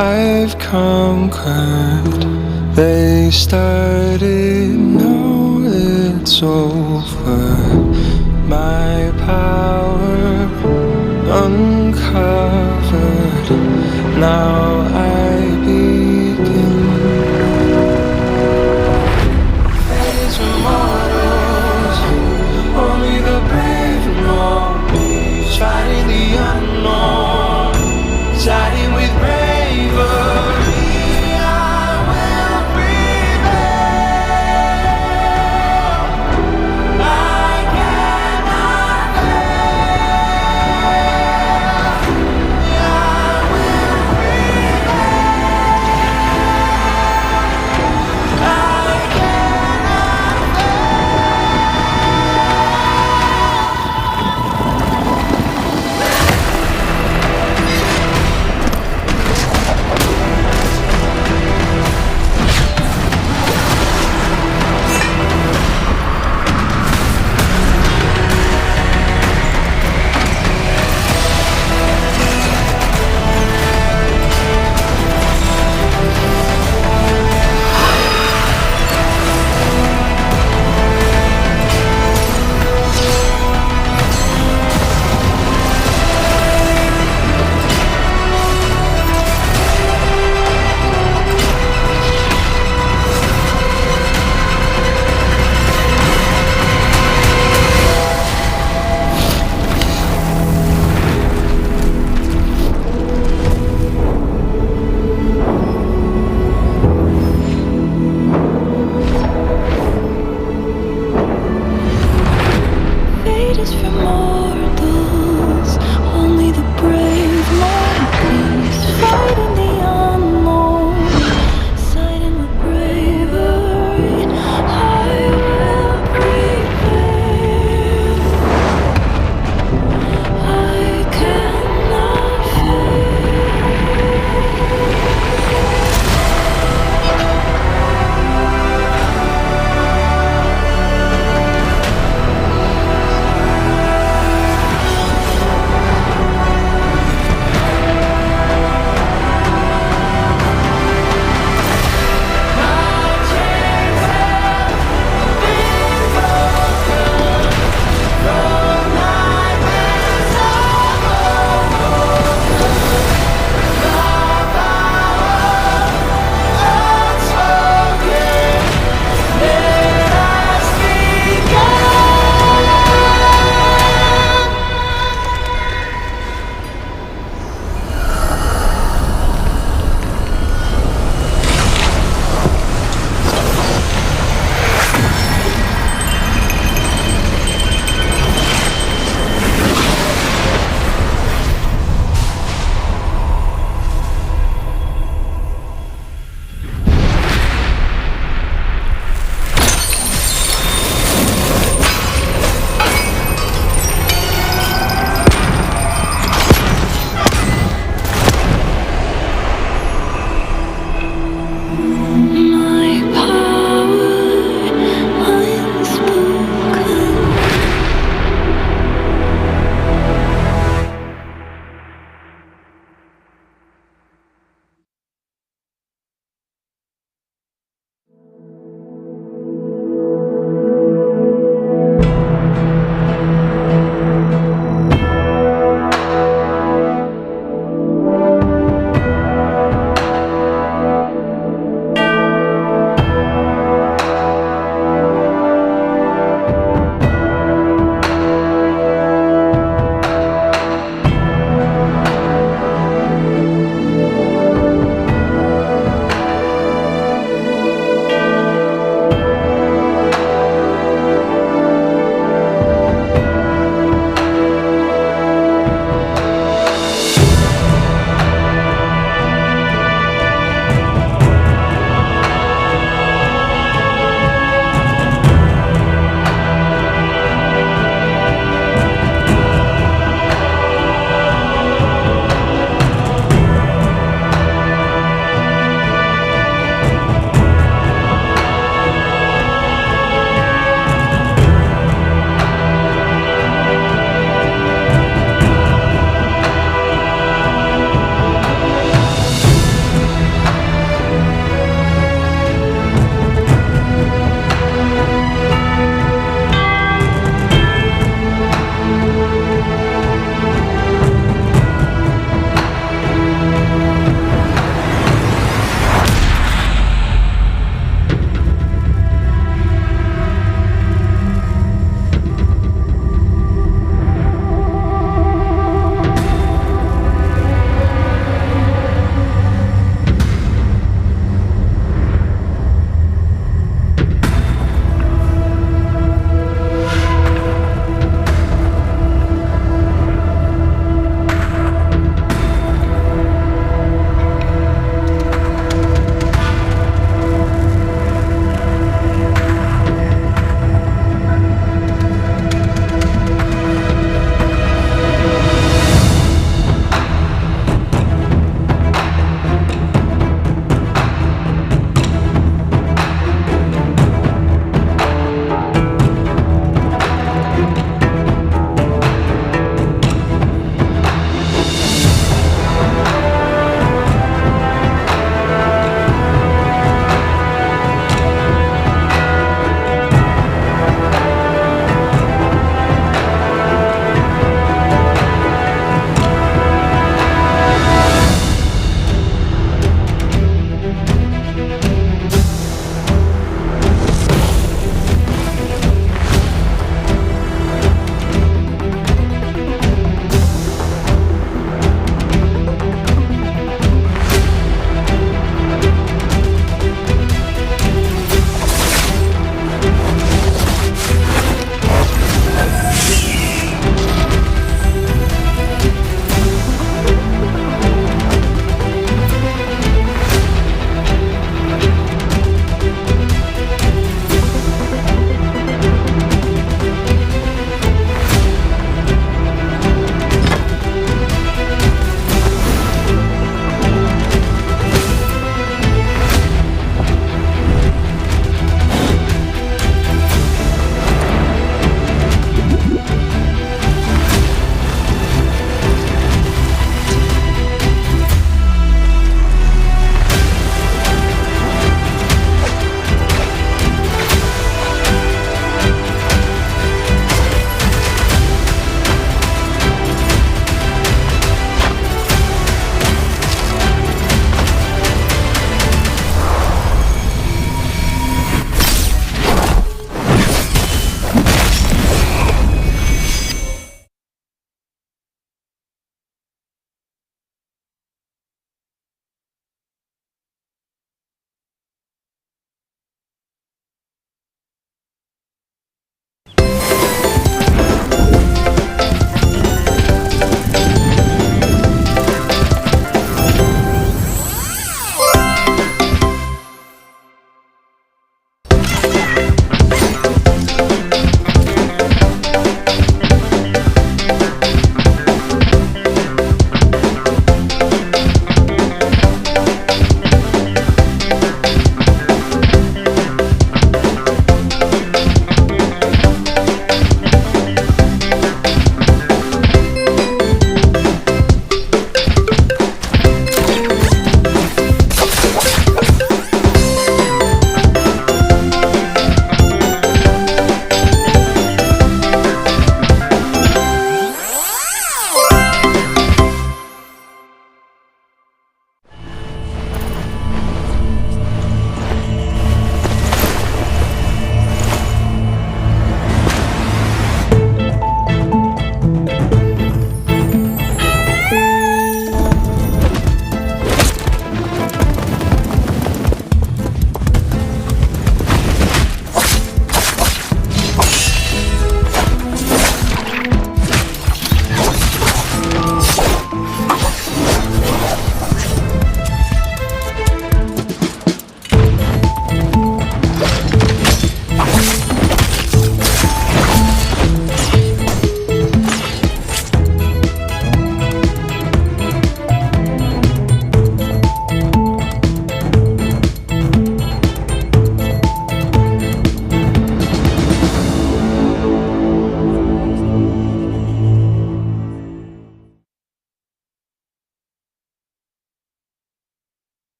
I've conquered. They started, now it's over. My power uncovered. Now I begin. Fates are mortals, only the brave know. Fighting the unknown, siding with bravery. I will prevail. I cannot fail. I will prevail.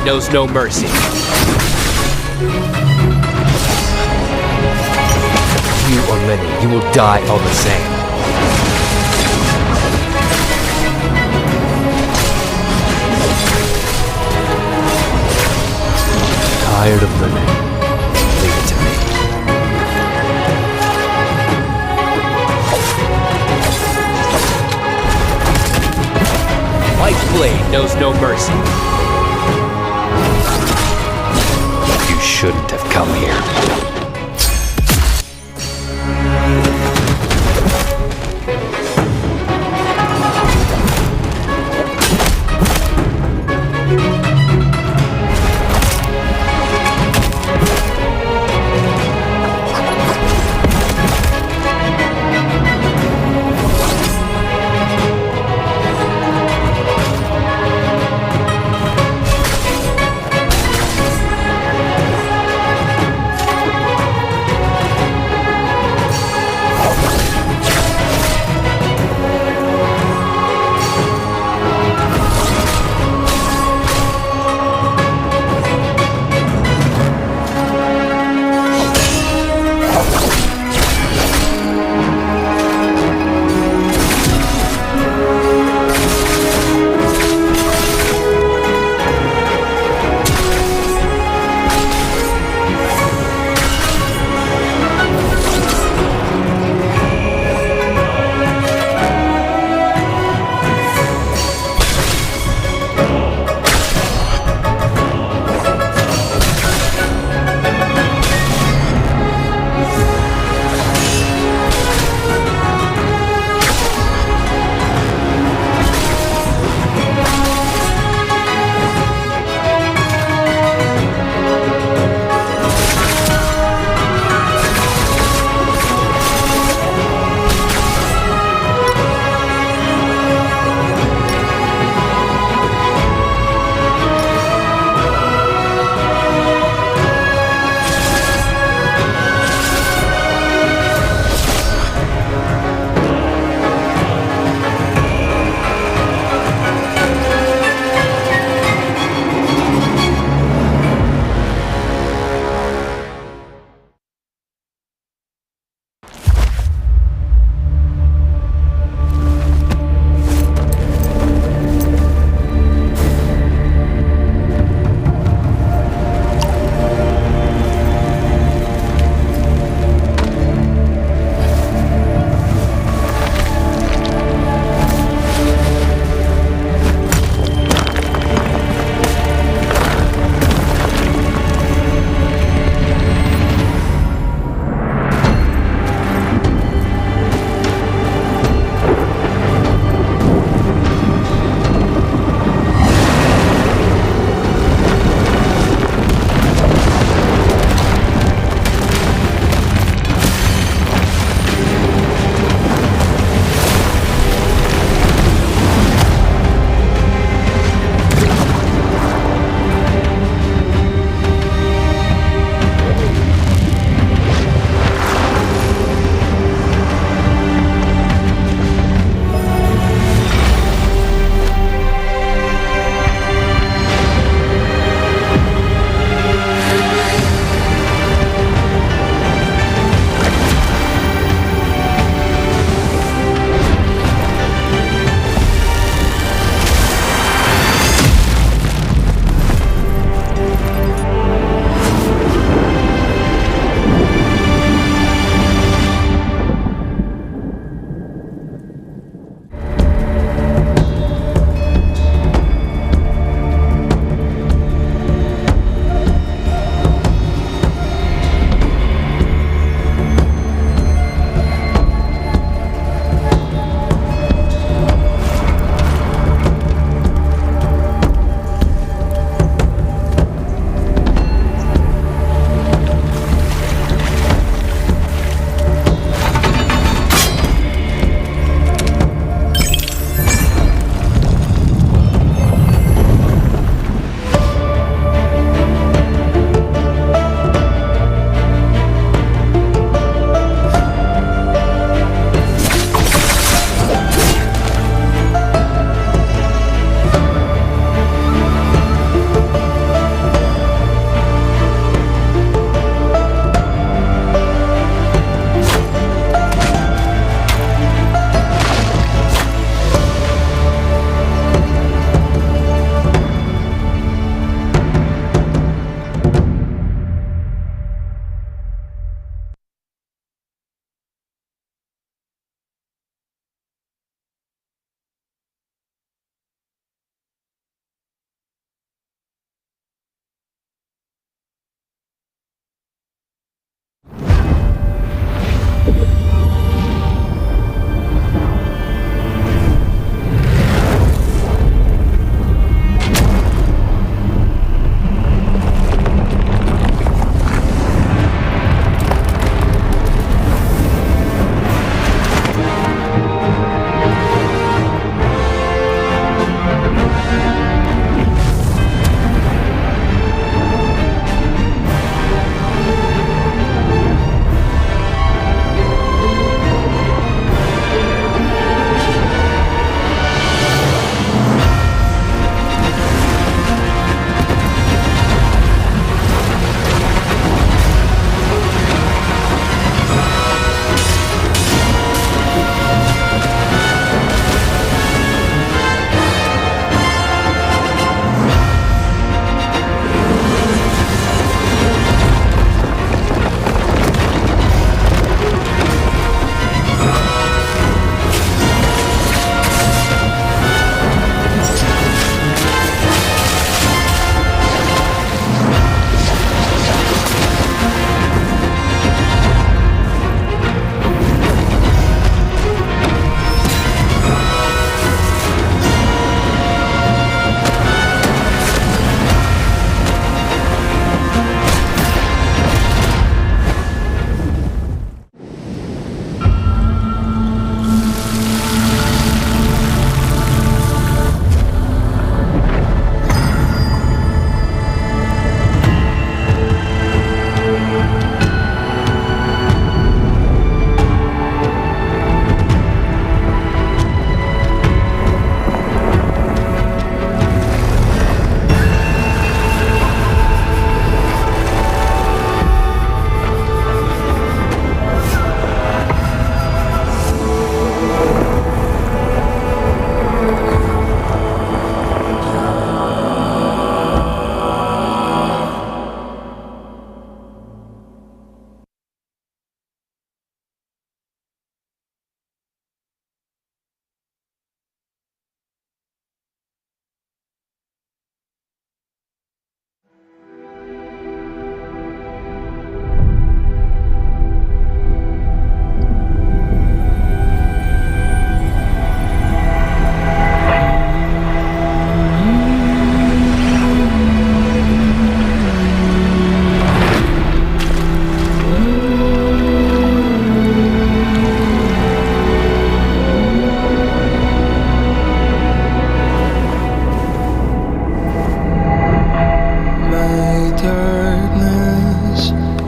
knows no mercy. You or many, you will die all the same. Tired of living. Leave it to me. White blade knows no mercy. You shouldn't have come here.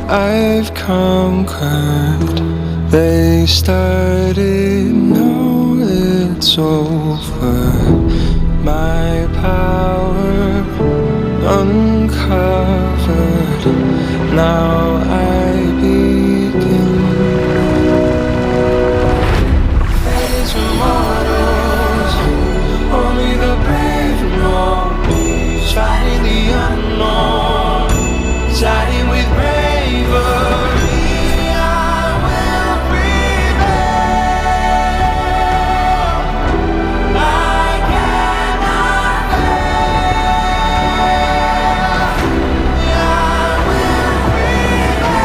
I've conquered. They started, now it's over. My power uncovered. Now I begin. Fate's immortals, only the brave know. Fighting the unknown, siding with bravery. I will prevail. I cannot fail. I will prevail.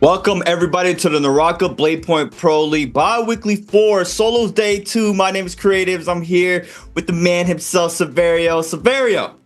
Welcome everybody to the NARAKA BLADEPOINT Pro League bi-weekly 4 solos day 2. My name is Creatives. I'm here with the man himself, Severio. Severio,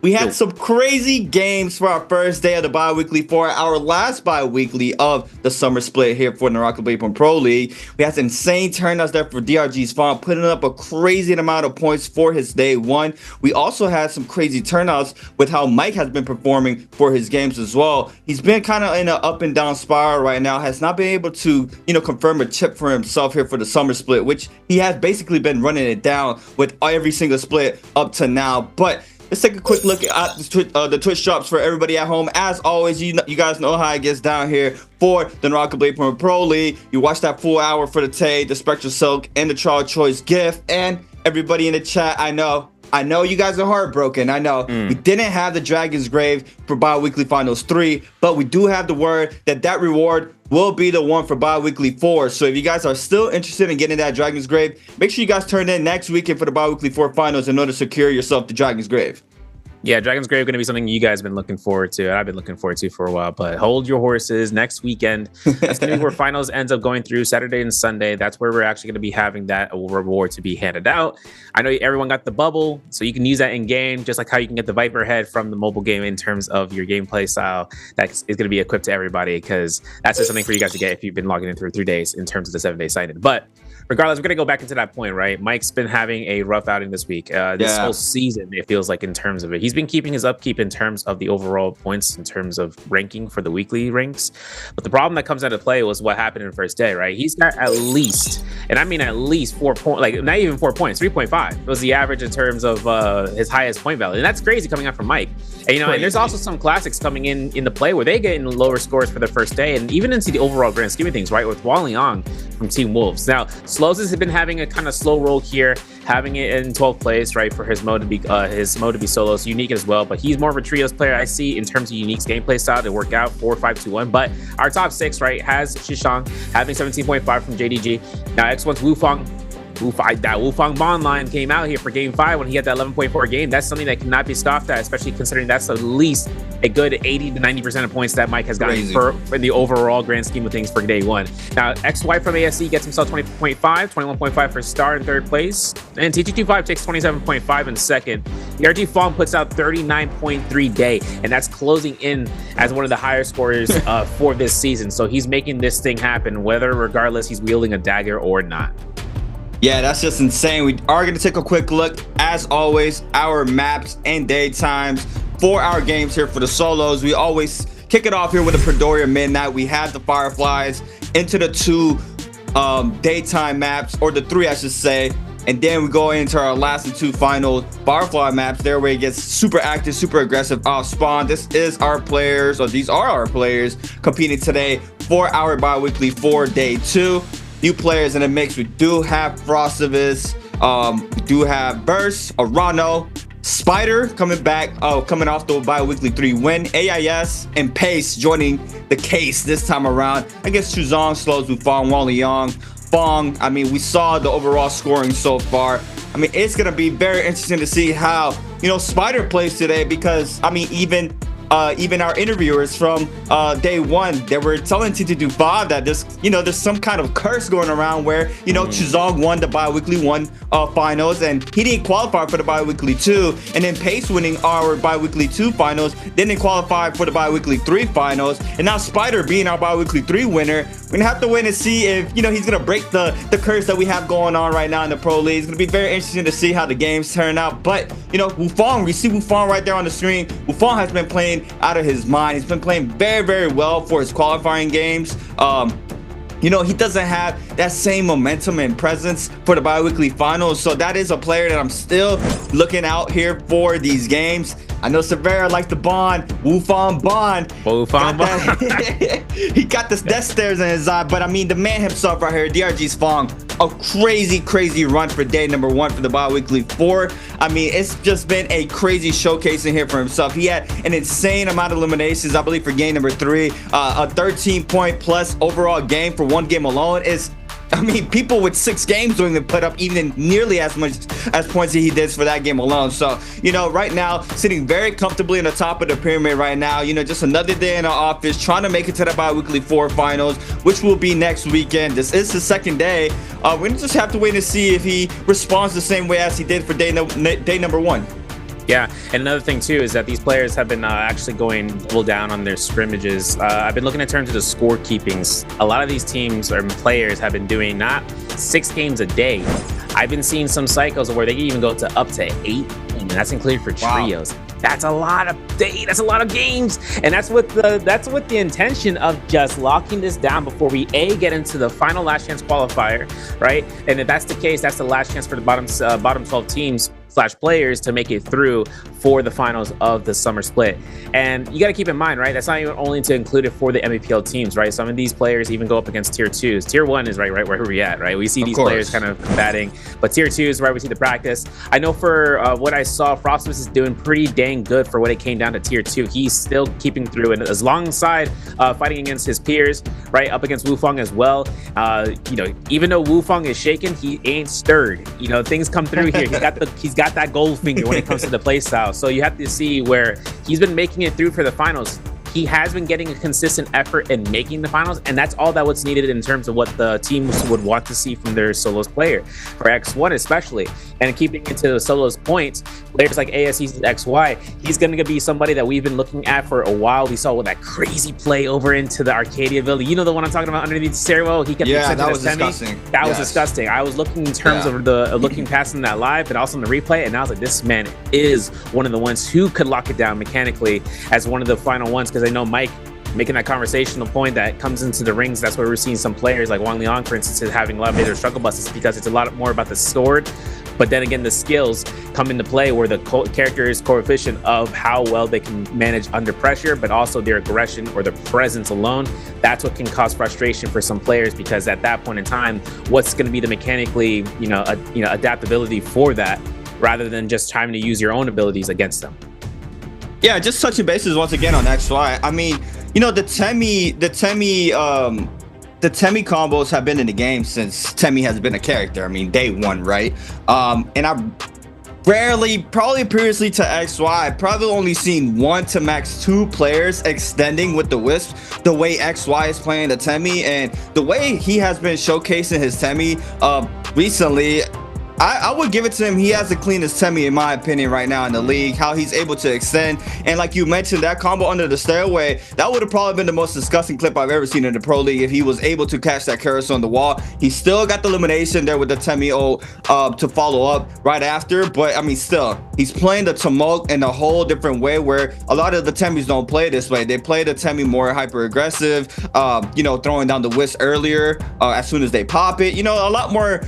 we had some crazy games for our first day of the bi-weekly 4, our last bi-weekly of the summer split here for NARAKA BLADEPOINT Pro League. We had some insane turnouts there for DRG's Fawn, putting up a crazy amount of points for his day 1. We also had some crazy turnouts with how Mike has been performing for his games as well. He's been kind of in an up and down spiral right now, has not been able to, confirm a chip for himself here for the summer split, which he has basically been running it down with every single split up to now. But let's take a quick look at the Twitch drops for everybody at home. As always, you guys know how it gets down here for the NARAKA BLADEPOINT Pro League. You watch that full hour for the Tay, the Spectral Silk, and the Trial Choice gift. And everybody in the chat, I know you guys are heartbroken. I know we didn't have the Dragon's Grave for bi-weekly finals 3, but we do have the word that reward will be the one for bi-weekly 4. So if you guys are still interested in getting that Dragon's Grave, make sure you guys turn in next weekend for the bi-weekly 4 finals in order to secure yourself the Dragon's Grave. Yeah, Dragon's Grave going to be something you guys have been looking forward to, and I've been looking forward to for a while, but hold your horses. Next weekend, that's going to be where finals ends up going through, Saturday and Sunday. That's where we're actually going to be having that reward to be handed out. I know everyone got the bubble, so you can use that in game, just like how you can get the Viper head from the mobile game in terms of your gameplay style. That is going to be equipped to everybody, because that's just something for you guys to get if you've been logging in through 3 days in terms of the 7-day sign-in. But regardless, we're going to go back into that point, right? Mike's been having a rough outing this week. This whole season, it feels like, in terms of it. He's been keeping his upkeep in terms of the overall points, in terms of ranking for the weekly ranks. But the problem that comes into play was what happened in the first day, right? He's got at least, and I mean at least 4 points, like not even 4 points, 3.5 was the average in terms of his highest point value. And that's crazy coming out from Mike. And, and there's also some classics coming in the play where they get in lower scores for the first day, and even into the overall grand scheme of things, right? With Wally Ong from Team Wolves. Now, Slows has been having a kind of slow roll here, having it in 12th place, right, for his mode to be solos, unique as well. But he's more of a trios player, I see, in terms of unique gameplay style to work out 4-5-2-1. But our top 6, right, has Shishang having 17.5 from JDG. Now X1's Wufang. That Wufang Bond line came out here for game 5 when he had that 11.4 game. That's something that cannot be scoffed at, especially considering that's at least a good 80 to 90% of points that Mike has gotten in the overall grand scheme of things for day 1. Now, XY from ASC gets himself 20.5, 21.5 for Star in 3rd place, and TT25 takes 27.5 in 2nd. ERG Fawn puts out 39.3 day, and that's closing in as one of the higher scorers for this season. So he's making this thing happen, regardless he's wielding a dagger or not. Yeah, that's just insane. We are going to take a quick look, as always, our maps and daytimes for our games here for the solos. We always kick it off here with a Predoria Midnight. We have the Fireflies into the 2 daytime maps, or the 3, I should say. And then we go into our last and 2 final Firefly maps there where it gets super active, super aggressive off spawn. This is our players, or these are our players competing today for our bi-weekly 4 day 2. New players in the mix. We do have Frostivus, we do have Burst, Arano, Spider coming back, coming off the bi-weekly 3 win, AIS, and Pace joining the case this time around. I guess Chuzong slows Wufang, Wang Liang, Fong. I mean, we saw the overall scoring so far. I mean, it's gonna be very interesting to see how, you know, Spider plays today, because I mean, even our interviewers from day 1, they were telling T225 that there's some kind of curse going around where, you know, Chuzong won the bi-weekly 1 finals and he didn't qualify for the bi-weekly 2, and then Pace winning our bi-weekly 2 finals didn't qualify for the bi-weekly 3 finals, and now Spider being our bi-weekly 3 winner. We're gonna have to wait and see if, you know, he's gonna break the curse that we have going on right now in the Pro League. It's gonna be very interesting to see how the games turn out. But, you know, Wufang, we see Wufang right there on the screen. Wufang has been playing out of his mind. He's been playing very, very well for his qualifying games. You know, he doesn't have that same momentum and presence for the bi-weekly finals. So that is a player that I'm still looking out here for these games. I know Severa likes the Bond, Wufang Bond. Wufang Bond. He got the death stares in his eye, but I mean, the man himself right here, DRG's Fong, a crazy run for day number 1 for the bi-weekly 4. I mean, it's just been a crazy showcase in here for himself. He had an insane amount of eliminations, I believe, for game number 3. A 13-point plus overall game for 1 game alone is, I mean, people with 6 games don't even put up even nearly as much as points that he did for that game alone. So, you know, right now, sitting very comfortably in the top of the pyramid right now, you know, just another day in the office, trying to make it to the bi-weekly 4 finals, which will be next weekend. This is the second day. We're gonna just have to wait and see if he responds the same way as he did for day number 1. Yeah, and another thing too is that these players have been actually going double down on their scrimmages. I've been looking in terms of the scorekeepings. A lot of these teams or players have been doing not 6 games a day. I've been seeing some cycles where they can even go to up to 8, and that's included for trios. Wow. That's a lot of day. That's a lot of games, and that's with the intention of just locking this down before we get into the final last chance qualifier, right? And if that's the case, that's the last chance for the bottom 12 teams / players to make it through for the finals of the summer split. And you got to keep in mind, right, that's not even only to include it for the Nbpl teams, right? Some of these players even go up against tier 2s. Tier 1 is right where we're at, right? We see these players kind of combating, but tier 2 is where we see the practice. I know for what I saw, Frostivus is doing pretty dang good for when it came down to tier 2. He's still keeping through, and as alongside fighting against his peers, right, up against Wufang as well. You know, even though Wufang is shaken, he ain't stirred. You know, things come through here. He's got that gold finger when it comes to the play style. So you have to see where he's been making it through for the finals. He has been getting a consistent effort in making the finals, and that's all that was needed in terms of what the teams would want to see from their solos player, for X1 especially. And keeping it to the solos points, players like ASE's XY, he's going to be somebody that we've been looking at for a while. We saw with that crazy play over into the Arcadia building. You know the one I'm talking about underneath the stairwell? He kept that was disgusting. That was disgusting. I was looking in terms of the looking past in that live, but also in the replay, and I was like, this man is one of the ones who could lock it down mechanically as one of the final ones, because I know Mike making that conversational point that comes into the rings. That's where we're seeing some players like Wang Liang, for instance, is having a lot of their struggle buses, because it's a lot more about the sword. But then again, the skills come into play where the character's coefficient of how well they can manage under pressure, but also their aggression or their presence alone. That's what can cause frustration for some players, because at that point in time, what's going to be the mechanically, adaptability for that, rather than just trying to use your own abilities against them. Yeah, just touching bases once again on XY. I mean, you know, the Temi combos have been in the game since Temi has been a character. I mean, day 1, right? And I've probably previously to XY, I've probably only seen 1 to max 2 players extending with the Wisp the way XY is playing the Temi, and the way he has been showcasing his Temi recently. I would give it to him. He has the cleanest Temi, in my opinion, right now in the league. How he's able to extend. And like you mentioned, that combo under the stairway, that would have probably been the most disgusting clip I've ever seen in the Pro League if he was able to catch that carousel on the wall. He still got the elimination there with the Temi to follow up right after. But, I mean, still, he's playing the Tumult in a whole different way, where a lot of the Temis don't play this way. They play the Temi more hyper-aggressive, throwing down the Wisp earlier as soon as they pop it. You know, a lot more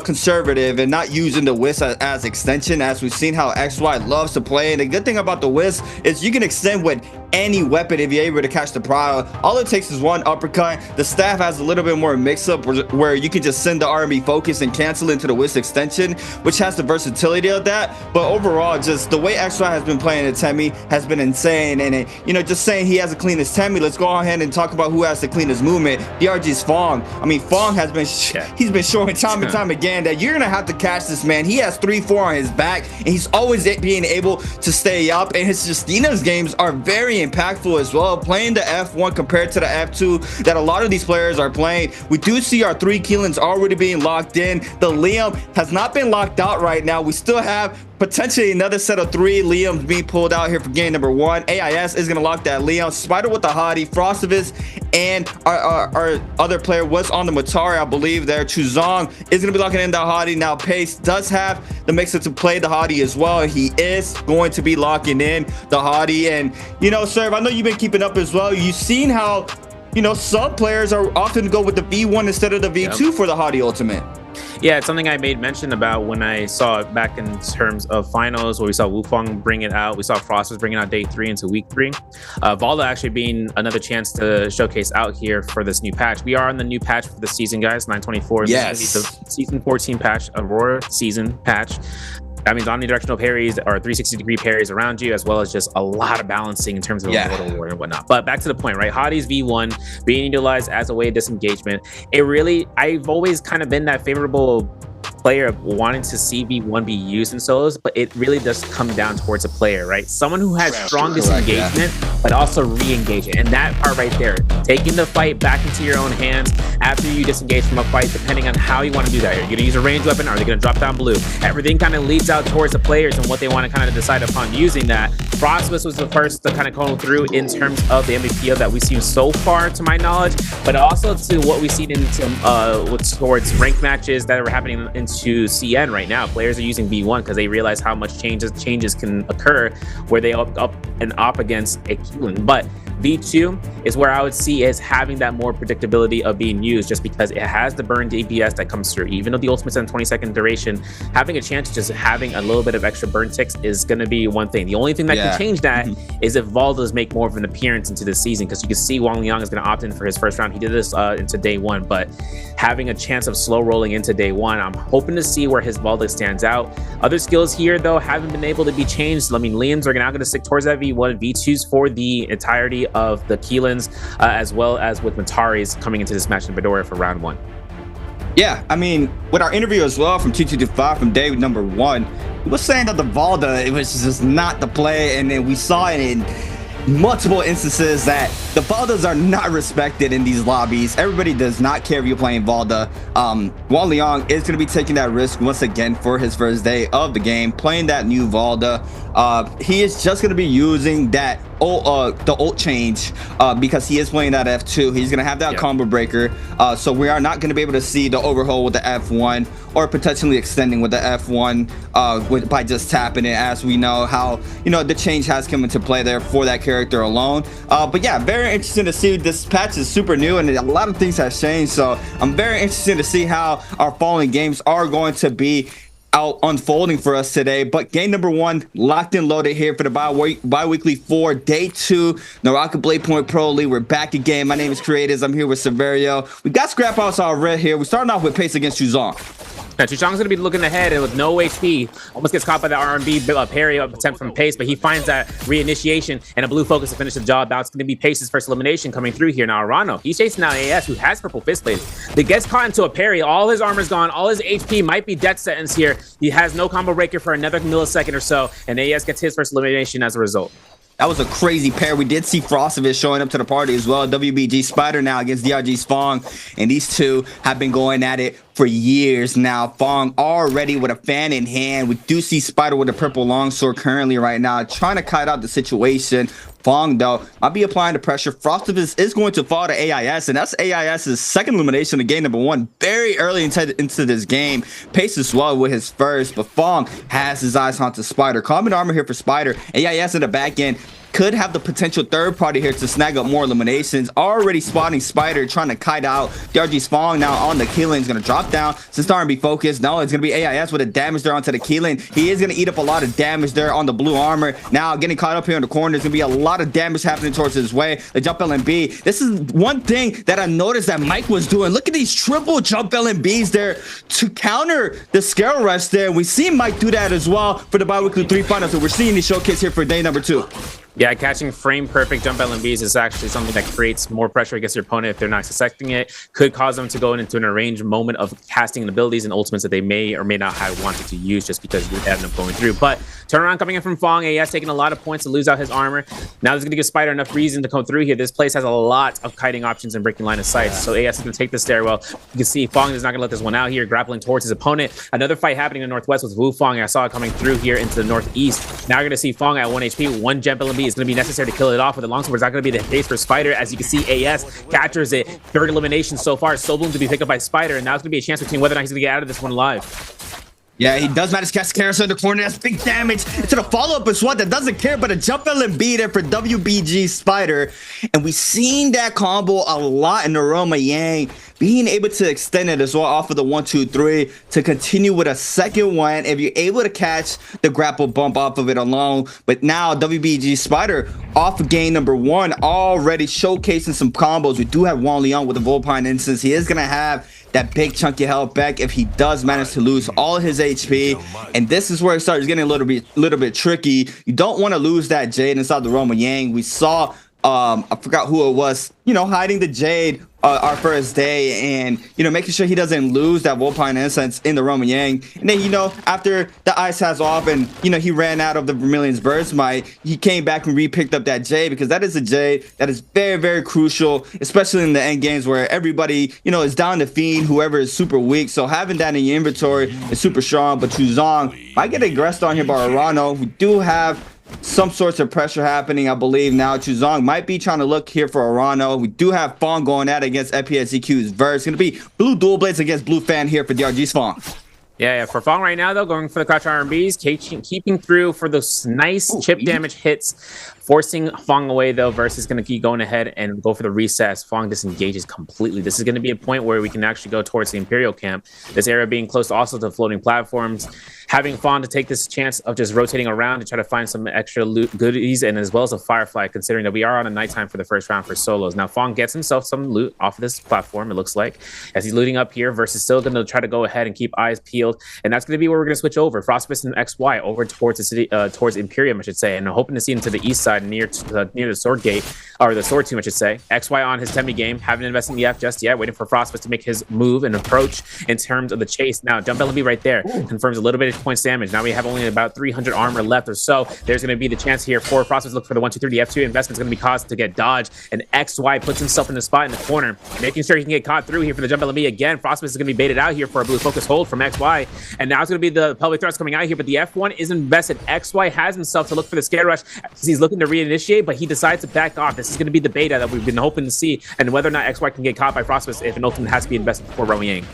conservative conservative and not using the Wisp as extension, as we've seen how XY loves to play. And the good thing about the Wisp is you can extend with any weapon if you're able to catch the prio. All it takes is one uppercut. The staff has a little bit more mix-up where you can just send the R&B focus and cancel into the Wisp extension, which has the versatility of that. But overall, just the way XY has been playing at Temmie has been insane. And you know, just saying he has the cleanest Temmie, let's go ahead and talk about who has the cleanest movement. DRG's Fong. I mean, Fong has been he's been showing time and time again that you're gonna have to catch this man. He has 3-4 on his back, and he's always being able to stay up. And his Justina's games are very impactful as well, playing the F1 compared to the F2 that a lot of these players are playing. We do see our 3 Keelans already being locked in. The Liam has not been locked out right now. We still have potentially another set of 3 Liams being pulled out here for game number 1. AIS is going to lock that Liam. Spider with the Hottie. Frostivus and our other player was on the Matari, I believe there. Chuzong is going to be locking in the Hottie. Now Pace does have the mixer to play the Hottie as well. He is going to be locking in the Hottie. And, you know, Serve, I know you've been keeping up as well. You've seen how, you know, some players are often go with the V1 instead of the V2 for the Hottie ultimate. Yeah, it's something I made mention about when I saw it back in terms of finals, where we saw Wufong bring it out. We saw Frost was bringing out day 3 into week 3. Valda actually being another chance to showcase out here for this new patch. We are on the new patch for the season, guys, 924. Yes. This is gonna be the season 14 patch, Aurora season patch. That means omnidirectional parries or 360-degree parries around you, as well as just a lot of balancing in terms of Immortal War and whatnot. But back to the point, right? Hottie's V1 being utilized as a way of disengagement. It really, I've always kind of been that favorable player of wanting to see V1 be used in solos, but it really does come down towards a player, right? Someone who has strong disengagement, but also re-engaging. And that part right there, taking the fight back into your own hands after you disengage from a fight, depending on how you want to do that. Are you going to use a ranged weapon? Are they going to drop down blue? Everything kind of leads out towards the players and what they want to kind of decide upon using that. Frostbus was the first to kind of come through in terms of the Nbpl that we've seen so far, to my knowledge, but also to what we've seen towards ranked matches that are happening into CN right now. Players are using V1 because they realize how much changes can occur where they up against a Keelan. But V2 is where I would see as having that more predictability of being used, just because it has the burn DPS that comes through. Even though the ultimate's in 20-second duration, having a chance of just having a little bit of extra burn ticks is going to be one thing. The only thing that can change that is if Vol does make more of an appearance into this season, because you can see Wang Liang is going to opt in for his first round. He did this into day 1, but having a chance of slow rolling into day 1, I'm hoping to see where his Valda stands out. Other skills here, though, haven't been able to be changed. I mean, Liams are now going to stick towards that V1. V2s for the entirety of the Keelans, as well as with Matari's coming into this match in Bedora for round 1. Yeah, I mean, with our interview as well from 2225 from day number 1, he was saying that the Valda, it was just not the play, and then we saw it in multiple instances that the Valdas are not respected in these lobbies. Everybody does not care if you're playing Valda. Wang Liang is going to be taking that risk once again for his first day of the game, playing that new Valda. He is just going to be using that the ult change because he is playing that F2. He's going to have that combo breaker, so we are not going to be able to see the overhaul with the F1 or potentially extending with the F1 by just tapping it, as we know how, you know, the change has come into play there for that character alone. But yeah, very interesting to see. This patch is super new and a lot of things have changed, so I'm very interested to see how our following games are going to be out unfolding for us today. But game number 1 locked and loaded here for the bi-weekly 4 day 2 NARAKA BLADEPOINT Pro League. We're back again. My name is Creatives. I'm here with Severio. We got Scrap House all red here. We're starting off with Pace against Chuzong. Now, Chuchong's going to be looking ahead and with no HP. Almost gets caught by the R&B parry attempt from Pace, but he finds that reinitiation and a blue focus to finish the job. That's going to be Pace's first elimination coming through here. Now, Arano, he's chasing down AS, who has purple fist blade. He gets caught into a parry. All his armor's gone. All his HP might be death sentence here. He has no combo breaker for another millisecond or so, and AS gets his first elimination as a result. That was a crazy pair. We did see Frostivus showing up to the party as well. WBG Spider now against DRG's Fong. And these two have been going at it for years now. Fong already with a fan in hand. We do see Spider with a purple longsword currently right now, trying to cut out the situation. Fong, though, might be applying the pressure. Frostivus is going to fall to AIS, and that's AIS's second elimination of game number 1 very early into this game. Pace as well with his first, but Fong has his eyes onto Spider. Common armor here for Spider. AIS in the back end could have the potential third party here to snag up more eliminations. Already spotting Spider trying to kite out. DRG's Fong now on the Keelan is going to drop down. Since starting to be focused, no, it's going to be AIS with a damage there onto the Keelan. He is going to eat up a lot of damage there on the blue armor. Now getting caught up here in the corner, there's going to be a lot of damage happening towards his way. The jump LMB. This is one thing that I noticed that Mike was doing. Look at these triple jump LMBs there to counter the scale rush there. We see Mike do that as well for the bi-weekly 3 finals. So we're seeing the showcase here for day number 2. Yeah, catching frame perfect jump LMBs is actually something that creates more pressure against your opponent if they're not suspecting it. Could cause them to go into an arranged moment of casting abilities and ultimates that they may or may not have wanted to use just because you end up going through. But turnaround coming in from Fong. AS taking a lot of points to lose out his armor. Now this is going to give Spider enough reason to come through here. This place has a lot of kiting options and breaking line of sight. So AS is going to take the stairwell. You can see Fong is not going to let this one out here, grappling towards his opponent. Another fight happening in the northwest with Wu Fong. I saw it coming through here into the northeast. Now you're going to see Fong at 1 HP. One jump LMB is going to be necessary to kill it off with a longsword. It's not going to be the case for Spider. As you can see, AS captures it. Third elimination so far. Soulbloom to be picked up by Spider, and now it's going to be a chance between whether or not he's going to get out of this one alive. Yeah, he does manage to catch Carousel in the corner. That's big damage. It's a follow-up as well that doesn't care, but a jump LMB there for WBG Spider. And we've seen that combo a lot in Aroma Yang, being able to extend it as well off of the 1, 2, 3 to continue with a second one if you're able to catch the grapple bump off of it alone. But now WBG Spider off of game number 1 already showcasing some combos. We do have Wang Leon with the Vulpine instance. He is going to have that big chunky health back if he does manage to lose all of his HP. And this is where it starts getting a little bit tricky. You don't want to lose that Jade inside the Roma Yang. We saw I forgot who it was, hiding the Jade our first day, and making sure he doesn't lose that Vulpine incense in the Roma Yang. And then after the ice has off and he ran out of the Vermilion's Burst Might, he came back and re-picked up that Jade, because that is a Jade that is very, very crucial, especially in the end games where everybody is down to Fiend, whoever is super weak. So having that in your inventory is super strong. But Chuzong might get aggressed on here by Arano. We do have some sorts of pressure happening, I believe. Now Chuzong might be trying to look here for Arano. We do have Fong going at it against FPSEQ's Verse. It's going to be blue dual blades against blue fan here for DRG's Fong. Yeah, for Fong right now, though, going for the crouch RMBs, keeping through for those nice chip damage hits, forcing Fong away, though. Verse is going to keep going ahead and go for the recess. Fong disengages completely. This is going to be a point where we can actually go towards the Imperial camp. This area being close also to floating platforms. Having Fong to take this chance of just rotating around to try to find some extra loot goodies, and as well as a Firefly, considering that we are on a nighttime for the first round for solos. Now, Fong gets himself some loot off of this platform, it looks like. As he's looting up here, Verse is still going to try to go ahead and keep eyes peeled. And that's going to be where we're going to switch over. Frostbist and XY over towards the city, towards Imperium, I should say. And I'm hoping to see him to the east side near the Sword Gate, or the Sword Tomb, I should say. XY on his Temi game. Haven't invested in the F just yet. Waiting for Frostbist to make his move and approach in terms of the chase. Now, jump LMB right there. Confirms a little bit of points damage. Now we have only about 300 armor left or so. There's going to be the chance here for Frostbist to look for the 1, 2, 3. The F2 investment is going to be caused to get dodged. And XY puts himself in the spot in the corner, making sure he can get caught through here for the jump LMB again. Frostbist is going to be baited out here for a blue focus hold from XY. And now it's going to be the public thrust coming out here, but the F1 is invested. XY has himself to look for the scare rush because he's looking to reinitiate, but he decides to back off. This is going to be the beta that we've been hoping to see, and whether or not XY can get caught by Frostbist if an ultimate has to be invested before Roma Yang.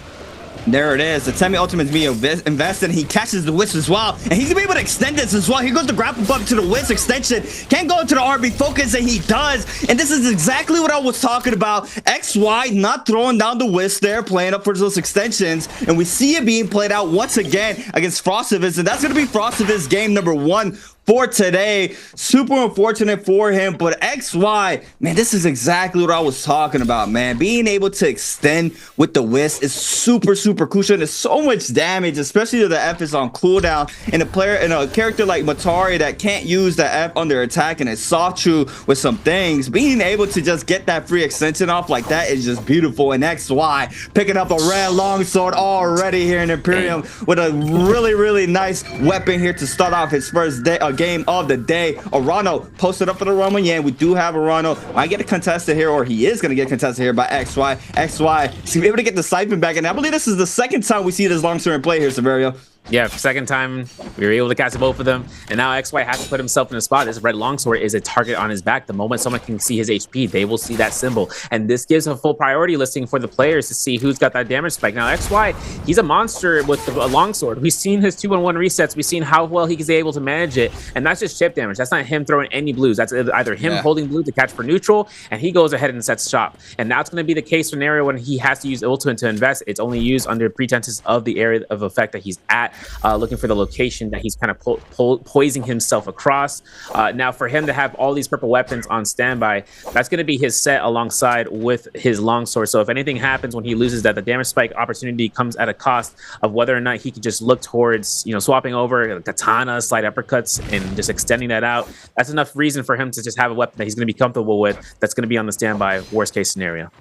There it is. The Temi ultimate is being invested. He catches the Wisp as well. And he's going to be able to extend this as well. Here goes the grapple bump to the Wisp extension. Can't go into the RB focus, and he does. And this is exactly what I was talking about. XY not throwing down the Wisp there, playing up for those extensions. And we see it being played out once again against Frostivus. And that's going to be Frostivus game number 1 for today. Super unfortunate for him, but XY, man, this is exactly what I was talking about, man. Being able to extend with the Wisp is super, super crucial. There's so much damage, especially if the F is on cooldown, and a character like Matari that can't use the F under attack and it's soft true with some things. Being able to just get that free extension off like that is just beautiful. And XY picking up a red longsword already here in Imperium with a really, really nice weapon here to start off his first day game of the day. Arano posted up for the Roma Yang. We do have Arano. I get a contested here, or he is going to get contested here by XY. XY is able to get the siphon back, and I believe this is the second time we see this longsword in play here, Severio. Yeah, second time we were able to catch both of them, and now XY has to put himself in a spot. This red longsword is a target on his back. The moment someone can see his HP, they will see that symbol, and this gives a full priority listing for the players to see who's got that damage spike. Now XY, he's a monster with a longsword. We've seen his 2-on-1 resets. We've seen how well he's able to manage it, and that's just chip damage. That's not him throwing any blues. That's either him holding blue to catch for neutral, and he goes ahead and sets shop. And now it's going to be the case scenario when he has to use ultimate to invest. It's only used under pretenses of the area of effect that he's at. Looking for the location that he's kind of poising himself across. Now, for him to have all these purple weapons on standby, that's going to be his set alongside with his longsword. So if anything happens when he loses that, the damage spike opportunity comes at a cost of whether or not he could just look towards, swapping over katana, slide uppercuts, and just extending that out. That's enough reason for him to just have a weapon that he's going to be comfortable with that's going to be on the standby, worst case scenario.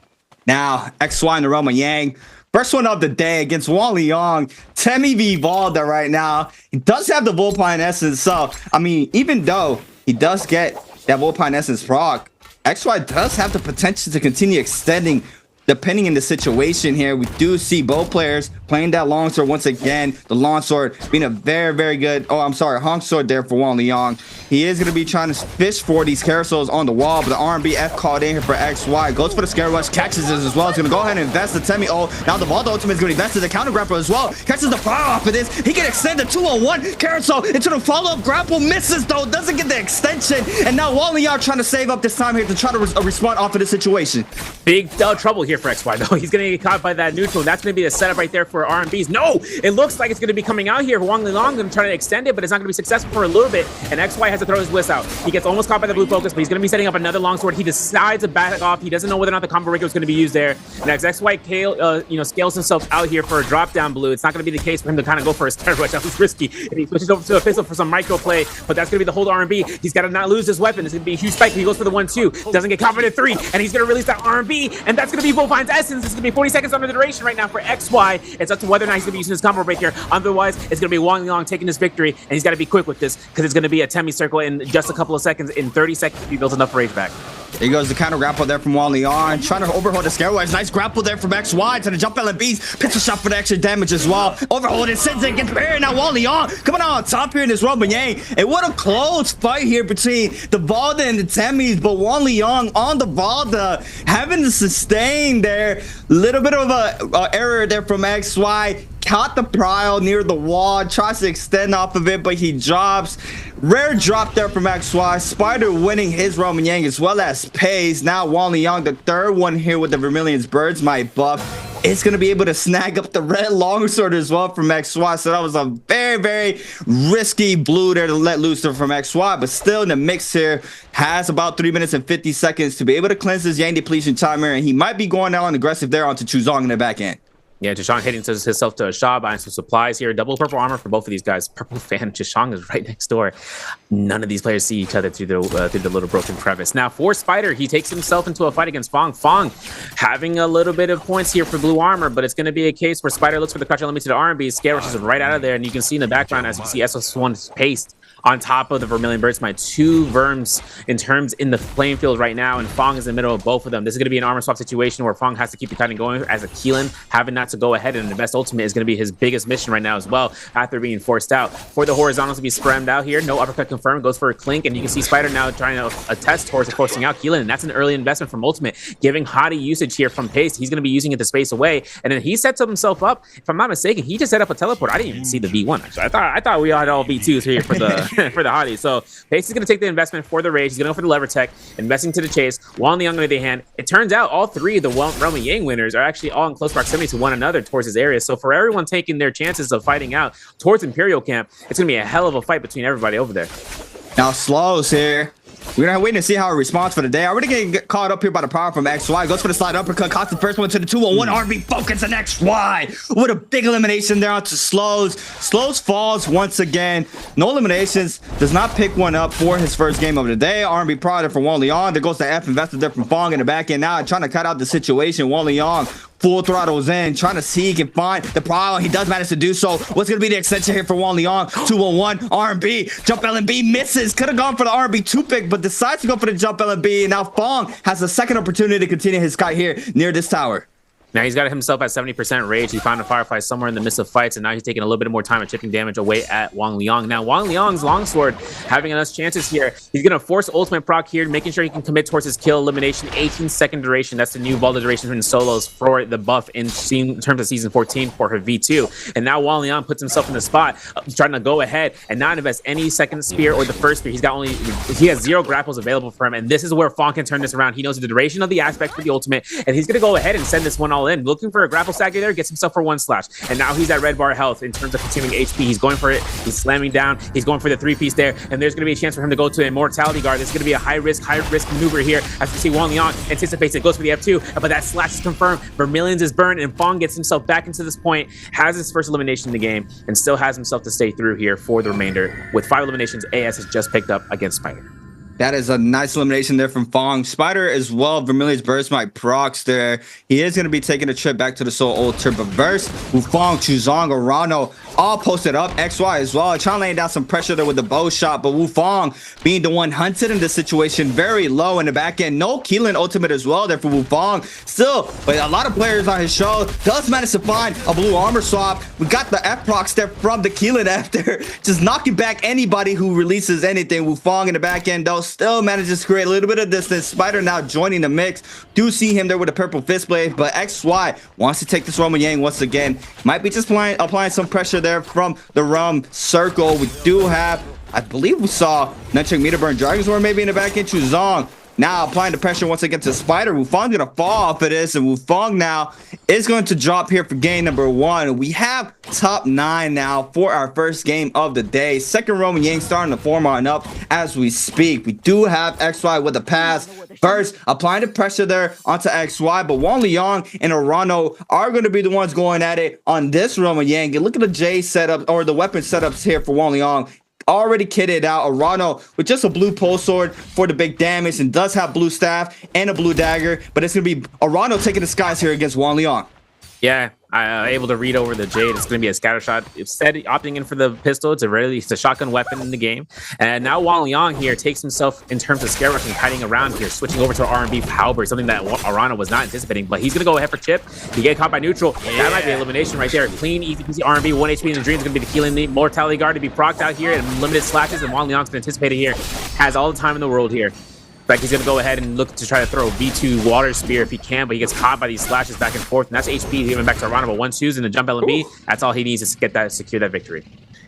Now, XY and Aroma Yang. First one of the day against Wang Liang. Temmie v Valda right now. He does have the Vulpine Essence. So, I mean, even though he does get that Vulpine Essence proc, XY does have the potential to continue extending depending on the situation here. We do see both players playing that longsword once again. The longsword being a very, very good, honk sword there for Wang Liang. He is going to be trying to fish for these carousels on the wall, but the R&B F called in here for XY. Goes for the scare rush, catches this as well. He's going to go ahead and invest the Temmie. Oh, now the Valda ultimate is going to invest in the counter grapple as well. Catches the fire off of this. He can extend the 2-on-1 carousel into the follow-up grapple. Misses though, doesn't get the extension. And now Wang Liang trying to save up this time here to try to respond off of this situation. Big trouble here for XY though. He's going to get caught by that neutral. That's going to be the setup right there for R&Bs. No, it looks like it's going to be coming out here. Wang Liang going to try to extend it, but it's not going to be successful for a little bit. And XY has to throw his bliss out. He gets almost caught by the blue focus, but he's going to be setting up another longsword. He decides to back off. He doesn't know whether or not the combo breaker is going to be used there. And as XY scales himself out here for a drop down blue, it's not going to be the case for him to kind of go for a star rush. That was risky. And he switches over to a pistol for some micro play, but that's going to be the whole R&B. He's got to not lose his weapon. It's going to be a huge spike. He goes for the 1-2. Doesn't get caught for the 3, and he's going to release that R&B, and that's going to be Vulpine's Essence. It's going to be 40 seconds under the duration right now for XY. It's up to whether or not he's going to be using his combo breaker. Otherwise, it's going to be Wang Liang taking his victory, and he's got to be quick with this because it's going to be a Temmie circle in just a couple of seconds. In 30 seconds, he builds enough rage back. Here goes the counter grapple there from Wang Liang. Trying to overhold the scare wedge. Nice grapple there from XY to the jump LMBs. Pistol shot for the extra damage as well. Overhold it, sends it, gets buried. Now Wang Liang coming on top here in this Aroma Yang. And what a close fight here between the Valda and the Temmies. But Wang Liang on the Valda having to sustain there. Little bit of a error there from XY. Caught the prile near the wall, tries to extend off of it, but he drops. Rare drop there from XY. Spider winning his Aroma Yang as well as Pace. Now Wang Liang, the third one here with the Vermilion's Bird's Might buff, is going to be able to snag up the red longsword as well from XY. So that was a very, very risky blue there to let loose there from XY, but still in the mix here. Has about 3 minutes and 50 seconds to be able to cleanse his Yang depletion timer, and he might be going down aggressive there onto Chuzong in the back end. Yeah, Jishang hitting himself to a shot, buying some supplies here. Double purple armor for both of these guys. Purple fan, Jishang is right next door. None of these players see each other through the little broken crevice. Now for Spider, he takes himself into a fight against Fong. Fong having a little bit of points here for blue armor, but it's going to be a case where Spider looks for the crouch element to the R&B. Scare rushes right out of there, and you can see in the background as you see SS1's paced on top of the Vermilion Bird's Might. 2 Verms in the playing field right now, and Fong is in the middle of both of them. This is going to be an armor swap situation where Fong has to keep the kind of going as a Keelan, having not to go ahead and invest ultimate is going to be his biggest mission right now as well, after being forced out. For the horizontals to be spammed out here, no uppercut confirmed, goes for a clink, and you can see Spider now trying to attest towards forcing out Keelan, and that's an early investment from ultimate, giving Hottie usage here from Pace. He's going to be using it to space away, and then he sets himself up. If I'm not mistaken, he just set up a teleport. I didn't even see the V1 actually. I thought we had all V2s here for the for the Hottie. So Pace is going to take the investment for the rage. He's going to go for the lever tech, investing to the chase. Wang Liang on the other hand, it turns out all 3 of the Aroma Yang winners are actually all in close proximity to one another towards his area. So for everyone taking their chances of fighting out towards Imperial Camp, it's going to be a hell of a fight between everybody over there. Now Slows here. We're gonna wait to see how it responds for the day. Already getting caught up here by the power from XY. Goes for the slide uppercut, caught the first one to the 2-on-1. R&B focus on XY with a big elimination there onto Slows. Slows falls once again. No eliminations. Does not pick one up for his first game of the day. R&B product from Wang Liang. There goes the F invested there from Fong in the back end. Now trying to cut out the situation. Wang Liang full throttles in, trying to see he can find the pile. He does manage to do so. What's going to be the extension here for Wang Liang? 2-on-1, R&B, jump LMB misses. Could have gone for the R&B 2-pick, but decides to go for the jump LMB. And now Fong has a second opportunity to continue his kite here near this tower. Now he's got himself at 70% rage. He found a Firefly somewhere in the midst of fights, and now he's taking a little bit more time and chipping damage away at Wang Liang. Now Wang Liang's longsword having enough chances here. He's going to force ultimate proc here, making sure he can commit towards his kill elimination. 18-second duration. That's the new Volta duration in solos for the buff in terms of season 14 for her V2. And now Wang Liang puts himself in the spot, trying to go ahead and not invest any second spear or the first spear. He has 0 grapples available for him, and this is where Fong can turn this around. He knows the duration of the aspect for the ultimate, and he's going to go ahead and send this one all in. Looking for a grapple stack there, gets himself for 1 slash. And now he's at red bar health in terms of consuming HP. He's going for it. He's slamming down. He's going for the 3-piece there. And there's going to be a chance for him to go to Immortality Guard. This is going to be a high risk maneuver here. As we see, Wang Liang anticipates it, goes for the F2, but that slash is confirmed. Vermilion's is burned, and Fong gets himself back into this point, has his first elimination in the game, and still has himself to stay through here for the remainder. With 5 eliminations, AS has just picked up against Spider. That is a nice elimination there from Fong. Spider as well. Vermilion's burst might procs there. He is going to be taking a trip back to the Soul Altar. But verse, Wufong, Chuzong, Arano, all posted up. XY as well. Trying to lay down some pressure there with the bow shot. But Wufong being the one hunted in this situation, very low in the back end. No Keelan ultimate as well there for Wufong. Still, but a lot of players on his show does manage to find a blue armor swap. We got the F procs there from the Keelan after. Just knocking back anybody who releases anything. Wufong in the back end though still manages to create a little bit of distance. Spider now joining the mix. Do see him there with a purple fist blade, but XY wants to take this Roman Yang once again. Might be just applying some pressure there from the Rum Circle. We do have, I believe we saw Nunchuck Meterburn Dragon's War maybe in the back end. Chuzong now applying the pressure once again to Spider. Wufong's gonna fall off of this, and Wufong now is going to drop here for game number 1. We have top 9 now for our first game of the day. Second Roman Yang starting to form on up as we speak. We do have XY with a pass. First, applying the pressure there onto XY, but Wang Liang and Arano are going to be the ones going at it on this Roman Yang. And look at the J setup, or the weapon setups here for Wang Liang. Already kitted out. Arano with just a blue pole sword for the big damage, and does have blue staff and a blue dagger, but it's gonna be Arano taking the skies here against Wang Liang. Yeah, able to read over the Jade. It's going to be a scatter shot. Instead, opting in for the pistol. It's a shotgun weapon in the game. And now Wang Liang here takes himself in terms of scare rushing, hiding around here, switching over to R&B halberd, something that Arano was not anticipating. But he's going to go ahead for chip. He get caught by neutral. Yeah. That might be elimination right there. Clean, easy peasy R&B, 1 HP in the dream is going to be the killing. The Mortality Guard to be procced out here and limited slashes. And Wang Liang's going to anticipate it here. Has all the time in the world here. In fact, he's going to go ahead and look to try to throw a V2 water spear if he can, but he gets caught by these slashes back and forth, and that's HP giving back to Arano. But 1-2s in the jump LB, that's all he needs is to get that, secure that victory.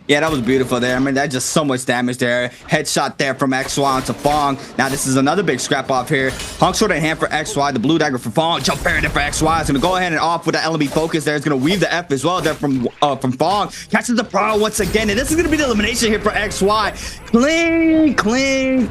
Yeah, that was beautiful there. I mean, that's just so much damage there. Headshot there from XY onto Fong. Now, this is another big scrap off here. Hunk sword in hand for XY. The blue dagger for Fong. Jump parry there for XY. It's going to go ahead and off with the LB focus there. It's going to weave the F as well there from Fong. Catches the pro once again. And this is going to be the elimination here for XY.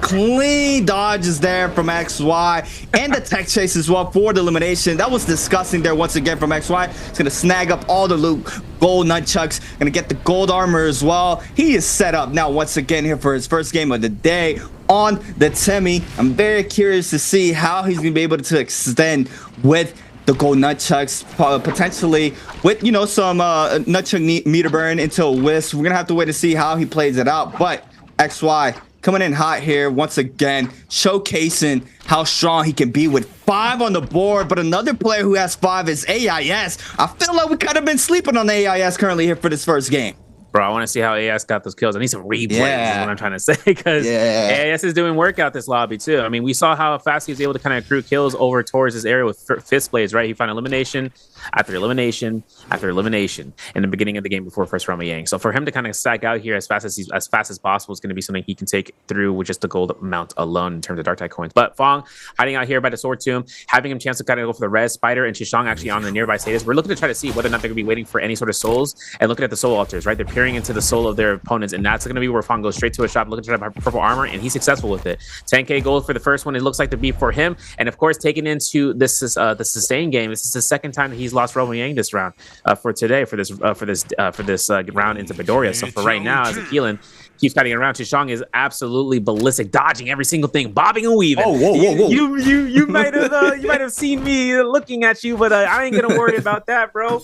Clean dodges there from XY. And the tech chase as well for the elimination. That was disgusting there once again from XY. It's going to snag up all the loot. Gold nunchucks. Going to get the gold armor as well. He is set up now once again here for his first game of the day on the Temi. I'm very curious to see how he's going to be able to extend with the gold nunchucks, potentially with, you know, some nunchuck meter burn into a wisp. We're going to have to wait to see how he plays it out. But XY coming in hot here once again, showcasing how strong he can be with 5 on the board. But another player who has 5 is AIS. I feel like we kind of been sleeping on the AIS currently here for this first game. Bro, I want to see how AIS got those kills. I need some replays is what I'm trying to say, because AIS is doing work out this lobby too. I mean, we saw how fast he was able to kind of accrue kills over towards this area with fist blades, right? He found elimination after elimination after elimination in the beginning of the game before first Roman Yang. So for him to kind of stack out here as fast as possible is going to be something he can take through with just the gold amount alone in terms of Dark Tide coins. But Fong hiding out here by the sword tomb, having him chance to kind of go for the res. Spider and Shishang actually on the nearby status. We're looking to try to see whether or not they're going to be waiting for any sort of souls and looking at the soul altars, right? They're peering into the soul of their opponents, and that's going to be where Fong goes straight to a shop looking to try purple armor, and he's successful with it. 10k gold for the first one, it looks like to be for him, and of course taking into this is the sustain game. This is the second time that he's lost Roman Yang this round for today for this round into Midoriya. So for right now, as a Keelan, keeps cutting it around. Chishang is absolutely ballistic, dodging every single thing, bobbing and weaving. Oh, whoa. You might have seen me looking at you, but I ain't gonna worry about that, bro.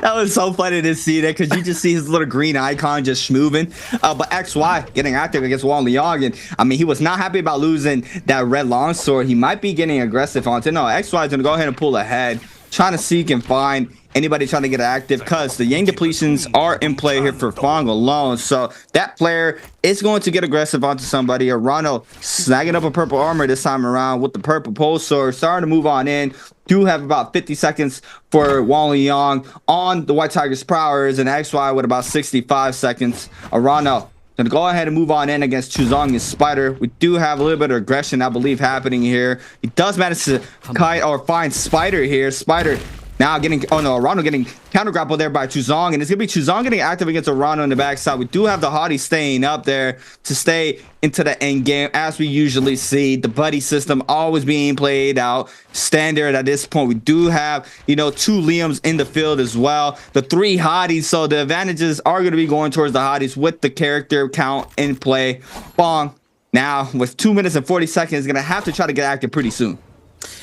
That was so funny to see that because you just see his little green icon just moving. But XY getting active against Wang Liang, and I mean he was not happy about losing that red longsword. He might be getting aggressive onto. No, XY is gonna go ahead and pull ahead, trying to seek and find anybody trying to get active because the Yang depletions are in play here for Fong alone. So that player is going to get aggressive onto somebody. Arano snagging up a purple armor this time around with the purple pole sword, starting to move on in. Do have about 50 seconds for Wang Liang on the White Tiger's prowess, and XY with about 65 seconds. Arano gonna go ahead and move on in against Chuzong and Spider. We do have a little bit of aggression, I believe, happening here. He does manage to kite or find Spider here. Spider now getting, oh no, Arano getting counter grappled there by Chuzong, and it's gonna be Chuzong getting active against Arano in the backside. We do have the Hottie staying up there to stay into the end game, as we usually see. The buddy system always being played out standard at this point. We do have, you know, 2 Liams in the field as well, the 3 Hotties, so the advantages are going to be going towards the Hotties with the character count in play. Fong now with 2 minutes and 40 seconds gonna have to try to get active pretty soon.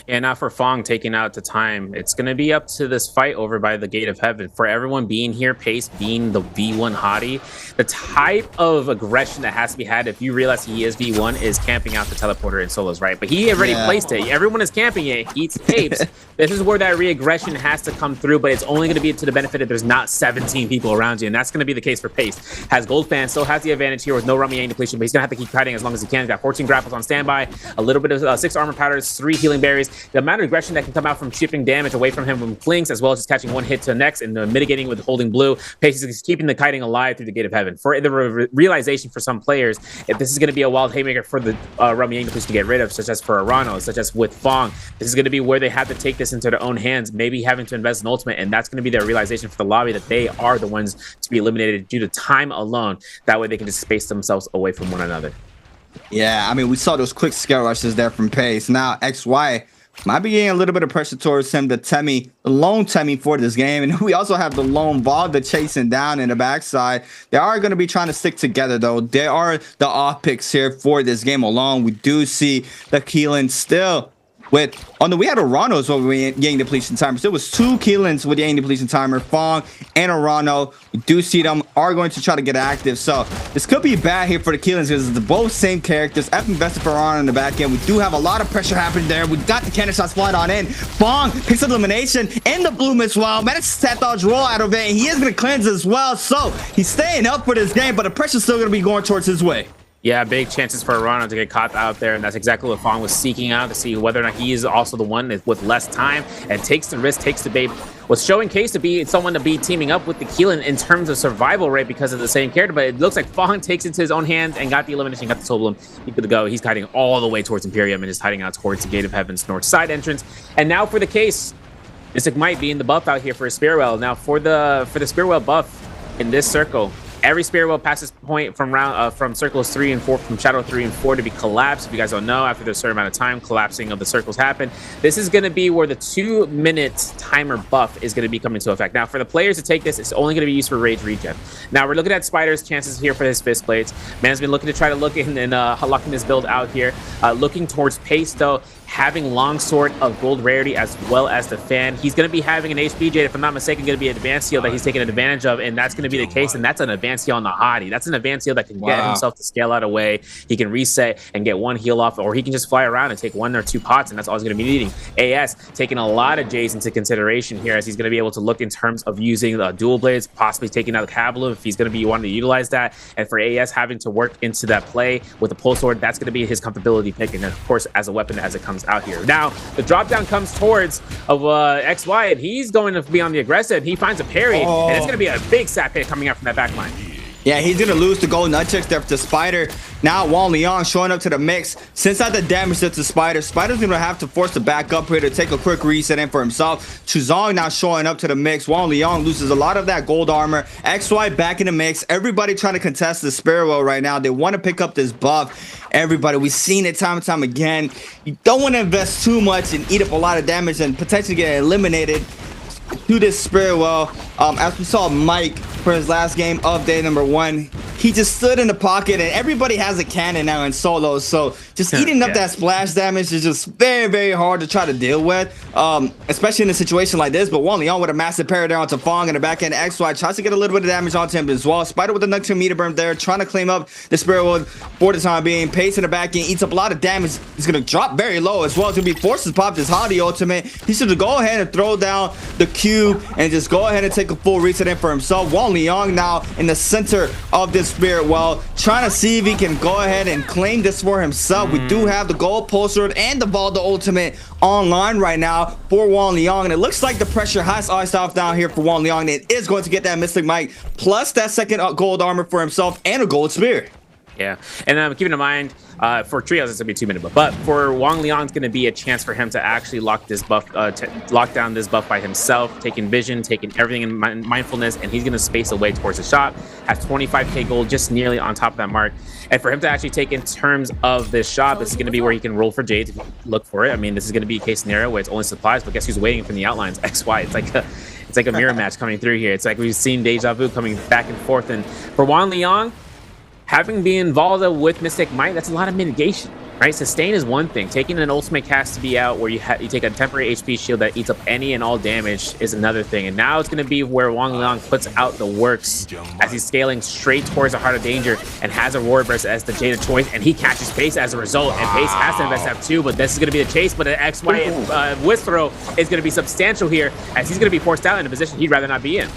And now for Fong taking out the time, it's going to be up to this fight over by the Gate of Heaven. For everyone being here, Pace being the V1 Hottie, the type of aggression that has to be had if you realize he is V1 is camping out the teleporter in solos, right? But he already placed it. Everyone is camping it. He escapes. This is where that re-aggression has to come through, but it's only going to be to the benefit if there's not 17 people around you, and that's going to be the case for Pace. Has Gold Fan, still has the advantage here with no Rummy Yang depletion, but he's going to have to keep fighting as long as he can. He's got 14 grapples on standby, a little bit of 6 armor powders, 3 healing berries. The amount of aggression that can come out from shifting damage away from him from flings, as well as just catching 1 hit to the next and mitigating with holding blue. Pace is keeping the kiting alive through the Gate of Heaven. For the realization for some players, if this is going to be a wild haymaker for the Rummy Yang depletion to get rid of, such as for Arano, such as with Fong, this is going to be where they have to take this into their own hands, maybe having to invest in ultimate, and that's going to be their realization for the lobby that they are the ones to be eliminated due to time alone. That way they can just space themselves away from one another. Yeah, I mean, we saw those quick scale rushes there from Pace. Now XY might be getting a little bit of pressure towards him, the lone Temmie for this game. And we also have the lone Valda chasing down in the backside. They are going to be trying to stick together, though. They are the off picks here for this game alone. We do see the Keelan still with, oh no, we had Arano as well with Yang depletion timer. So it was 2 Keelans with Yang depletion timer, Fong and Arano. We do see them are going to try to get active. So this could be bad here for the Keelans because it's both same characters. F invested for Arano in the back end. We do have a lot of pressure happening there. We got the cannon shots flying on in. Fong picks up elimination and the bloom as well. Managed to set dodge roll out of it. And he is going to cleanse as well. So he's staying up for this game, but the pressure's still going to be going towards his way. Yeah, big chances for Arano to get caught out there, and that's exactly what Fong was seeking out, to see whether or not he is also the one with less time and takes the risk, takes the bait. Was showing Case to be someone to be teaming up with the Keelan in terms of survival rate because of the same character, but it looks like Fong takes it into his own hands and got the elimination, got the soul bloom. He's good to go. He's hiding all the way towards Imperium and is hiding out towards the Gate of Heaven's north side entrance. And now for the Case, Mystic might be in the buff out here for a Spearwell. Now for the Spearwell buff in this circle, every Spearwell passes point from circles 3 and 4, from Shadow 3 and 4 to be collapsed. If you guys don't know, after a certain amount of time, collapsing of the circles happen. This is going to be where the 2-minute timer buff is going to be coming into effect. Now, for the players to take this, it's only going to be used for rage regen. Now, we're looking at Spider's chances here for his fist blades. Man's been looking to try to look in and locking this build out here. Looking towards Pace, though, having longsword of gold rarity as well as the fan. He's going to be having an HP Jade, if I'm not mistaken, going to be an advanced heal that he's taking advantage of, and that's going to be the case, and that's an advanced heal on the Hottie. That's an advanced heal that can get himself to scale out away. He can reset and get 1 heal off, or he can just fly around and take 1 or 2 pots, and that's all he's going to be needing. AS taking a lot of J's into consideration here, as he's going to be able to look in terms of using the dual blades, possibly taking out the Kabbalah if he's going to be wanting to utilize that, and for AS having to work into that play with the pole sword, that's going to be his comfortability pick, and of course as a weapon as it comes out here. Now, the drop down comes towards XY, and he's going to be on the aggressive. He finds a parry, and it's going to be a big sap hit coming out from that back line. Yeah, he's going to lose the gold nunchucks there to Spider. Now, Wang Liang showing up to the mix. Since I had the damage to Spider, Spider's going to have to force the back up here to take a quick reset in for himself. Chuzong now showing up to the mix. Wang Liang loses a lot of that gold armor. XY back in the mix. Everybody trying to contest the Spearwell right now. They want to pick up this buff. Everybody, we've seen it time and time again. You don't want to invest too much and eat up a lot of damage and potentially get eliminated to this Spearwell. As we saw Mike for his last game of day number 1. He just stood in the pocket, and everybody has a cannon now in solos, so just eating up that splash damage is just very, very hard to try to deal with, especially in a situation like this. But Wang Liang with a massive parry there onto Fong, and the back end XY tries to get a little bit of damage onto him as well. Spider with the Nocturne meter burn there, trying to claim up the Spirit Wood for the time being. Pace in the back end, eats up a lot of damage. He's going to drop very low as well. It's going to be forced to pop this Hadi ultimate. He should go ahead and throw down the cube and just go ahead and take a full reset in for himself. Wang Liang now in the center of this Spirit Well, trying to see if he can go ahead and claim this for himself. We do have the gold pulse sword and the Valda ultimate online right now for Wang Liang, and it looks like the pressure has iced off down here for Wang Liang. It is going to get that Mystic Might plus that second gold armor for himself and a gold spear. Yeah, and keeping in mind, for Trios, it's gonna be 2 minute buff, but for Wang Liang, it's gonna be a chance for him to actually lock this buff, lock down this buff by himself, taking vision, taking everything in mindfulness, and he's gonna space away towards the shop. Has 25k gold, just nearly on top of that mark. And for him to actually take in terms of this shop, this is gonna be where he can roll for Jade if you look for it. I mean, this is gonna be a case scenario where it's only supplies, but guess who's waiting from the outlines? XY. It's like a mirror match coming through here. It's like we've seen Deja Vu coming back and forth, and for Wang Liang, having been involved with Mystic Might, that's a lot of mitigation, right? Sustain is one thing. Taking an ultimate cast to be out where you take a temporary HP shield that eats up any and all damage is another thing. And now it's going to be where Wang Liang puts out the works as he's scaling straight towards the Heart of Danger and has a Roar Burst as the Jade of choice, and he catches Pace as a result. And Pace has to invest F2, but this is going to be the chase. But an XY Whisk Throw is going to be substantial here as he's going to be forced out in a position he'd rather not be in.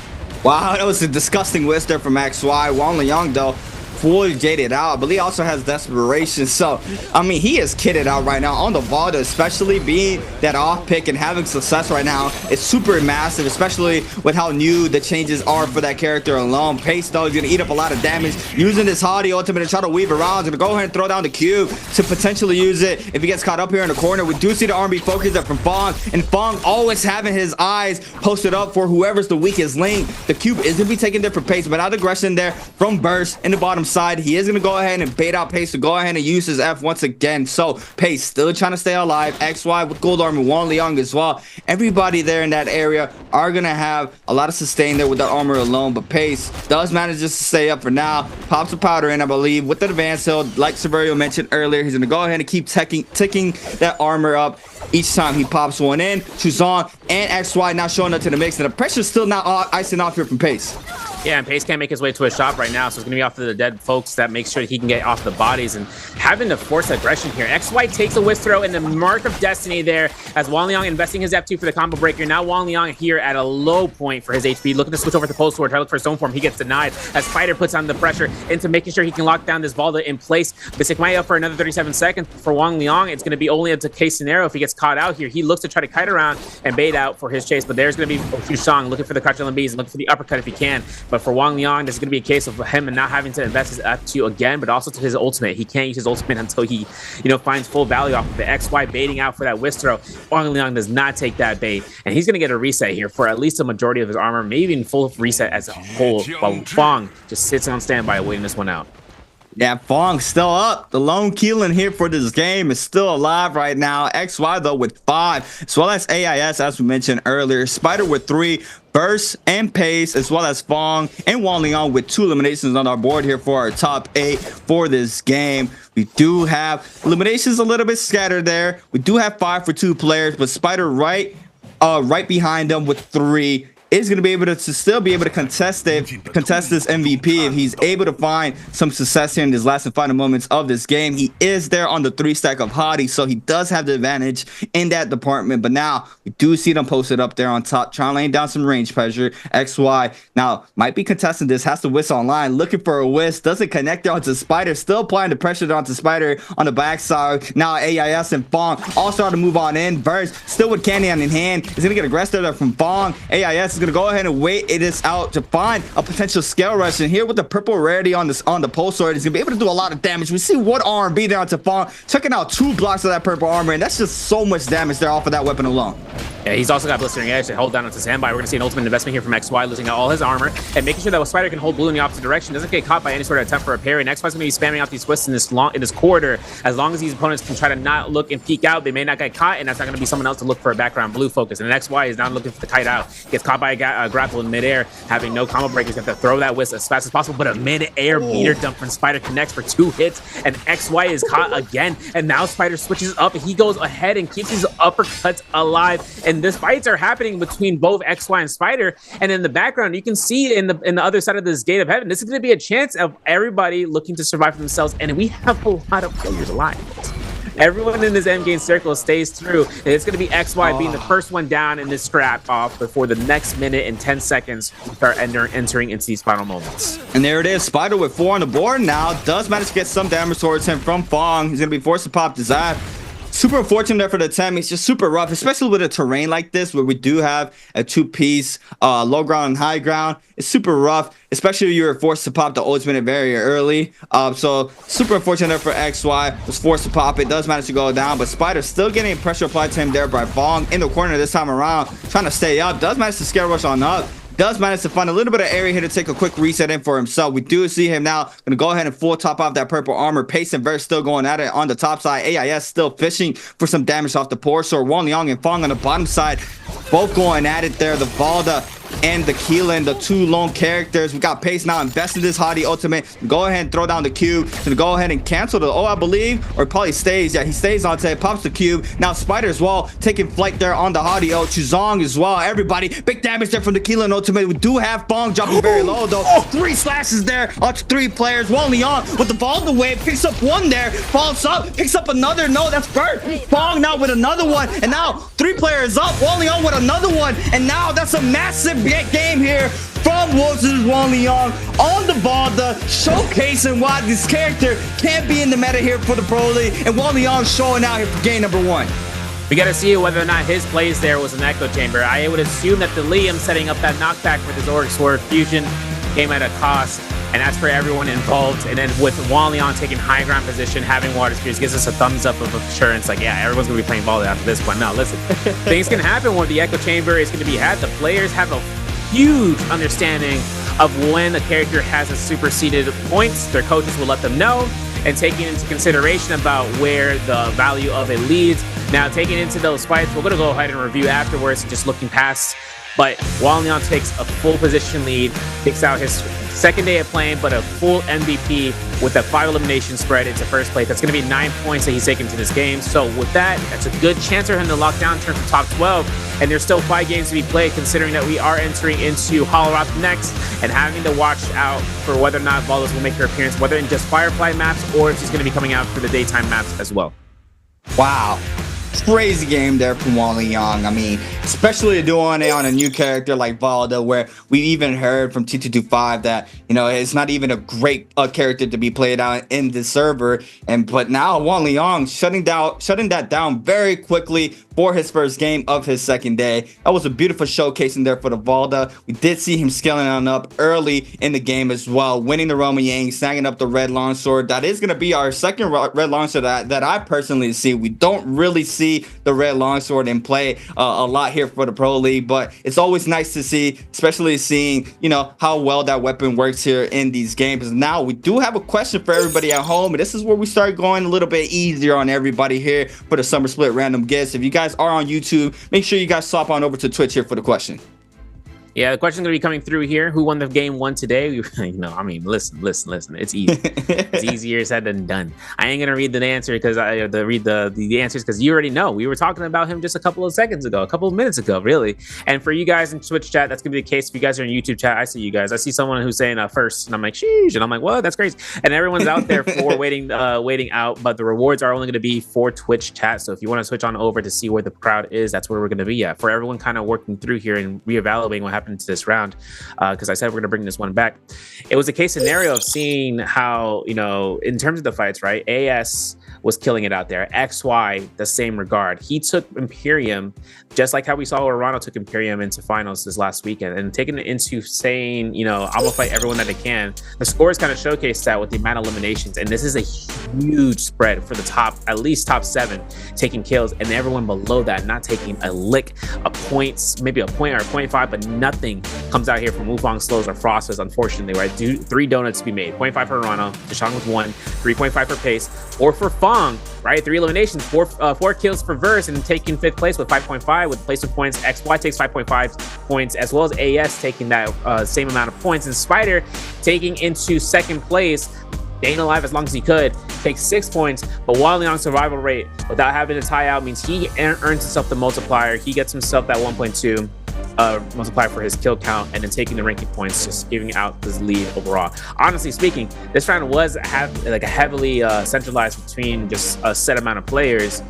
Wow, that was a disgusting whisk there from XY. Wang Liang, though, fully jaded out, but he also has desperation. So I mean, he is kitted out right now on the Valda, especially being that off pick and having success right now. It's super massive, especially with how new the changes are for that character alone. Pace, though, is gonna eat up a lot of damage using this Hadi ultimate to try to weave around. He's gonna go ahead and throw down the cube to potentially use it if he gets caught up here in the corner. We do see the R&B focus up from Fong, and Fong always having his eyes posted up for whoever's the weakest link. The cube is gonna be taken there for Pace, but out aggression there from Burst in the bottom side. He is going to go ahead and bait out Pace to go ahead and use his F once again. So Pace still trying to stay alive. XY with gold armor, Wang Liang as well. Everybody there in that area are going to have a lot of sustain there with that armor alone, but Pace does manage just to stay up for now. Pops a powder in, I believe, with the advance hill. Like Severio mentioned earlier, he's going to go ahead and keep ticking that armor up each time he pops one in. Chuzan and XY now showing up to the mix, and the pressure's still not icing off here from Pace. Yeah, and Pace can't make his way to a shop right now, so it's going to be off to the dead folks that makes sure he can get off the bodies and having to force aggression here. XY takes a whisk throw and the Mark of Destiny there as Wang Liang investing his F2 for the combo breaker. Now Wang Liang here at a low point for his HP, looking to switch over to Pulse Sword, try to look for Stone Form. He gets denied as Spider puts on the pressure into making sure he can lock down this Valda in place. Mystic Might up for another 37 seconds for Wang Liang. It's going to be only a case scenario if he gets caught out here. He looks to try to kite around and bait out for his chase, but there's going to be Shusang looking for the Crutch LMBs and looking for the uppercut if he can. But for Wang Liang, this is going to be a case of him and not having to invest his F2 again, but also to his ultimate. He can't use his ultimate until he, finds full value off of the XY baiting out for that whisk throw. Wang Liang does not take that bait, and he's going to get a reset here for at least a majority of his armor, maybe even full reset as a whole, while Fong just sits on standby waiting this one out. Yeah, Fong's still up. The lone killing here for this game is still alive right now. XY, though, with 5, as well as AIS, as we mentioned earlier. Spider with 3, Burst and Pace, as well as Fong and Wang Liang with 2 eliminations on our board here for our top 8 for this game. We do have eliminations a little bit scattered there. We do have 5 for 2 players, but Spider right behind them with 3. Is going to be able to still be able to contest this MVP if he's able to find some success here in his last and final moments of this game. He is there on the 3 stack of Hadi, so he does have the advantage in that department. But now we do see them posted up there on top, trying to lay down some range pressure. XY now might be contesting this, has to whisk online, looking for a whisk, doesn't connect there onto Spider, still applying the pressure onto Spider on the backside. Now AIS and Fong all start to move on in. Burst still with candy on in hand, is going to get aggressive there from Fong. AIS is going to go ahead and wait it is out to find a potential scale rush, and here with the purple rarity on the pulse sword, he's gonna be able to do a lot of damage. We see one R&B there onto Fong, checking out 2 blocks of that purple armor, and that's just so much damage there off of that weapon alone. Yeah, he's also got Blistering Edge to hold down onto Standby. We're going to see an ultimate investment here from XY, losing out all his armor and making sure that Spider can hold blue in the opposite direction, doesn't get caught by any sort of attempt for a parry. XY's going to be spamming out these twists in this corridor. As long as these opponents can try to not look and peek out, they may not get caught, and that's not going to be someone else to look for a background blue focus. And XY is now looking for the kite out. Gets caught by a grapple in midair, having no combo breakers. Got to throw that whisk as fast as possible, but a mid-air meter dump from Spider connects for 2 hits, and XY is caught again. And now Spider switches up, and he goes ahead and keeps his uppercuts alive. And this fights are happening between both XY and Spider, and in the background you can see in the other side of this gate of heaven, this is going to be a chance of everybody looking to survive for themselves, and we have a lot of players alive. Everyone in this endgame circle stays through, and it's going to be XY being the first one down in this scrap off before the next minute and 10 seconds start entering into these final moments. And there it is, Spider with 4 on the board now, does manage to get some damage towards him from Fong. He's going to be forced to pop Desire. Super unfortunate there for the attempt. It's just super rough, especially with a terrain like this where we do have a 2-piece low ground and high ground. It's super rough, especially if you're forced to pop the ultimate very early. So super unfortunate there for XY. Was forced to pop it, does manage to go down, but Spider still getting pressure applied to him there by Fong in the corner this time around, trying to stay up. Does manage to scare rush on up. Does manage to find a little bit of area here to take a quick reset in for himself. We do see him now going to go ahead and full top off that purple armor. Pace and Verse still going at it on the top side. AIS still fishing for some damage off the Poor Sword. Wanliang and Fong on the bottom side, both going at it there. The Valda and the Keelan, the 2 lone characters. We got Pace now investing this Hadi ultimate. Go ahead and throw down the cube. Gonna go ahead and cancel the I believe, or probably stays. Yeah, he stays on it, pops the cube. Now Spider as well, taking flight there on the Hadi ult. Chuzong as well. Everybody, big damage there from the Keelan ultimate. We do have Fong dropping very low though. 3 slashes there onto 3 players. Wanliang with the Valda wave, picks up 1 there, falls up, picks up another. No, that's Bert. Fong now with another one, and now 3 players up. Wanliang with another one, and now that's a massive game here from Wolves Wanliang on the Valda, showcasing why this character can't be in the meta here for the Pro League, and Wanliang showing out here for game number 1. We got to see whether or not his plays there was an echo chamber. I would assume that the Liam setting up that knockback with his Auric Sword fusion came at a cost, and that's for everyone involved. And then with Wanliang taking high ground position, having water spears gives us a thumbs up of assurance, like, yeah, everyone's gonna be playing Valda after this one. Now listen, things can happen when the echo chamber is going to be had. The players have a huge understanding of when a character has a superseded points. Their coaches will let them know, and taking into consideration about where the value of it leads. Now, taking into those fights, we're going to go ahead and review afterwards, just looking past. But Wanliang takes a full position lead, takes out his second day of playing, but a full MVP with a 5 elimination spread into first place. That's going to be 9 points that he's taken to this game. So with that, that's a good chance for him to lock down in terms of top 12. And there's still 5 games to be played, considering that we are entering into Hollow Rock next, and having to watch out for whether or not Valdas will make her appearance, whether in just Firefly maps or if she's going to be coming out for the daytime maps as well. Wow. Crazy game there from Wanliang. I mean, especially doing it on a new character like Valda, where we even heard from T225 that, you know, it's not even a great character to be played out in the server. But now Wanliang shutting that down very quickly for his first game of his second day. That was a beautiful showcasing there for the Valda. We did see him scaling on up early in the game as well, winning the Roman Yang, snagging up the red longsword. That is going to be our second red longsword that I personally see. We don't really see the red longsword in play a lot here for the Pro League, but it's always nice to see, especially seeing, you know, how well that weapon works here in these games. Now we do have a question for everybody at home, and this is where we start going a little bit easier on everybody here for the Summer Split random gifts. If you guys are on YouTube, make sure you guys swap on over to Twitch here for the question. Yeah, the question's gonna be coming through here. Who won the game 1 today? You know, I mean, listen. It's easy. It's easier said than done. I ain't gonna read the answer because I read the answers because you already know. We were talking about him just a couple of minutes ago, really. And for you guys in Twitch chat, that's gonna be the case. If you guys are in YouTube chat, I see you guys. I see someone who's saying first, and I'm like, sheesh, and I'm like, what? That's crazy. And everyone's out there for waiting out, but the rewards are only gonna be for Twitch chat. So if you want to switch on over to see where the crowd is, that's where we're gonna be at. For everyone kind of working through here and reevaluating what happened to this round, because I said we're going to bring this one back. It was a case scenario of seeing how, you know, in terms of the fights, right? AS was killing it out there. XY, the same regard. He took Imperium, just like how we saw Orano took Imperium into finals this last weekend, and taking it into saying, you know, I'm gonna fight everyone that I can. The scores kind of showcase that with the amount of eliminations, and this is a huge spread for the top, at least top 7 taking kills, and everyone below that not taking a lick, a points, maybe a point or a 0.5, but nothing comes out here from Wufong Slows or Frostfist, unfortunately, right? 3 donuts to be made. 0.5 for Orano, Deshaun with 1, 3.5 for Pace, or for Fong, right? 3 eliminations, 4 kills for Verse, and taking 5th place with 5.5 with placement points. XY takes 5.5 points, as well as AS taking that same amount of points, and Spider taking into 2nd place, staying alive as long as he could, takes 6 points. But Wanliang's survival rate without having to tie out means he earns himself the multiplier. He gets himself that 1.2 multiplier for his kill count, and then taking the ranking points, just giving out this lead overall. Honestly speaking, this round was like a heavily centralized between just a set amount of players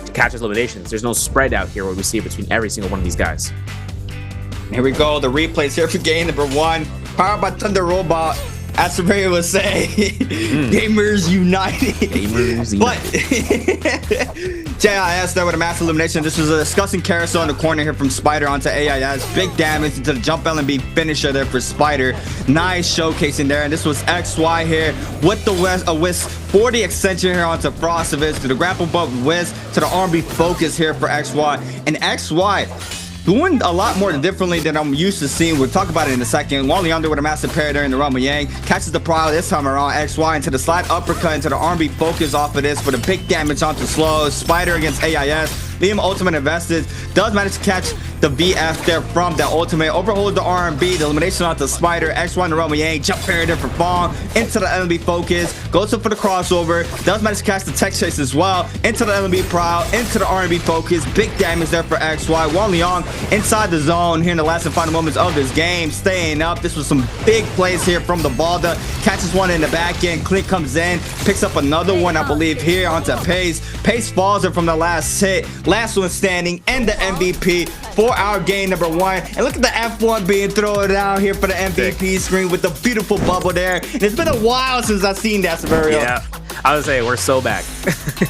to catch his eliminations. There's no spread out here where we see between every single one of these guys. Here we go. The replays here for game number 1. Powered by Thunder Robot. As Severio would say, Gamers United. Gamers United. But JIS there with a massive elimination. This was a disgusting carousel in the corner here from Spider onto AIS. Big damage into the jump LMB finisher there for Spider. Nice showcasing there. And this was XY here with the Wisp 40 extension here onto Frostovitz, to the grapple bump Wisp, to the R&B focus here for XY. And XY doing a lot more differently than I'm used to seeing. We'll talk about it in a second. Wally under with a massive parry there in the Rumble Yang. Catches the prowl this time around. XY into the slide uppercut into the R&B focus off of this for the big damage onto Slow. Spider against AIS. Liam ultimate invested. Does manage to catch the VF there from that ultimate. Overholds the R&B. The elimination onto Spider. XY in the Rumble Yang. Jump parry there for Fong. Into the LMB focus. Goes up for the crossover. Does manage to catch the tech chase as well. Into the LMB prowl. Into the R&B focus. Big damage there for XY. Wan Liang inside the zone here in the last and final moments of this game. Staying up. This was some big plays here from the Balda. Catches one in the back end. Clint comes in. Picks up another one, I believe, here onto Pace. Pace falls her from the last hit. Last one standing, and the MVP for our game number 1. And look at the F1 being thrown down here for the MVP screen with the beautiful bubble there. And it's been a while since I've seen that, Severio. Yeah, I would say we're so back.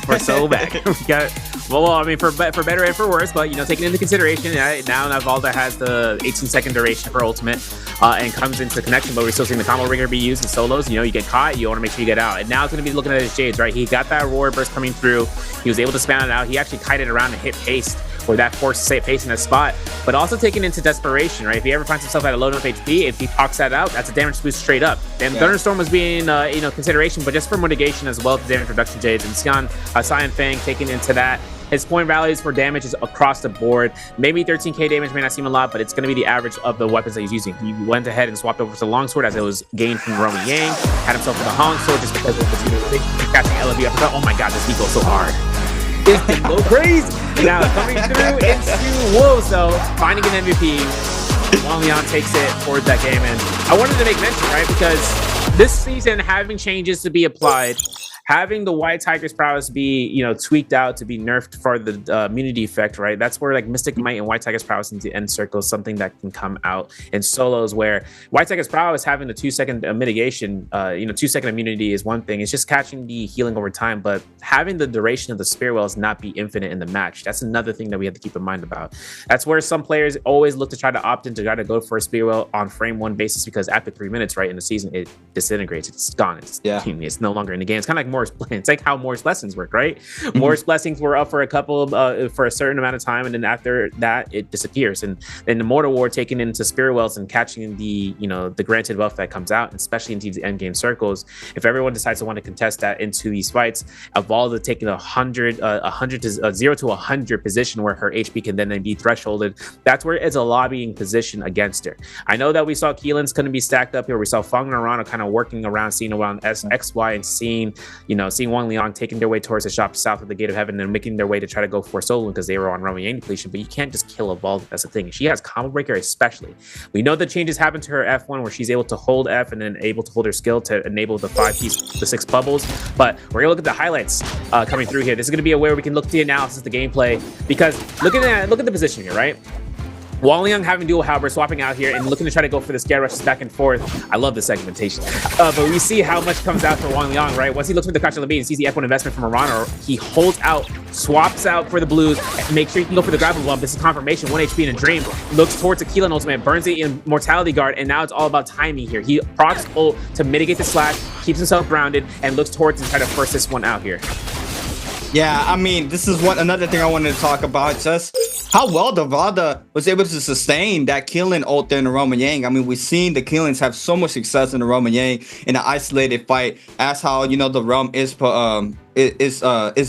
We're so back. We got, well, I mean, for better and for worse, but, you know, taking into consideration, now Navalda has the 18-second duration for ultimate and comes into connection, but we're still seeing the combo ringer be used in solos. You know, you get caught, you want to make sure you get out. And now it's going to be looking at his Jades, right? He got that roar burst coming through. He was able to spam it out. He actually kited around and hit Pace, or that forced to stay Pace in that spot, but also taking into desperation, right? If he ever finds himself at a low enough HP, if he pops that out, that's a damage boost straight up. And Thunderstorm was being, you know, consideration, but just for mitigation as well, the damage reduction Jades. And Cyan Fang taking into that. His point values for damage is across the board. Maybe 13k damage may not seem a lot, but it's going to be the average of the weapons that he's using. He went ahead and swapped over to the longsword as it was gained from Roman Yang. Had himself with a Hong sword just because of the catching LB uppercut. Oh my god, this equals so hard. This thing go crazy. Now coming through into Wolves though, finding an MVP. Wang Liang takes it for that game, and I wanted to make mention, right, because this season having changes to be applied, having the White Tiger's prowess be, you know, tweaked out to be nerfed for the immunity effect, right? That's where like Mystic Might and White Tiger's prowess into end circle is something that can come out in solos, where White Tiger's prowess having the 2-second mitigation, you know, 2-second immunity is one thing. It's just catching the healing over time, but having the duration of the spear wells not be infinite in the match, that's another thing that we have to keep in mind about. That's where some players always look to try to opt in to try to go for a spear well on frame 1 basis, because after 3 minutes, right, in the season, it disintegrates. It's gone. It's no longer in the game. It's kind of like Morris. It's like how Morris Blessings work, right? Morris Blessings were up for a couple of, for a certain amount of time, and then after that, it disappears. And then the Mortar War taking into Spirit Wells and catching the, you know, the granted buff that comes out, especially into the end game circles. If everyone decides to want to contest that into these fights, Evalda taking 100 to 0 to 100 position where her HP can then be thresholded. That's where it's a lobbying position against her. I know that we saw Keelan's going to be stacked up here. We saw Fong and Arano kind of working around, seeing around XY, and seeing, you know, seeing Wang Liang taking their way towards the shop south of the Gate of Heaven and making their way to try to go for solo because they were on Roman Yang depletion. But you can't just kill Evalda. That's the thing. She has combo breaker, especially. We know the changes happen to her F1 where she's able to hold F and then able to hold her skill to enable the 5-piece, the 6 bubbles. But we're gonna look at the highlights coming through here. This is gonna be a way where we can look at the analysis, the gameplay, because look at the position here, right? Wang having dual halberd, swapping out here and looking to try to go for the scare rushes back and forth. I love the segmentation. But we see how much comes out for Wang, right? Once he looks for the Crouch and Levine and sees the F1 investment from Arana, he holds out, swaps out for the blues, and make sure he can go for the grapple bump. This is confirmation, 1 HP in a dream. Looks towards Aquila and ultimate, burns the Immortality Guard, and now it's all about timing here. He procs ult to mitigate the slash, keeps himself grounded, and looks towards to try to force this one out here. Yeah, I mean, this is another thing I wanted to talk about. Just how well the Valda was able to sustain that killing ult there in the Roman Yang. I mean, we've seen the killings have so much success in the Roman Yang in an isolated fight. As how, you know, the realm is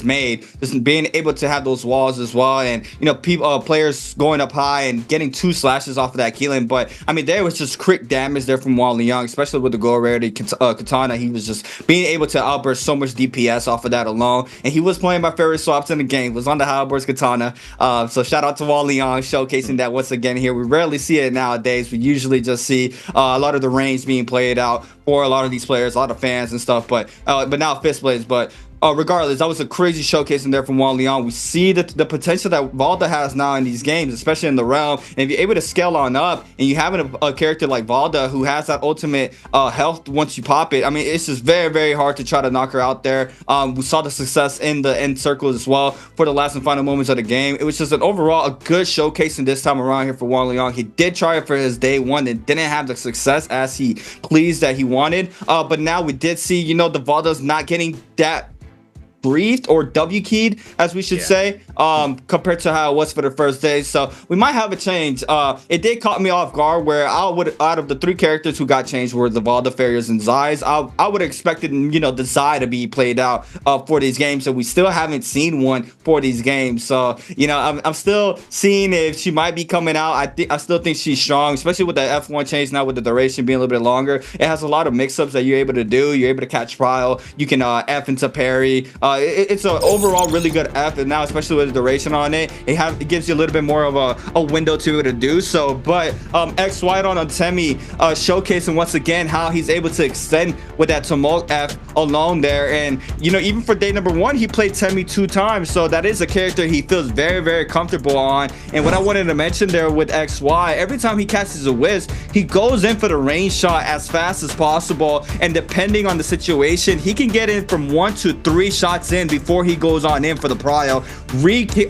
made, just being able to have those walls as well, and you know, people players going up high and getting 2 slashes off of that killing. But I mean, there was just quick damage there from Wang Liang, especially with the gold rarity katana. He was just being able to outburst so much DPS off of that alone, and he was playing my favorite swaps in the game, was on the halberds katana. So shout out to Wang Liang showcasing that once again here. We rarely see it nowadays. We usually just see a lot of the range being played out for a lot of these players, a lot of fans and stuff, but now fist blades. But regardless, that was a crazy showcase in there from Wang Liang. We see the potential that Valda has now in these games, especially in the realm. And if you're able to scale on up, and you have a character like Valda who has that ultimate health once you pop it, I mean, it's just very, very hard to try to knock her out there. We saw the success in the end circles as well for the last and final moments of the game. It was just an overall a good showcasing this time around here for Wang Liang. He did try it for his day 1 and didn't have the success as he pleased that he wanted. But now we did see, you know, the Valda's not getting that breathed or W keyed, as we should say, compared to how it was for the first day. So we might have a change. It did caught me off guard where out of the 3 characters who got changed were the Valda, Farriers, and Zais. I would have expected, you know, the Zai to be played out for these games, so we still haven't seen one for these games. So, you know, I'm still seeing if she might be coming out. I still think she's strong, especially with the F1 change now, with the duration being a little bit longer. It has a lot of mix-ups that you're able to do. You're able to catch prile. You can F into parry. It's an overall really good F, and now especially with the duration on it, it gives you a little bit more of a window to do so. But X White on Temi showcasing once again how he's able to extend with that Tumult F alone there. And you know, even for day number 1, he played Temi 2 times, so that is a character he feels very, very comfortable on. And what I wanted to mention there with XY, every time he catches a wisp, he goes in for the range shot as fast as possible, and depending on the situation, he can get in from 1 to 3 shots in before he goes on in for the prio,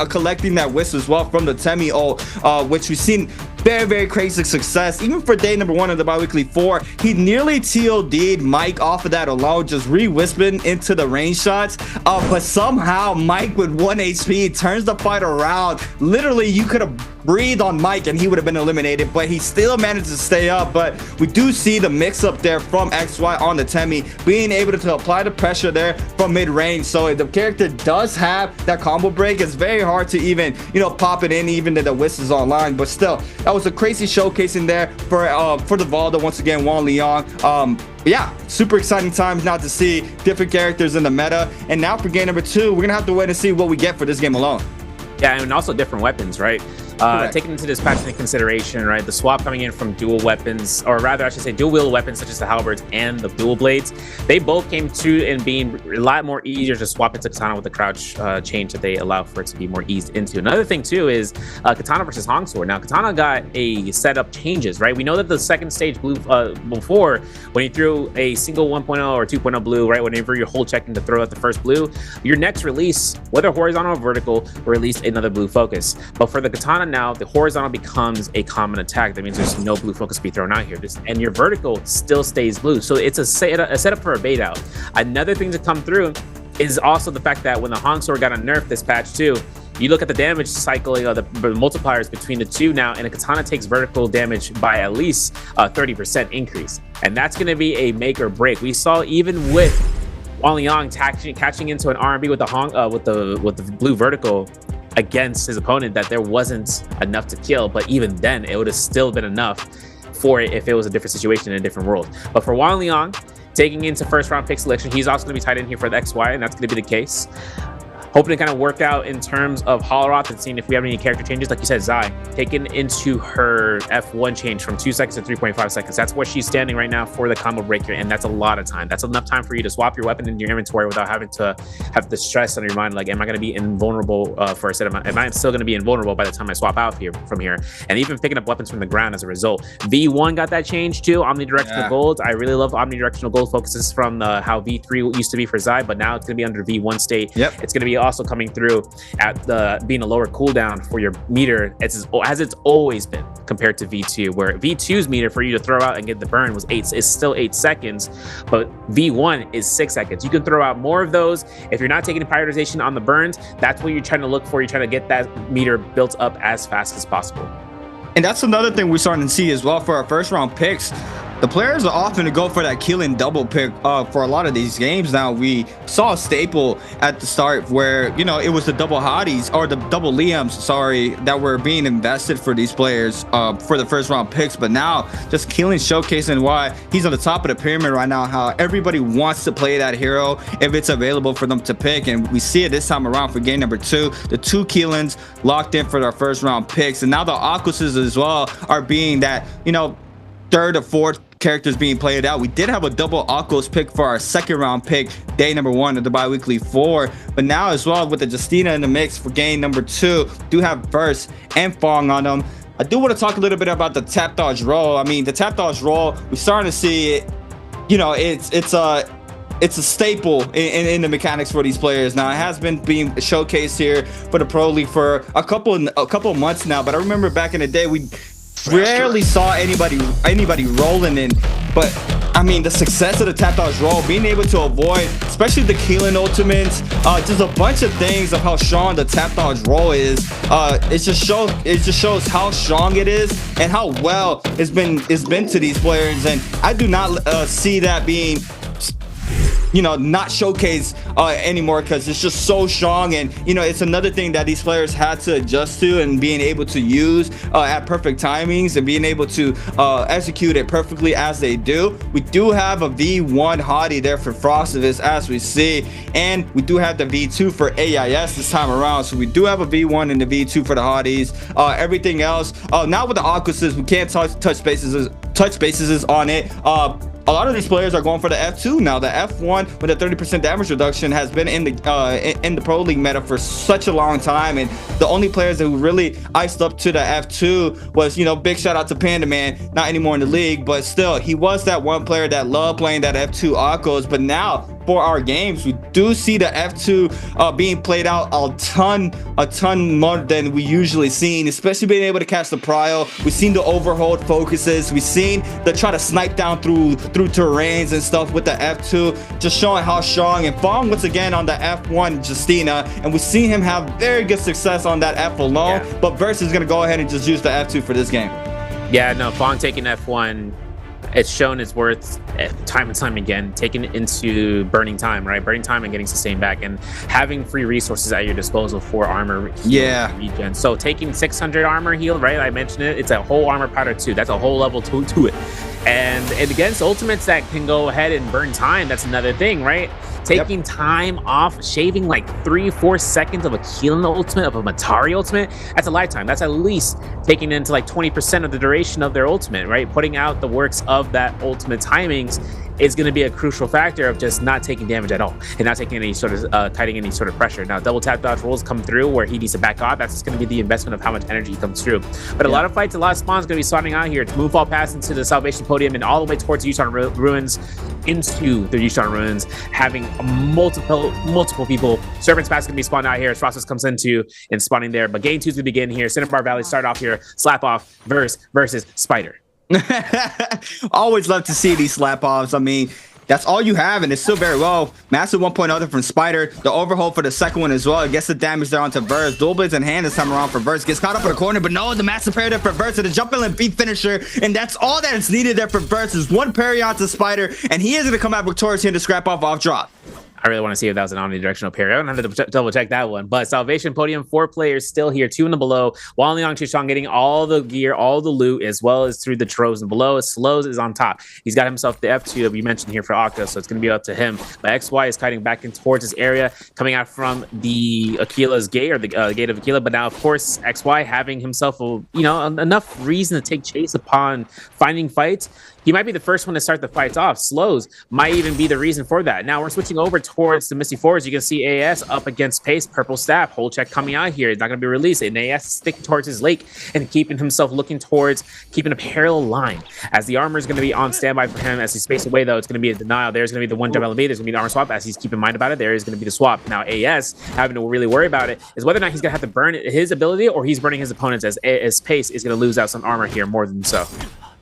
collecting that wisp as well from the Temi ult, which we've seen very, very crazy success. Even for day number 1 of the bi-weekly 4, he nearly TOD'd Mike off of that alone, just re-wisping into the range shots. But somehow Mike with 1 HP turns the fight around. Literally, you could have breathed on Mike and he would have been eliminated, but he still managed to stay up. But we do see the mix up there from XY on the Temi, being able to apply the pressure there from mid-range. So if the character does have that combo break, it's very hard to even, you know, pop it in, even though the wisp is online. But still, that was a crazy showcase in there for the Valda, once again, Wang Liang. Yeah, super exciting times now to see different characters in the meta. And now for game number 2, we're gonna have to wait and see what we get for this game alone. Yeah, and also different weapons, right? Taking into this patch into consideration, right? The swap coming in from dual weapons, or rather, I should say, dual wield weapons such as the halberds and the dual blades. They both came to and being a lot more easier to swap into katana with the crouch change that they allow for it to be more eased into. Another thing too is katana versus Hong Sword. Now, katana got a setup changes, right? We know that the second stage blue before, when you threw a single 1.0 or 2.0 blue, right? Whenever you're hold checking to throw out the first blue, your next release, whether horizontal or vertical, will release another blue focus. But for the katana now, the horizontal becomes a common attack. That means there's no blue focus to be thrown out here. And your vertical still stays blue. So it's a setup for a bait out. Another thing to come through is also the fact that when the Hong Sword got a nerf this patch too, you look at the damage cycle, you know, the multipliers between the two now, and a katana takes vertical damage by at least 30% increase. And that's going to be a make or break. We saw even with Wang Liang catching into an R&B with the blue vertical against his opponent, that there wasn't enough to kill. But even then, it would have still been enough for it if it was a different situation in a different world. But for Wang Liang, taking into first round pick selection, he's also going to be tied in here for the XY, and that's going to be the case. hoping to kind of work out in terms of Holoroth and seeing if we have any character changes. Like you said, Zai taken into her F1 change from 2 seconds to 3.5 seconds. That's where she's standing right now for the combo breaker, and that's a lot of time. That's enough time for you to swap your weapon in your inventory without having to have the stress on your mind. Like, am I going to be invulnerable for a set amount? Am I still going to be invulnerable by the time I swap out from here? And even picking up weapons from the ground as a result. V1 got that change too. Omnidirectional gold. I really love omnidirectional gold focuses from how V3 used to be for Zai, but now it's going to be under V1 state. It's going to be also coming through at the being a lower cooldown for your meter as it's always been compared to V2, where V2's meter for you to throw out and get the burn is still 8 seconds, but V1 is 6 seconds. You can throw out more of those. If you're not taking prioritization on the burns, that's what you're trying to look for. You're trying to get that meter built up as fast as possible. And that's another thing we're starting to see as well for our first round picks. The players are often to go for that killing double pick for a lot of these games now. We saw a staple at the start where, you know, it was the double hotties or the double Liams, sorry, that were being invested for these players for the first round picks. But now just killing showcasing why he's on the top of the pyramid right now, how everybody wants to play that hero if it's available for them to pick. And we see it this time around for game number 2. The 2 killings locked in for their first round picks. And now the Aquases as well are being that, you know, 3rd or 4th characters being played out. We did have a double Aquos pick for our second round pick, day number 1 of the BIWEEKly 4. But now as well with the Justina in the mix for game number 2, do have Verse and Fong on them. I do want to talk a little bit about the tap dodge roll. I mean, the tap dodge roll, we're starting to see it, you know, it's a staple in the mechanics for these players now. It has been being showcased here for the Pro League for a couple of months now, but I remember back in the day we rarely saw anybody rolling in. But I mean, the success of the tap dodge roll, being able to avoid, especially the killing ultimates, just a bunch of things of how strong the tap dodge roll is. It just shows how strong it is and how well it's been to these players. And I do not see that being, you know, not showcased anymore, because it's just so strong. And you know, it's another thing that these players had to adjust to and being able to use at perfect timings and being able to execute it perfectly as they do. We do have a V1 hottie there for Frostivus, as we see, and we do have the V2 for AIS this time around. So we do have a V1 and the V2 for the hotties. Everything else now with the Aquases, we can't touch bases on it. A lot of these players are going for the F2 now. The F1 with a 30% damage reduction has been in the Pro League meta for such a long time, and the only players who really iced up to the F2 was, you know, big shout out to Panda Man, not anymore in the league, but still, he was that one player that loved playing that F2 Akos. But now for our games, we do see the F2 being played out a ton more than we usually seen, especially being able to catch the prio. We've seen the overhold focuses. We've seen the try to snipe down through terrains and stuff with the F2, just showing how strong. And Fong once again on the F1 Justina, and we've seen him have very good success on that F alone. But Verse is gonna go ahead and just use the F2 for this game. Yeah, no, Fong taking F1, it's shown its worth time and time again, taking it into burning time, right? Burning time and getting sustained back, and having free resources at your disposal for armor regen. So taking 600 armor heal, right? I mentioned it. It's a whole armor powder too. That's a whole level to it. And against ultimates that can go ahead and burn time, that's another thing, right? Taking time off, shaving like 3-4 seconds of a healing ultimate, of a Matari ultimate, that's a lifetime. That's at least taking into like 20% of the duration of their ultimate, right? Putting out the works of that ultimate timings is going to be a crucial factor of just not taking damage at all and not taking any sort of kiting any sort of pressure. Now, double tap dodge rolls come through where he needs to back off. That's just going to be the investment of how much energy comes through. But a lot of fights, a lot of spawns going to be spawning out here. Moonfall pass into the Salvation Podium and all the way towards the Yushan Ruins, into the Yushan Ruins, having multiple people. Serpent's pass going to be spawned out here as Frostus comes into and spawning there. But game 2 is going to begin here. Cinnabar Valley start off here. Slap off Verse versus Spider. Always love to see these slap offs. I mean, that's all you have, and it's still very well. Massive 1.0 from Spider. The overhaul for the second one as well. It gets the damage there onto Verse. Dual blades in hand this time around for Verse. Gets caught up in the corner, but no, the massive parry there for Verse. And the jump in and beat finisher. And that's all that's needed there for Verse is one parry onto Spider. And he is going to come out victorious here to scrap off drop. I really want to see if that was an omnidirectional parry. I don't have to double check that one. But Salvation Podium, 4 players still here, 2 in the below. Wang Liang Chushang getting all the gear, all the loot, as well as through the troves and below. Slows is on top. He's got himself the F2 that we mentioned here for Akka, so it's going to be up to him. But XY is kiting back in towards his area, coming out from the Aquila's gate, or the gate of Aquila. But now, of course, XY having himself enough reason to take chase upon finding fights. He might be the first one to start the fights off. Slows might even be the reason for that. Now we're switching over towards the Misty Fours. You can see AS up against Pace, purple staff, hold check coming out here. It's not going to be released. And AS sticking towards his lake and keeping himself looking towards keeping a parallel line. As the armor is going to be on standby for him. As he spaced away, though, it's going to be a denial. There's going to be the one jump LB. There's going to be the armor swap. As he's keeping in mind about it, there is going to be the swap. Now AS having to really worry about it is whether or not he's going to have to burn his ability or he's burning his opponents, as Pace is going to lose out some armor here more than so.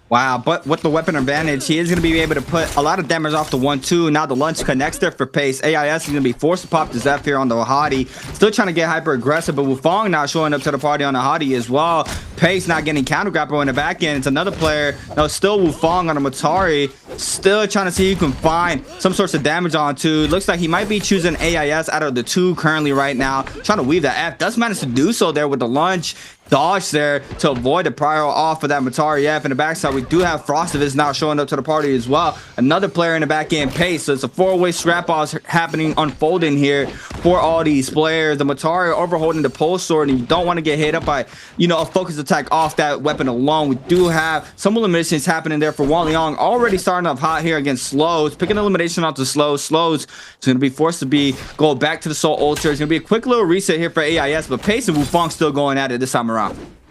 Wow, but with the weapon advantage, he is going to be able to put a lot of damage off the 1-2. Now the lunge connects there for Pace. AIS is going to be forced to pop the Zeph here on the Hadi. Still trying to get hyper aggressive, but Wufong now showing up to the party on the Hadi as well. Pace not getting counter grapple in the back end. It's another player. No, still Wufong on the Matari. Still trying to see who can find some sorts of damage onto. Looks like he might be choosing AIS out of the 2 currently right now. Trying to weave that F. Does manage to do so there with the lunge. Dodge there to avoid the prior off of that Matari F. In the backside, we do have Frostivis now showing up to the party as well. Another player in the back end, Pace. So it's a 4-way scrap offs happening, unfolding here for all these players. The Matari overholding the pole sword, and you don't want to get hit up by, a focus attack off that weapon alone. We do have some eliminations happening there for Wang Liang. Already starting off hot here against Slows. Picking elimination off the Slows. Slows is going to be forced to go back to the Soul Ultra. It's going to be a quick little reset here for AIS, but Pace and Wufong still going at it this time around.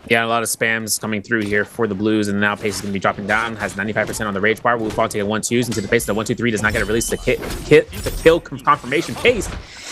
Yeah, a lot of spams coming through here for the Blues, and now Pace is going to be dropping down. Has 95% on the rage bar. Wufong to get 1-2s into the Pace. The 1-2-3 does not get a release to kill confirmation. Pace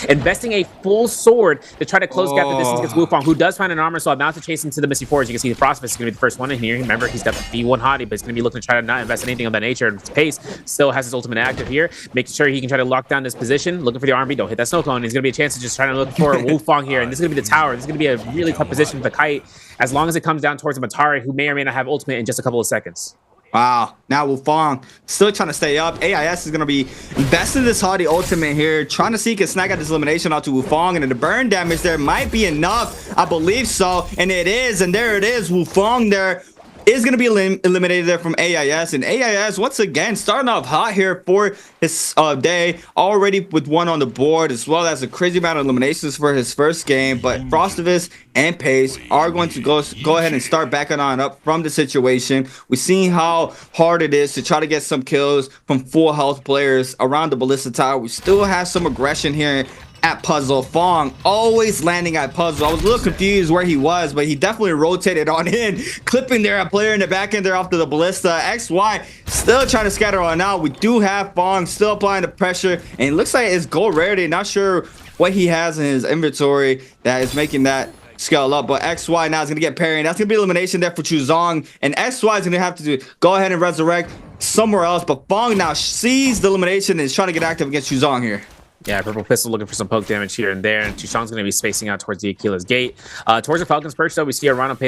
investing a full sword to try to close gap the distance against Wufong, who does find an armor swap now to chase into the Misty Fours. You can see the Frostfist is going to be the first one in here. Remember, he's got the V1 Hottie, but he's going to be looking to try to not invest anything of that nature. And Pace still has his ultimate active here, making sure he can try to lock down this position, looking for the R&B. Don't hit that snow cone. He's going to be a chance to just try to look for Wufong here, and this is going to be the tower. This is going to be a really tough position for the Kite, as long as it comes down towards the Matari, who may or may not have ultimate in just a couple of seconds. Wow, now Wufong still trying to stay up. AIS is going to be investing this Hardy ultimate here, trying to see if he can snag out this elimination onto Wufong, and the burn damage there might be enough. I believe so, and it is, and there it is. Wufong there is going to be eliminated there from AIS, and AIS once again starting off hot here for his day, already with 1 on the board, as well as a crazy amount of eliminations for his first game. But Frostivis and Pace are going to go ahead and start backing on up from the situation. We've seen how hard it is to try to get some kills from full health players around the Ballista Tower. We still have some aggression here at Puzzle. Fong always landing at Puzzle. I was a little confused where he was, but he definitely rotated on in, clipping there a player in the back end there off to the Ballista. XY still trying to scatter on out. We do have Fong still applying the pressure, and it looks like it's gold rarity. Not sure what he has in his inventory that is making that scale up, but XY now is going to get parried. That's going to be elimination there for Chuzong, and XY is going to have to go ahead and resurrect somewhere else, but Fong now sees the elimination and is trying to get active against Chuzong here. Yeah, Purple Pistol looking for some poke damage here and there, and Tushon's going to be spacing out towards the Aquila's gate. Towards the Falcon's Perch, though, we see Arano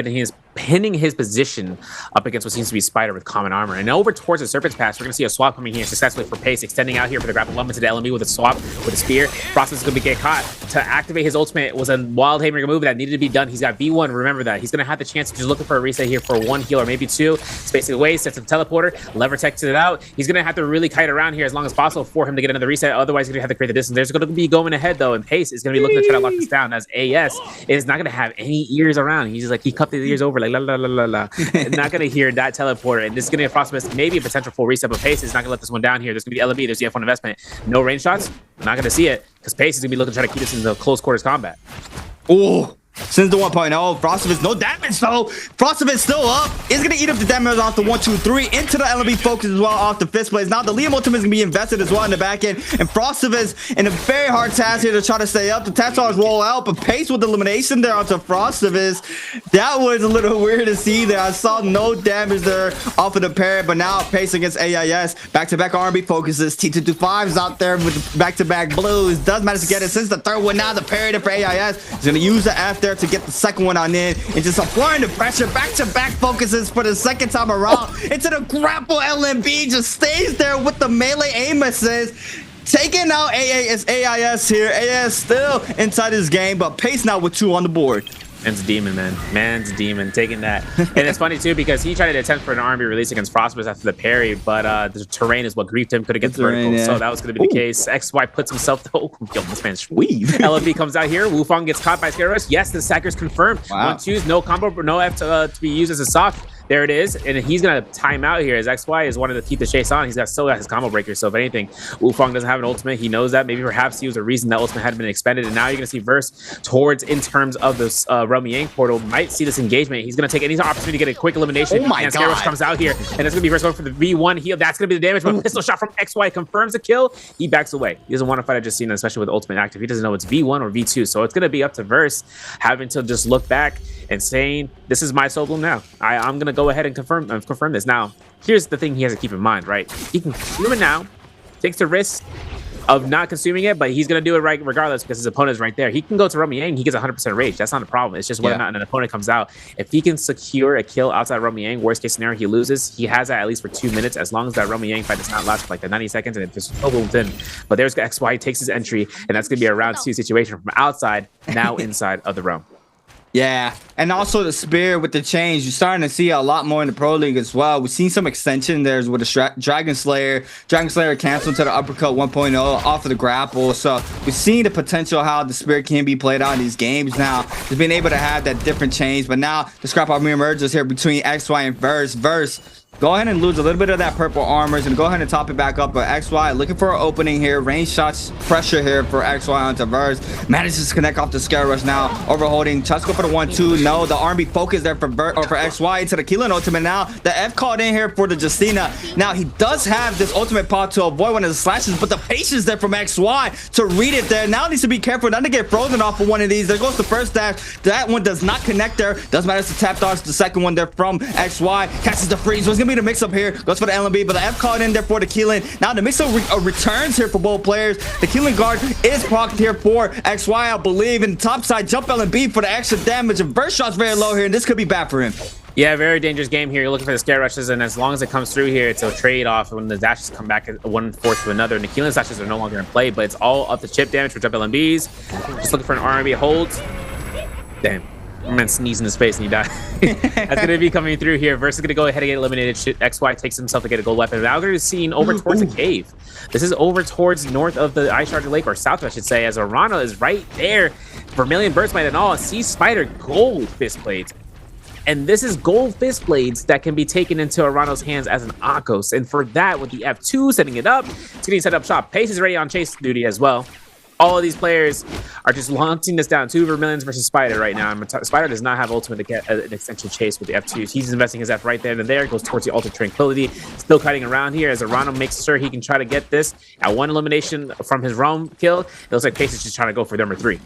pinning his position up against what seems to be Spider with common armor. And over towards the Serpent's Pass, we're going to see a swap coming here successfully for Pace, extending out here for the grapple lump into the LMB with a swap with a spear. Process is going to get caught. To activate his ultimate was a wild Haymaker move that needed to be done. He's got V1, remember that. He's going to have the chance to just looking for a reset here for 1 heal or maybe 2. Spacing away, sets a teleporter, lever texts it out. He's going to have to really kite around here as long as possible for him to get another reset. Otherwise, he's going to have to create the distance. There's going to be going ahead though, and Pace is going to be looking to try to lock this down, as AS is not going to have any ears around. He's just like, he cupped his ears over like la la la la la. Not going to hear that teleporter, and this is going to be a Frostbust, maybe a potential full reset, but Pace is not going to let this one down here. There's going to be LB, there's the F1 investment. No range shots, not going to see it, because Pace is going to be looking to try to keep this into close quarters combat. Oh, since the 1.0, Frostivis, no damage though. Frostivis still up. Is going to eat up the damage off the 1-2-3 into the LB focus as well off the fist plays. Now the Liam ultimate is going to be invested as well in the back end. And Frostivis in a very hard task here to try to stay up. The Tatars roll out, but Pace with the elimination there onto Frostivis. That was a little weird to see there. I saw no damage there off of the pair, but now Pace against AIS. Back-to-back R&B focuses. T225's out there with back-to-back blues. Does manage to get it since the third one. Now the parry there for AIS. He's going to use the F there to get the second one on in, and just applying the pressure. Back-to-back focuses for the second time around into the grapple. LMB just stays there with the melee aim assist. taking out AIS here. AIS still inside his game, but Pace now with 2 on the board. Man's demon, man. Man's demon, taking that. And it's funny, too, because he tried to attempt for an R&B release against Frostburst after the parry, but the terrain is what griefed him. Could have get the vertical, yeah. So that was going to be the case. XY puts himself... Oh, yo, this man's weave. LFB comes out here. Wufong gets caught by Scare Rush. Yes, the Sacker's confirmed. Wow. 1-2s, no combo, no F to be used as a soft. There it is, and he's gonna time out here as XY is wanting to keep the chase on. He's still got his combo breaker, so if anything, Wufong doesn't have an ultimate. He knows that. Maybe perhaps he was a reason that ultimate had been expended, and now you're gonna see Verse towards in terms of this Realm Yang portal. Might see this engagement. He's gonna take any opportunity to get a quick elimination. Oh my god! Scare Rush comes out here, and it's gonna be Verse going for the V1 heal. That's gonna be the damage. But pistol shot from XY confirms the kill. He backs away. He doesn't want to fight at Justina, especially with ultimate active. He doesn't know it's V1 or V2, so it's gonna be up to Verse having to just look back and saying, "This is my Soul Bloom now. I'm gonna go ahead and confirm this." Now, here's the thing he has to keep in mind, right? He can consume it now, takes the risk of not consuming it, but he's gonna do it right regardless because his opponent is right there. He can go to Realm Yang, he gets 100% rage. That's not a problem. It's just whether or not an opponent comes out. If he can secure a kill outside Realm Yang, worst case scenario, he loses. He has that at least for 2 minutes, as long as that Realm Yang fight does not last for like the 90 seconds and it just booms in. But there's XY, takes his entry, and that's gonna be a round 2 situation from outside, now inside of the realm. Yeah, and also the Spear with the change, you're starting to see a lot more in the Pro League as well. We've seen some extension there with the Dragon Slayer. Dragon Slayer canceled to the Uppercut 1.0 off of the grapple. So we've seen the potential how the Spear can be played out in these games now. Just being able to have that different change. But now the scrap out emerges here between XY and Verse. Go ahead and lose a little bit of that purple armors and go ahead and top it back up. But XY looking for an opening here. Range shots pressure here for XY onto Verse. Manages to connect off the Scare Rush now. Overholding. Tries to go for the 1-2. No, the R&B focus there for XY into the killing ultimate now. The F called in here for the Justina. Now he does have this ultimate pot to avoid one of the slashes, but the patience there from XY to read it there. Now needs to be careful not to get frozen off of one of these. There goes the first dash. That one does not connect there. Doesn't matter to tap dodge the second one there from XY. Catches the freeze. So it's gonna be the mix up here. Goes for the LMB, but the F caught in there for the killing. Now the mix up returns here for both players. The killing guard is procced here for XY, I believe. And top side jump LMB for the extra damage. And Burst shot's very low here, and this could be bad for him. Yeah, very dangerous game here. You're looking for the Scare Rushes, and as long as it comes through here, it's a trade-off when the dashes come back one fourth to another. And the killing dashes are no longer in play, but it's all up to chip damage for jump LMBs. Just looking for an R&B holds. Damn. Man sneezed in his face and he died. That's going to be coming through here. Verse is going to go ahead and get eliminated. XY takes himself to get a gold weapon. Now we're seen over towards the cave. This is over towards north of the Ice Shard Lake, or south, I should say, as Arana is right there. Vermilion Burst Might and all. Sea Spider gold fist blades. And this is gold fist blades that can be taken into Arano's hands as an Akos. And for that, with the F2 setting it up, it's getting set up shop. Pace is ready on chase duty as well. All of these players are just launching this down. 2 Vermilions versus Spider right now. Spider does not have ultimate to get an extension chase with the F2s. He's investing his F right there and there. Goes towards the Ultra Tranquility. Still kiting around here as Arano makes sure he can try to get this at 1 elimination from his Realm kill. It looks like Pace is just trying to go for number 3.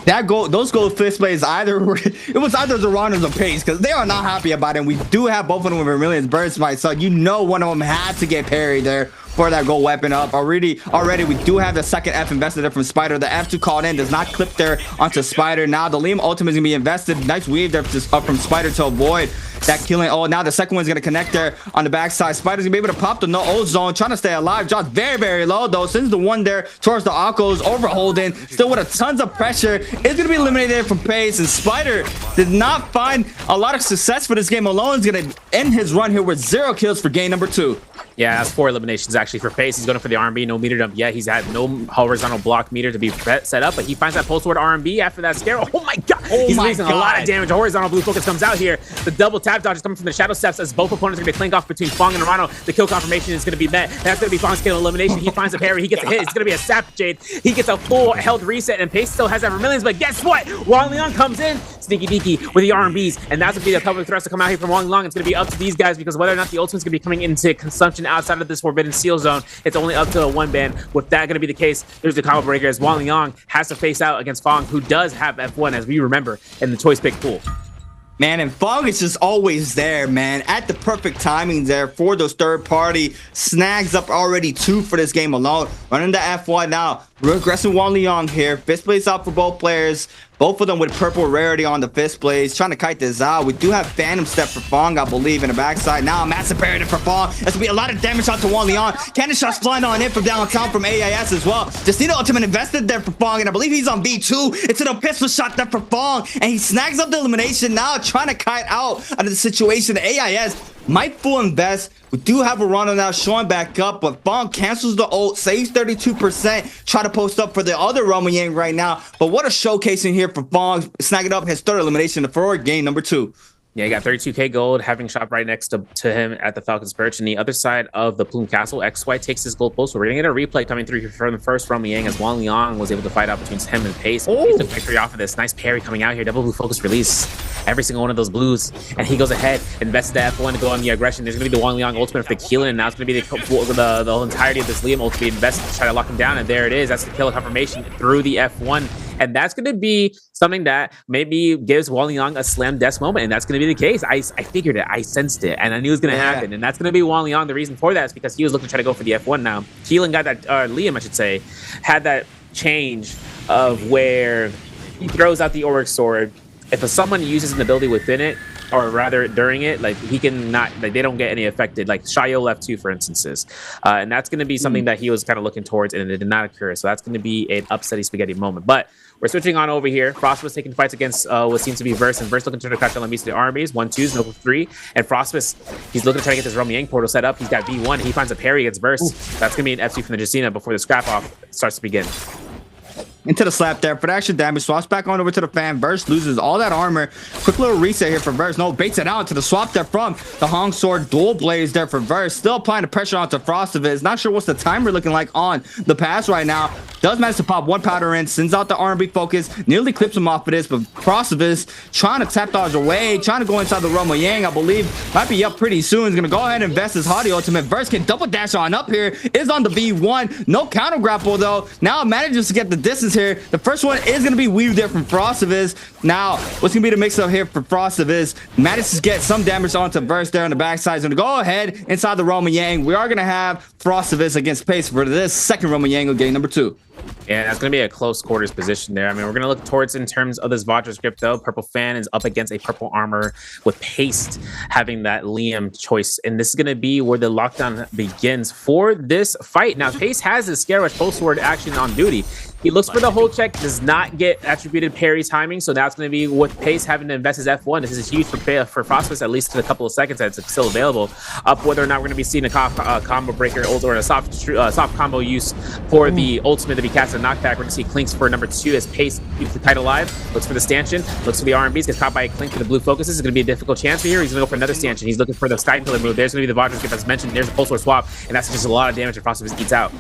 Those gold fist blades it was either Zeranos or Pace, because they are not happy about it. We do have both of them with Vermilion's Burst Might, so you know one of them had to get parried there for that gold weapon up. Already we do have the second F invested there from Spider. The F2 called in does not clip there onto Spider. Now the Liam ultimate is gonna be invested. Nice weave there from Spider to avoid that killing. Oh, now the second one's gonna connect there on the backside. Spider's gonna be able to pop the no ult zone, trying to stay alive. Josh very, very low though. Sends the one there towards the Akos, overholding, still with a tons of pressure. It's gonna be eliminated from Pace, and Spider did not find a lot of success for this game alone. Is gonna end his run here with 0 kills for game number 2. Yeah, that's 4 eliminations actually for Pace. He's going for the R&B, no meter dump yet. He's had no horizontal block meter to be set up, but he finds that pulse toward R&B after that scare. Oh my god! He's losing a lot of damage. A horizontal blue focus comes out here. The double tap dodge is coming from the shadow steps as both opponents are going to clink off between Fong and Arano. The kill confirmation is going to be met. That's going to be Fong's kill elimination. He finds a parry. He gets a hit. It's going to be a sap jade. He gets a full health reset, and Pace still has that Vermilions, but guess what? Wang Liang comes in, sneaky deaky with the R&Bs, and that's going to be the public thrust to come out here from Wang Liang. It's going to be up to these guys because whether or not the ultimate's going to be coming into consumption outside of this Forbidden Seal zone, it's only up to a 1-ban. With that going to be the case, there's the combo breaker as Wang Liang has to face out against Fong, who does have F1, as we remember, in the choice pick pool. Man, and Fong is just always there, man, at the perfect timing there for those third-party snags up already 2 for this game alone. Running the F1 now. Regressing Wang Liang here. Fist plays out for both players. Both of them with purple rarity on the fist blades, trying to kite this out. We do have Phantom Step for Fong, I believe, in the backside. Now, massive parry for Fong. That's going to be a lot of damage out to Wang Leon. Cannon shots flying on in from downtown from AIS as well. Justina Ultimate invested there for Fong, and I believe he's on B2. It's a pistol shot there for Fong, and he snags up the elimination now, trying to kite out of the situation. The AIS might full invest. We do have a runner now showing back up, but Fong cancels the ult, saves 32%, try to post up for the other Roma Yang right now. But what a showcasing here for Fong, snagging up his third elimination for game number 2. Yeah, he got 32k gold, having shop right next to him at the Falcon's Perch. And the other side of the Plume Castle, XY takes his gold post. So we're going to get a replay coming through from the first Roma Yang as Wang Liang was able to fight out between him and Pace. He took victory off of this. Nice parry coming out here. Double blue focus release. Every single one of those blues. And he goes ahead, invests the F1 to go on the aggression. There's going to be the Wang Liang ultimate for the Keelan. And now it's going to be the whole entirety of this Liam ultimate invested to try to lock him down. And there it is. That's the kill confirmation through the F1. And that's going to be something that maybe gives Wang Liang a slam death moment. And that's going to be the case. I figured it. I sensed it. And I knew it was going to happen. And that's going to be Wang Liang. The reason for that is because he was looking to try to go for the F1 now. Keelan got that, Liam, I should say, had that change of where he throws out the Auric Sword. If someone uses an ability within it, or rather during it, like he can not, like they don't get any affected. Like Shayo left 2, for instances, and that's going to be something that he was kind of looking towards, and it did not occur. So that's going to be an upsetty spaghetti moment. But we're switching on over here. Frost was taking fights against what seems to be Verse, and Verse looking to catch LMBs to the armies. 1-2s, no 3, and Frostbus, he's looking to try to get this Roma Yang portal set up. He's got V1. He finds a parry against Verse. That's going to be an FC from the Justina before the scrap off starts to begin. Into the slap there for the extra damage. Swaps back on over to the fan. Verse loses all that armor. Quick little reset here for Verse. No, baits it out to the swap there from the Hong Sword. Dual Blaze there for Verse. Still applying the pressure onto Frostoviz. Not sure what's the timer looking like on the pass right now. Does manage to pop one powder in. Sends out the R&B focus. Nearly clips him off of this. But Frostoviz trying to tap dodge away. Trying to go inside the Roma Yang. I believe might be up pretty soon. He's going to go ahead and invest his Haughty ultimate. Verse can double dash on up here. Is on the V1. No counter grapple though. Now manages to get the distance here. The first one is going to be weaved there from Frostoviz. Now, what's going to be the mix-up here for Frostoviz? Manages to get some damage onto Verse there on the backside. He's going to go ahead inside the Roma Yang. We are going to have Frostoviz against Pace for this second Roma Yang of game number 2. Yeah, that's going to be a close quarters position there. I mean, we're going to look towards in terms of this Vajra script, though. Purple Fan is up against a purple armor with Paste having that Liam choice. And this is going to be where the lockdown begins for this fight. Now, Paste has his Scare Rush Pulse Sword action on duty. He looks for the hold check, does not get attributed parry timing, so that's going to be with Pace having to invest his F1. This is huge for Phosphorus, at least for a couple of seconds that it's still available. Up whether or not we're going to be seeing a combo breaker or a soft combo use for the ultimate to be cast a knockback. We're going to see Clinks for number 2 as Pace keeps the kite alive, looks for the stanchion, looks for the R&Bs, gets caught by a Clink for the blue focus. This is going to be a difficult chance for here. He's going to go for another stanchion. He's looking for the Sky Pillar move. There's going to be the Vajra skip as mentioned. There's a Pulse Sword swap, and that's just a lot of damage that Phosphorus eats out.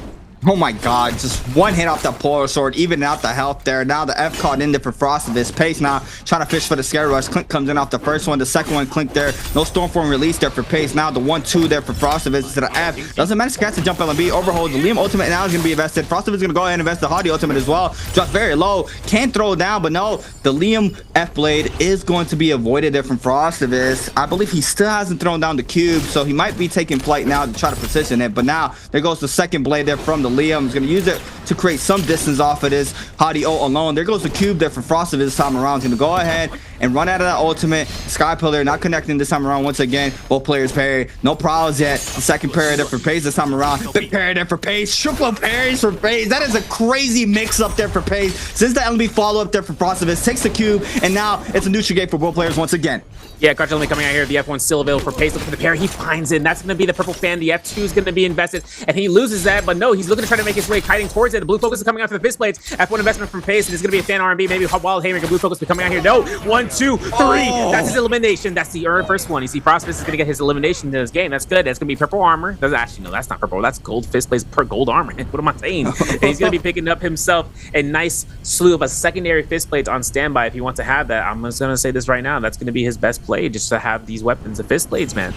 Oh my god, just one hit off that Polar Sword, even out the health there. Now the F caught in there for Frostoviz. Pace now trying to fish for the Scare Rush. Clink comes in off the first one. The second one, Clink there. No Stormform release there for Pace. Now the 1-2 there for Frostoviz to the F. Doesn't manage to catch the jump LMB. Overhold. The Liam ultimate now is going to be invested. Frostoviz is going to go ahead and invest the Haughty ultimate as well. Drops very low. Can throw down, but no. The Liam F Blade is going to be avoided there from Frostoviz. I believe he still hasn't thrown down the cube, so he might be taking flight now to try to position it. But now there goes the second blade there from the Liam. He's going to use it to create some distance off of this Haughty ult alone. There goes the cube there for Frostoviz this time around. He's going to go ahead and run out of that ultimate. Sky Pillar not connecting this time around once again. Both players parry. No problems yet. The second parry there for Pace this time around. Big parry there for Pace. Triple parries for Pace. That is a crazy mix up there for Pace. Since the LB follow up there for Frostoviz, takes the cube, and now it's a neutral gate for both players once again. Yeah, Crutch only coming out here. The F1's still available for Pace. Looking for the parry. He finds it. And that's going to be the purple fan. The F2 is going to be invested. And he loses that. But no, he's looking to try to make his way kiting towards it. The blue focus is coming out for the fist blades. F1 investment from Pace. And it's going to be a fan R&B. Maybe Wild Haymaker. Blue focus be coming out here. No. 1, 2, 3. Oh. That's his elimination. That's the first one. You see, Frostbus is going to get his elimination in this game. That's good. That's going to be purple armor. Actually, no, that's not purple. That's gold fist blades per gold armor. What am I saying? And he's going to be picking up himself a nice slew of a secondary fist blades on standby if he wants to have that. I'm just going to say this right now. That's going to be his best play, just to have these weapons, the fist blades, man.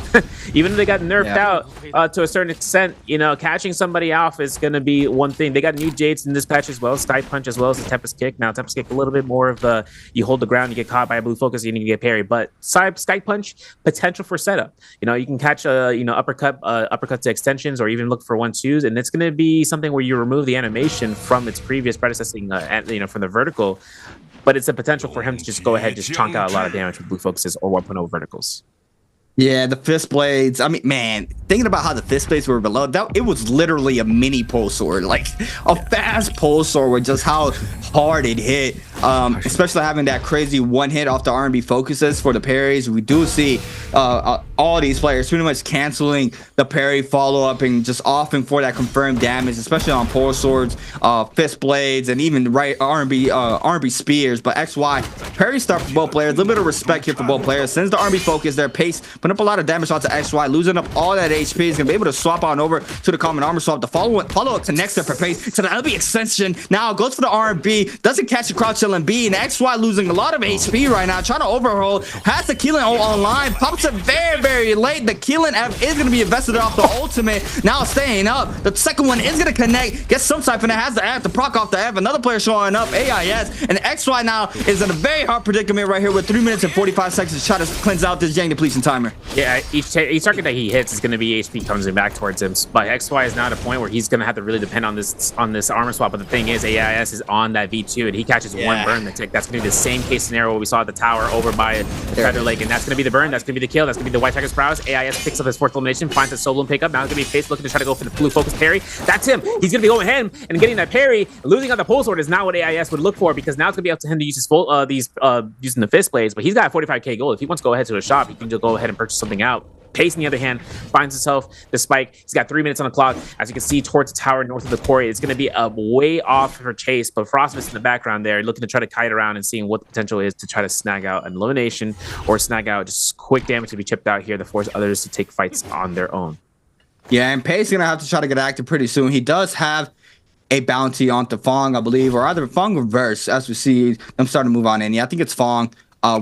Even if they got nerfed out to a certain extent, you know, catching somebody off is going to be one thing. They got new Jades in this patch as well, Sky Punch as well as the Tempest Kick. Now, Tempest Kick a little bit more of the, you hold the ground, you get caught by a blue focus, you need to get parry. But Sky Punch, potential for setup. You know, you can catch a, you know, uppercut to extensions or even look for 1-2s, and it's going to be something where you remove the animation from its previous predecessing, you know, from the vertical. but it's a potential for him to just go ahead and just chunk out a lot of damage with blue focuses or 1.0 verticals. Yeah, the fist blades. I mean, man, thinking about how the fist blades were below, that it was literally a mini pole sword, like a fast pole sword with just how hard it hit. Especially having that crazy one hit off the R&B focuses for the parries. We do see all these players pretty much canceling the parry follow up and just offing for that confirmed damage, especially on pole swords, fist blades, and even R&B spears. But XY parry start for both players. A little bit of respect here for both players. Since the R&B focus, their pace putting up a lot of damage onto XY, losing up all that HP. He's gonna be able to swap on over to the common armor swap. The follow up connects there for pace to the LB extension. Now goes for the R&B, doesn't catch the crouch LB, and XY losing a lot of HP right now, trying to overhaul, has the Keelan online, pops it very late. The Keelan F is gonna be invested off the ultimate, now staying up. The second one is gonna connect, gets some type, and it has the F to proc off the F. Another player showing up, AIS, and XY now is in a very hard predicament right here with 3 minutes and 45 seconds to try to cleanse out this Yang depletion timer. Yeah, each target that he hits is going to be HP coming back towards him. But XY is now at a point where he's going to have to really depend on this armor swap. But the thing is, AIS is on that V2, and he catches one burn. That's going to be the same case scenario where we saw at the tower over by the Feather Lake, and that's going to be the burn. That's going to be the kill. That's going to be the White Tracker's prowess. AIS picks up his fourth elimination, finds a solo and pickup. Now it's going to be Pace looking to try to go for the blue focus parry. That's him. He's going to be going ahead and getting that parry. Losing on the pole sword is not what AIS would look for, because now it's going to be up to him to use his full using the fist blades. But he's got 45k gold. If he wants to go ahead to a shop, he can just go ahead and purchase something out. Pace, on the other hand, finds himself the spike. He's got 3 minutes on the clock. As you can see, towards the tower north of the quarry, it's going to be a way off for Chase, but Frostbus in the background there, looking to try to kite around and seeing what the potential is to try to snag out an elimination or snag out just quick damage to be chipped out here to force others to take fights on their own. Yeah, and Pace is going to have to try to get active pretty soon. He does have a bounty onto Fong, I believe, or either Fong or Verse, as we see them starting to move on in. Yeah, I think it's Fong.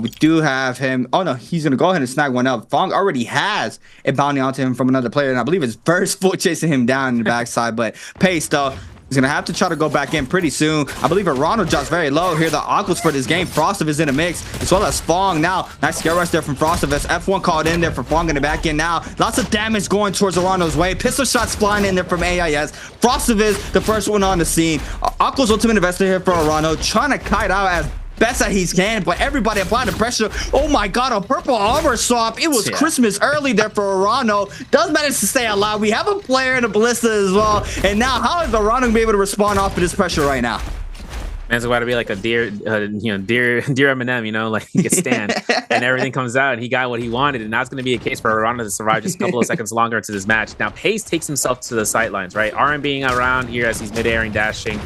We do have him. Oh, no, he's going to go ahead and snag one up. Fong already has a bounty onto him from another player, and I believe it's Verse full chasing him down in the backside. But Pace, though, he's going to have to try to go back in pretty soon. I believe Ronald drops very low here. The Aquas for this game. Frostive is in a mix, as well as Fong. Now, nice scare rush there from Frostive. F1 called in there for Fong in the back end now. Lots of damage going towards Ronald's way. Pistol shots flying in there from AIS. Frostive is the first one on the scene. Aqua's ultimate investor here for Ronald, trying to kite out as best that he can, but everybody applying the pressure. Oh my god, a purple armor swap. It was Christmas early there for Arano. Does manage to stay alive. We have a player in the ballista as well, and now how is Arano gonna be able to respond off of this pressure right now? Man's about to be like a deer Eminem, like he can stand, and everything comes out, and he got what he wanted, and now it's going to be a case for Arana to survive just a couple of seconds longer into this match. Now Pace takes himself to the sidelines, right? RM being around here as he's mid-airing, dashing,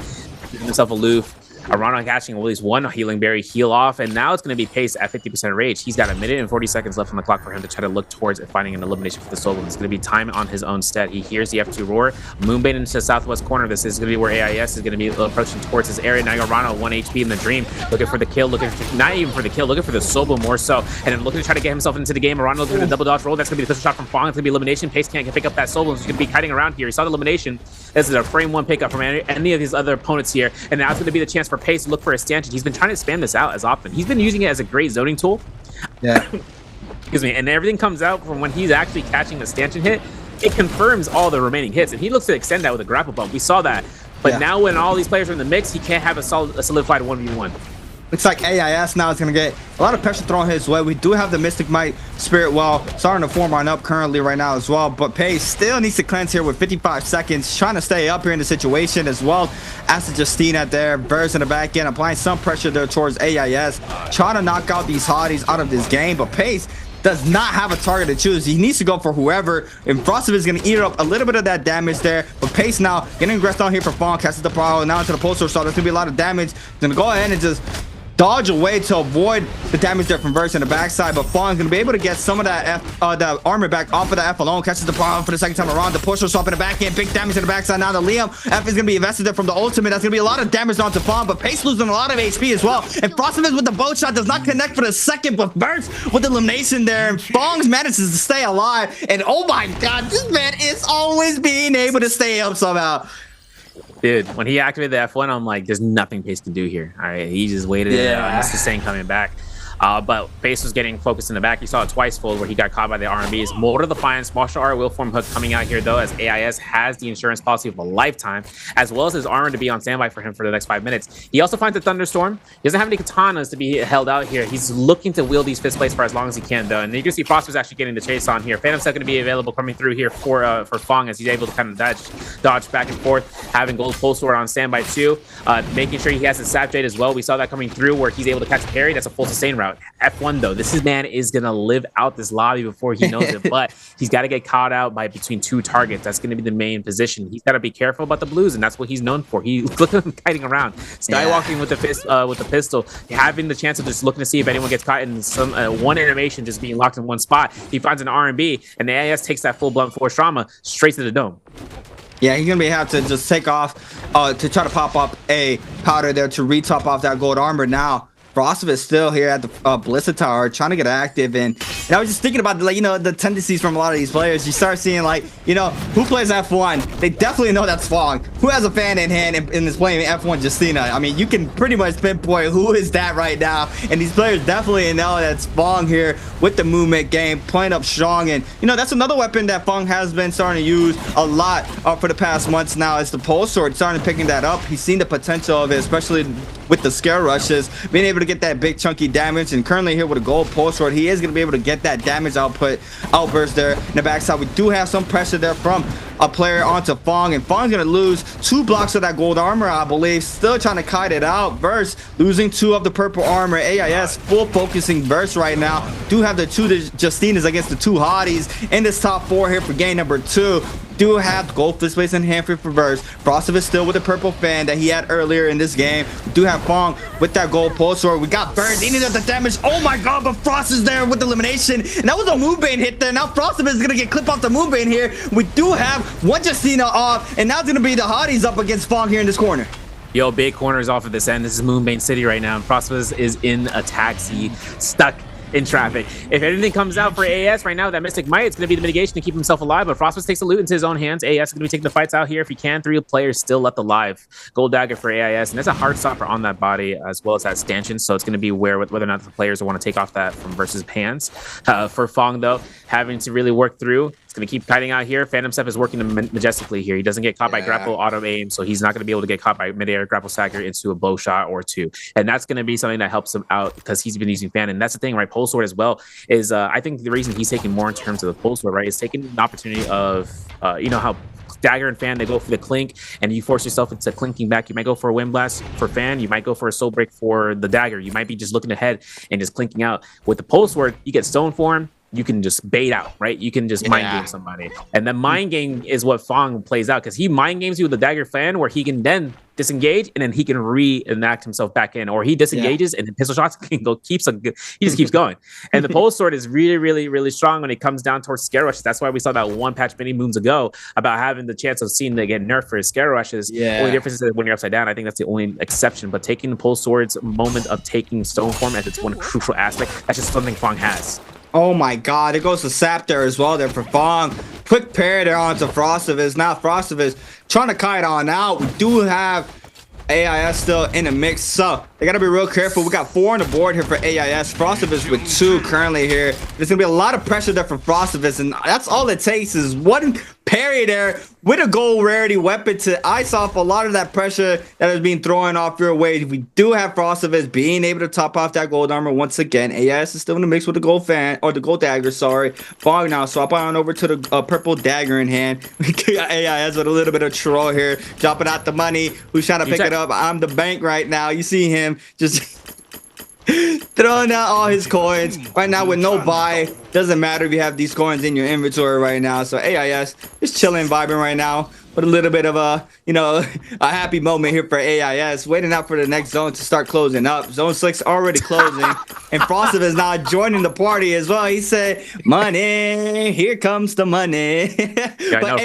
keeping himself aloof. Arana catching at least one healing berry, heal off, and now it's going to be Pace at 50% rage. He's got a minute and 40 seconds left on the clock for him to try to look towards finding an elimination for the solo. It's going to be time on his own stead. He hears the F2 roar. Moonbait into the southwest corner. This is going to be where AIS is going to be approaching towards his area. Now Arana 1 HP in the dream, looking for the kill, not even for the kill, looking for the solo more so, and then looking to try to get himself into the game. Arana looking for the double dodge roll. That's going to be the pistol shot from Fong. It's going to be elimination. Pace can't pick up that solo. He's going to be kiting around here. He saw the elimination. This is a frame one pickup from any of his other opponents here, and now it's going to be the chance for Pace to look for a stanchion. He's been trying to spam this out as often. He's been using it as a great zoning tool. Yeah. Excuse me. And everything comes out from when he's actually catching the stanchion hit. It confirms all the remaining hits, and he looks to extend that with a grapple bump. We saw that. But now when all these players are in the mix, he can't have a solidified 1v1. Looks like AIS now is going to get a lot of pressure thrown his way. We do have the Mystic Might Spirit Well starting to form on up currently right now as well. But Pace still needs to cleanse here with 55 seconds, trying to stay up here in the situation as well as the Justina there. Burrs in the back end, applying some pressure there towards AIS, trying to knock out these hotties out of this game. But Pace does not have a target to choose. He needs to go for whoever, and Frostive is going to eat up a little bit of that damage there. But Pace now getting aggressed down here for Fong, catches the power now into the poster, so there's going to be a lot of damage. He's going to go ahead and just dodge away to avoid the damage there from Verse in the backside, but Fawn's gonna be able to get some of that the armor back off of the F alone, catches the bomb for the second time around. The pusher swap in the back end, big damage in the backside. Now the Liam F is gonna be invested there from the ultimate. That's gonna be a lot of damage onto Fawn, but Pace losing a lot of HP as well. And Frostivus with the bow shot does not connect for the second, but Verse with elimination there. And Fong's manages to stay alive. And oh my god, this man is always being able to stay up somehow. Dude, when he activated the F1, I'm like, there's nothing Pace can do here. All right, he just waited. That's the same coming back. But Base was getting focused in the back. You saw it twice fold where he got caught by the R&Bs. Mortal Defiance, martial art will form hook coming out here though, as AIS has the insurance policy of a lifetime, as well as his armor to be on standby for him for the next 5 minutes. He also finds a Thunderstorm. He doesn't have any katanas to be held out here. He's looking to wield these fist plates for as long as he can though. And you can see Frost was actually getting the chase on here. Phantom's not going to be available coming through here for Fong, as he's able to kind of dodge back and forth, having Gold Pulse Sword on standby too, making sure he has his Sap Jade as well. We saw that coming through where he's able to catch a parry. That's a full sustain route. F1 though, this man is going to live out this lobby before he knows it, but he's got to get caught out by between 2 targets. That's going to be the main position. He's got to be careful about the blues, and that's what he's known for. Look at him kiting around, skywalking with the pistol, having the chance of just looking to see if anyone gets caught in some one animation, just being locked in one spot. He finds an R&B, and the AIS takes that full blunt force trauma straight to the dome. Yeah, he's gonna have to just take off to try to pop up a powder there to retop off that gold armor. Now Frostov is still here at the Ballista Tower trying to get active, and I was just thinking about, like, you know, the tendencies from a lot of these players. You start seeing, like, you know, who plays F1? They definitely know that's Fong. Who has a fan in hand and is playing F1 Justina? I mean, you can pretty much pinpoint who is that right now, and these players definitely know that's Fong here with the movement game, playing up strong. And, you know, that's another weapon that Fong has been starting to use a lot for the past months now, is the Pulse Sword, starting picking that up. He's seen the potential of it, especially with the scare rushes, being able to get that big chunky damage. And currently here with a gold Pulse Sword, he is going to be able to get that damage outburst there in the backside. We do have some pressure there from a player onto Fong, and Fong's going to lose 2 blocks of that gold armor, I believe. Still trying to kite it out. Verse losing 2 of the purple armor. AIS full focusing Verse right now. Do have the 2 Justinas against the 2 hotties in this top 4 here for game number 2. Do have gold fist plates in hand for Verse. Frostov is still with the purple fan that he had earlier in this game. We do have Fong with that gold Pulse Sword. We got Verse. He needed the damage. Oh my god, but Frost is there with the elimination. And that was a Moonbane hit there. Now Frostov is going to get clipped off the Moonbane here. We do have one Justina off, and now it's going to be the hotties up against Fong here in this corner. Yo, big corners off of this end. This is Moonbane City right now, and Frostov is in a taxi, stuck in traffic. If anything comes out for AS right now, that Mystic Might, it's going to be the mitigation to keep himself alive, but Frostov takes the loot into his own hands. AS is going to be taking the fights out here if he can. 3 players still left alive. Gold Dagger for AIS, and there's a hard stopper on that body as well as that stanchion, so it's going to be aware with whether or not the players want to take off that from Versus hands. For Fong though, having to really work through, it's going to keep kiting out here. Phantom Step is working majestically here. He doesn't get caught by grapple auto aim, so he's not going to be able to get caught by midair grapple stagger into a bow shot or 2. And that's going to be something that helps him out because he's been using fan. And that's the thing, right? Pulse Sword as well is, I think the reason he's taking more in terms of the Pulse Sword, right, is taking an opportunity of, you know, how Dagger and Fan, they go for the clink, and you force yourself into clinking back. You might go for a Wind Blast for Fan. You might go for a Soul Break for the Dagger. You might be just looking ahead and just clinking out. With the Pulse Sword, you get Stone Form. You can just bait out, right? You can just mind game somebody. And the mind game is what Fong plays out, because he mind games you with the Dagger Fan, where he can then disengage and then he can reenact himself back in, or he disengages and then pistol shots can go, he just keeps going. And the Pulse Sword is really, really, really strong when it comes down towards scare rushes. That's why we saw that one patch many moons ago about having the chance of seeing they get nerfed for his scare rushes. Only difference is when you're upside down. I think that's the only exception. But taking the Pulse Sword's moment of taking Stone Form as its one crucial aspect, that's just something Fong has. Oh my god, it goes to Sap there as well there for Fong. Quick parry there onto Frostov. Now Frostov is trying to kite on out. We do have AIS still in the mix, so they gotta be real careful. We got 4 on the board here for AIS. Frostov is with 2 currently here. There's gonna be a lot of pressure there for Frostov, and that's all it takes is one parry there with a gold rarity weapon to ice off a lot of that pressure that is being thrown off your way. We do have Frostov being able to top off that gold armor once again. AIS is still in the mix with the gold fan, or the gold dagger, sorry. Fong now swap on over to the purple dagger in hand. We got AIS with a little bit of troll here, dropping out the money. Who's trying to pick it up? I'm the bank right now. You see him just throwing out all his coins right now with no buy. Doesn't matter if you have these coins in your inventory right now. So AIS is chilling, vibing right now with a little bit of a, you know, a happy moment here for AIS, waiting out for the next zone to start closing up. Zone 6 already closing, and Frostov is now joining the party as well. He said, money, here comes the money. Yeah, I know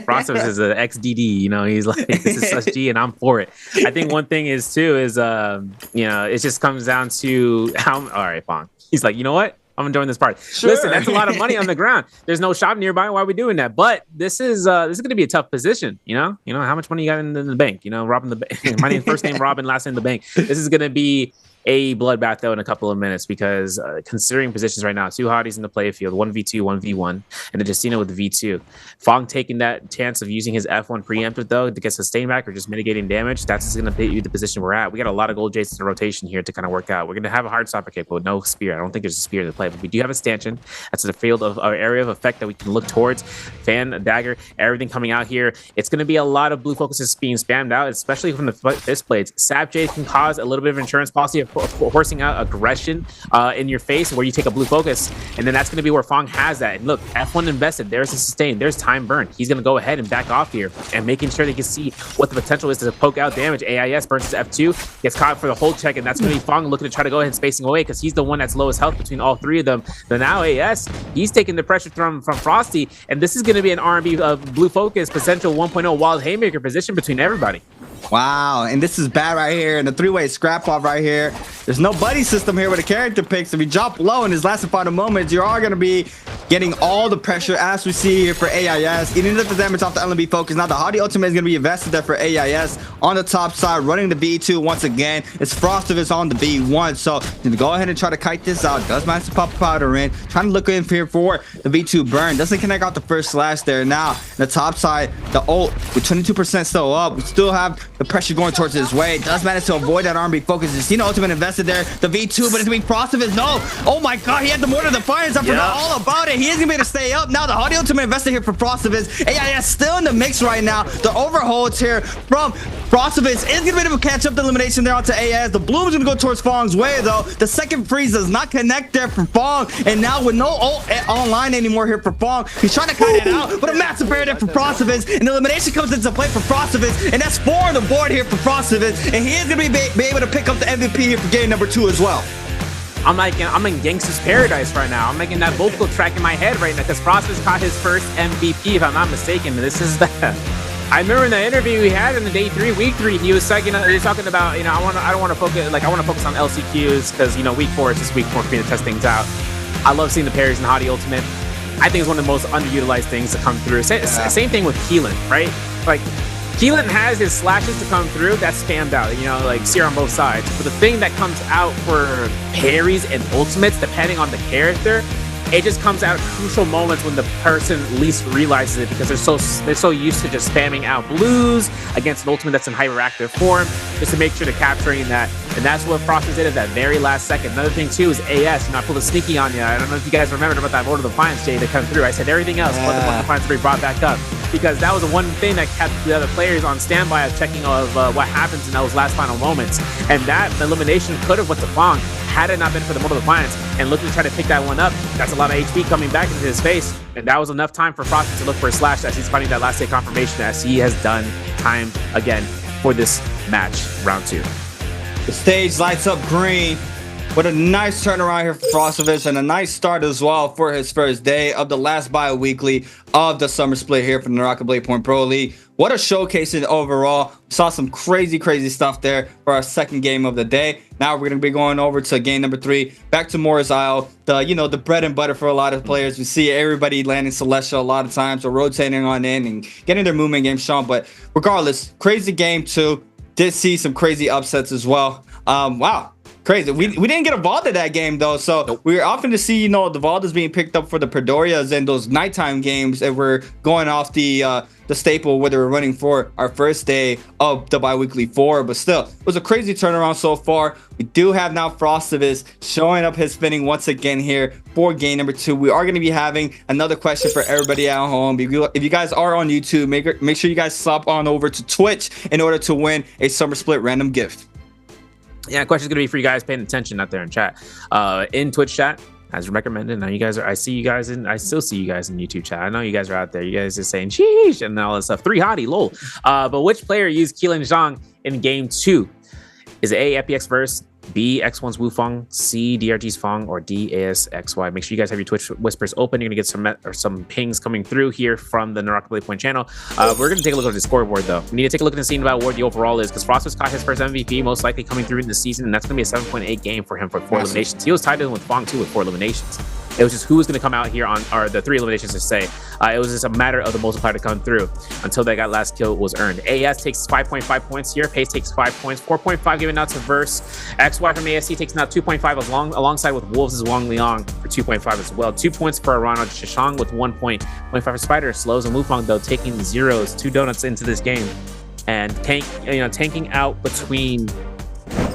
Frostov is an XDD, you know, he's like, this is such G and I'm for it. I think one thing is too is, you know, it just comes down to how, all right, Fong. He's like, you know what? I'm enjoying this party. Sure. Listen, that's a lot of money on the ground. There's no shop nearby. Why are we doing that? But this is going to be a tough position. You know, how much money you got in the bank? You know, robbing the bank. My name, first name Robin, last name the bank. This is going to be a bloodbath though in a couple of minutes because considering positions right now, 2 hotties in the playfield, 1v2, 1v1, and then Justina with the V2. Fong taking that chance of using his F1 preemptive though to get sustained back or just mitigating damage. That's just going to be the position we're at. We got a lot of gold jaces in rotation here to kind of work out. We're going to have a hard stopper kick, but no spear. I don't think there's a spear to play, but we do have a stanchion. That's the field of our area of effect that we can look towards. Fan, dagger, everything coming out here. It's going to be a lot of blue focuses being spammed out, especially from the fist blades. Sap Jade can cause a little bit of insurance policy of forcing out aggression in your face where you take a blue focus, and then that's going to be where Fong has that. And look, F1 invested. There's a sustain. There's time burn. He's going to go ahead and back off here and making sure they can see what the potential is to poke out damage. AIS burns his F2, gets caught for the hold check, and that's going to be Fong looking to try to go ahead and spacing away because he's the one that's lowest health between all 3 of them. But now AS, he's taking the pressure from Frosty, and this is going to be an R&B blue focus potential 1.0 wild haymaker position between everybody. Wow, and this is bad right here, and the 3-way scrap off right here. There's no buddy system here with a character picks. If you drop low in his last and final moments, you are going to be getting all the pressure as we see here for AIS. Eating up the damage off the LNB focus. Now the Hottie ultimate is going to be invested there for AIS on the top side, running the B2 once again. It's Frostivus on the B1, so to go ahead and try to kite this out. Does manage to pop powder in, trying to look in here for the B2 burn. Doesn't connect out the first slash there. Now the top side, the ult with 22% still up. We still have the pressure going towards his way. Does manage to avoid that R&B focus. You see the ultimate invested there. The V2, but it's going to be Frostivus. No. Oh my god, he had the Mortar of Defiance. I forgot all about it. He is going to be able to stay up. Now the Hottie ultimate invested here for Frostivus. AIS still in the mix right now. The overholds here from Frostivus is going to be able to catch up the elimination there onto AIS. The Bloom's going to go towards Fong's way though. The second freeze does not connect there for Fong. And now with no ult online anymore here for Fong, he's trying to kite it out, but a massive fair there for Frostivus. And the elimination comes into play for Frostivus. And that's 4 on the board here for Frostivus, and he is going to be able to pick up the MVP here for game number 2 as well. I'm in Gangsta's Paradise right now. I'm making that vocal track in my head right now because Frostivus caught his first MVP, if I'm not mistaken. This is that. I remember in the interview we had in the day 3, week 3, he was talking about, you know, I want to focus on LCQs because, you know, week 4 is just week 4 for me to test things out. I love seeing the parries in Hottie Ultimate. I think it's one of the most underutilized things to come through. Same thing with Keelan, right? Like, Keelan has his slashes to come through that's spammed out, you know, like sear on both sides. But the thing that comes out for parries and ultimates, depending on the character, it just comes out at crucial moments when the person least realizes it because they're so used to just spamming out blues against an ultimate that's in hyperactive form just to make sure to capturing that. And that's what Frosty did at that very last second. Another thing too is AS, you know, I pulled a sneaky on you. I don't know if you guys remembered about that Mortal Defiance Jay that come through. I said everything else but the Mortal Defiance be brought back up because that was the one thing that kept the other players on standby of checking of what happens in those last final moments. And that elimination could have went to Fong had it not been for the Mortal Defiance and looking to try to pick that one up. That's a lot of HP coming back into his face. And that was enough time for Frosty to look for a slash as he's finding that last hit confirmation as he has done time again for this match, round 2. The stage lights up green. What a nice turnaround here for Frostivus and a nice start as well for his first day of the last bi-weekly of the summer split here for the NARAKA BLADEPOINT Pro League. What a showcasing overall. We saw some crazy stuff there for our second game of the day. Now we're going to be going over to game number 3, back to Morris Isle. The bread and butter for a lot of players. We see everybody landing Celestial a lot of times or rotating on in and getting their movement game shown. But regardless, crazy game 2. Did see some crazy upsets as well. Wow. Crazy. We didn't get a Vault in that game though, so we were often to see, you know, the Vault is being picked up for the Perdorias and those nighttime games that were going off the staple where they were running for our first day of the bi-weekly 4. But still, it was a crazy turnaround so far. We do have now Frostivus showing up his spinning once again here for game number 2. We are going to be having another question for everybody at home. If you guys are on YouTube, make sure you guys stop on over to Twitch in order to win a summer split random gift. Yeah, question's gonna be for you guys paying attention out there in chat, in Twitch chat, as recommended. Now you guys are, I still see you guys in YouTube chat. I know you guys are out there. You guys are saying sheesh and all that stuff. 3 hottie, lol. But which player used Keelan Zhang in game 2? Is it A, FPX verse, B, X1's Wufeng, C, DRG's Fong, or D, ASXY? Make sure you guys have your Twitch whispers open. You're gonna get some pings coming through here from the NARAKA BLADEPOINT channel. We're gonna take a look at the scoreboard though. We need to take a look at the scene about what the overall is because Frostivus caught his first MVP, most likely coming through in the season, and that's gonna be a 7.8 game for him for 4 eliminations. He was tied in with Fong too with 4 eliminations. It was just who was going to come out here on, or the 3 eliminations to say. It was just a matter of the multiplier to come through until that last kill was earned. AS takes 5.5 points here. Pace takes 5 points. 4.5 given out to Verse. XY from ASC takes now 2.5 alongside with Wolves' Wang Liang for 2.5 as well. 2 points for Arana Shishang with 1 point. 0.5 for Spider. Slows and Lufang though taking zeros, 2 donuts into this game, and tanking out between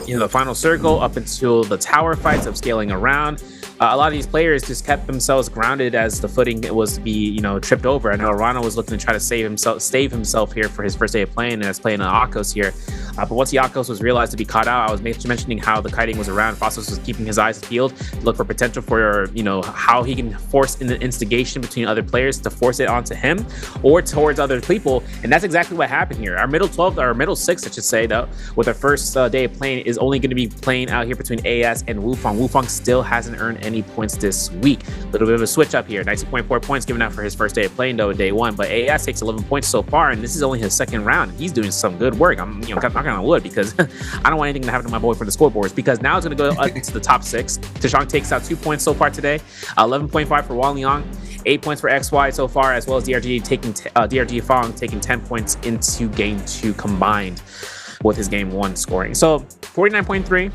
the final circle up until the tower fights of scaling around. A lot of these players just kept themselves grounded as the footing was to be, tripped over. I know Arana was looking to try to save himself here for his first day of playing, and is playing on Akos here. But once the Akos was realized to be caught out, I was mentioning how the kiting was around. Fossos was keeping his eyes peeled, look for potential for, how he can force in the instigation between other players to force it onto him or towards other people. And that's exactly what happened here. Our middle 6, I should say, though, with our first day of playing is only going to be playing out here between AS and Wufang. Wufang still hasn't earned any points this week. A little bit of a switch up here. 19.4 points given out for his first day of playing, though, in day 1. But AS takes 11 points so far, and this is only his second round. He's doing some good work. I'm knocking on wood because I don't want anything to happen to my boy for the scoreboards, because now it's going to go up to the top 6. Tashang takes out 2 points so far today. 11.5 for Wang Liang. 8 points for XY so far, as well as DRG Fong taking 10 points into game 2 combined with his game 1 scoring. So 49.3.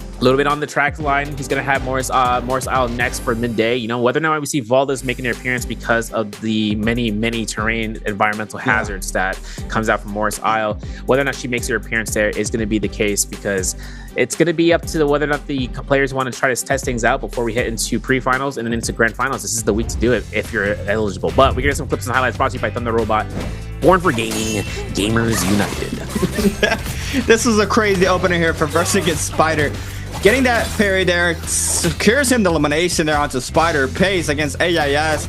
A little bit on the track line. He's going to have Morris Isle next for midday. Whether or not we see Valdes making an appearance because of the many terrain environmental hazards that comes out from Morris Isle, whether or not she makes her appearance there is going to be the case, because it's going to be up to whether or not the players want to try to test things out before we hit into pre-finals and then into grand finals. This is the week to do it if you're eligible. But we get some clips and highlights brought to you by Thunder Robot. Born for gaming, gamers united. This was a crazy opener here for Verse against Spider. Getting that parry there secures him the elimination there onto Spider. Pace against AIS.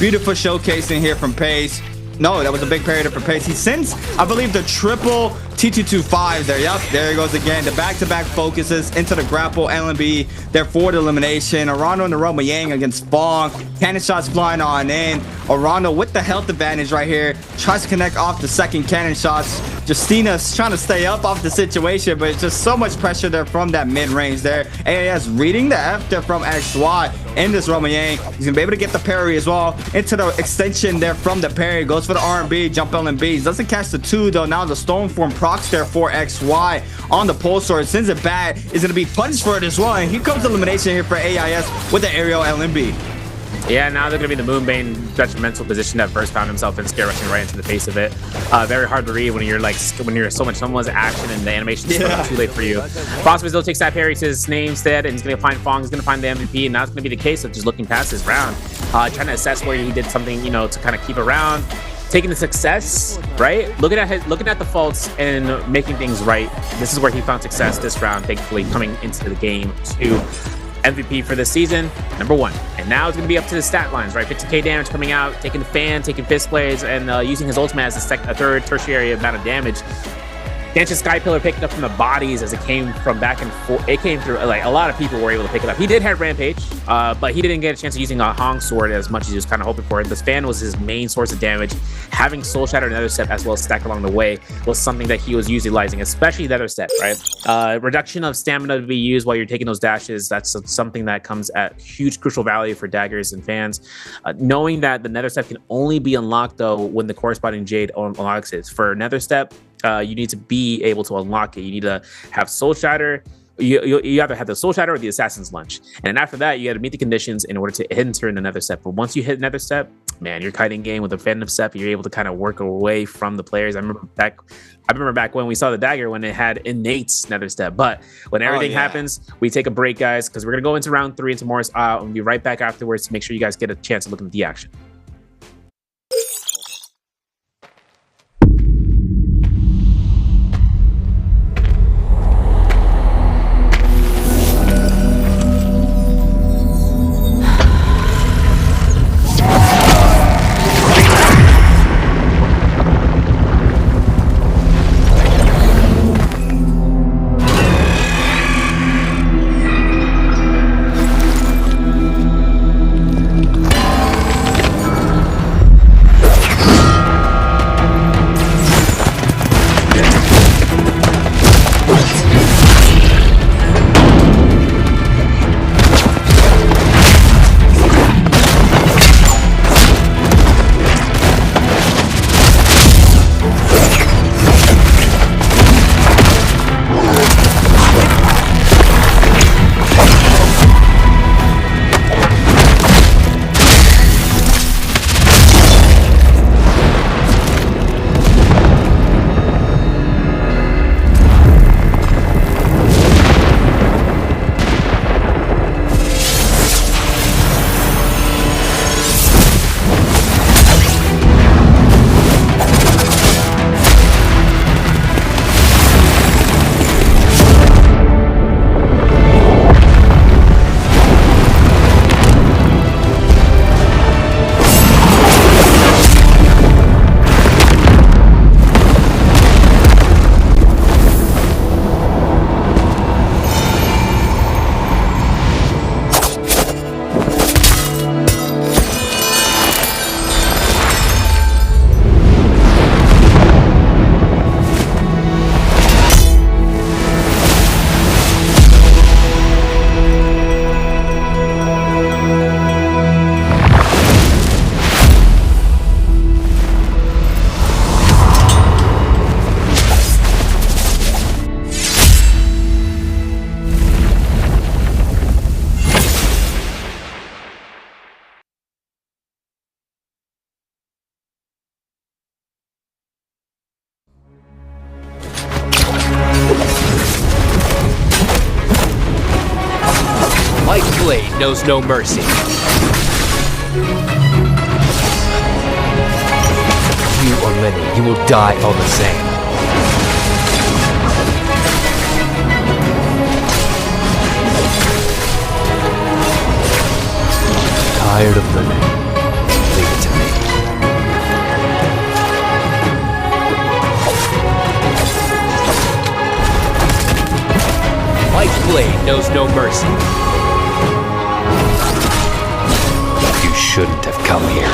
Beautiful showcasing here from Pace. No, that was a big parry there for Pace. He sends, I believe, the triple T225 there. Yep, there he goes again. The back-to-back focuses into the grapple LMB there for the elimination. Arano and the Roma Yang against Fong. Cannon shots flying on in. Arano with the health advantage right here. Tries to connect off the second cannon shots. Justina's trying to stay up off the situation, but it's just so much pressure there from that mid-range there. AAS reading the F there from XY in this Roma Yang. He's going to be able to get the parry as well. Into the extension there from the parry. Goes for the R&B, jump LMB. Doesn't catch the 2 though. Now the Stormform procs there for XY on the pole sword. Sends it back. Is going to be punished for it as well. And here comes the elimination here for AIS with the aerial LMB. Yeah, now they're going to be in the Moonbane detrimental position that Verse found himself in, scare rushing right into the face of it. Very hard to read when you're so much someone's action and the animation is too late for you. Phosphor still takes that parry to his name instead, and he's going to find Fong. He's going to find the MVP, and that's going to be the case of just looking past his round, trying to assess where he did something, to kind of keep around. Taking the success, right? Looking at the faults and making things right. This is where he found success this round, thankfully, coming into the game 2. MVP for this season, number 1. And now it's going to be up to the stat lines, right? 50k damage coming out, taking the fan, taking fist blades, and using his ultimate as a third tertiary amount of damage. Genshin Sky Pillar picking up from the bodies as it came from back and forth. It came through, like, a lot of people were able to pick it up. He did have Rampage, but he didn't get a chance of using a Hong Sword as much as he was kind of hoping for. The fan was his main source of damage. Having Soul Shatter and Nether Step as well as Stack along the way was something that he was utilizing, especially Nether Step, right? Reduction of stamina to be used while you're taking those dashes, that's something that comes at huge crucial value for daggers and fans. Knowing that the Nether Step can only be unlocked, though, when the corresponding Jade unlocks it. For Nether Step, you need to be able to unlock it. You need to have Soul Shatter. You either have the Soul Shatter or the Assassin's Lunge. And after that, you got to meet the conditions in order to enter in another step. But once you hit another step, man, your kiting game with a Phantom Step, you're able to kind of work away from the players. I remember back when we saw the dagger when it had innate Nether Step. But when everything happens, we take a break, guys, because we're going to go into round 3 into Morris Isle, and we'll be right back afterwards to make sure you guys get a chance to look at the action. knows no mercy. You or many, you will die all the same. Tired of living. Leave it to me. White blade knows no mercy. You shouldn't have come here.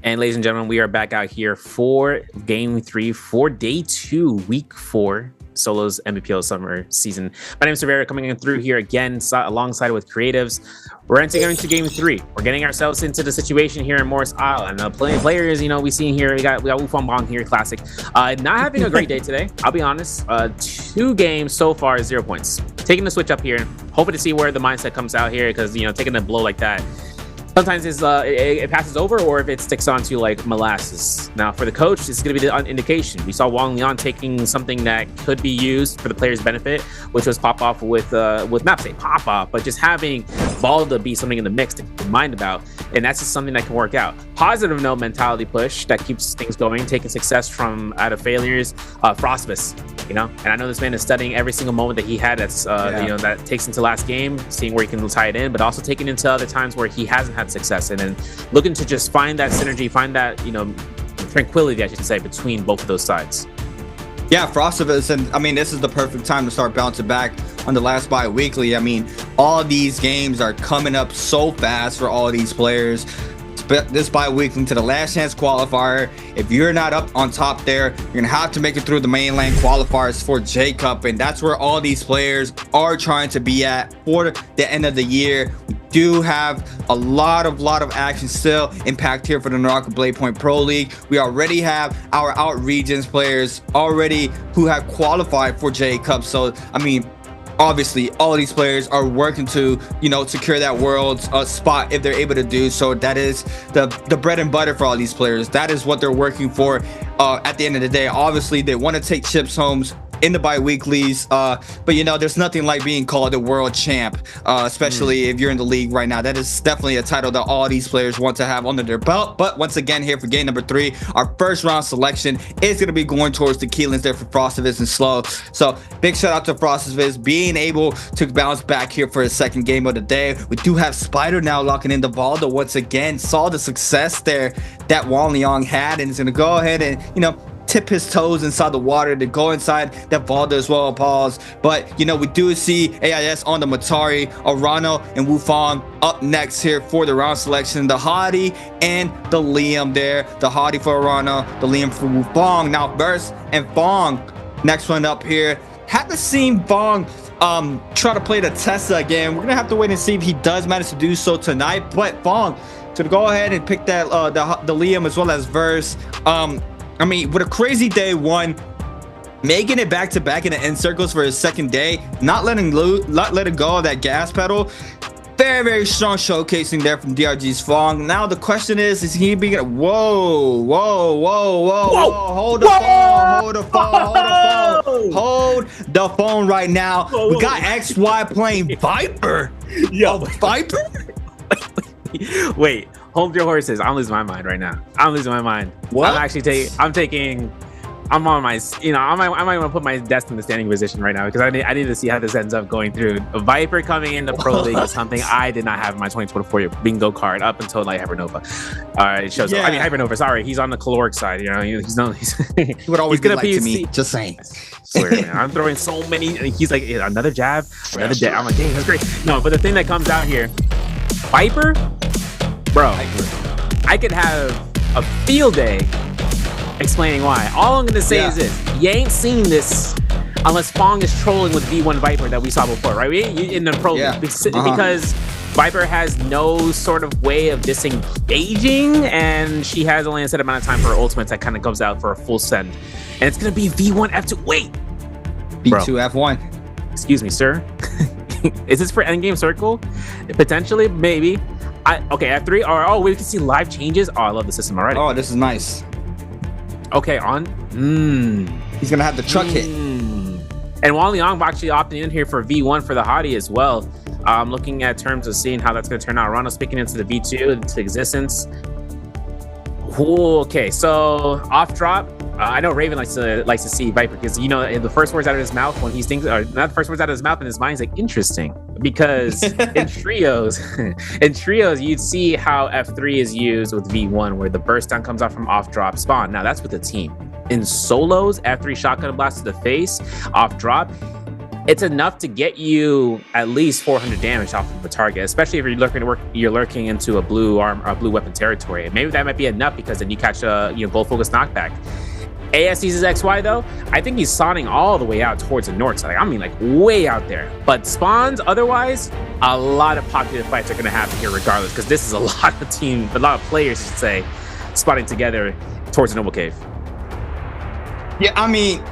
And ladies and gentlemen, we are back out here for game 3 for day 2, week 4, Solo's Nbpl summer season. My name is Severa, coming in through here again alongside with Creatives. We're entering into game 3. We're getting ourselves into the situation here in Morris Isle, and the players, you know, we see here, we got Wufang Bong here, classic. Not having a great day today, I'll be honest. 2 games so far, 0 points. Taking the switch up here, hoping to see where the mindset comes out here, because, you know, taking a blow like that, sometimes it passes over, or if it sticks onto like molasses. Now for the coach, this is going to be the indication. We saw Wang Liang taking something that could be used for the player's benefit, which was pop off with not say pop off, but just having Balda be something in the mix to keep in mind about, and that's just something that can work out. Positive note mentality push that keeps things going, taking success from out of failures. Frostbus, you know, and I know this man is studying every single moment that he had. That's you know, that takes into last game, seeing where he can tie it in, but also taking into other times where he hasn't had success, and then looking to just find that synergy, find that, you know, tranquility, I should say, between both of those sides. Yeah, Frostivus, and I mean, this is the perfect time to start bouncing back on the last bi-weekly. I mean, all these games are coming up so fast for all these players. This bi-weekly to the last chance qualifier. If you're not up on top there, you're gonna have to make it through the mainland qualifiers for J-Cup, and that's where all these players are trying to be at for the end of the year. We do have a lot of action still impact here for the NARAKA BLADEPOINT Pro League. We already have our out regions players already who have qualified for J-Cup, so I mean, obviously all of these players are working to, you know, secure that world's spot if they're able to do so. That is the bread and butter for all these players. That is what they're working for at the end of the day. Obviously they want to take chips homes in the bi-weeklies, but you know, there's nothing like being called a world champ, especially if you're in the league right now. That is definitely a title that all these players want to have under their belt. But once again, here for game number 3, our first round selection is going to be going towards the Keelans there for Frostivus and Slow. So big shout out to Frostivus being able to bounce back here for his second game of the day. We do have Spider now locking in the Valda once again. Saw the success there that Wang Liang had, and is going to go ahead and, you know, tip his toes inside the water to go inside that Valda as well, pause. But you know, we do see AIS on the Matari, Arano and Wufong up next here for the round selection. The Hadi and the Liam there. The Hadi for Arano, the Liam for Wufong. Now Burst and Fong next one up here. Haven't seen Fong try to play the Tessa again. We're gonna have to wait and see if he does manage to do so tonight. But Fong to go ahead and pick that the Liam as well as Verse. I mean, with a crazy day one, making it back to back in the end circles for his second day, not letting go of that gas pedal. Very, very strong showcasing there from DRG's Fong. Now the question is he being whoa, hold the phone right now. We got XY playing Viper. Yo, Viper. Wait, hold your horses. I'm losing my mind right now. I'm losing my mind. What? I'm on my, you know, I might want to put my desk in the standing position right now because I need to see how this ends up going through. A Viper coming into Pro League is something I did not have in my 2024 bingo card up until like Hypernova. It shows up. I mean, Hypernova, sorry, he's on the caloric side, you know, he would always gonna be like to me, just saying. Swear, man, I'm throwing so many, he's like, another jab, another jab. I'm like, dang, that's great. No, but the thing that comes out here, Viper, bro, I could have a field day explaining why. All I'm gonna say is this: you ain't seen this unless Fong is trolling with V1 Viper that we saw before, right? In the pro because Viper has no sort of way of disengaging, and she has only a set amount of time for her ultimate that kind of comes out for a full send, and it's gonna be V1 F2. Wait, V2 F1. Excuse me, sir. Is this for endgame circle? Potentially, maybe. Okay, F3. Or we can see live changes. Oh, I love the system already. Oh, this is nice. Okay, on. He's gonna have the truck hit. And Wang Liang actually opting in here for V1 for the Hadi as well. Looking at terms of seeing how that's gonna turn out. Ronald's speaking into the V2 into existence. Ooh, okay, so off drop. I know Raven likes to see Viper because, you know, the first words out of his mouth when he thinks, or not the first words out of his mouth in his mind, he's like, interesting. Because in trios, you'd see how F3 is used with V1, where the burst down comes out from off drop spawn. Now that's with the team. In solos, F3 shotgun blast to the face, off drop. It's enough to get you at least 400 damage off of a target, especially if you're lurking into a blue weapon territory. Maybe that might be enough because then you catch a gold focus knockback. AS uses XY though. I think he's sonning all the way out towards the north side. I mean, like way out there. But spawns otherwise, a lot of popular fights are going to happen here regardless, because this is a lot of players, should say, spawning together towards the Noble Cave. Yeah, I mean,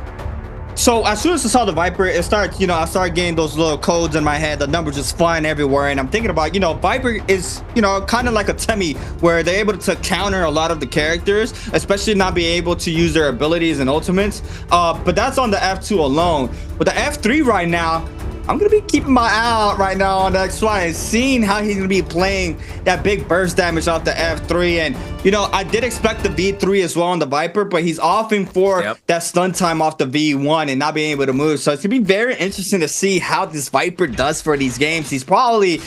so as soon as I saw the Viper, I started getting those little codes in my head. The numbers just flying everywhere, and I'm thinking about, Viper is, kind of like a Temi, where they're able to counter a lot of the characters, especially not being able to use their abilities and ultimates. But that's on the F2 alone. With the F3 right now, I'm gonna be keeping my eye out right now on the XY and seeing how he's gonna be playing that big burst damage off the F3. And I did expect the V3 as well on the Viper, but he's offering for that stun time off the V1 and not being able to move. So it's gonna be very interesting to see how this Viper does for these games. He's probably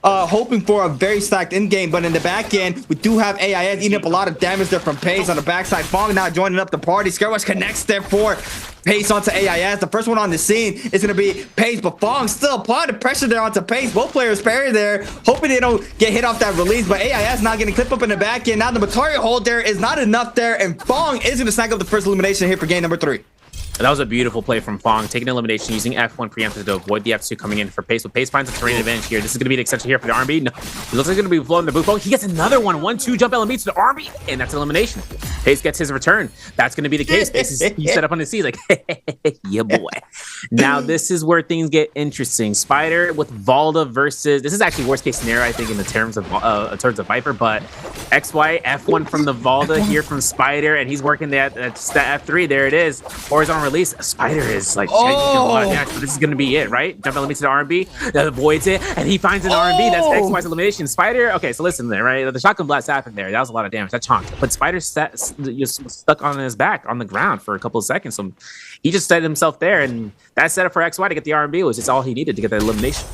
hoping for a very stacked end game, but in the back end, we do have AIS eating up a lot of damage there from Pace on the backside. Fong now joining up the party. Scare Rush connects there for Pace onto AIS. The first one on the scene is going to be Pace, but Fong still applying the pressure there onto Pace. Both players parry there, hoping they don't get hit off that release, but AIS not getting clipped up in the back end. Now the Matari hold there is not enough there, and Fong is going to snag up the first elimination here for game number 3. That was a beautiful play from Fong, taking elimination using F1 preemptive to avoid the F2 coming in for Pace. So Pace finds a terrain advantage here. This is going to be the extension here for the R&B. No, it looks like it's going to be flowing the boot. He gets another 1-2 jump LMB to the R&B, and that's elimination. Pace gets his return. That's going to be the case. Pace is set up on the C, like, yeah, boy. Now, this is where things get interesting. Spider with Valda versus, this is actually worst case scenario, I think, in the terms of Viper, but XY, F1 from the Valda here from Spider, and he's working that F3. There it is. Horizontal release. Spider is like taking a lot of damage, but this is going to be it, right? Jump element to the R&B, that avoids it, and he finds an R&B. That's XY's elimination. Spider, okay, so listen there, right? The shotgun blast happened there. That was a lot of damage. That chonked. But Spider stuck on his back on the ground for a couple of seconds. So he just set himself there, and that setup for XY to get the R&B was just all he needed to get that elimination.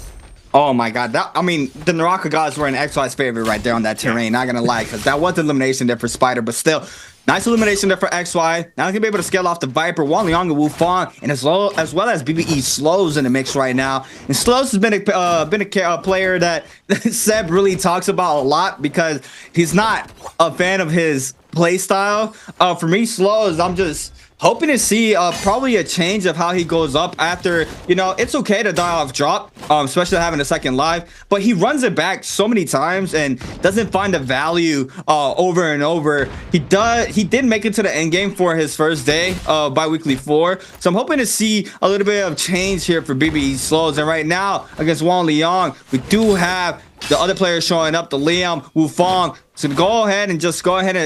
Oh my god, the NARAKA gods were in XY's favor right there on that terrain, not gonna lie, because that was elimination there for Spider, but still, Nice elimination there for XY. Now he's gonna be able to scale off the Viper, Wang Liang, and Wu Fang, and as well as BBE Slows in the mix right now. And Slows has been a player that Seb really talks about a lot because he's not a fan of his play style. For me, Slows, I'm just hoping to see probably a change of how he goes up after, you know, it's okay to die off drop, especially having a second life, but he runs it back so many times and doesn't find the value over and over. He did make it to the end game for his first day bi-weekly 4, so I'm hoping to see a little bit of change here for BBE Slows. And right now against Wang Liang, we do have the other players showing up, the Liam, Wu Fang. So go ahead and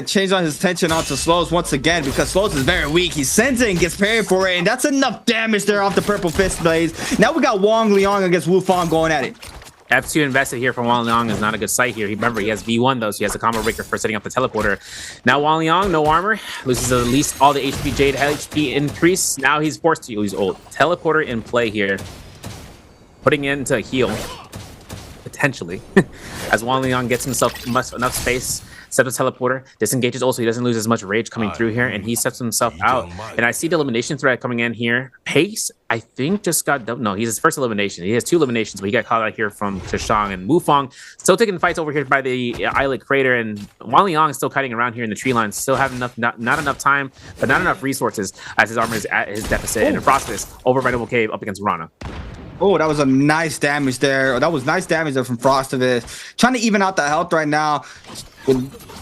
change on his attention onto Slows once again, because Slows is very weak. He sends it and gets parried for it, and that's enough damage there off the purple fist blades. Now we got Wang Liang against Wu Fang going at it. F2 invested here from Wang Liang is not a good sight here. Remember, he has V1 though, so he has a combo breaker for setting up the teleporter. Now Wang Liang, no armor, loses at least all the HP. Jade HP increase. Now he's forced to use ult. Teleporter in play here, putting it into a heal. Potentially, as Wang Liang gets himself enough space, sets a teleporter, disengages also, he doesn't lose as much rage coming through here, and he sets himself out. And I see the elimination threat coming in here. Pace, I think, just got dumped. No, he's his first elimination. He has 2 eliminations, but he got caught out here from Chishang. And Wu Fang still taking fights over here by the islet crater, and Wang Liang is still kiting around here in the tree line, still have not enough time, but not enough resources, as his armor is at his deficit. And Frostless over by Double Cave up against Rana. Oh, that was a nice damage there. That was nice damage there from Frostless. Trying to even out the health right now.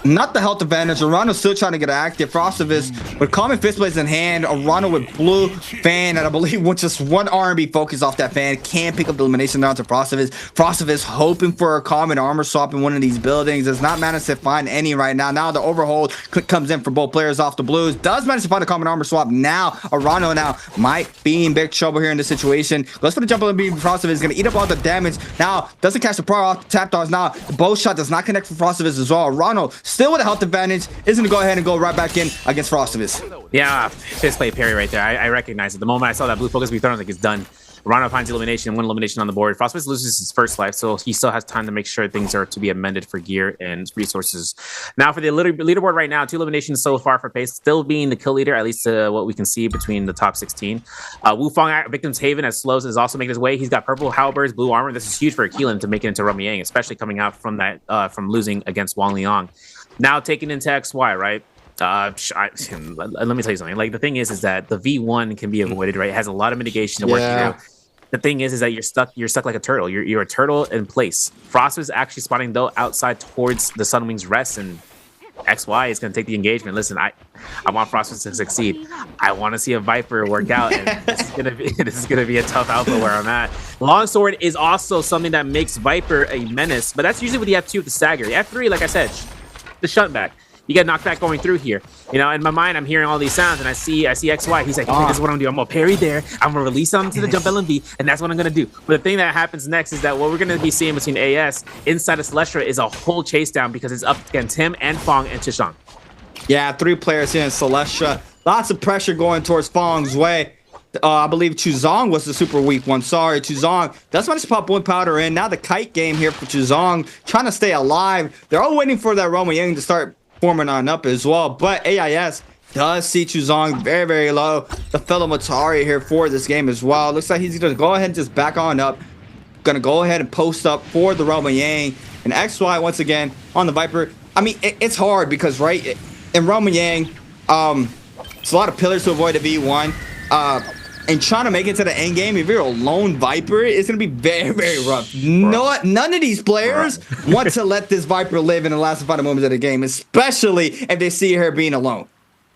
Not the health advantage. Arano's still trying to get active. Frostless with common fist blades in hand. Arano with blue fan, and I believe with just one R&B focus off that fan, can pick up the elimination down to Frostless. Frostless hoping for a common armor swap in one of these buildings. Does not manage to find any right now. Now the overhold click comes in for both players off the blues. Does manage to find a common armor swap. Now Arano now might be in big trouble here in this situation. Goes for the jump on the beam. Frostless is going to eat up all the damage. Now doesn't catch the prior off the tap dodge. Now the bow shot does not connect for Frostless as well. Arano still with a health advantage, is going to go ahead and go right back in against Frostless. Yeah, fist play parry right there. I recognize it. The moment I saw that blue focus be thrown, I was like, it's done. Rana finds elimination, 1 elimination on the board. Frostface loses his first life, so he still has time to make sure things are to be amended for gear and resources. Now for the leaderboard right now, 2 eliminations so far for Pace, still being the kill leader, at least what we can see between the top 16. Wu Fang at Victim's Haven as Slows is also making his way. He's got purple halberds, blue armor. This is huge for Keelan to make it into Romiang, especially coming out from that from losing against Wang Liang. Now taking into XY, right? Let me tell you something. Like, the thing is that the V1 can be avoided, right? It has a lot of mitigation to work through. The thing is that you're stuck like a turtle. You're a turtle in place. Frost is actually spotting though outside towards the Sunwing's rest, and XY is going to take the engagement. Listen, I want Frost to succeed. I want to see a Viper work out, and this is gonna be a tough alpha where I'm at. Longsword is also something that makes Viper a menace, but that's usually with the F2 with the stagger. The F3, like I said, the shunt back. You get knocked back going through here. You know, in my mind, I'm hearing all these sounds, and I see XY. He's like, okay, this is what I'm gonna do. I'm gonna parry there. I'm gonna release onto the jump LMB, and that's what I'm gonna do. But the thing that happens next is that what we're gonna be seeing between AS inside of Celestia is a whole chase down, because it's up against him and Fang and Chishang. Yeah, 3 players here in Celestia. Lots of pressure going towards Fang's way. I believe Chuzong was the super weak one. Sorry, Chuzong does manage to pop 1 powder in. Now the kite game here for Chuzong, trying to stay alive. They're all waiting for that Romiang to start forming on up as well, but AIS does see Chuzong very, very low. The fellow Matari here for this game as well. Looks like he's gonna go ahead and just back on up. Gonna go ahead and post up for the Romiang. And XY once again on the Viper. I mean, it's hard because, right, in Romiang, it's a lot of pillars to avoid a V1. And trying to make it to the end game, if you're a lone Viper, it's going to be very, very rough. None of these players want to let this Viper live in the last final moments of the game, especially if they see her being alone.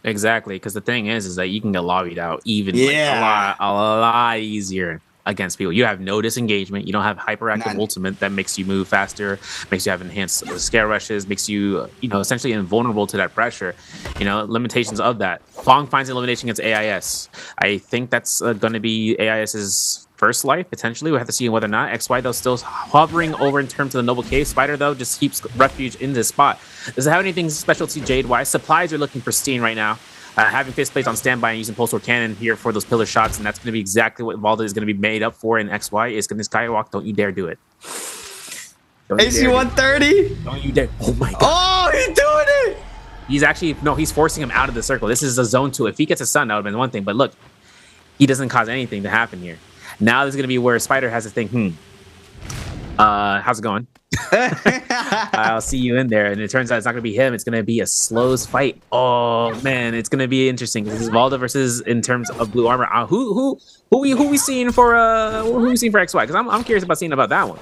Exactly, because the thing is that you can get lobbied out even like, a lot easier against people. You have no disengagement. You don't have hyperactive ultimate that makes you move faster, makes you have enhanced scare rushes, makes you, essentially invulnerable to that pressure. Limitations of that. Fang finds elimination against AIS. I think that's going to be AIS's first life, potentially. We'll have to see whether or not. XY, though, still hovering over in terms of the Noble Cave. Spider, though, just keeps refuge in this spot. Does it have anything specialty Jade-wise? Supplies are looking pristine right now. Having fist plates on standby and using pulsar cannon here for those pillar shots, and that's going to be exactly what Valda is going to be made up for in XY. Is going to skywalk. Don't you dare do it. AC 130. Don't you dare. Oh my god. Oh, he's doing it. He's actually, no, he's forcing him out of the circle. This is a zone 2. If he gets a stun, that would have been one thing. But look, he doesn't cause anything to happen here. Now there's going to be where Spider has to think, how's it going? I'll see you in there. And it turns out it's not going to be him. It's going to be a slows fight. Oh, man, it's going to be interesting. This is Valda versus, in terms of blue armor. Who we seeing for XY? Because I'm curious about seeing about that one.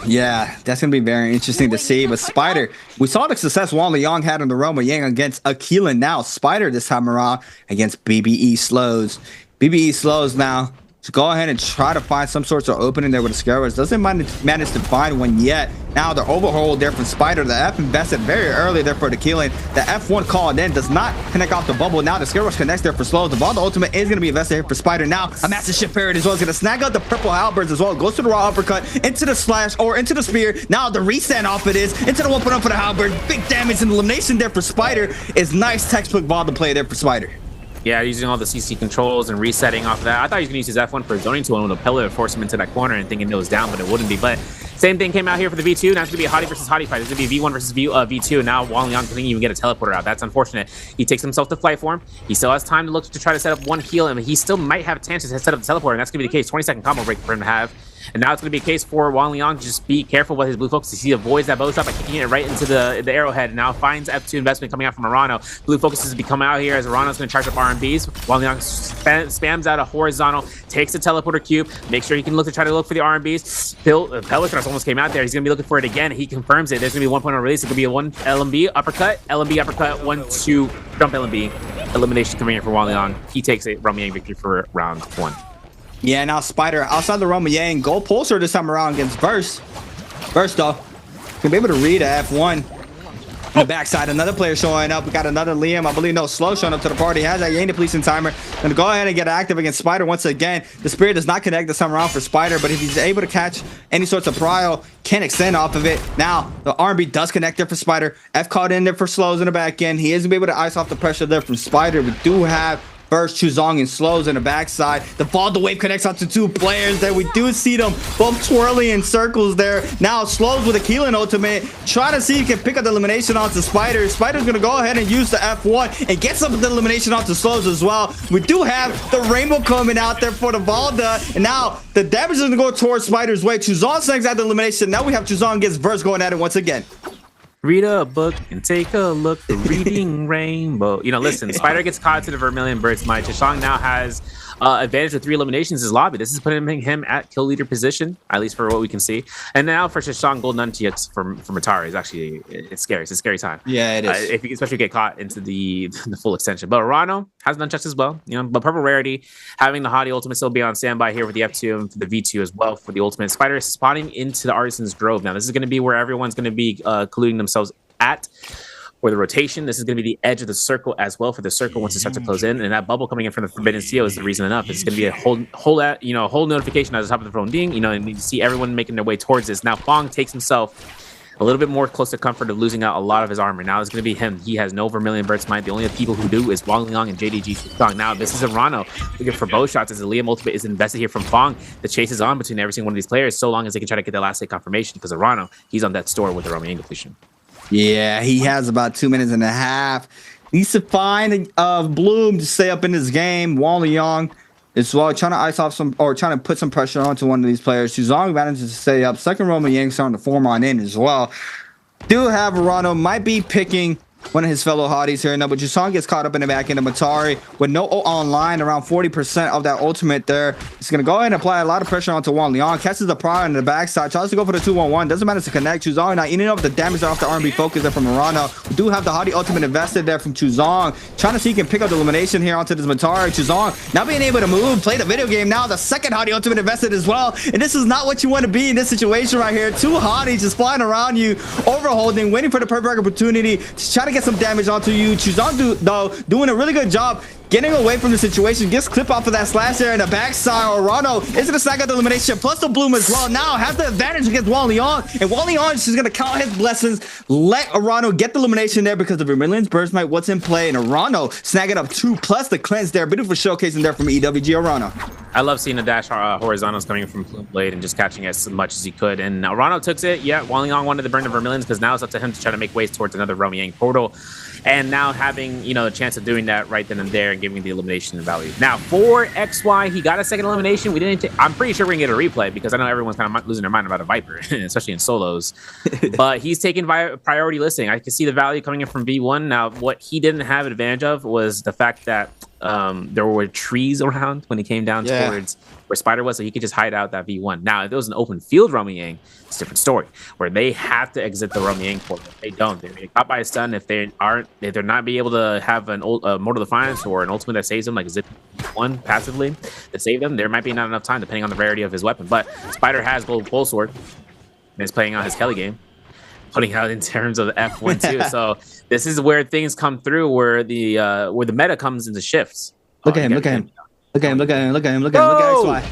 Yeah, that's going to be very interesting to see. But Spider, we saw the success Wang Liang had on the Roma Yang against Aquila. Now Spider this time around against BBE slows. BBE slows now. So go ahead and try to find some sorts of opening there with the Scarabs. Doesn't manage to find one yet. Now the overhold there from Spider. The F invested very early there for the killing. The F1 call then does not connect off the bubble. Now the Scarabs connects there for slows. The Valda ultimate is going to be invested here for Spider. Now a massive shift parry as well. Is going to snag out the purple halberds as well. Goes to the raw uppercut, into the slash or into the spear. Now the reset off it is into the 1.0 for the halberd. Big damage and elimination there for Spider is nice textbook Valda play there for Spider. Yeah, using all the CC controls and resetting off of that. I thought he was going to use his F1 for his zoning tool and with a pillar to force him into that corner and thinking it was down, but it wouldn't be. But same thing came out here for the V2. Now it's going to be a Hottie versus Hottie fight. It's going to be V1 versus V2. And now Wang Liang couldn't even get a teleporter out. That's unfortunate. He takes himself to flight form. He still has time to look to try to set up one heal, and he still might have chances to set up the teleporter, and that's going to be the case. 20-second combo break for him to have. And now it's going to be a case for Wang Liang to just be careful with his blue focus. He avoids that bow shot by kicking it right into the arrowhead. And now finds F2 investment coming out from Arano. Blue focuses to become out here as Arano's going to charge up RMBs. Wang Liang spams out a horizontal, takes the teleporter cube, make sure he can look to try to look for the RMBs. Pelicanos almost came out there. He's going to be looking for it again. He confirms it. There's going to be a 1.0 release. It could be a 1 LMB uppercut, 1-2 jump LMB. Elimination coming in for Wang Liang. He takes a Roma Yang victory for round 1. Yeah, now Spider outside the Roma Yang. Gold Pulsar this time around against Verse. Verse, though, can be able to read a F1. On the backside, another player showing up. We got another Liam, I believe, no, Slow showing up to the party. Has that Yang depletion timer. Gonna go ahead and get active against Spider once again. The Spirit does not connect this time around for Spider, but if he's able to catch any sorts of prio, can extend off of it. Now, the R&B does connect there for Spider. F caught in there for slows in the back end. He is able to ice off the pressure there from Spider. We do have First, Chuzong and slows in the backside. The Valda wave connects onto two players there. We do see them both twirling in circles there. Now slows with a Keelan ultimate. Trying to see if he can pick up the elimination onto Spider. Spider's going to go ahead and use the F1 and get some of the elimination onto slows as well. We do have the rainbow coming out there for the Valda. And now the damage is going to go towards Spider's way. Chuzong snags out the elimination. Now we have Chuzong gets Verse going at it once again. Read a book and take a look at reading rainbow. You know, listen, Spider gets caught to the Vermilion Bird's Might. Chishang now has advantage with 3 eliminations in his lobby. This is putting him at kill leader position, at least for what we can see. And now for Chishang, Gold Nunchucks from Atari is actually, it's scary. It's a scary time. Yeah, it is. If you especially get caught into the full extension. But Arano has Nunchucks as well. You know, but Purple Rarity, having the Hottie ultimate still be on standby here with the F2 and for the V2 as well for the ultimate. Spider is spawning into the Artisan's Grove. Now, this is going to be where everyone's going to be colluding themselves at. For the rotation, this is going to be the edge of the circle as well for the circle once it starts to close in, and that bubble coming in from the Forbidden Seal is the reason enough. It's going to be a whole notification at the top of the phone ding, you know, and you see everyone making their way towards this. Now Fong takes himself a little bit more close to comfort of losing out a lot of his armor. Now it's going to be him. He has no Vermilion Bird's Might. The only people who do is Wang Liang and JDG Fong. Now this is Arano looking for bow shots as the Liam ultimate is invested here from Fong. The chase is on between every single one of these players so long as they can try to get the last hit confirmation because Arano, he's on that store with the Roma Yang depletion. Yeah, he has about 2 minutes and a half. Needs to find Bloom to stay up in this game. Wang Liang as well, trying to ice off some or trying to put some pressure onto one of these players. Chuzong manages to stay up. Second Roma Yang starting to form on in as well. Do have Arano, might be picking one of his fellow hotties here now, but Chuzong gets caught up in the back end of Matari with no online, around 40% of that ultimate there. He's going to go ahead and apply a lot of pressure onto Wang Liang. Catches the prior on the backside, tries to go for the 2-1-1. Doesn't manage to connect. Chuzong now eating up the damage off the R&B focus there from Arano. We do have the hottie ultimate invested there from Chuzong. Trying to see if he can pick up the elimination here onto this Matari. Chuzong now being able to move, play the video game now. The second hottie ultimate invested as well. And this is not what you want to be in this situation right here. 2 hotties just flying around you, overholding, waiting for the perfect opportunity to try to get some damage onto you. Chuzong, though, doing a really good job getting away from the situation. Gets clip off of that slash there in the backside. Arano is going to stack out the elimination, plus the Bloom as well. Now has the advantage against Wang Liang, and Wang Liang is going to count his blessings. Let Arano get the elimination there because the Vermilion's Burst Might, what's in play, and Arano snagging up 2 plus the cleanse there. Beautiful showcasing there from EWG Arano. I love seeing the dash horizontals coming from Plume Blade and just catching as much as he could. And Arano took it. Yeah, Wang Liang wanted to burn the Vermilions because now it's up to him to try to make ways towards another Roma Yang portal. control. And now having, you know, a chance of doing that right then and there and giving the elimination value. Now, for XY, he got a second elimination. I'm pretty sure we're going to get a replay because I know everyone's kind of losing their mind about a Viper, especially in solos. But he's taking priority listing. I can see the value coming in from V1. Now, what he didn't have advantage of was the fact that there were trees around when he came down towards where Spider was, so he could just hide out that V1. Now, if it was an open field Roaming, it's a different story, where they have to exit the Roaming portal. If they don't, they're getting caught by a stun. If they're not be able to have an Mortal Defiance or an ultimate that saves them, like Zip one passively to save them, there might be not enough time depending on the rarity of his weapon. But Spider has Gold Pole Sword and is playing out his Kelly game, putting out in terms of F1 too. So this is where things come through, where the meta comes into shifts. Look at him. Look at him. Look at XY.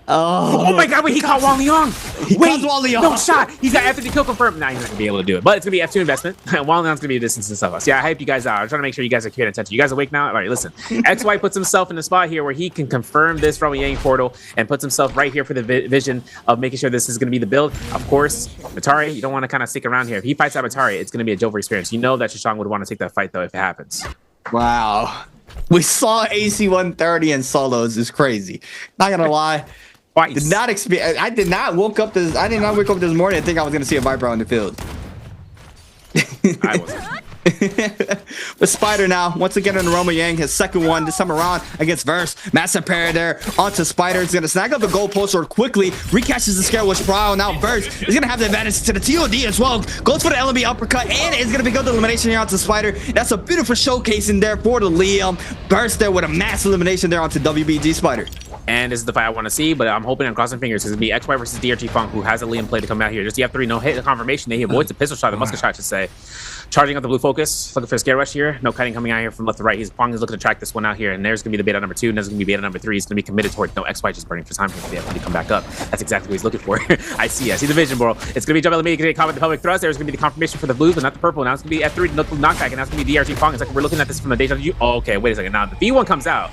Oh my god, wait, he caught Wang Liang. Wait, Wang Liang. No shot. He's got F3 kill confirmed. Nah, he's not going to be able to do it. But it's going to be F2 investment. Wang Liang's going to be a distance and stuff. Yeah, I hype you guys out. I'm trying to make sure you guys are paying attention. You guys awake now? All right, listen. XY puts himself in the spot here where he can confirm this Roaming portal and puts himself right here for the vision of making sure this is going to be the build. Of course, Matari, you don't want to kind of stick around here. If he fights out Matari, it's going to be a Jover experience. You know that Shishang would want to take that fight, though, if it happens. Wow. We saw AC 130 in solos. It's crazy. Not going to lie. Twice. I did not wake up this morning and think I was gonna see a Viper on the field. I wasn't. But Spider now, once again in the Roma Yang, his second one this time around against Verse. Massive parry there onto Spider. He's gonna snag up the gold post sword quickly, recatches the Scare Wish Prowl. Now Verse is gonna have the advantage to the TOD as well. Goes for the LB uppercut and is gonna be good elimination here onto Spider. That's a beautiful showcase in there for the Liam. Verse there with a mass elimination there onto WBG Spider. And this is the fight I want to see, but I'm hoping and crossing fingers. It's going to be XY versus DRG Funk, who has a Liam play to come out here. Just the F3, no hit confirmation. He avoids the pistol shot, the musket shot, I should say. Charging up the blue focus, looking for a Scare Rush here. No kiting coming out here from left to right. Fong is looking to track this one out here, and there's going to be the beta number 2, and there's going to be beta number 3. He's going to be committed towards no XY just burning for time for the F3 to come back up. That's exactly what he's looking for. I see the vision, bro. It's going to be jump eliminated, getting combat the public thrust. There's going to be the confirmation for the blues, but not the purple. Now it's going to be F3, knockback, and that's going to be DRG Fong. It's like we're looking at this from the DAY2. Oh, okay, wait a second. Now the V1 comes out.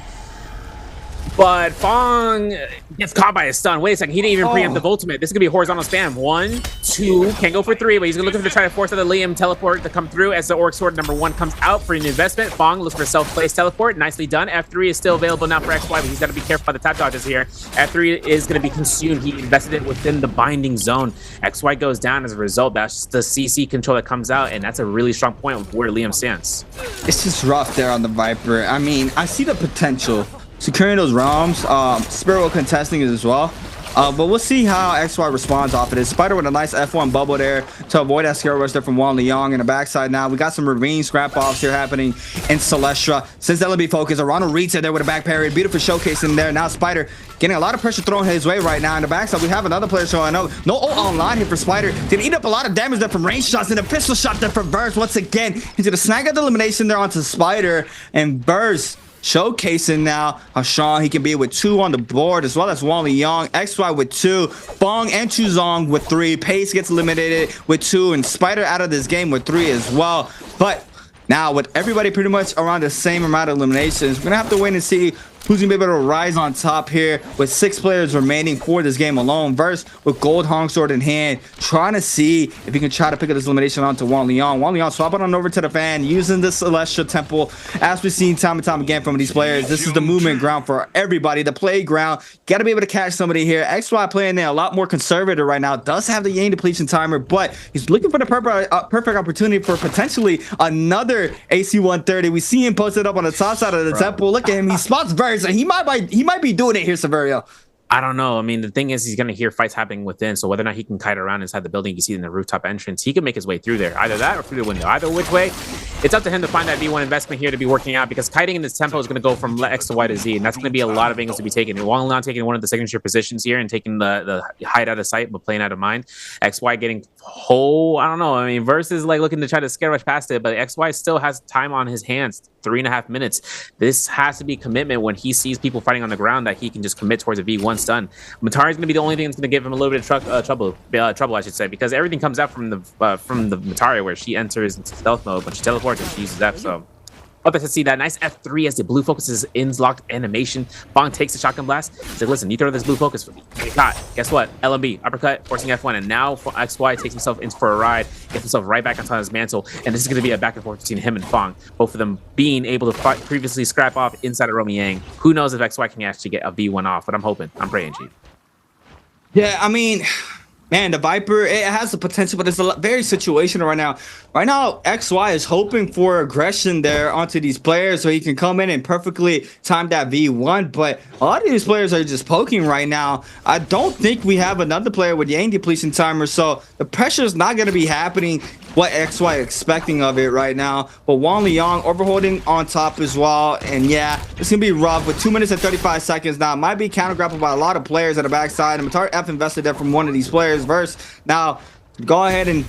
But Fong gets caught by a stun. Wait a second, he didn't even preempt the ultimate. This is gonna be a horizontal spam. 1, 2, can't go for 3, but he's looking to try to force out the Liam teleport to come through as the Orc Sword number 1 comes out for an investment. Fong looks for self-placed teleport. Nicely done. F3 is still available now for XY, but he's got to be careful about the tap dodges here. F3 is gonna be consumed. He invested it within the binding zone. XY goes down as a result. That's the CC control that comes out, and that's a really strong point of where Liam stands. It's just rough there on the Viper. I mean, I see the potential. Securing those realms, Spirit will contesting it as well. But we'll see how XY responds off of this. Spider with a nice F1 bubble there to avoid that Scare Rush there from Wang Liang in the backside. Now we got some ravine scrap offs here happening in Celestra. Since that'll be focused, Ronald reads it there with a back parry. Beautiful showcase in there. Now Spider getting a lot of pressure thrown his way right now. In the backside, we have another player showing up. No ult online here for Spider. Gonna eat up a lot of damage there from range shots and a pistol shot there from Verse. Once again, he's gonna snag out the elimination there onto Spider, and Verse showcasing now how strong he can be with 2 on the board, as well as Wang Liang. XY with 2, Fong and Chuzong with 3. Pace gets eliminated with 2, and Spider out of this game with 3 as well. But now with everybody pretty much around the same amount of eliminations, we're gonna have to wait and see who's gonna be able to rise on top here with 6 players remaining for this game alone. Verse with gold Hong Sword in hand, trying to see if he can try to pick up this elimination onto Wang Liang. Wang Liang swapping on over to the fan, using the Celestial Temple. As we've seen time and time again from these players, this is the movement ground for everybody, the playground. Got to be able to catch somebody here. XY playing there a lot more conservative right now. Does have the Yang depletion timer, but he's looking for the perfect opportunity for potentially another AC 130. We see him posted up on the top side of the temple. Look at him. He spots Verse. He might be doing it here, Severio. I don't know. I mean, the thing is, he's going to hear fights happening within, so whether or not he can kite around inside the building, you see in the rooftop entrance, he can make his way through there. Either that or through the window. Either which way, it's up to him to find that V1 investment here to be working out, because kiting in this tempo is going to go from X to Y to Z, and that's going to be a lot of angles to be taken. Wang Liang taking one of the signature positions here and taking the hide out of sight, but playing out of mind. XY getting I don't know. I mean, Verse is like looking to try to Scare Rush past it, but XY still has time on his hands. 3.5 minutes. This has to be commitment when he sees people fighting on the ground that he can just commit towards a V1 stun. Matari is going to be the only thing that's going to give him a little bit of trouble, I should say, because everything comes out from the Matari, where she enters into stealth mode when she teleports and she uses F. So Oh, that's to see that nice F3 as the blue focuses ins locked animation. Fong takes the shotgun blast. He's like, listen, you throw this blue focus for me. Get caught. Guess what? LMB, uppercut, forcing F1. And now XY takes himself in for a ride, gets himself right back onto his mantle. And this is going to be a back and forth between him and Fong. Both of them being able to previously scrap off inside of Romy Yang. Who knows if XY can actually get a V1 off, but I'm hoping. I'm praying, G. Yeah, I mean, man, the Viper, it has the potential, but it's very situational right now. Right now, XY is hoping for aggression there onto these players so he can come in and perfectly time that V1. But a lot of these players are just poking right now. I don't think we have another player with Yang depletion timer, so the pressure is not going to be happening what XY expecting of it right now. But Wang Liang overholding on top as well. And yeah, it's going to be rough with 2 minutes and 35 seconds now. It might be counter grappled by a lot of players at the backside. And Matari F invested there from one of these players verse. Now, go ahead and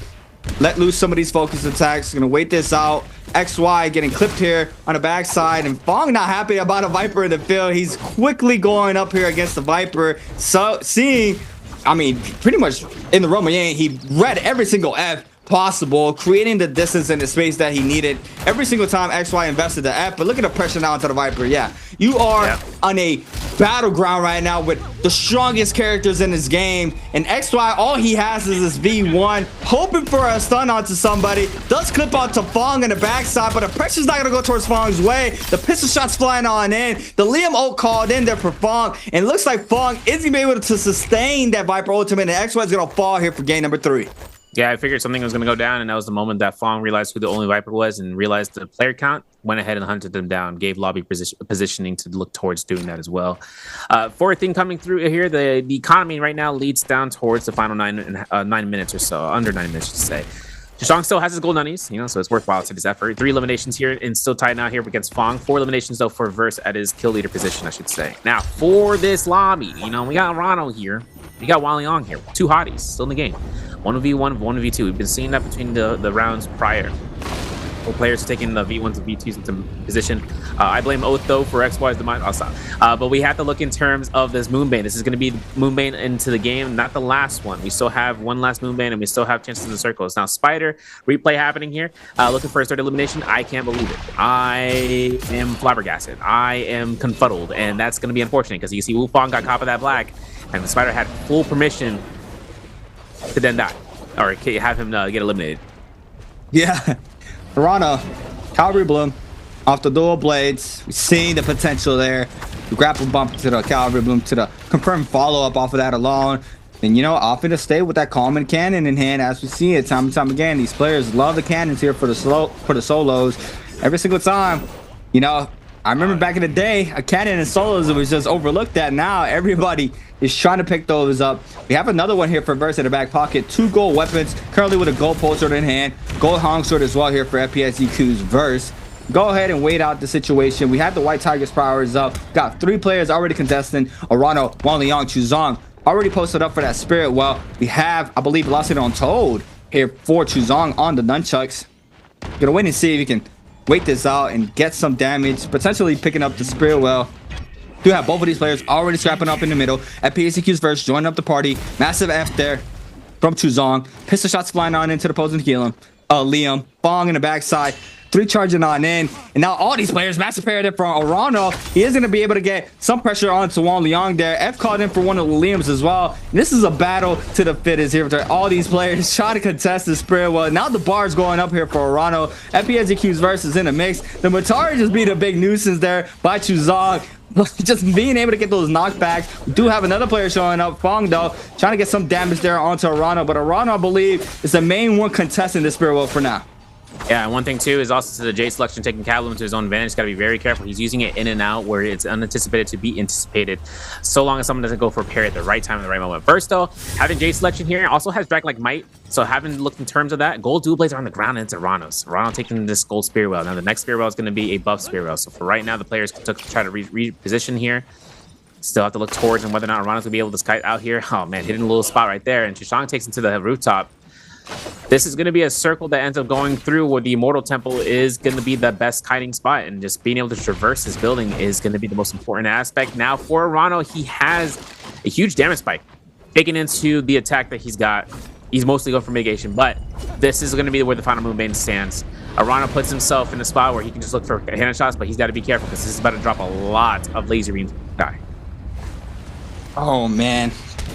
let loose some of these focus attacks. Gonna wait this out. XY getting clipped here on the backside, and Fong not happy about a Viper in the field. He's quickly going up here against the Viper. So seeing, I mean, pretty much in the Romy Yang, he read every single F possible, creating the distance and the space that he needed every single time XY invested the F. But look at the pressure now onto the Viper. Yeah, you are on a battleground right now with the strongest characters in this game, and XY, all he has is this V1, hoping for a stun onto somebody. Does clip onto Fong in the backside, but the pressure's not gonna go towards Fong's way. The pistol shots flying on in. The Liam ult called in there for Fong, and it looks like Fong isn't gonna be able to sustain that Viper ultimate, and XY's gonna fall here for game number 3. Yeah, I figured something was going to go down, and that was the moment that Fong realized who the only Viper was and realized the player count, went ahead and hunted them down, gave lobby positioning to look towards doing that as well. Fourth thing coming through here, the economy right now leads down towards the final 9 minutes or so, under 9 minutes to say. Zhang still has his gold unnies, you know, so it's worthwhile to his effort. 3 eliminations here and still tied now here against Fong. 4 eliminations though for Verse at his kill leader position, I should say. Now for this lobby, you know, we got Rano here, we got Wang Liang here, 2 hotties still in the game. 1v1, 1v2. We've been seeing that between the rounds prior. Both players are taking the V1s and V2s into position. I blame Oath though for XY's demise. I'll stop. But we have to look in terms of this Moonbane. This is going to be Moonbane into the game, not the last one. We still have one last Moonbane, and we still have chances in the circles. Now Spider replay happening here, looking for a third elimination. I can't believe it. I am flabbergasted. I am confuddled, and that's going to be unfortunate because you see Wu Fong got caught by that black, and the Spider had full permission to then die or have him get eliminated. Yeah, Piranha, Cavalry Bloom off the dual blades. We're seeing the potential there. The grapple bump to the Cavalry Bloom to the confirmed follow-up off of that alone. And you know, often to stay with that common cannon in hand, as we see it time and time again. These players love the cannons here for the solos every single time. You know, I remember back in the day, a cannon in solos was just overlooked at. Now everybody is trying to pick those up. We have another one here for Verse in the back pocket. 2 gold weapons, currently with a gold pole sword in hand. Gold Hong sword as well here for FPSEQ's Verse. Go ahead and wait out the situation. We have the White Tiger's powers up. Got 3 players already contesting. Arano, Wang Liang, Chuzong already posted up for that Spirit Well. We have, I believe, Velocity Untold here for Chuzong on the nunchucks. Gonna wait and see if you can wait this out and get some damage, potentially picking up the Spirit Well. Do have both of these players already scrapping up in the middle. FPSEQ's Verse joining up the party. Massive F there from Chuzong. Pistol shots flying on into the opposing Liam. Fong in the backside. 3 charging on in. And now all these players, massive pair there from Arano. He is going to be able to get some pressure onto Wang Liang there. F called in for one of the Liams as well. This is a battle to the fittest here. All these players trying to contest the Spirit Well. Now the bar is going up here for Arano. FPSEQ's Verse is in the mix. The Matari just beat a big nuisance there by Chuzong. Just being able to get those knockbacks. We do have another player showing up, Fong though, trying to get some damage there onto Arano. But Arano, I believe, is the main one contesting the Spirit Well for now. Yeah, and one thing too is also to the J selection taking Cavalry to his own advantage. Got to be very careful. He's using it in and out where it's unanticipated to be anticipated. So long as someone doesn't go for a parry at the right time, at the right moment. First though, having J selection here also has Drag like Might. So having looked in terms of that, gold dual blades are on the ground and it's Arano's. Arano taking this gold Spirit Well. Now the next Spirit Well is going to be a buff Spirit Well. So for right now, the players can try to reposition here. Still have to look towards and whether or not Arano's going to be able to kite out here. Oh man, hitting a little spot right there. And Chishang takes him to the rooftop. This is going to be a circle that ends up going through where the Immortal Temple is going to be the best kiting spot, and just being able to traverse his building is going to be the most important aspect. Now for Arano, he has a huge damage spike taken into the attack that he's got He's mostly going for mitigation, but this is going to be where the final Moonbane stands. Arano puts himself in a spot where he can just look for hand shots, but he's got to be careful because this is about to drop a lot of laser beams. Oh man.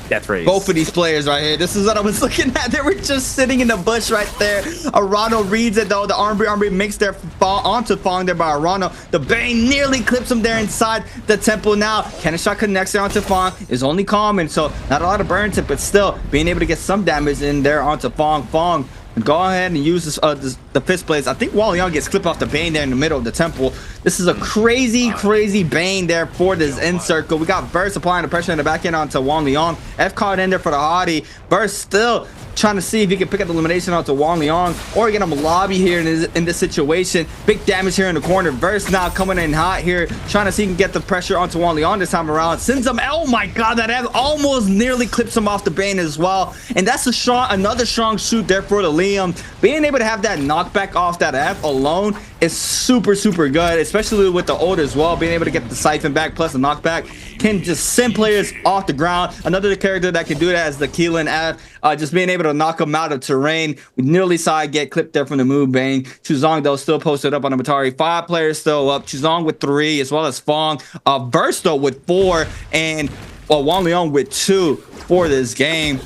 Death rays. Both of these players right here. This is what I was looking at. They were just sitting in the bush right there. Arano reads it though. The armor makes their fall onto Fong there by Arano. The Bane nearly clips him there inside the temple now. Cannon shot connects there onto Fong. Is only common, so not a lot of burn tip, but still being able to get some damage in there onto Fong. Fong, go ahead and use the fist blades. I think Wallyoung gets clipped off the Bane there in the middle of the temple. This is a crazy Bane there for this end circle. We got Burst applying the pressure in the back end onto Wallyoung. F caught in there for the Hottie. Burst still trying to see if he can pick up the elimination onto Wallyoung or get him lobby here in this situation. Big damage here in the corner. Burst now coming in hot here, trying to see if he can get the pressure onto Wallyoung this time around. Sends him, oh my god, that F almost nearly clips him off the Bane as well. And that's another strong shoot there for the Liam. Being able to have that knockback off that F alone is super good, especially with the ult as well. Being able to get the siphon back plus the knockback can just send players off the ground. Another character that can do that is the Keelan F. Just being able to knock him out of terrain. We nearly saw it get clipped there from the Moonbane. Chuzong though still posted up on the Matari. 5 players still up. Chuzong with 3 as well as Fong. Burst though with 4 and Wallyoung with 2 for this game.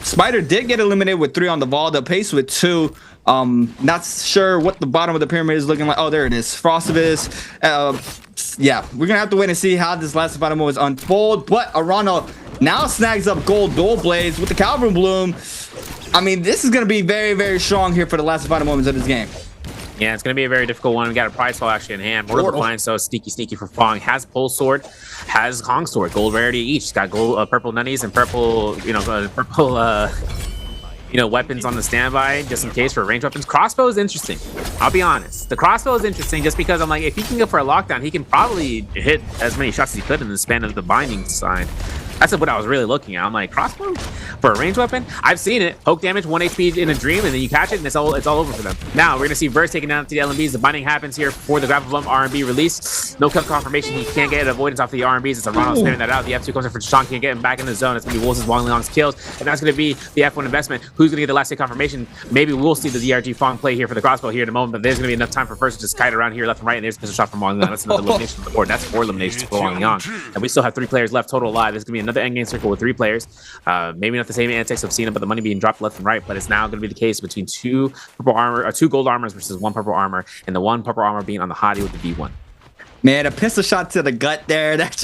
Spider did get eliminated with 3 on the ball. The Pace with 2. Not sure what the bottom of the pyramid is looking like. Oh, there it is. Frostivus. Yeah, we're gonna have to wait and see how this last final moves unfold. But Arano now snags up gold dual blades with the Calvin Bloom. I mean, this is gonna be very strong here for the last final moments of this game. Yeah, it's going to be a very difficult one. We got a prize fall actually in hand. Mortal Defiance, so sneaky for Fong. Has Pole Sword, has Kong Sword, gold rarity each. It's got gold, purple nunnies and purple, weapons on the standby just in case for range weapons. Crossbow is interesting. I'll be honest. The crossbow is interesting just because I'm like, if he can go for a lockdown, he can probably hit as many shots as he could in the span of the binding sign. That's what I was really looking at. I'm like, crossbow for a range weapon? I've seen it. Poke damage, 1 HP in a dream, and then you catch it, and it's all over for them. Now, we're going to see Verse taking down to the LMBs. The binding happens here for the grapple bump R&B release. No cut confirmation. He can't get avoidance off the R&Bs. It's Arano spamming that out. The F2 comes in for Sean. Can't get him back in the zone. It's going to be Wolves' Wallyoung's kills, and that's going to be the F1 investment. Who's going to get the last hit confirmation? Maybe we'll see the DRG Fong play here for the crossbow here in a moment, but there's going to be enough time for Verse to just kite around here left and right, and there's a pistol shot from Wallyoung. That's another elimination on the board. That's 4 eliminations for Wallyoung. And we still have 3 players left total alive. There's going to be another endgame circle with 3 players. Maybe not the same antics I've seen it, but the money being dropped left and right. But it's now going to be the case between 2 gold armors versus 1 purple armor, and the 1 purple armor being on the Hottie with the V1. Man, a pistol shot to the gut there. That's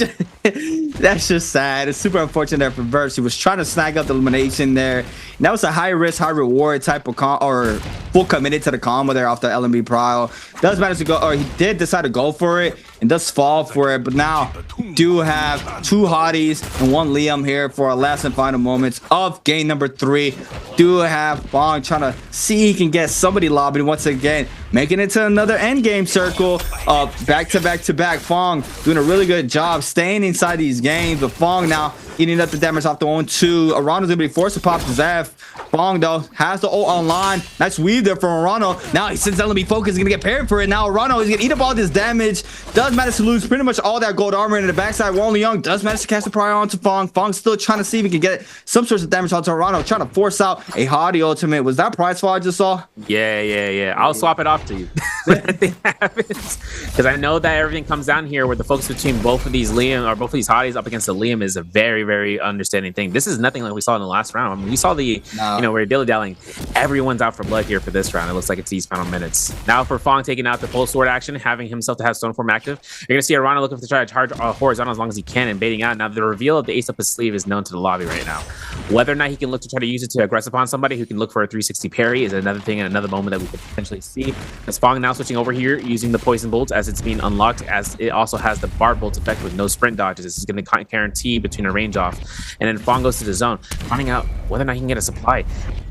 just sad. It's super unfortunate there for Verse. He was trying to snag up the elimination there. And that was a high risk, high reward type of or full committed to the combo there off the LMB Prio. Does manage to go, or he did decide to go for it and does fall for it. But now do have 2 Hotties and 1 Liam here for our last and final moments of game number 3. Do have Fong trying to see he can get somebody lobbying once again, making it to another end game circle. Back to back. Fong doing a really good job staying inside these games, but Fong now eating up the damage off the 1-2. Arano's gonna be forced to pop his F. Fong though has the ult online. Nice weave there from Arano. Now he since LMB focus is gonna get paired for it. Now Arano is gonna eat up all this damage. Does manage to lose pretty much all that gold armor in the backside. Wallyoung does manage to cast the prior onto Fong. Fong's still trying to see if he can get some sorts of damage onto Arano, trying to force out a Hottie ultimate. Was that prize fall I just saw? Yeah. I'll swap it off to you when that thing happens, because I know that everything comes down here where the focus between both of these Liam or both of these Hotties up against the Liam is a very understanding thing. This is nothing like we saw in the last round. I mean, we saw we're dilly-dallying. Everyone's out for blood here for this round. It looks like it's these final minutes. Now for Fong taking out the full sword action, having himself to have stone form active. You're going to see Arano looking to try to charge horizontal as long as he can and baiting out. Now the reveal of the ace up his sleeve is known to the lobby right now. Whether or not he can look to try to use it to aggress upon somebody who can look for a 360 parry is another thing and another moment that we could potentially see. As Fong now switching over here using the poison bolt as it's being unlocked, as it also has the bar bolt effect with no sprint dodges. This is going to guarantee between a range off. And then Fong goes to the zone, finding out whether or not he can get a supply.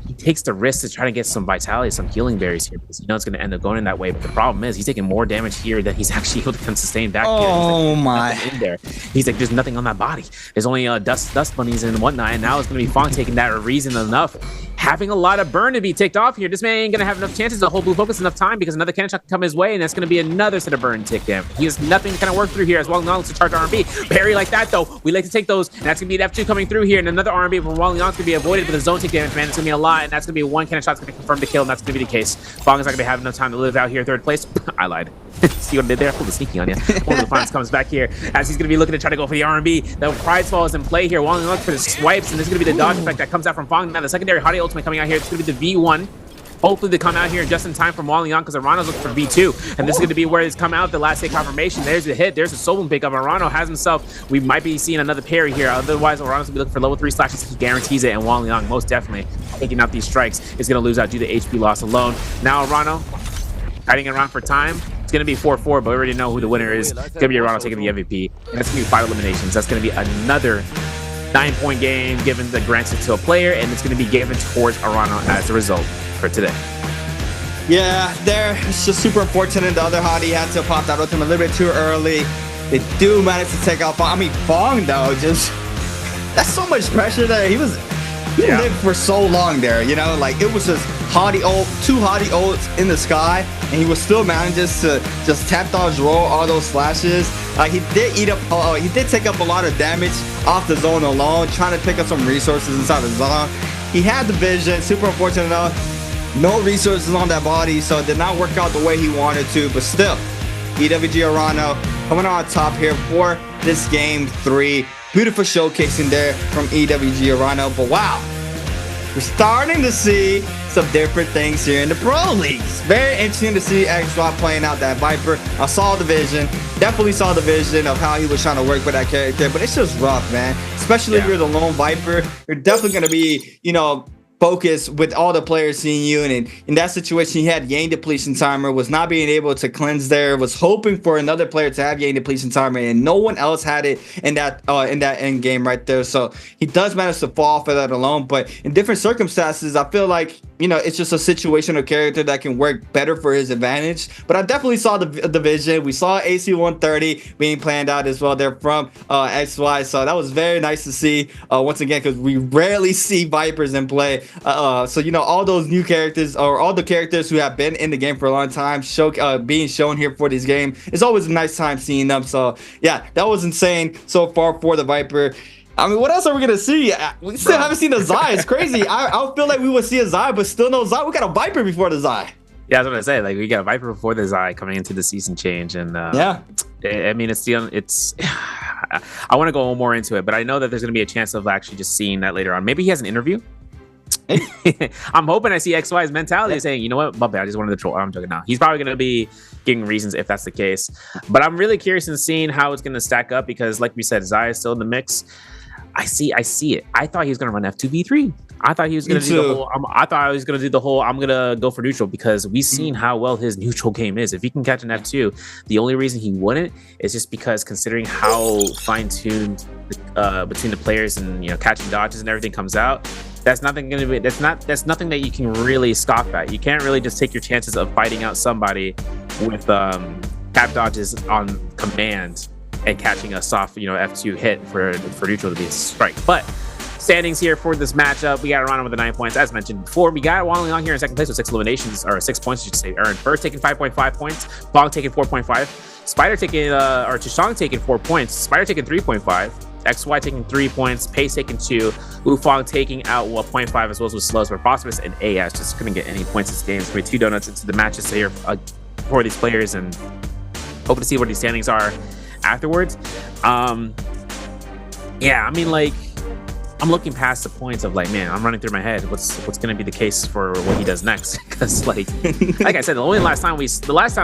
He takes the risk to try to get some vitality, some healing berries here, because it's going to end up going in that way. But the problem is he's taking more damage here than he's actually able to sustain back here. Oh my! In there, he's like, there's nothing on that body. There's only dust bunnies and whatnot. And now it's going to be Fong taking that reason enough. having a lot of burn to be ticked off here. This man ain't gonna have enough chances to hold blue focus enough time because another cannon shot can come his way, and that's gonna be another set of burn ticked in. He has nothing to kind of work through here as Wang Liang to charge R&B. Parry like that though. We like to take those, and that's gonna be an F2 coming through here, and another R&B from Wang Liang's gonna be avoided with a zone tick damage, man. It's gonna be a lot, and that's gonna be one cannon shot's gonna confirm the kill, and that's gonna be the case. Fong is not gonna have enough time to live out here. Third place. I lied. See what I did there? I pulled a sneaky on you. One of the finals comes back here as he's going to be looking to try to go for the R&B. The prize fall is in play here. Wang looks for the swipes, and this is going to be the dodge effect that comes out from Fong. Now the secondary Hottie ultimate coming out here. It's going to be the V1. Hopefully they come out here just in time from Wang Liang because Arano's looking for V2. And this is going to be where it's come out, the last hit confirmation. There's the hit. There's a soul boom pickup. Arano has himself. We might be seeing another parry here. Otherwise, Arano's going to be looking for level 3 slashes. He guarantees it. And Wang Liang, most definitely, taking out these strikes, is going to lose out due to HP loss alone. Now Arano, fighting around for time. It's going to be 4-4, but we already know who the winner is. It's going to be Arano taking the MVP. And that's going to be 5 eliminations. That's going to be another 9-point game given the granted to a player, and it's going to be given towards Arano as a result for today. Yeah, it's just super unfortunate. The other Hottie had to pop that ultimate a little bit too early. They do manage to take out Fong. I mean, Fong, though, just... That's so much pressure there. He lived for so long there, you know? Like, it was just two Hottie ults in the sky, and he was still manages to just tap dodge roll all those slashes. He did take up a lot of damage off the zone alone, trying to pick up some resources inside the zone. He had the vision, super unfortunate enough. No resources on that body, so it did not work out the way he wanted to, but still, EWG Arano coming on top here for this game 3. Beautiful showcasing there from EWG Arano, but wow, we're starting to see some different things here in the Pro Leagues. Very interesting to see XY playing out that Viper. I saw the vision, definitely saw the vision of how he was trying to work with that character, but it's just rough, man. Especially if you're the lone Viper, you're definitely going to be, you know, focus with all the players seeing you, and in that situation he had Yang depletion timer, was not being able to cleanse there, was hoping for another player to have Yang depletion timer, and no one else had it in that end game right there. So he does manage to fall for that alone, but in different circumstances I feel like, you know, it's just a situational character that can work better for his advantage. But I definitely saw the vision. We saw AC 130 being planned out as well there from XY, so that was very nice to see once again, because we rarely see Vipers in play. So, you know, all those new characters, or all the characters who have been in the game for a long time, being shown here for this game, it's always a nice time seeing them. So yeah, that was insane so far for the Viper. I mean, what else are we gonna see? We still haven't seen the Zai. It's crazy. I feel like we would see a Zai, but still no Zai. We got a Viper before the Zai. Yeah, that's what I say. Like, we got a Viper before the Zai coming into the season change, and yeah, I mean, it's I want to go more into it, but I know that there's gonna be a chance of actually just seeing that later on. Maybe he has an interview. I'm hoping I see XY's mentality saying, you know what, Bumpy, I just wanted to troll. I'm joking now. He's probably going to be giving reasons if that's the case. But I'm really curious in seeing how it's going to stack up, because like we said, Zai is still in the mix. I see it. I thought he was going to run F2V3. I thought he was going to do the whole. I thought I was going to do the whole. I'm going to go for neutral, because we've seen how well his neutral game is. If he can catch an F2, the only reason he wouldn't is just because, considering how fine-tuned between the players and, you know, catching dodges and everything comes out, that's nothing going to be. That's nothing that you can really scoff at. You can't really just take your chances of fighting out somebody with cap dodges on command and catching a soft, you know, F2 hit for neutral to be a strike. But standings here for this matchup, we got Arano with the 9 points. As mentioned before, we got Wang Liang here in second place with 6 eliminations, or 6 points, I should say, earned. First taking 5.5 points, Fong taking 4.5, Spider taking, or Chishang taking 4 points, Spider taking 3.5, XY taking 3 points, Pace taking 2, Fong taking out 0.5, as well as with Slows, but Phosphorus and AS just couldn't get any points this game. So we 2 donuts into the matches here for these players, and hoping to see what these standings are afterwards. Yeah, I mean, like, I'm looking past the points of, like, man, I'm running through my head what's going to be the case for what he does next, because like I said, the last time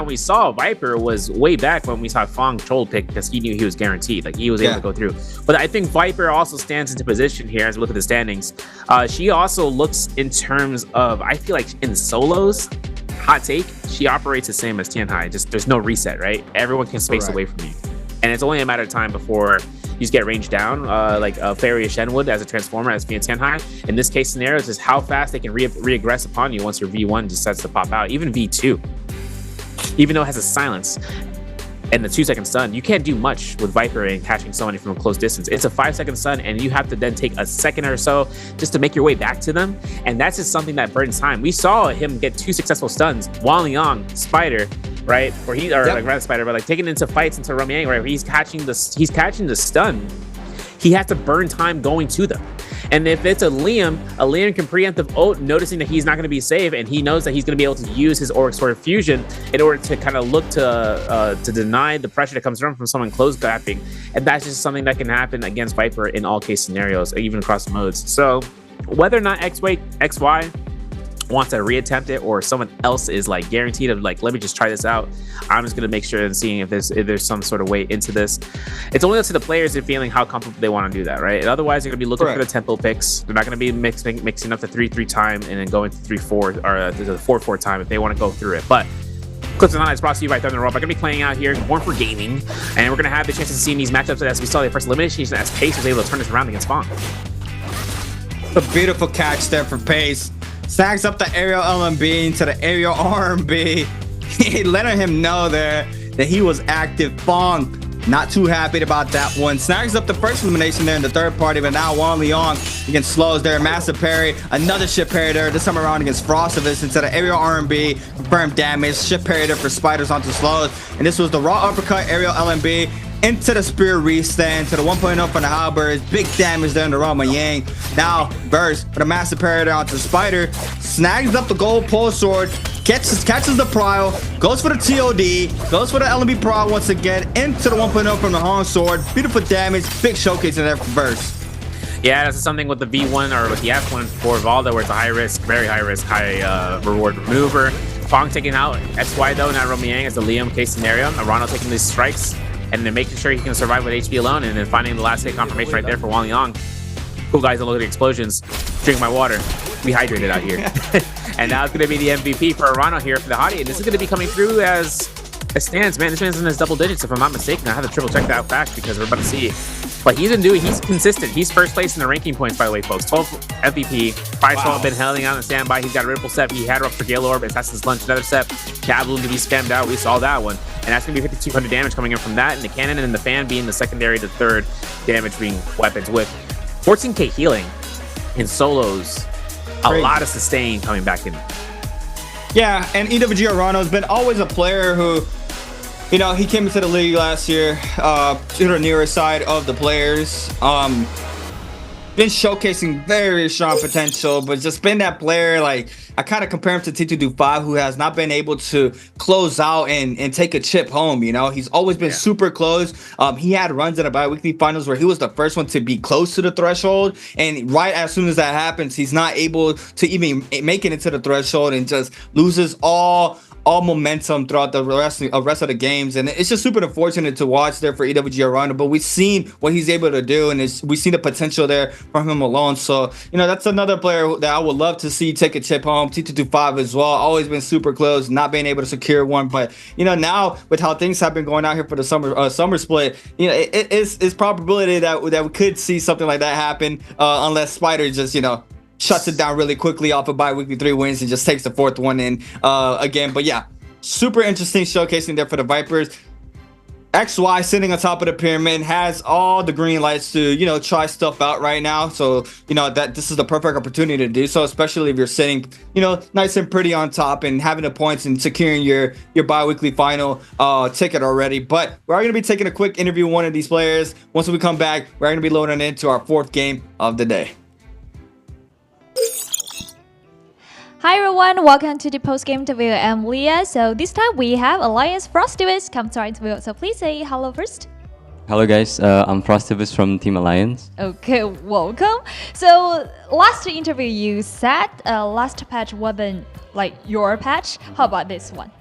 we saw Viper was way back when we saw Fong troll pick, because he knew he was guaranteed, like he was able to go through. But I think Viper also stands into position here as we look at the standings. She also looks in terms of, I feel like in solos, hot take, she operates the same as Tianhai. Just there's no reset, right? Everyone can space away from you, and it's only a matter of time before you just get ranged down, like Fairy Shen would as a transformer, as being Tianhai. In this case scenario, it's just how fast they can re-aggress upon you once your V1 decides to pop out. Even V2, even though it has a silence. and the 2-second stun, you can't do much with Viper and catching somebody from a close distance. It's a 5-second stun, and you have to then take a second or so just to make your way back to them. And that's just something that burdens time. We saw him get 2 successful stuns, Wang Liang, Spider, right? Or like rather Spider, but like taking into fights into Romiang, right? Where he's catching the stun. He has to burn time going to them. And if it's a Liam can preemptive ult, noticing that he's not going to be safe, and he knows that he's going to be able to use his Auric Sword Fusion in order to kind of look to deny the pressure that comes from someone close gapping. And that's just something that can happen against Viper in all case scenarios, even across modes. So whether or not XY wants to reattempt it, or someone else is like guaranteed of like, let me just try this out, I'm just going to make sure and seeing if there's some sort of way into this. It's only up to the players and feeling how comfortable they want to do that, right? And otherwise, they're going to be looking for the tempo picks. They're not going to be mixing up the 3-3 time and then going to 3-4 or the 4-4 time if they want to go through it. But Clips and Highlights brought to you by Thunder Roll. We're going to be playing out here, Born for Gaming, and we're going to have the chance to see these matchups as we saw the first elimination as Pace was able to turn this around against Fong. A beautiful catch there for Pace. Snags up the aerial LMB into the aerial RMB. Letting him know there that he was active. Fong, not too happy about that one. Snags up the first elimination there in the third party, but now Wang Liang against Slows there. Massive parry. Another ship parry there. This time around against Frostivus into the aerial RMB. Confirmed damage. Ship parry there for Spiders onto Slows. And this was the raw uppercut aerial LMB. Into the Spear Restand, to the 1.0 from the Halberds. Big damage there in the Rama Yang. Now, Burst with a massive parry there onto Spider. Snags up the gold pole sword. Catches the Prio. Goes for the TOD. Goes for the LMB Prio once again. Into the 1.0 from the Hong Sword. Beautiful damage. Big showcase in there for Burst. Yeah, that's something with the V1 or with the F1 for Valda, where it's a high risk, very high risk, high reward maneuver. Fong taking out XY though, not Romiang as the Liam case scenario. Arano taking these strikes and then making sure he can survive with HP alone, and then finding the last hit confirmation right there for Wang Liang. Cool guys, don't look at the explosions. Drink my water. We hydrated out here. And now it's going to be the MVP for Arano here for the Hottie, and this is going to be coming through as it stands, man. This man's in his double digits, if I'm not mistaken. I have to triple check that fact because we're about to see. But he's consistent. He's first place in the ranking points, by the way, folks. 12 MVP, 5-12 been holding out on standby. He's got a Ripple Step. He had her up for Gale Orb. Assassin's Lunch, another step. Dabbloom to be spammed out. We saw that one. And that's going to be 5,200 damage coming in from that. And the cannon and the fan being the secondary to third damage being weapons with 14k healing in solos. A lot of sustain coming back in. Yeah, and EWG Arano has been always a player who, you know, he came into the league last year to the nearer side of the players. Been showcasing very strong potential, but just been that player, like, I kind of compare him to T2Do5, who has not been able to close out and take a chip home, you know? He's always been super close. He had runs in the bi-weekly finals where he was the first one to be close to the threshold, and right as soon as that happens, he's not able to even make it into the threshold and just loses all momentum throughout the rest of the games. And it's just super unfortunate to watch there for EWG Arano, but we've seen what he's able to do, and we've seen the potential there from him alone. So, you know, that's another player that I would love to see take a chip home. T225 as well, always been super close, not being able to secure one. But, you know, now with how things have been going out here for the summer split, you know, it's probability that we could see something like that happen, unless Spider just, you know, shuts it down really quickly off of bi-weekly 3 wins and just takes the fourth one in again. But yeah, super interesting showcasing there for the Vipers. XY sitting on top of the pyramid has all the green lights to, you know, try stuff out right now. So, you know, that this is the perfect opportunity to do so, especially if you're sitting, you know, nice and pretty on top and having the points and securing your bi-weekly final ticket already. But we're going to be taking a quick interview with one of these players. Once we come back, we're going to be loading into our fourth game of the day. Hi everyone, welcome to the post-game interview. I'm Leah. So this time we have Alliance Frostivus come to our interview. So please say hello first. Hello guys, I'm Frostivus from Team Alliance. Okay, welcome. So last interview you said last patch wasn't like your patch. How about this one?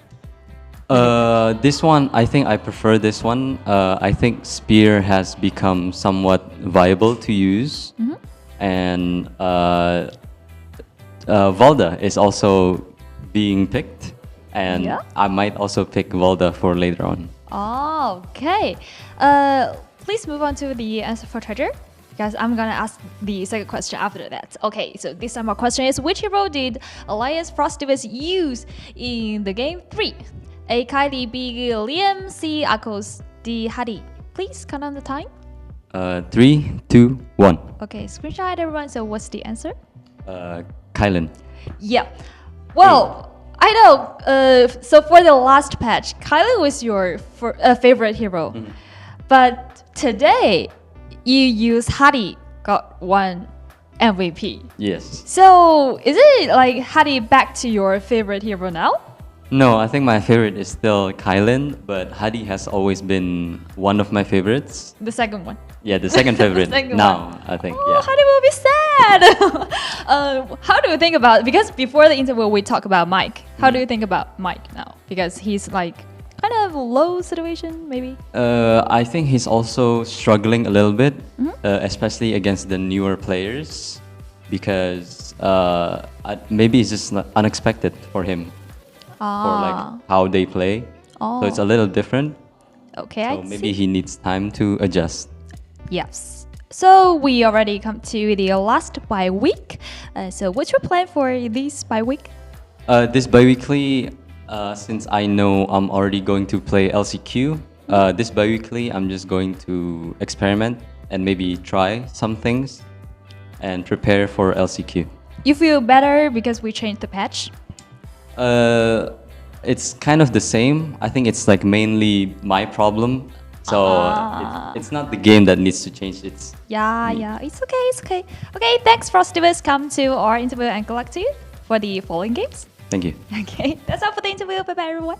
This one, I think I prefer this one. I think Spear has become somewhat viable to use. And Valda is also being picked, and I might also pick Valda for later on. Oh, okay. Please move on to the answer for treasure, because I'm gonna ask the second question after that. Okay, so this time our question is, which hero did Alliance Frostivus use in the game 3? A. Kylie, B. Liam, C. Akos, D. Hadi. Please count on the time. 3, 2, 1. Okay, screenshot everyone. So what's the answer? Kylan. Yeah. Well, I know. So for the last patch, Kylie was your favorite hero, but today you use Hadi, got 1 MVP. Yes. So is it like Hadi back to your favorite hero now? No, I think my favorite is still Kylan, but Hadi has always been one of my favorites. The second one. Yeah, the second favorite second now, one. I think. Oh, Yeah. Hadi will be sad. How do you think about, because before the interview we talked about Mike. How do you think about Mike now? Because he's like kind of low situation maybe. I think he's also struggling a little bit, especially against the newer players, because maybe it's just not unexpected for him, for like how they play. So it's a little different. Okay, So maybe he needs time to adjust. Yes. So we already come to the last bye week. So what's your plan for this bye week? This bi-weekly, since I know I'm already going to play LCQ, this bi-weekly I'm just going to experiment and maybe try some things and prepare for LCQ. You feel better because we changed the patch? It's kind of the same. I think it's like mainly my problem. So it's not the game that needs to change. It's Yeah, it's okay, it's okay. Okay, thanks Frostivus. Come to our interview and collect you for the following games. Thank you. Okay, that's all for the interview. Bye bye everyone.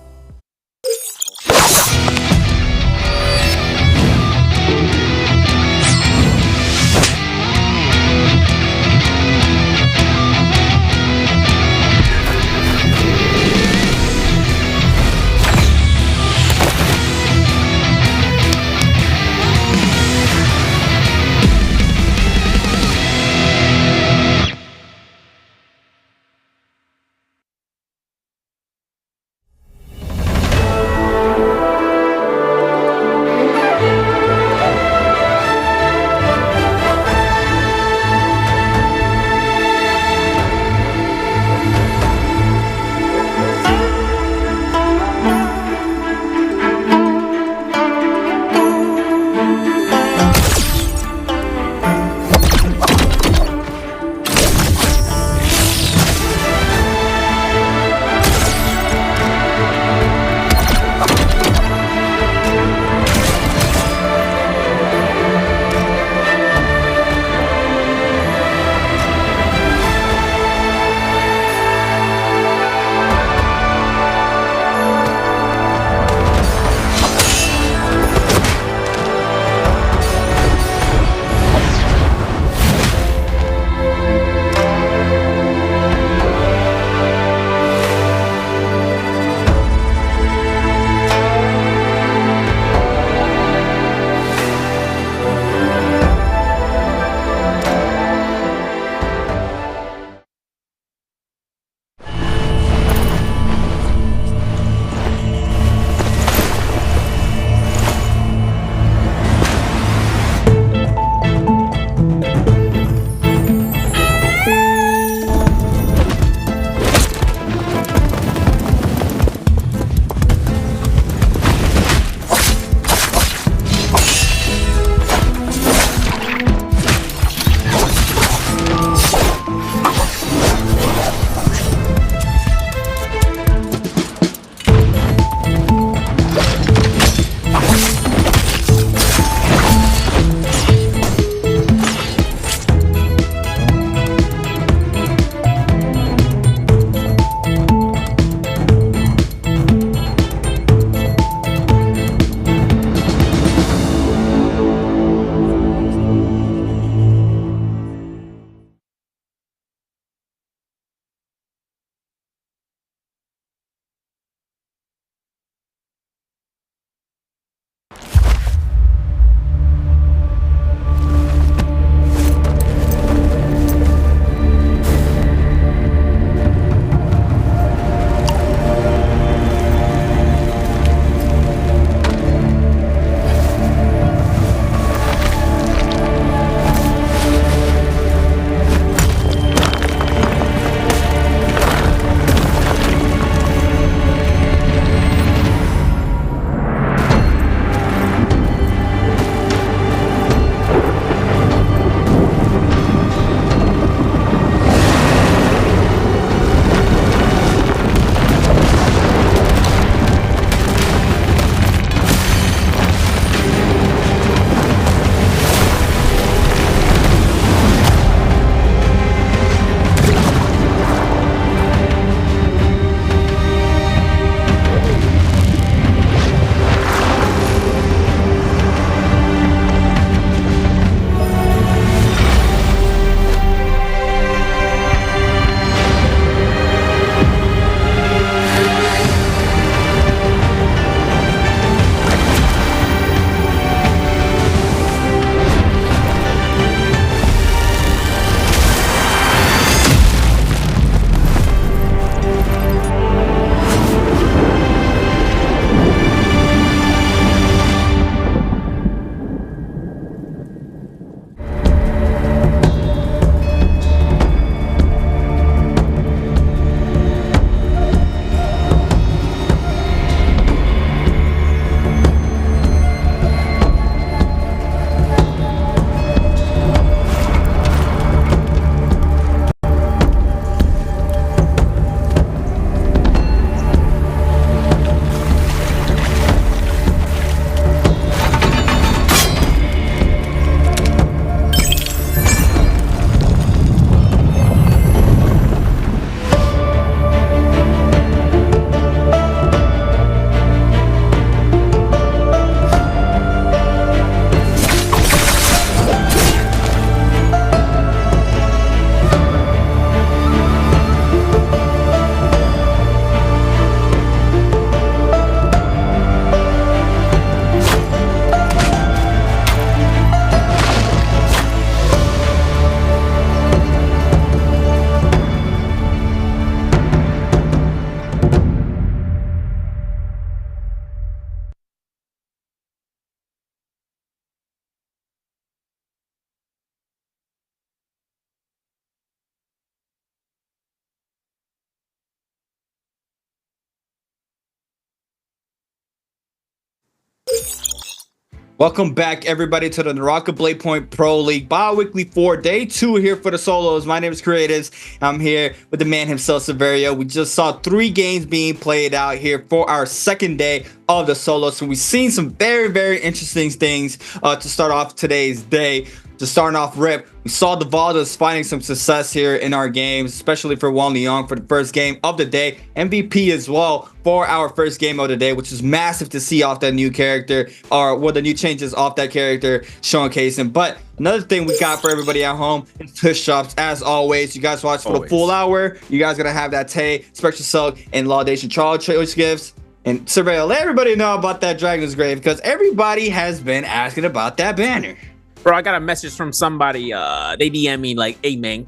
Welcome back, everybody, to the NARAKA BLADEPOINT Pro League Bi-Weekly 4, Day 2 here for the solos. My name is Creatives. I'm here with the man himself, Severio. We just saw 3 games being played out here for our second day of the solos. So we've seen some very, very interesting things to start off today's day. To starting off rip, we saw the Valdas finding some success here in our games, especially for Wang Liang for the first game of the day. MVP as well for our first game of the day, which is massive to see off that new character, or what the new changes off that character showcasing. But another thing we got for everybody at home is push-ups. As always, you guys watch for the full hour. You guys gonna have that Tay, Spectral Silk, and Laudation Charles choice gifts. And Surveil, let everybody know about that Dragon's Grave, because everybody has been asking about that banner. Bro, I got a message from somebody. They DM me like, "Hey man,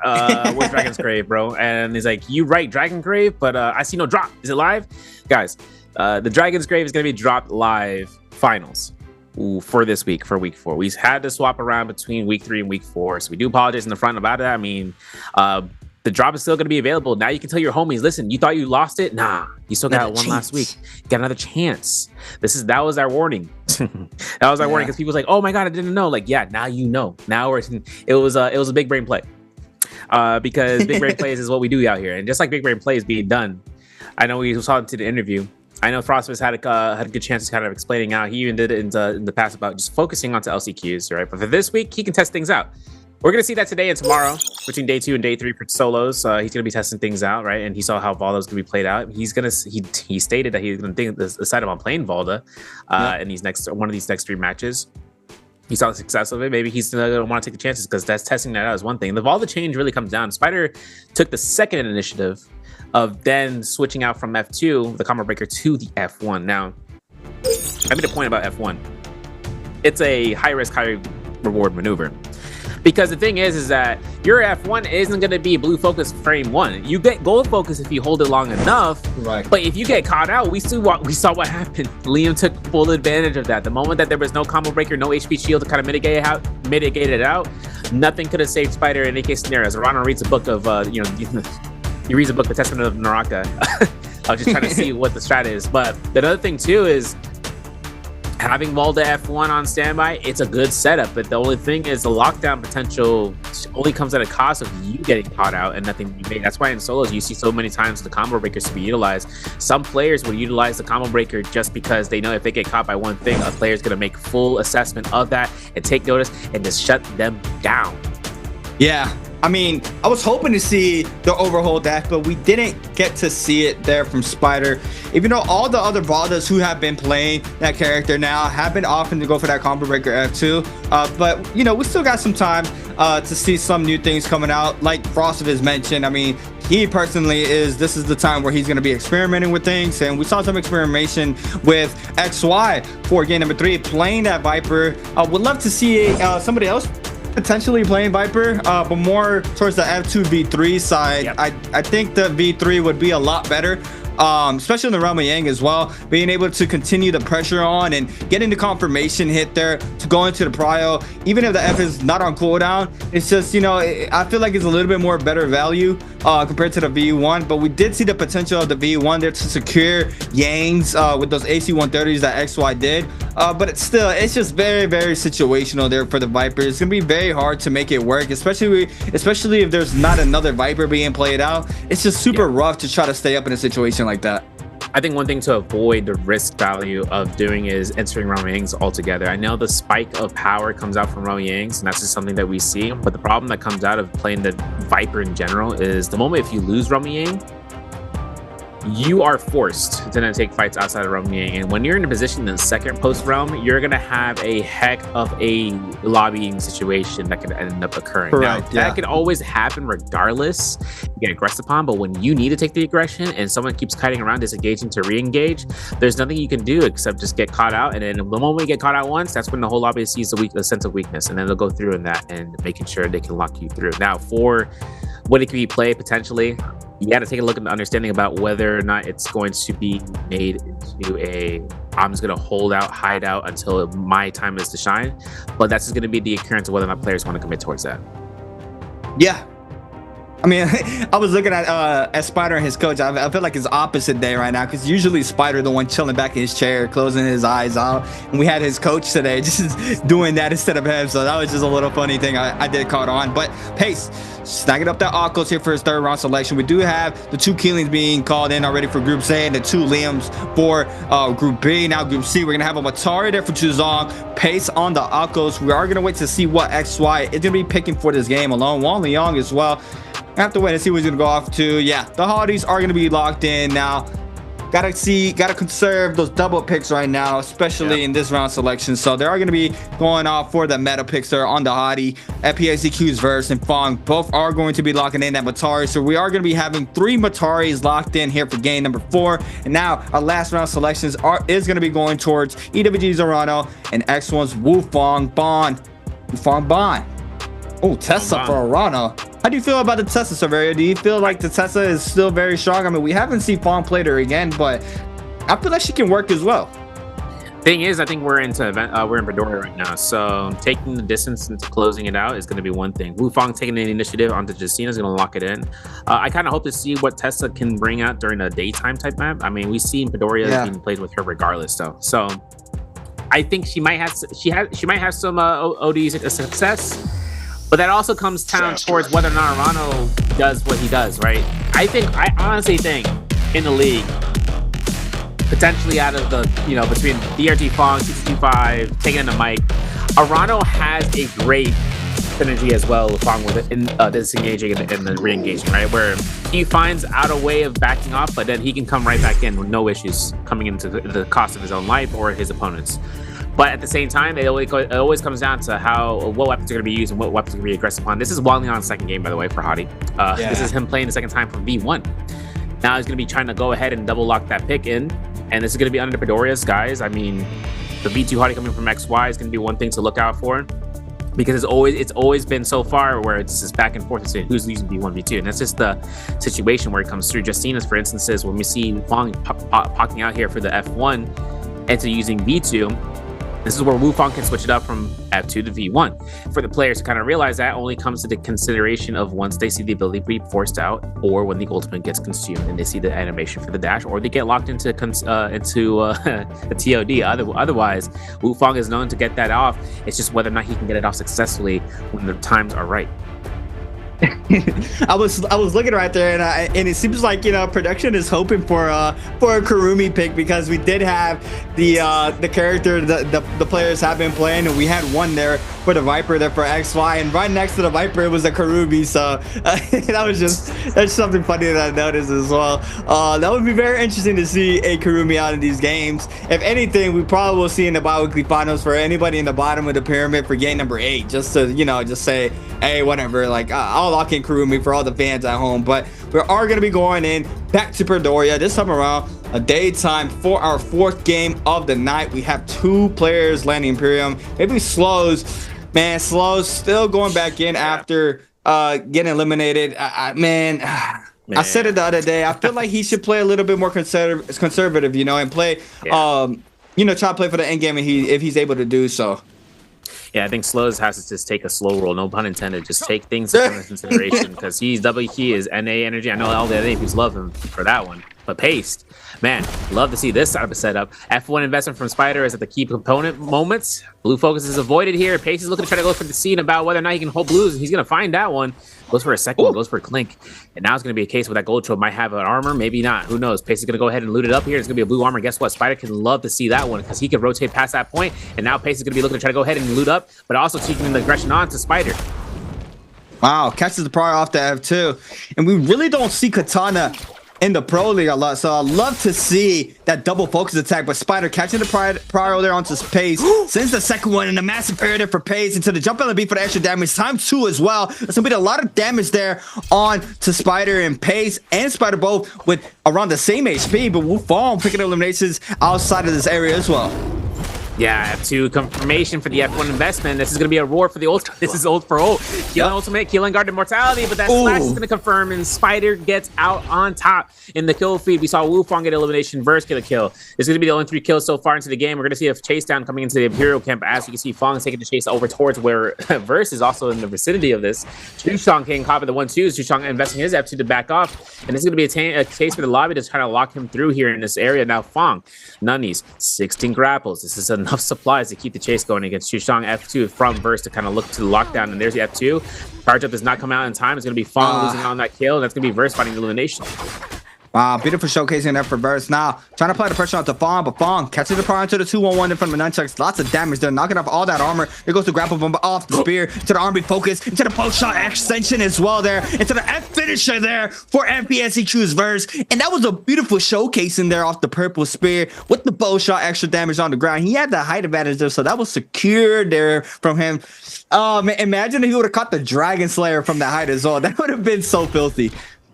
where's Dragon's Grave, bro?" And he's like, "You right, Dragon Grave, but I see no drop. Is it live, guys? The Dragon's Grave is gonna be dropped live finals for this week, for week 4. We had to swap around between week 3 and week 4, so we do apologize in the front about it. I mean, the drop is still going to be available. Now you can tell your homies, listen, you thought you lost it? Nah, you still got one last week. You got another chance. That was our warning. That was our warning, because people was like, oh my God, I didn't know. Like, yeah, now you know. Now it was a big brain play. Because big brain plays is what we do out here. And just like big brain plays being done, I know we saw into the interview. I know Frostface had a good chance of kind of explaining out. He even did it in the past about just focusing onto LCQs, right? But for this week, he can test things out. We're going to see that today and tomorrow between day 2 and day 3 for solos. He's going to be testing things out, right? And he saw how Valda's going to be played out. He stated that he's going to decide on playing Valda in one of these next 3 matches. He saw the success of it. Maybe he's going to want to take the chances, because that's testing that out is one thing. The Valda change really comes down. Spider took the second initiative of then switching out from F2, the combo breaker, to the F1. Now, I made a point about F1. It's a high risk, high reward maneuver. Because the thing is that your F1 isn't going to be blue focus frame 1. You get gold focus if you hold it long enough. Right. But if you get caught out, we saw what happened. Liam took full advantage of that. The moment that there was no combo breaker, no HP shield to kind of mitigate it out, nothing could have saved Spider in any case scenario. As Rana reads a book of, he reads a book, The Testament of Naraka. I was just trying to see what the strat is. But the other thing too is, having Valda F1 on standby, it's a good setup, but the only thing is the lockdown potential only comes at a cost of you getting caught out and nothing you made. That's why in solos you see so many times the combo breakers to be utilized. Some players will utilize the combo breaker just because they know if they get caught by one thing, a player is going to make full assessment of that and take notice and just shut them down. Yeah. I mean, I was hoping to see the overhaul deck, but we didn't get to see it there from Spider. Even though all the other Valdas who have been playing that character now have been often to go for that combo breaker F2. But, we still got some time to see some new things coming out. Like Frost has mentioned, I mean, he personally this is the time where he's going to be experimenting with things. And we saw some experimentation with XY for game number 3, playing that Viper. Would love to see somebody else potentially playing Viper, but more towards the F2 V3 side. Yep. I think the V3 would be a lot better, especially in the realm of Yang as well, being able to continue the pressure on and getting the confirmation hit there to go into the prio. Even if the F is not on cooldown, it's just, I feel like it's a little bit more better value compared to the V1, but we did see the potential of the V1 there to secure Yangs with those AC 130s that XY did, but it's just very, very situational there for the Viper. It's gonna be very hard to make it work, especially if there's not another Viper being played out. It's just super rough to try to stay up in a situation like that. I think one thing to avoid the risk value of doing is entering Realm Yangs altogether. I know the spike of power comes out from Realm Yangs, and that's just something that we see. But the problem that comes out of playing the Viper in general is the moment if you lose Realm Yang, you are forced to then take fights outside of Realm Yang. And when you're in a position in the second post realm, you're going to have a heck of a lobbying situation that could end up occurring. Correct, now, that can always happen regardless. You get aggressed upon, but when you need to take the aggression and someone keeps kiting around, disengaging to re-engage, there's nothing you can do except just get caught out. And then the moment you get caught out once, that's when the whole lobby sees a sense of weakness. And then they'll go through in that and making sure they can lock you through. Now, for what it can be played potentially, you got to take a look at the understanding about whether or not it's going to be made into I'm just going to hold out, hide out until my time is to shine. But that's just going to be the occurrence of whether or not players want to commit towards that. Yeah. I mean, I was looking at Spider and his coach. I feel like it's opposite day right now because usually Spider the one chilling back in his chair, closing his eyes out, and we had his coach today just doing that instead of him. So that was just a little funny thing I did caught on. But Pace snagging up that Akos here for his third round selection. We do have the 2 Keelings being called in already for Group A and the 2 Liams for Group B. Now Group C, we're gonna have a Matari there for Chuzong. Pace on the Akos. We are gonna wait to see what XY is gonna be picking for this game alone. Wang Liang as well. I have to wait and see what he's gonna go off to. Yeah, the Hotties are gonna be locked in now. Gotta conserve those double picks right now, especially in this round selection. So they are gonna be going off for the meta picks there on the Hottie. FPXDQ's Verse and Fong both are going to be locking in that Matari. So we are gonna be having 3 Mataris locked in here for game number 4. And now our last round selections is gonna be going towards EWG Zorano and X1's Wufang Bond. Wufang Bond. Oh, Tessa for Arana. How do you feel about the Tessa, Severia? Do you feel like the Tessa is still very strong? I mean, we haven't seen Fong play her again, but I feel like she can work as well. Thing is, I think we're in Padoria right now, so taking the distance and closing it out is going to be one thing. Wufang taking the initiative onto Justina is going to lock it in. I kind of hope to see what Tessa can bring out during a daytime type map. I mean, we've seen Padoria being played with her regardless, though. So I think she might have some OD success. But that also comes down towards whether or not Arano does what he does, right? I honestly think in the league, potentially out of the, between DRT Fong, 625, taking in the mic, Arano has a great synergy as well with Fong with it in disengaging and the re-engaging, right? Where he finds out a way of backing off, but then he can come right back in with no issues coming into the cost of his own life or his opponent's. But at the same time, it always comes down to what weapons are going to be used and what weapons are going to be aggressive on. This is Wang Liang's second game, by the way, for Hottie. This is him playing the second time from V1. Now he's going to be trying to go ahead and double lock that pick in. And this is going to be under Padoria's guys. I mean, the V2 Hottie coming from XY is going to be one thing to look out for. Because it's always been so far where it's just back and forth to say who's using V1, V2. And that's just the situation where it comes through. Justina's, for instance, when we see Fong popping out here for the F1 into using V2, this is where Wufang can switch it up from F2 to V1. For the players to kind of realize that only comes to the consideration of once they see the ability be forced out, or when the ultimate gets consumed and they see the animation for the dash, or they get locked into a TOD. Otherwise, Wufang is known to get that off. It's just whether or not he can get it off successfully when the times are right. I was looking right there, and it seems like production is hoping for a Kurumi pick because we did have the character the players have been playing, and we had one there for the Viper there for XY, and right next to the Viper it was a Kurumi. So that's something funny that I noticed as well. That would be very interesting to see a Kurumi out in these games. If anything, we probably will see in the bi-weekly finals for anybody in the bottom of the pyramid for game number 8, just to just say, hey, whatever, like I'll lock in Kurumi for all the fans at home. But we are going to be going in back to Padoria this time around, a daytime for our 4th game of the night. We have 2 players landing Imperium. Maybe Slows still going back in after getting eliminated. Man, I said it the other day, I feel like he should play a little bit more conservative, and play try to play for the end game if he's able to do so. Yeah, I think Slows has to just take a slow roll, no pun intended. Just take things into consideration because he's double key is NA energy. I know all the other APs love him for that one. But Paste, man, love to see this side of a setup. F1 investment from Spider is at the key component moments. Blue focus is avoided here. Pace is looking to try to go for the scene about whether or not he can hold blues. He's going to find that one. Goes for a second one, goes for a clink. And now it's going to be a case where that gold trope might have an armor, maybe not. Who knows? Pace is going to go ahead and loot it up here. It's going to be a blue armor. Guess what? Spider can love to see that one because he can rotate past that point. And now Pace is going to be looking to try to go ahead and loot up, but also taking the aggression on to Spider. Wow, catches the prior off the F2. And we really don't see Katana in the Pro League a lot, so I'd love to see that double focus attack, but Spider catching the prior there onto Pace, sends the second one, and a massive parry there for Pace into the jump LB for the extra damage, time 2 as well. There's gonna be a lot of damage there on to Spider, and Pace and Spider both with around the same HP, but Wufang picking up eliminations outside of this area as well. Yeah, F2 confirmation for the F1 investment. This is going to be a roar for the ult. This is ult for ult. Keelan ultimate, Keelan guard immortality, but that slash is going to confirm, and Spider gets out on top in the kill feed. We saw Wufang get elimination, Verse get a kill. This is going to be the only 3 kills so far into the game. We're going to see a chase down coming into the Imperial camp. As you can see, Fong's taking the chase over towards where Verse is also in the vicinity of this. Chushong getting caught by the 1-2s. Chushong investing his F2 to back off, and this is going to be a chase for the lobby to try to lock him through here in this area. Now Fong, Nunnies, 16 grapples. This is enough supplies to keep the chase going against Chushong. F2 from Verse to kind of look to the lockdown, and there's the F2. Charge up does not come out in time. It's going to be Fong losing out on that kill, and that's going to be Verse fighting the elimination. Wow, beautiful showcasing there for Verse. Now, trying to apply the pressure onto Fong, but Fong catches the power into the 2-1-1 in front of the nunchucks. Lots of damage there, knocking off all that armor. There goes the grapple bomb off the spear, to the army focus, into the post shot extension as well there, into the F finisher there for FPS choose Verse. And that was a beautiful showcasing there off the purple spear with the bow shot extra damage on the ground. He had the height advantage there, so that was secure there from him. Man, imagine if he would have caught the Dragon Slayer from the height as well. That would have been so filthy.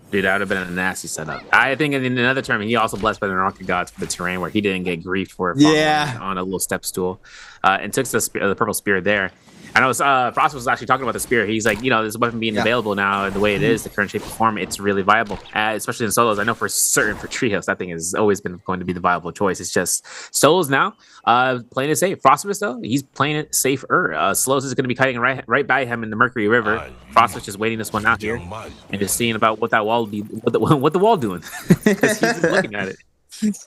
Dude, that would have been a nasty setup. I think in another term, he also blessed by the NARAKA gods for the terrain where he didn't get griefed for it on a little step stool and took the purple spear there. I know Frost was actually talking about the spear. He's like, you know, this weapon being available now and the way it is, the current shape and form, it's really viable, especially in solos. I know for certain for Treehouse, that thing has always been going to be the viable choice. It's just solos now, playing it safe. Frostwitch, though, he's playing it safer. Slows is going to be kiting right by him in the Mercury River. Frostwitch is waiting this one out here and just seeing about what that wall be, what the wall doing, because he's looking at it.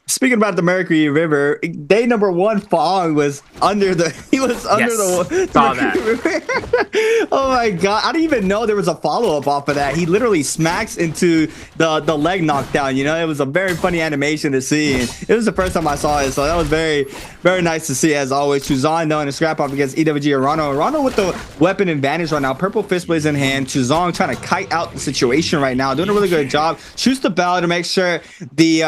Speaking about the Mercury River, day number 1, Fong was under the. He was under the Mercury River. Oh my god! I didn't even know there was a follow up off of that. He literally smacks into the leg knockdown. You know, it was a very funny animation to see. And it was the first time I saw it, so that was very, very nice to see as always. Chuzan though in a scrap off against EWG Arano. Arano with the weapon advantage right now. Purple fist blades in hand. Chuzan trying to kite out the situation right now, doing a really good job. Shoots the bell to make sure the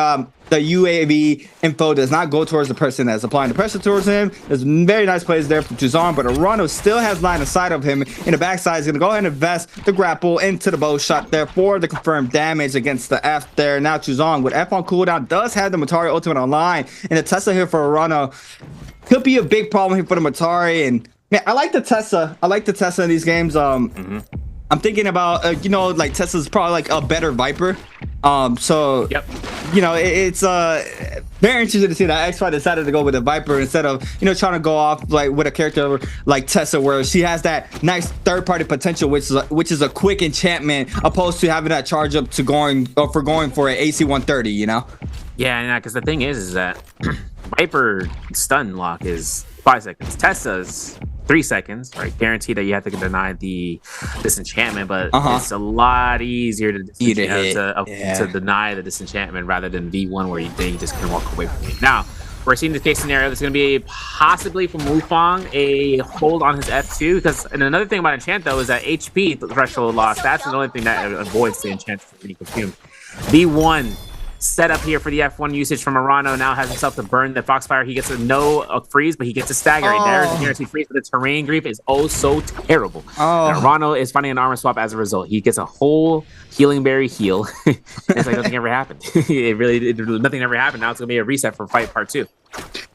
UAV info does not go towards the person that's applying the pressure towards him. There's very nice plays there from Tuzan, but Arano still has line of sight of him in the backside. He's going to go ahead and invest the grapple into the bow shot there for the confirmed damage against the F there. Now Tuzan with F on cooldown does have the Matari ultimate online, and the Tesla here for Arano could be a big problem here for the Matari. And man, I like the Tesla. I like the Tesla in these games. I'm thinking about, you know, like Tesla's probably like a better Viper. So, you know, it's very interesting to see that X5 decided to go with a Viper instead of, you know, trying to go off like with a character like Tessa, where she has that nice third-party potential, which is a quick enchantment, opposed to having that charge up to going for an AC 130, you know? Yeah, because the thing is that Viper stun lock is 5 seconds. Tessa's 3 seconds, right? Guaranteed that you have to deny the disenchantment, but it's a lot easier to deny the disenchantment rather than V1 where you just can walk away from it. Now, we're seeing the case scenario that's going to be possibly from Wufang a hold on his F2, because and another thing about enchant though is that HP threshold loss. That's the only thing that avoids the enchant from being consumed. V1 set up here for the F1 usage from Arano now has himself to burn the Foxfire. He gets a freeze, but he gets a stagger. There's a guaranteed freeze, but the terrain grief is oh so terrible. And Arano is finding an armor swap as a result. He gets a whole healing berry heal. It's like nothing ever happened. Nothing ever happened. Now it's gonna be a reset for fight part 2.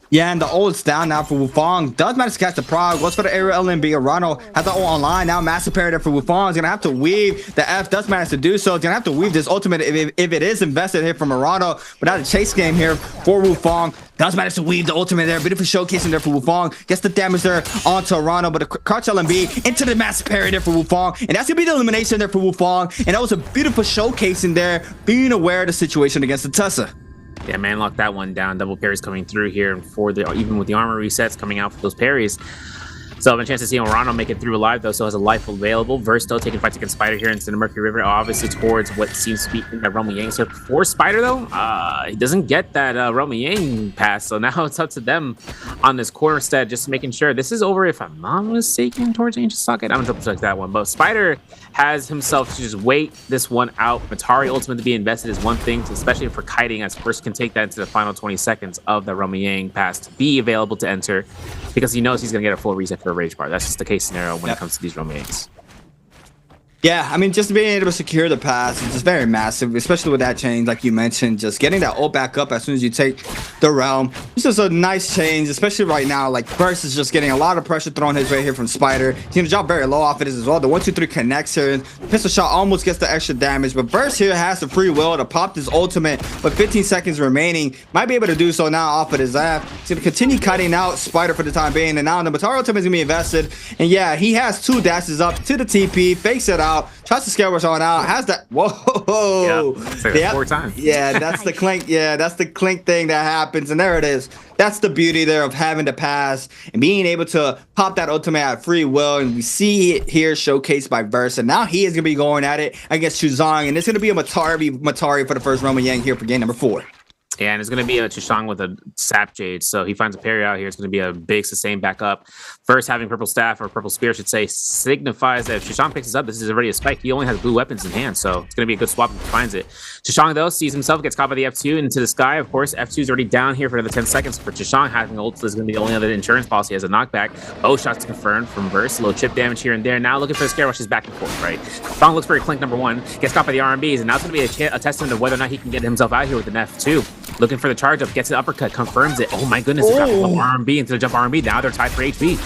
Yeah, and the ult's down now for Wufang. Does manage to catch the prog. Goes for the aerial LMB. Arano has the ult online. Now massive parry there for Wufang. He's going to have to weave. The F does manage to do so. He's going to have to weave this ultimate if it is invested here from Arano. But now the chase game here for Wufang. Does manage to weave the ultimate there. Beautiful showcasing there for Wufang. Gets the damage there onto Arano. But the crouch LMB into the massive parry there for Wufang. And that's going to be the elimination there for Wufang. And that was a beautiful showcasing there. Being aware of the situation against the Tessa. Yeah, man, lock that one down. Double parries coming through here, and even with the armor resets coming out for those parries. So I have a chance to see Arano make it through alive, though, so has a life available. Verse still taking fights against Spider here into the Mercury River, obviously towards what seems to be in that Realm of Yang. So for Spider, though, he doesn't get that Realm of Yang pass, so now it's up to them on this corner instead, just making sure this is over, if I'm not mistaken, towards Ancient Socket. I'm going to double check that one, but Spider has himself to just wait this one out. Matari ultimate to be invested is one thing, especially for kiting, as First can take that into the final 20 seconds of the Realm of Yang pass to be available to enter, because he knows he's going to get a full reset for a Rage Bar. That's just the case scenario when it comes to these Realm of Yangs. Yeah, I mean, just being able to secure the pass is just very massive, especially with that change, like you mentioned. Just getting that ult back up as soon as you take the realm. It's just a nice change, especially right now. Like, Burst is just getting a lot of pressure thrown his way here from Spider. He's going to drop very low off it as well. The 1-2-3 connects here. The pistol shot almost gets the extra damage, but Burst here has the free will to pop this ultimate with 15 seconds remaining. Might be able to do so now off of his Zap. He's going to continue cutting out Spider for the time being, and now the Nbpl ultimate is going to be invested. And yeah, he has 2 dashes up to the TP, fakes it out, tries to scare what's on out, has that. Whoa! Yep. 4 times. Yeah, that's the clink. Yeah, that's the clink thing that happens, and there it is. That's the beauty there of having to pass and being able to pop that ultimate at free will, and we see it here showcased by Verse. And now he is gonna be going at it against Chuzang, and it's gonna be a Matari for the first Roman Yang here for game number 4. Yeah, and it's going to be a Chishang with a Sap Jade. So he finds a parry out here. It's going to be a big sustain back up. First, having Purple Staff, or Purple Spear, I should say, signifies that if Chishang picks this up, this is already a spike. He only has blue weapons in hand, so it's going to be a good swap if he finds it. Chishang, though, sees himself, gets caught by the F2 into the sky. Of course, F2 is already down here for another 10 seconds. For Chishang, having ult is going to be the only other insurance policy as a knockback. Both shots confirmed from Verse. A little chip damage here and there. Now looking for the scare rushes back and forth, right? Fong looks for a clink number 1, gets caught by the RMBs, and now it's going to be a testament of whether or not he can get himself out here with an F2. Looking for the charge up, gets an uppercut, confirms it. Oh my goodness, they're dropping RMB into the jump RMB. Now they're tied for HP.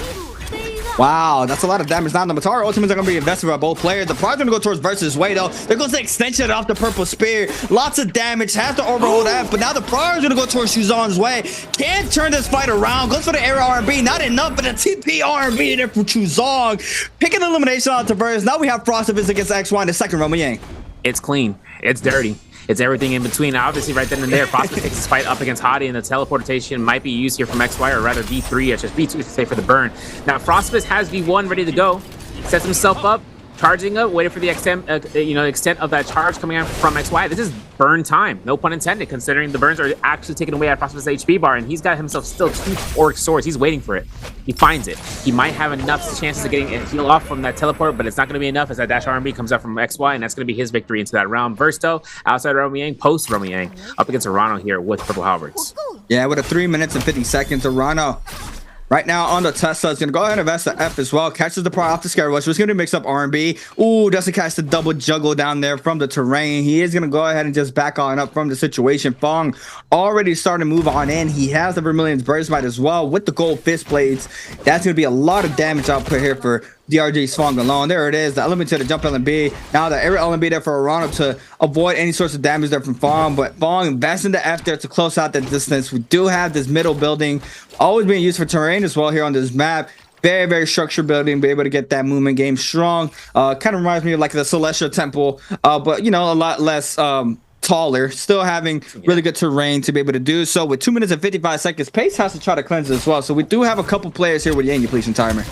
Wow, that's a lot of damage. Now the Nbpl ultimates are going to be invested by both players. The pride's going to go towards Versus' way, though. There goes the extension off the Purple Spear. Lots of damage. Has to overhold F, but now the pride's going to go towards Shuzan's way. Can't turn this fight around. Goes for the air RB. Not enough, but a TP RB there for Chuzang. Picking elimination on to Versus. Now we have Frostivus against XY in the second Roman Yang. It's clean. It's dirty. It's everything in between. Now, obviously, right then and there, Frosty takes his fight up against Hadi, and the teleportation might be used here from XY, or rather V3, it's just V2 to say for the burn. Now, Frostivus has V1 ready to go. Sets himself up, charging up, waiting for the extent of that charge coming out from XY. This is burn time, no pun intended, considering the burns are actually taken away at Frostivus' HP bar, and he's got himself still 2 Orc Swords. He's waiting for it. He finds it. He might have enough chances of getting a heal off from that teleport, but it's not going to be enough as that dash RMB comes out from XY, and that's going to be his victory into that round. Versto, outside Romy Yang, post Romy Yang, up against Arano here with Purple Halberds. Yeah, with a 3 minutes and 50 seconds, Arano right now on the Tesla is going to go ahead and invest the F as well. Catches the pride off the Scare Rush. He's going to mix up R&B. Ooh, doesn't catch the double juggle down there from the terrain. He is going to go ahead and just back on up from the situation. Fong already starting to move on in. He has the Vermilion's Burst Bite as well with the gold fist blades. That's going to be a lot of damage output here for DRG Fong alone. There it is. The element to the jump LMB. Now the air LMB there for Arano to avoid any sorts of damage there from Fong. But Fong investing the F there to close out the distance. We do have this middle building always being used for terrain as well here on this map. Very, very structured building. Be able to get that movement game strong. Kind of reminds me of like the Celestial Temple. But, you know, a lot less taller, still having really good terrain to be able to do so. With 2 minutes and 55 seconds, Pace has to try to cleanse it as well. So we do have a couple players here with Yang depletion timer.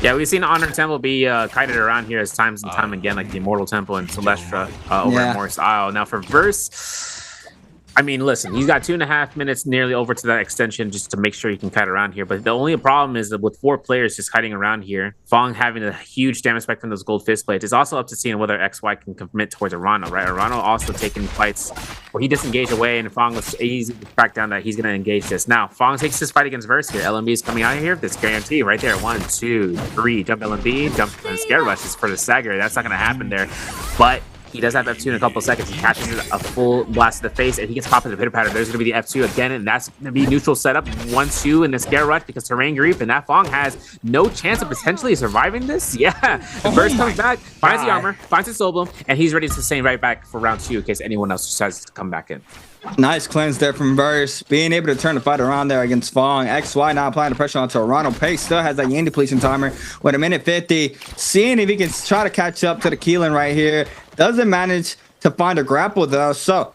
Yeah, we've seen Honor Temple be kited around here as times and time again, like the Immortal Temple and Celestra over at Morris Isle. Now for Verse, I mean, listen, he's got 2.5 minutes nearly over to that extension just to make sure he can kite around here. But the only problem is that with 4 players just kiting around here, Fong having a huge damage spike from those gold fist blades, it's also up to seeing whether XY can commit towards Arano, right? Arano also taking fights where he disengaged away, and Fong was easy to track down that he's going to engage this. Now, Fong takes this fight against Verse here. LMB is coming out here. This guarantee right there. 1, 2, 3. Jump LMB. Jump and Scare Rushes for the Stagger. That's not going to happen there. But he does have F2 in a couple of seconds. He catches a full blast to the face, and he gets popped in the pitter patter. There's going to be the F2 again, and that's going to be neutral setup. 1-2 in the Scare Rush because terrain creep, and that Fong has no chance of potentially surviving this. Yeah. Verse comes back, finds the armor, finds his Soul Bloom, and he's ready to sustain right back for round 2 in case anyone else decides to come back in. Nice cleanse there from Verse, being able to turn the fight around there against Fong. XY now applying the pressure onto Arano. Pace still has that Yang depletion timer with a minute 50. Seeing if he can try to catch up to the Keelan right here. Doesn't manage to find a grapple though, so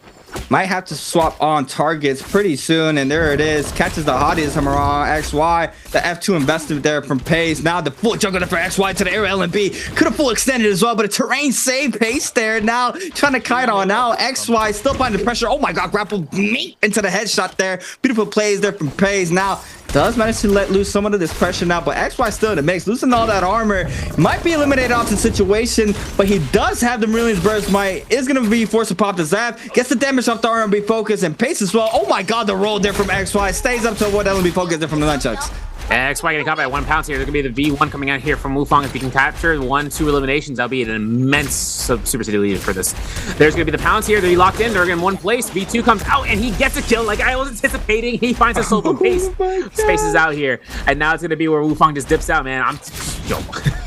might have to swap on targets pretty soon. And there it is. Catches the Hadi as Hamaran. XY, the F2 invested there from Pace. Now the full juggle for XY to the air LMB. Could have full extended as well, but a terrain save. Pace there now trying to kite on now. XY still finding the pressure. Oh my god, grapple meat into the headshot there. Beautiful plays there from Pace. Now does manage to let loose some of this pressure now, but XY still in the mix, losing all that armor. Might be eliminated off the situation, but he does have the Brilliance Burst Might. Is going to be forced to pop the Zap. Gets the damage off the RMB focus and Pace as well. Oh my god, the roll there from XY. Stays up to what LMB focus there from the Nunchucks. XY getting caught by 1 pounce here. There's going to be the V1 coming out here from Wufong. If he can capture 1-2 eliminations, that'll be an immense Super City lead for this. There's going to be the pounce here. They're locked in. They're in one place. V2 comes out, and he gets a kill like I was anticipating. He finds a solo pace. Spaces out here. And now it's going to be where Wufong just dips out, man. Yo.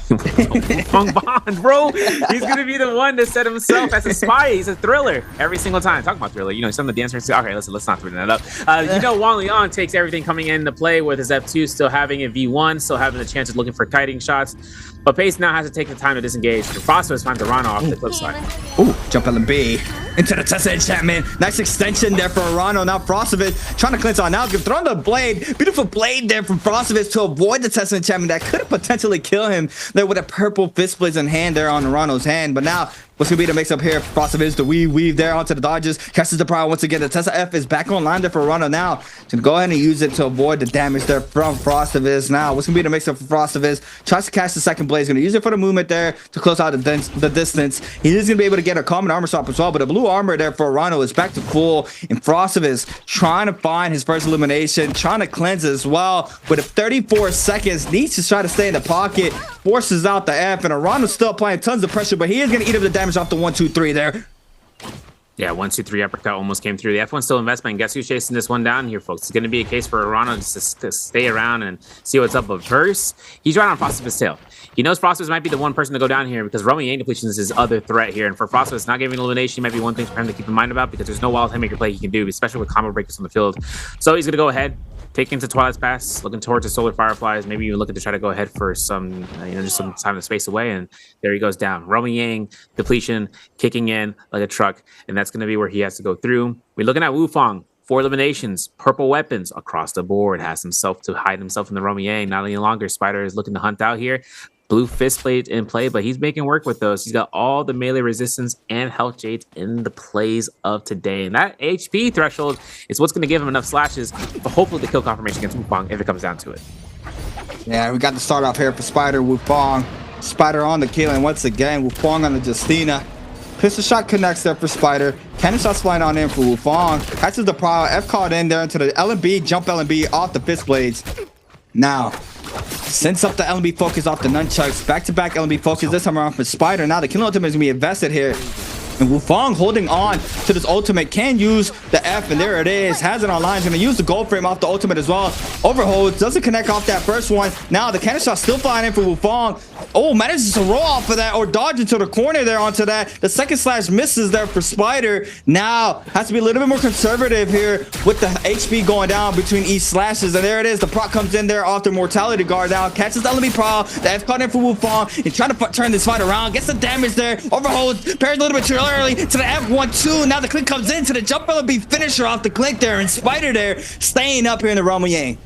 Wufong Bond, bro. He's going to be the one to set himself as a spy. He's a thriller every single time. Talking about thriller, you know, some of the dancers. Okay, let's not throw that up. You know, Wang Liang takes everything coming into play with his F2 still having a V1, still having the chance of looking for kiting shots. But Pace now has to take the time to disengage. The Frostwest finds Arano off the flip side. Ooh, jump LB into the Tessa enchantment. Nice extension there for Arano. Now Frostovich trying to cleanse on. Now throwing the blade. Beautiful blade there from Frostovich to avoid the Tessa enchantment that could have potentially killed him there with a purple fist blades in hand there on Arano's hand. But now what's gonna be the mix up here? Frostovich, the weave there onto the dodges. Catches the power once again. The Tessa F is back online there for Arano now. Gonna go ahead and use it to avoid the damage there from Frostovich. Now what's gonna be the mix up for Frostovich? Tries to catch the second blade. He's gonna use it for the movement there to close out the distance. He is gonna be able to get a common armor swap as well, but the blue armor there for Arano is back to full. And Frostovich trying to find his first elimination, trying to cleanse as well. With 34 seconds, needs to try to stay in the pocket, forces out the F, and Arano's still applying tons of pressure, but he is gonna eat up the damage off the 1-2-3 there. Yeah, 1-2-3 uppercut almost came through. The F1 still investment. And guess who's chasing this one down here, folks? It's going to be a case for Arano to stay around and see what's up. But first, he's right on Frostwest's tail. He knows Frostwest might be the one person to go down here because Roman Yang depletion is his other threat here. And for Frostwest, not giving elimination might be one thing for him to keep in mind about because there's no wild haymaker play he can do, especially with combo breakers on the field. So he's going to go ahead, take into Twilight's Pass, looking towards the Solar Fireflies, maybe even looking to try to go ahead for some, just some time and space away. And there he goes down. Roman Yang, depletion, kicking in like a truck. And that's going to be where he has to go through. We're looking at Wufong. 4 eliminations, purple weapons across the board. Has himself to hide himself in the Roman Yang. Not any longer. Spider is looking to hunt out here. Blue fist blade in play, but he's making work with those. He's got all the melee resistance and health jades in the plays of today. And that HP threshold is what's going to give him enough slashes for hopefully the kill confirmation against Wufong if it comes down to it. Yeah, we got the start off here for Spider, Wufong. Spider on the kill, and once again, Wufong on the Justina. Pistol shot connects there for Spider. Cannon shots flying on in for Wufong. Catches the prow. F caught in there into the LB. Jump LB off the fist blades. Now, sends up the LB focus off the nunchucks. Back-to-back LB focus this time around for Spider. Now the kill ultimate is going to be invested here. And Wufong holding on to this ultimate, can use the F, and there it is. Has it online. He's going to use the gold frame off the ultimate as well. Overhold, doesn't connect off that first one. Now the cannon shot still flying in for Wufong. Oh, manages to roll off of that or dodge into the corner there onto that. The second slash misses there for Spider. Now has to be a little bit more conservative here with the HP going down between each slashes. And there it is. The proc comes in there off the mortality guard down. Catches the enemy prow. The F caught in for Wufong. And trying to turn this fight around. Gets the damage there. Overhold. Parries a little bit too early to the F1-2. Now the click comes in to the jump LB finisher off the click there. And Spider there staying up here in the Roman Yang.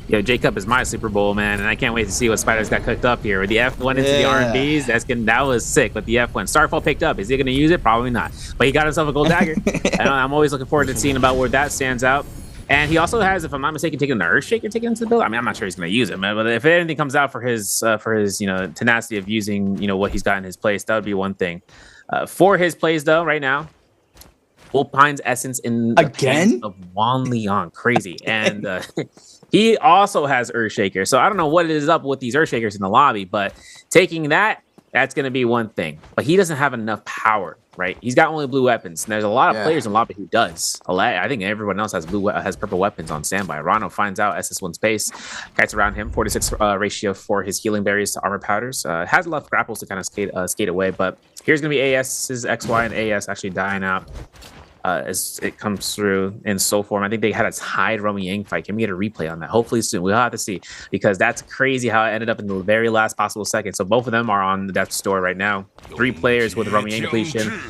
Yo, J-Cup is my Super Bowl, man, and I can't wait to see what Spider's got cooked up here. With the F1 into the R&Bs, that was sick. But the F1, Starfall picked up. Is he going to use it? Probably not. But he got himself a gold dagger. I'm always looking forward to seeing about where that stands out. And he also has, if I'm not mistaken, taken the Earthshaker taken into the build. I mean, I'm not sure he's going to use it, man. But if anything comes out for his tenacity of using, what he's got in his place, that would be one thing. For his plays, though, right now, Wolpine's Essence in the again of Wang Liang, crazy, and he also has Earthshaker. So I don't know what it is up with these Earthshakers in the lobby, but taking that's going to be one thing. But he doesn't have enough power, right? He's got only blue weapons. And there's a lot of players in the lobby who does. I think everyone else has purple weapons on standby. Rano finds out SS1 space, kites around him, 46 ratio for his healing berries to armor powders. Has enough grapples to kind of skate away, but here's going to be AS's XY and AS actually dying out. As it comes through in soul form. I think they had a tied Roman Yang fight. Can we get a replay on that? Hopefully soon. We'll have to see, because that's crazy how it ended up in the very last possible second. So both of them are on the death store right now. 3 players with Roman Yang depletion.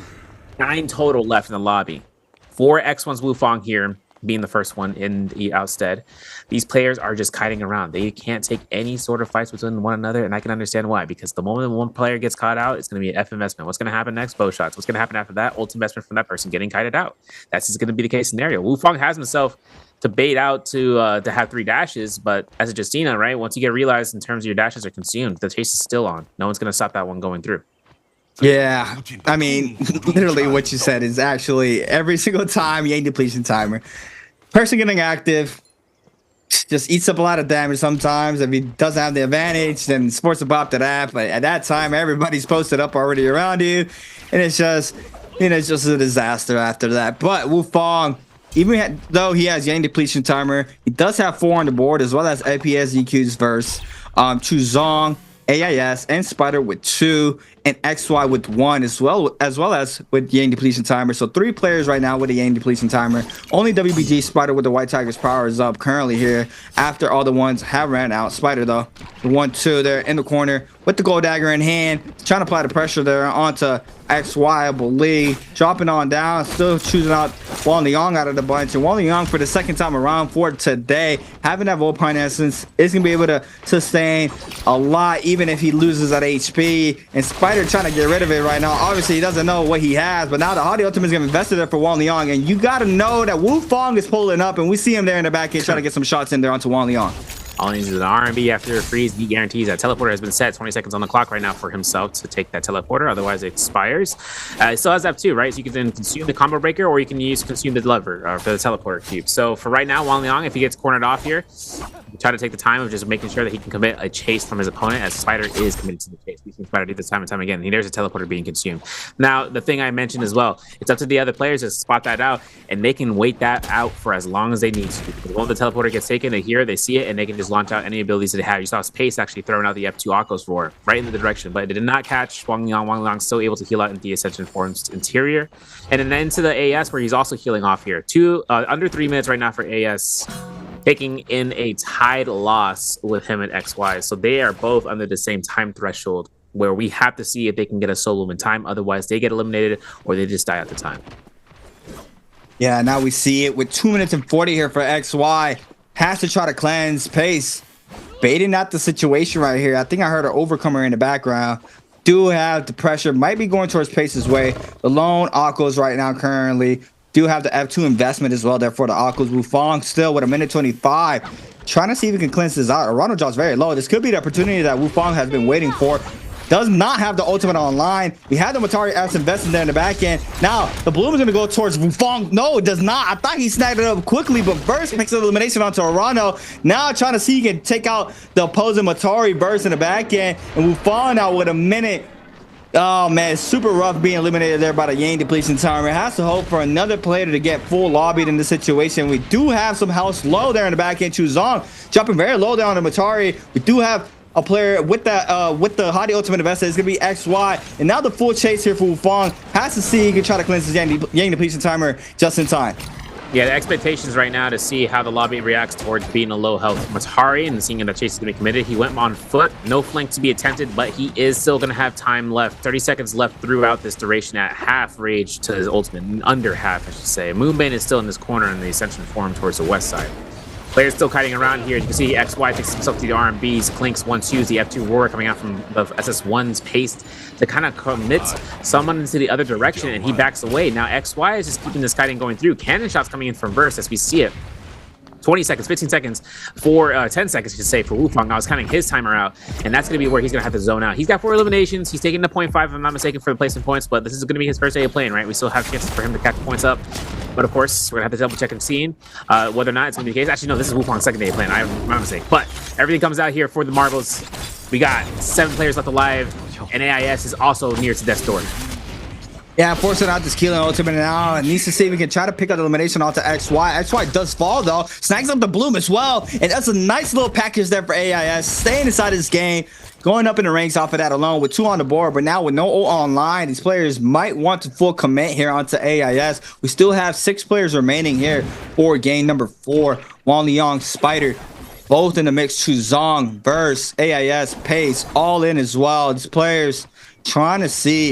9 total left in the lobby. 4 X1's Wufong here, being the first one in the outstead. These players are just kiting around. They can't take any sort of fights between one another, and I can understand why, because the moment one player gets caught out, it's going to be an F investment. What's going to happen next? Bow shots. What's going to happen after that? Ult investment from that person getting kited out. That's just going to be the case scenario. Wufong has himself to bait out to have 3 dashes, but as a Justina, right, once you get realized in terms of your dashes are consumed, the chase is still on. No one's going to stop that one going through. Yeah, I mean, literally what you said is actually every single time Yang depletion timer. Person getting active, just eats up a lot of damage sometimes. If he doesn't have the advantage, then sports a bop to that. But at that time, everybody's posted up already around you, and it's just, it's just a disaster after that. But Wufong, even though he has Yang depletion timer, he does have 4 on the board as well as APS EQ's verse. Chuzong, AIS, and Spider with 2, and XY with 1 as well as with Yang depletion timer. So 3 players right now with a Yang depletion timer. Only WBG Spider with the White Tiger's power is up currently here after all the ones have ran out. Spider though, the 1-2 there in the corner with the gold dagger in hand, trying to apply the pressure there onto XY, I believe. Dropping on down, still choosing out Wang Liang out of the bunch. And Wang Liang for the second time around for today, having that Volpine Essence, is going to be able to sustain a lot, even if he loses that HP. And Spider trying to get rid of it right now. Obviously, he doesn't know what he has, but now the Hadi Ultimate is going to invest there for Wang Liang. And you got to know that Wufong is pulling up, and we see him there in the back end trying to get some shots in there onto Wang Liang. All he needs is an R&B after a freeze. He guarantees that teleporter has been set. 20 seconds on the clock right now for himself to take that teleporter. Otherwise, it expires. It still has F2, right? So you can then consume the combo breaker, or you can consume the lever for the teleporter cube. So for right now, Wang Liang, if he gets cornered off here, try to take the time of just making sure that he can commit a chase from his opponent, as Spider is committed to the chase. We've seen Spider do this time and time again. There's a teleporter being consumed. Now, the thing I mentioned as well, it's up to the other players to spot that out, and they can wait that out for as long as they need to. Because when the teleporter gets taken, they hear it, they see it, and they can just launch out any abilities that they have. You saw Space actually throwing out the F2 Akos Roar right in the direction, but it did not catch Wang Liang. Wang Liang still able to heal out into the Ascension Form's interior. And then into the AS, where he's also healing off here. Under 3 minutes right now for AS, taking in a tied loss with him and XY. So they are both under the same time threshold, where we have to see if they can get a solo in time. Otherwise, they get eliminated or they just die at the time. Yeah, now we see it with 2 minutes and 40 here for XY. Has to try to cleanse pace. Baiting out the situation right here. I think I heard an overcomer in the background. Do have the pressure. Might be going towards Pace's way. The lone Akos right now currently. Do have the F2 investment as well there for the Akos. Wufong still with a minute 25. Trying to see if he can cleanse this out. Rondo drops very low. This could be the opportunity that Wufong has been waiting for. Does not have the ultimate online. We had the Matari S invested there in the back end. Now, the Bloom is going to go towards Wufong. No, it does not. I thought he snagged it up quickly, but Burst makes an elimination onto Arano. Now, trying to see if he can take out the opposing Matari Burst in the back end. And Wufong now with a minute. Oh, man, it's super rough being eliminated there by the Yang depletion timer. Has to hope for another player to get full lobbied in this situation. We do have some house low there in the back end. Chuzong dropping very low down on the Matari. We do have a player with that with the Hadi Ultimate Investor. Is going to be XY. And now the full chase here for Wufong. Has to see he can try to cleanse his Yang depletion timer just in time. Yeah, the expectations right now to see how the lobby reacts towards being a low health Matari and seeing that chase is going to be committed. He went on foot, no flank to be attempted, but he is still going to have time left. 30 seconds left throughout this duration at half rage to his ultimate, under half, I should say. Moonbane is still in this corner in the Ascension form towards the west side. Players still kiting around here. You can see XY takes himself to the RMBs. Clinks 1-2s, the F2 Roar coming out from the SS1's pace to kind of commit someone into the other direction, and he backs away. Now XY is just keeping this kiting going through. Cannon shots coming in from Verse as we see it. 20 seconds, 15 seconds, 10 seconds, I should say, for Wufong. I was counting his timer out, and that's going to be where he's going to have to zone out. He's got 4 eliminations. He's taking the 0.5, if I'm not mistaken, for the placement points, but this is going to be his first day of playing, right? We still have chances for him to catch points up. But of course, we're going to have to double check and see whether or not it's going to be the case. Actually, no, this is Wufong's second day of playing. I'm my mistake. But everything comes out here for the marbles. We got 7 players left alive, and AIS is also near to death's door. Yeah, forcing out this killing ultimate now. And needs to see if we can try to pick up the elimination onto XY. XY does fall though. Snags up the Bloom as well. And that's a nice little package there for AIS. Staying inside this game. Going up in the ranks off of that alone with 2 on the board. But now with no ult online, these players might want to full commit here onto AIS. We still have 6 players remaining here for game number 4. Wang Liang, Spider, both in the mix. Chuzong, Verse, AIS, Pace, all in as well. These players trying to see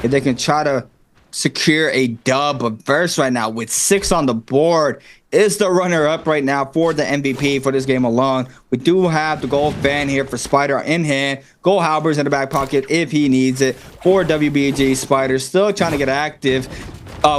if they can try to secure a dub. But Verse right now with 6 on the board is the runner-up right now for the MVP for this game alone. We do have the gold fan here for Spider in hand. Gold halberds in the back pocket if he needs it for WBG. Spider still trying to get active.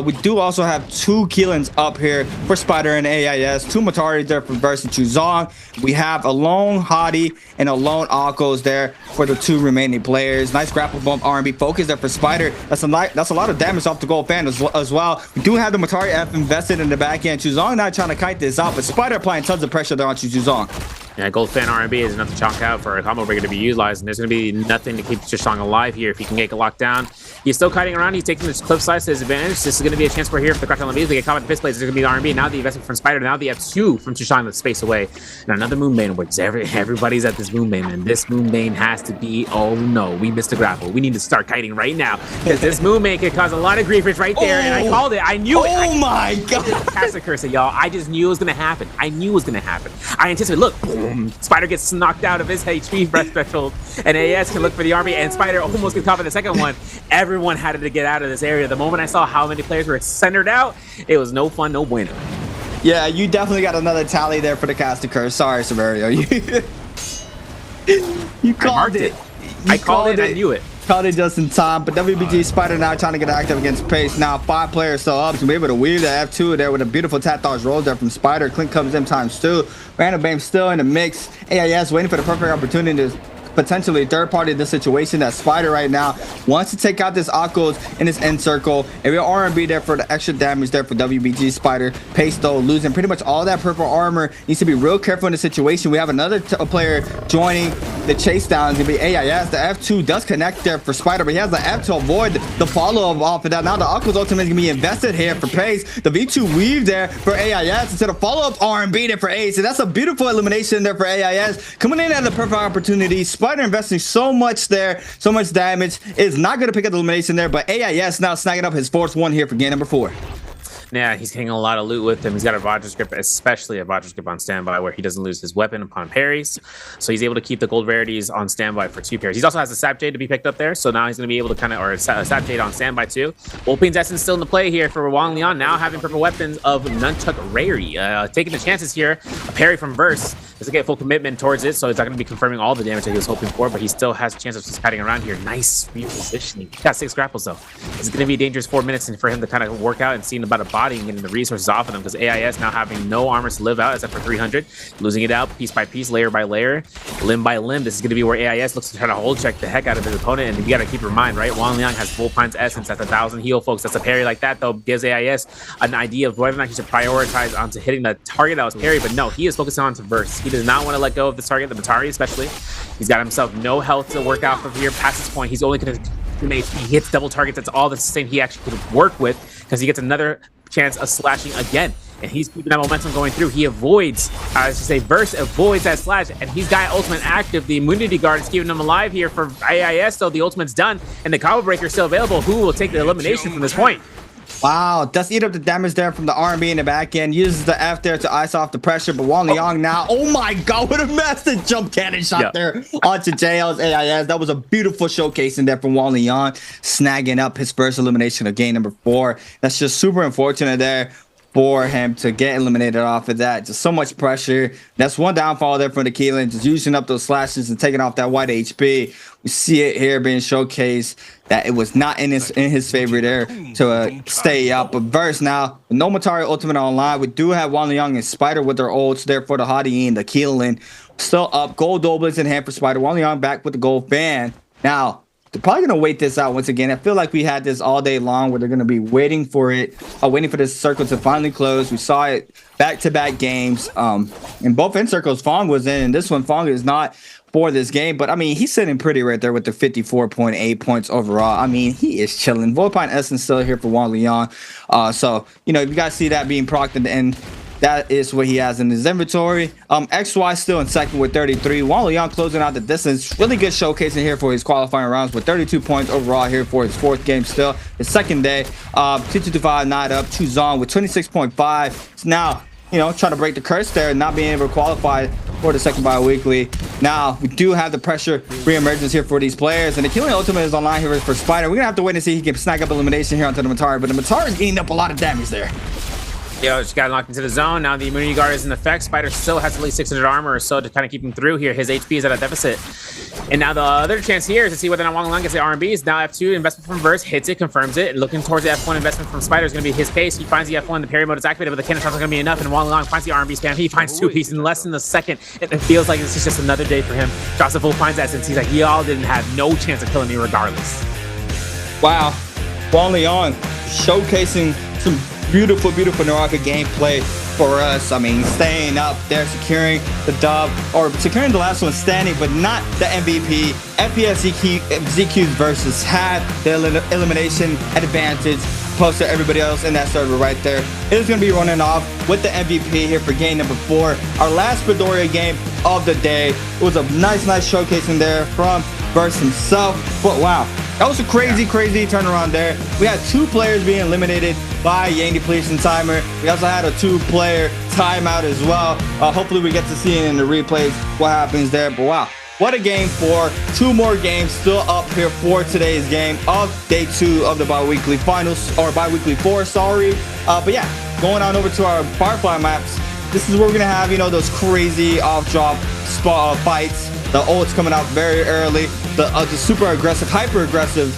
We do also have 2 Keelans up here for Spider and AIS, 2 Mataris there for Verse and Chuzong. We have a lone Hadi and a lone Akos there for the 2 remaining players. Nice grapple bump R&B focus there for Spider. That's a lot of damage off the gold fan as well. We do have the Matari F invested in the back end. Chuzong not trying to kite this out, but Spider applying tons of pressure there on Chuzong. Yeah, Gold Fan R&B is enough to chalk out for a combo breaker to be utilized, and there's going to be nothing to keep Chishong alive here if he can get locked down. He's still kiting around. He's taking this cliff slice to his advantage. This is going to be a chance for here for the Crash on the Bees. They get caught with the fist blades. There's going to be the R&B. Now the investment from Spider. Now the F2 from Chishong that's space away. And another Moonbane, which everybody's at this Moonbane, and this Moonbane has to be, oh no, we missed the grapple. We need to start kiting right now, because this Moonbane could cause a lot of griefers right there, and I called it. I knew it. Oh my god. Cast a curse, y'all. I just knew it was going to happen. I knew it was going to happen. I anticipated, look, boom, Spider gets knocked out of his HP breath threshold, and AS can look for the army, and Spider almost gets caught in the second one. Everyone had to get out of this area. The moment I saw how many players were centered out, it was no fun, no bueno. Yeah, you definitely got another tally there for the Cast of Curse. Sorry, Severio. You called it. I called it. I knew it. Caught it just in time, but WBG Spider now trying to get active against Pace. Now 5 players still up to be able to weave the F2 there with a beautiful tap dodge roll there from Spider. Clint comes in ×2. Random Bame still in the mix. AIS waiting for the perfect opportunity to potentially third party this situation. That Spider right now wants to take out this Akos in his end circle, and we have R&B there for the extra damage there for WBG Spider. Pace though losing pretty much all that purple armor. Needs to be real careful in the situation. We have another player joining the chase down. It's gonna be AIS. The F2 does connect there for Spider, but he has the F to avoid the follow-up off of that. Now the Akos ultimate is gonna be invested here for Pace. The V2 weave there for AIS instead of follow-up R&B there for Ace. And that's a beautiful elimination there for AIS. Coming in at the perfect opportunity. Spider investing so much there, so much damage. Is not going to pick up the elimination there, but AIS now snagging up his 4th one here for game number 4. Yeah, he's getting a lot of loot with him. He's got a Vajra's Grip, especially a Vajra's Grip on standby, where he doesn't lose his weapon upon parries. So he's able to keep the gold rarities on standby for 2 parries. He also has a Sap Jade to be picked up there, so now he's going to be able to kind of, or a Sap Jade on standby too. Wolfpain's Essence still in the play here for Wang Liang, now having purple weapons of Nunchuck Rary. Taking the chances here. A parry from Verse doesn't get full commitment towards it, so it's not going to be confirming all the damage that he was hoping for, but he still has a chance of just kiting around here. Nice repositioning. He got 6 grapples though. It's going to be a dangerous 4 minutes for him to kind of work out and seeing about a body and getting the resources off of them, because AIS now having no armor to live out except for 300, losing it out piece by piece, layer by layer, limb by limb. This is going to be where AIS looks to try to hold check the heck out of his opponent, and you got to keep in mind, right? Wang Liang has Wolfpine's Essence. That's 1,000 heal, folks. That's a parry like that though gives AIS an idea of whether or not he should prioritize onto hitting the target that was parried, but no, he is focusing on to Verse. He does not want to let go of this target, the Matari especially. He's got himself no health to work off of here. Past this point, he's only going to, if he hits double targets, that's all the same he actually could work with, because he gets another chance of slashing again, and he's keeping that momentum going through. He avoids, I should say, Verse avoids that slash, and he's got ultimate active. The immunity guard is keeping him alive here for AIS, so the ultimate's done, and the combo breaker is still available. Who will take the elimination from this point? Wow, does eat up the damage there from the R&B in the back end. Uses the F there to ice off the pressure, but Wang Liang now, oh my god, what a massive jump cannon shot there onto JL's AIS. That was a beautiful showcasing there from Wang Liang, snagging up his first elimination of game number 4. That's just super unfortunate there for him to get eliminated off of that. Just so much pressure. That's one downfall there for the Keelan, just using up those slashes and taking off that white HP. We see it here being showcased that it was not in his favor there to stay up. But Verse now, with no Matari ultimate online, we do have Wang Liang and Spider with their ults there for the Hadi and the Keelan. Still up, gold doublets in hand for Spider. Wang Liang back with the gold fan. Now, they're probably going to wait this out once again. I feel like we had this all day long where they're going to be waiting for it, waiting for this circle to finally close. We saw it back-to-back games. In both end circles, Fong was in, and this one, Fong is not for this game. But, I mean, he's sitting pretty right there with the 54.8 points overall. I mean, he is chilling. Volpine Essence still here for Wang Liang. So, you know, you guys see that being procced at the end. That is what he has in his inventory. XY still in second with 33. Wang Liang closing out the distance. Really good showcasing here for his qualifying rounds with 32 points overall here for his 4th game still. His 2nd day. 225 not up. Chuzong with 26.5. It's now, you know, trying to break the curse there and not being able to qualify for the second bi-weekly. Now, we do have the pressure re-emergence here for these players. And the Killing Ultimate is online here for Spider. We're going to have to wait and see if he can snag up elimination here onto the Matari. But the Matari is eating up a lot of damage there. Yo, just got locked into the zone. Now the immunity guard is in effect. Spider still has at least 600 armor or so to kind of keep him through here. His HP is at a deficit. And now the other chance here is to see whether or not Wong Long gets the R&Bs. Now F2 investment from Verse hits it, confirms it. Looking towards the F1 investment from Spider is going to be his case. He finds the F1, the parry mode is activated, but the cannon shot's not going to be enough. And Wong Long finds the R&B spam. He finds 2 pieces in less than a second. And it feels like this is just another day for him. Drops the full finds that since he's like, y'all didn't have no chance of killing me regardless. Wow. Wong Leon showcasing some beautiful, beautiful NARAKA gameplay for us. I mean, staying up there, securing the dub, or securing the last one standing, but not the MVP. FPS ZQs versus had the elimination advantage opposed to everybody else in that server right there. It is going to be running off with the MVP here for game number 4. Our last Midoriya game of the day. It was a nice showcasing there from Verse himself. But wow, that was a crazy turnaround there. We had 2 players being eliminated by Yang Depletion Timer. We also had a 2-player timeout as well. Hopefully we get to see it in the replays what happens there. But wow, what a game 4. 2 more games still up here for today's game of day 2 of the bi-weekly finals, or bi-weekly 4, sorry. But yeah, going on over to our Firefly maps. This is where we're gonna have, you know, those crazy off-drop fights. The ult's coming out very early. The super aggressive, hyper aggressive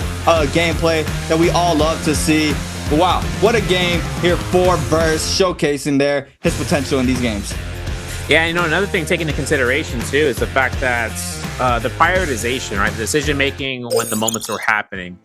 gameplay that we all love to see. But wow, what a game here for Verse, showcasing there his potential in these games. Yeah, you know, another thing taken into consideration too is the fact that the prioritization, right? The decision making when the moments were happening.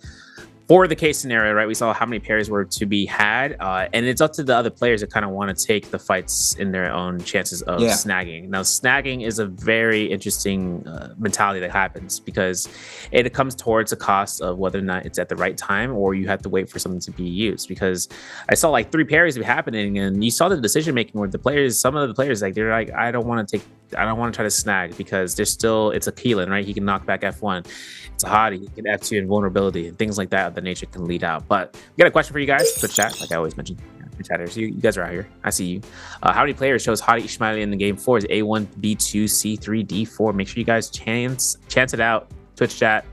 For the case scenario, right, we saw how many parries were to be had, and it's up to the other players that kind of want to take the fights in their own chances of snagging. Now, snagging is a very interesting mentality that happens because it comes towards the cost of whether or not it's at the right time or you have to wait for something to be used. Because I saw like 3 parries be happening, and you saw the decision making where the players, some of the players, like they're like, I don't want to try to snag because there's still, it's a Keelan, right? He can knock back F1. It's a hottie. He can F2 invulnerability and things like that. The nature can lead out. But we got a question for you guys. Twitch chat, like I always mention. Chatters, you guys are out here. I see you. How many players chose Hottie Ishmaeli in the game 4? Is A1, B2, C3, D4? Make sure you guys chance it out. Twitch chat.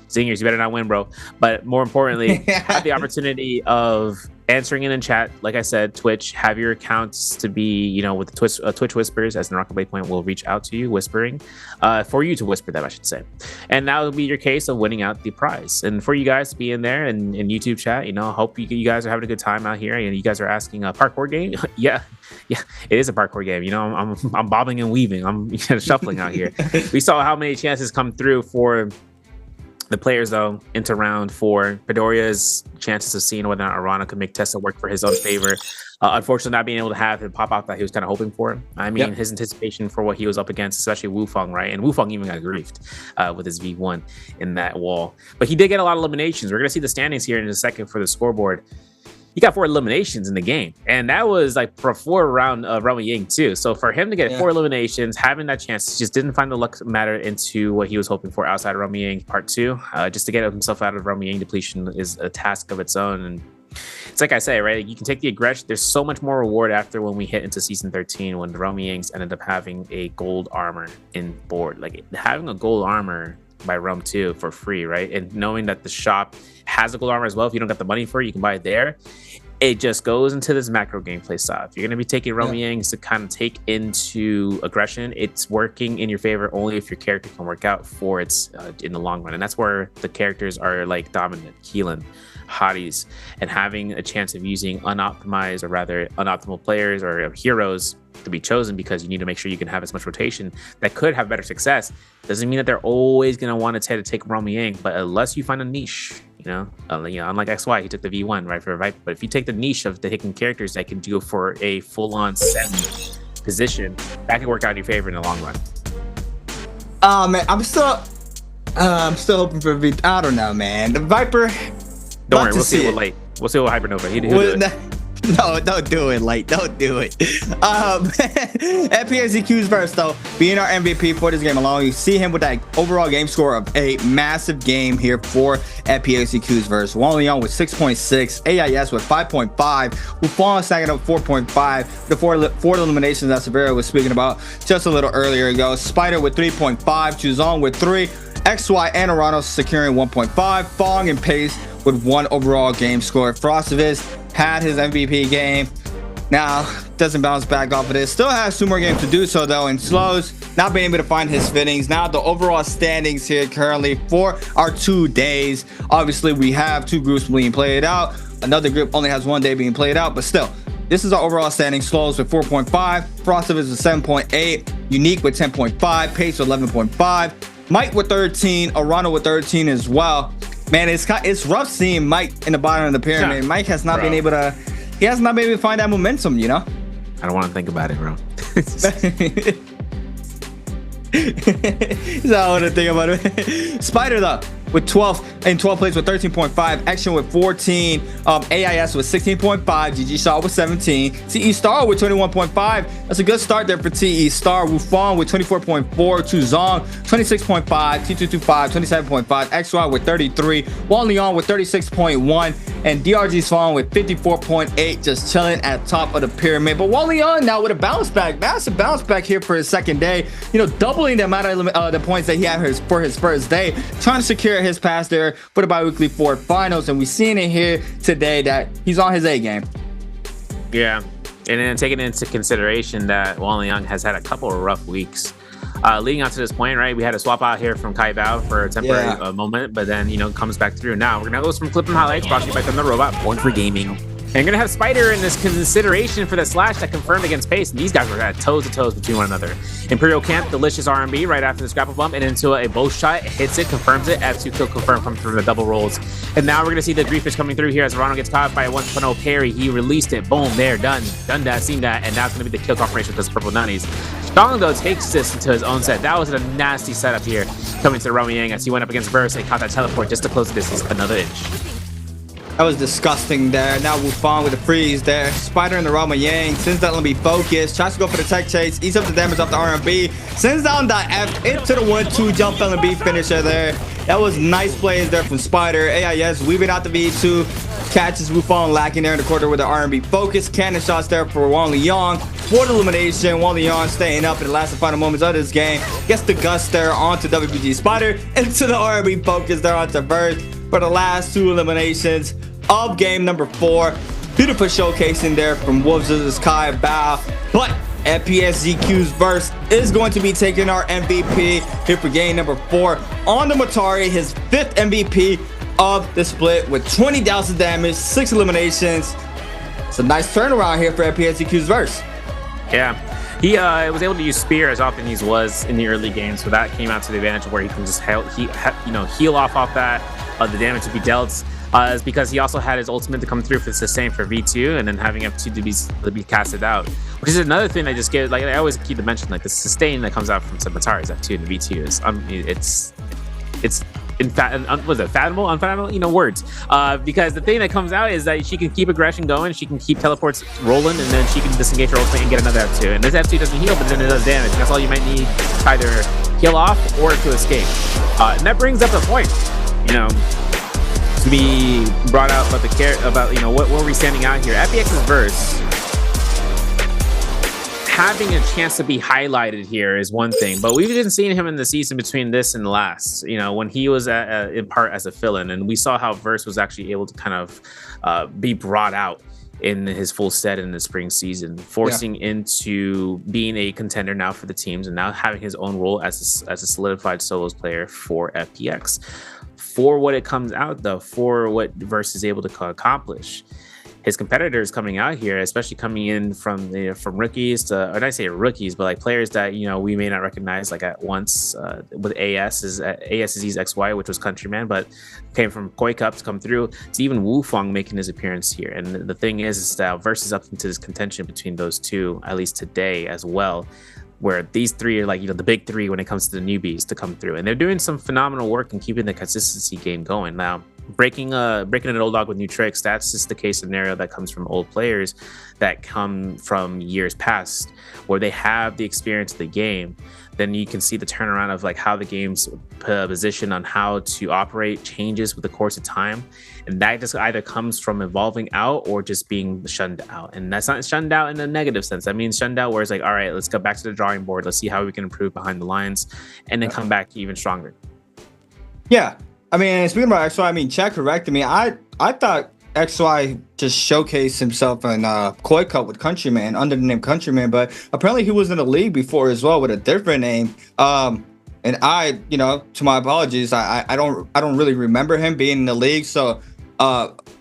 Zingers, you better not win, bro. But more importantly, have the opportunity of answering it in chat. Like I said, Twitch, have your accounts to be, you know, with the Twitch whispers, as NARAKA BLADEPOINT will reach out to you, whispering, for you to whisper them, I should say. And that will be your case of winning out the prize. And for you guys to be in there and in YouTube chat, you know, hope you guys are having a good time out here. And you guys are asking a parkour game. yeah, it is a parkour game. You know, I'm bobbing and weaving. I'm shuffling out here. We saw how many chances come through for the players, though, into round 4. Midoriya's chances of seeing whether or not Arana could make Tessa work for his own favor. Unfortunately, not being able to have him pop out that he was kind of hoping for. I mean, his anticipation for what he was up against, especially Wufeng, right? And Wufeng even got griefed with his V1 in that wall. But he did get a lot of eliminations. We're going to see the standings here in a second for the scoreboard. He got 4 eliminations in the game, and that was like for 4 round of Roma Ying too. So for him to get 4 eliminations, having that chance, just didn't find the luck matter into what he was hoping for outside of Roma Ying part 2. Just to get himself out of Roma Ying depletion is a task of its own. And it's like I say, right? You can take the aggression. There's so much more reward after when we hit into season 13, when the Roma Yings ended up having a gold armor in board. Like having a gold armor by Realm 2 for free, right? And knowing that the shop has a gold armor as well. If you don't got the money for it, you can buy it there. It just goes into this macro gameplay style. If you're going to be taking Realm Yangs to kind of take into aggression, it's working in your favor only if your character can work out for its in the long run. And that's where the characters are like dominant, Keelan, hotties, and having a chance of using unoptimized, or rather unoptimal players or heroes to be chosen, because you need to make sure you can have as much rotation that could have better success. Doesn't mean that they're always going to want to try to take Realm Yang, but unless you find a niche, you know, unlike XY, he took the V1, right, for a Viper. But if you take the niche of the taking characters that can go for a full-on set position, that can work out in your favor in the long run. Man, I'm still hoping for V. I don't know, man. The Viper. Don't worry, we'll see what late. We'll see what Hypernova. He'll do it. No, don't do it, Light. Don't do it. FPSEQ's first, though, being our MVP for this game alone, you see him with that overall game score of a massive game here for FPSEQ's verse. Wong Leon with 6.6, AIS with 5.5, Wufeng stacking up 4.5, the four eliminations that Severo was speaking about just a little earlier ago. Spider with 3.5, Chuzong with 3, XY and Arano securing 1.5, Fong and Pace with 1 overall game score. Frostovis had his MVP game. Now, doesn't bounce back off of this. Still has 2 more games to do so, though, and slows, not being able to find his fittings. Now, the overall standings here currently for our 2 days. Obviously, we have 2 groups being played out. Another group only has 1 day being played out, but still, this is our overall standing. Slows with 4.5, Frosted is with 7.8, Unique with 10.5, Pace with 11.5, Mike with 13, Arano with 13 as well. Man, it's rough seeing Mike in the bottom of the pyramid. Yeah. Mike has not been able to. He has not been able to find that momentum, you know? I don't want to think about it, bro. That's all I want to think about it. Spider, though, with 12 in 12 plays with 13.5, Action with 14, AIS with 16.5, GG Shaw with 17, TE Star with 21.5. That's a good start there for TE Star. Wufong with 24.4, Chuzong 26.5, T225 27.5, XY with 33, Wang Leon with 36.1, and DRG's Fong with 54.8, just chilling at top of the pyramid. But Wang Leon now with a bounce back, massive bounce back here for his second day. You know, doubling the amount of the points that he had for his first day, trying to secure his pass there for the BIWEEKly 4 finals, and we're seeing it here today that he's on his A game. Yeah, and then taking into consideration that Wang Liang has had a couple of rough weeks leading up to this point, right? We had a swap out here from Kai Bao for a temporary moment, but then, you know, comes back through. Now we're gonna go some clip and highlights brought to you by Thunder Robot, born for gaming. And gonna have Spider in this consideration for the slash that confirmed against Pace, and these guys were at toes to toes between one another. Imperial Camp, delicious R&B right after the grapple bump, and into a bow shot, hits it, confirms it, adds 2 kill confirm from through the double rolls. And now we're gonna see the Grieffish coming through here as Arano gets caught by a 1.0 parry. He released it, boom, there, done that, seen that, and now it's gonna be the kill confirmation because Purple Nunnies. Strong though takes this into his own set. That was a nasty setup here coming to Rami Yang as he went up against Verse and caught that teleport just to close the distance another inch. That was disgusting there. Now Wufong with the freeze there. Spider in the Rama Yang. Sends that be focused. Tries to go for the tech chase. Eats up the damage off the R&B. Sends down the F into the 1-2 jump LB finisher there. That was nice plays there from Spider. AIS weaving out the V2. Catches Wufong lacking there in the quarter with the R&B focus. Cannon shots there for Wang Liang. For the elimination. Wang Liang staying up in the last and final moments of this game. Gets the Gust there onto WPG Spider. Into the R&B focus there onto Verse. For the last 2 eliminations of game number 4. Beautiful showcasing there from Wolves vs Kai Bao. But FPSGQ's Verse is going to be taking our MVP here for game number 4 on the Matari, his 5th MVP of the split with 20,000 damage, 6 eliminations. It's a nice turnaround here for FPSGQ's Verse. Yeah. He was able to use Spear as often as he was in the early games, so that came out to the advantage where he can just heal off that. The damage to be dealt is because he also had his ultimate to come through for the sustain for V2 and then having F2 to be casted out, which is another thing I just get, like I always keep to mention, like the sustain that comes out from Matari's F2 and V2 is unfathomable, words, because the thing that comes out is that she can keep aggression going, she can keep teleports rolling, and then she can disengage her ultimate and get another F2, and this F2 doesn't heal, but then it does damage, and that's all you might need to either heal off or to escape. And that brings up the point, to be brought out about what were we standing out here. FPX's Verse having a chance to be highlighted here is one thing, but we've been seeing him in the season between this and last, when he was in part as a fill-in, and we saw how Verse was actually able to kind of be brought out in his full set in the spring season, forcing into being a contender now for the teams and now having his own role as a solidified solos player for FPX. For what it comes out, though, for what Verse is able to accomplish, his competitors coming out here, especially coming in from rookies to, or not say rookies, but like players that we may not recognize like at once. With AS's XY, which was Countryman, but came from Koi Cup to come through. To even Wufong making his appearance here, and the thing is that Verse is up into this contention between those two, at least today as well, where these three are like the big three when it comes to the newbies to come through, and they're doing some phenomenal work in keeping the consistency game going. Now, breaking an old dog with new tricks, that's just the case scenario that comes from old players that come from years past where they have the experience of the game. Then you can see the turnaround of like how the game's position on how to operate changes with the course of time, and that just either comes from evolving out or just being shunned out. And that's not shunned out in a negative sense. That means shunned out where it's like, all right, let's go back to the drawing board, let's see how we can improve behind the lines, and then come back even stronger. Yeah, I mean, speaking about XY, Chad corrected me. I thought XY just showcased himself in Koi Cup with Countryman under the name Countryman, but apparently he was in the league before as well with a different name. And I, you know, to my apologies, I don't really remember him being in the league. So,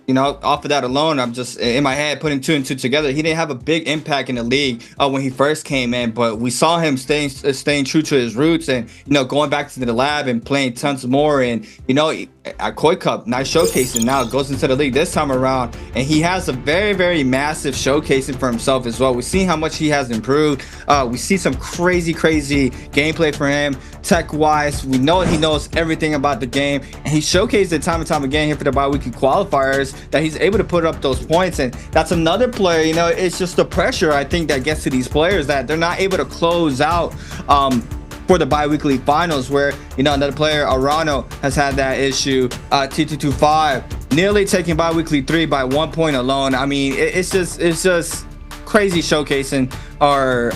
you know, off of that alone, I'm just in my head putting 2 and 2 together. He didn't have a big impact in the league when he first came in, but we saw him staying true to his roots and, you know, going back to the lab and playing tons more. And, you know, at Koi Cup, nice showcasing. Now goes into the league this time around, and he has a very, very massive showcasing for himself as well. We see how much he has improved. We see some crazy gameplay for him tech wise. We know he knows everything about the game, and he showcased it time and time again here for the bi-weekly qualifiers that he's able to put up those points. And that's another player, you know, it's just the pressure I think that gets to these players that they're not able to close out for the bi-weekly finals, where, you know, another player, Arano, has had that issue. T225 nearly taking bi-weekly 3 by 1 point alone. I mean, it's just crazy showcasing, or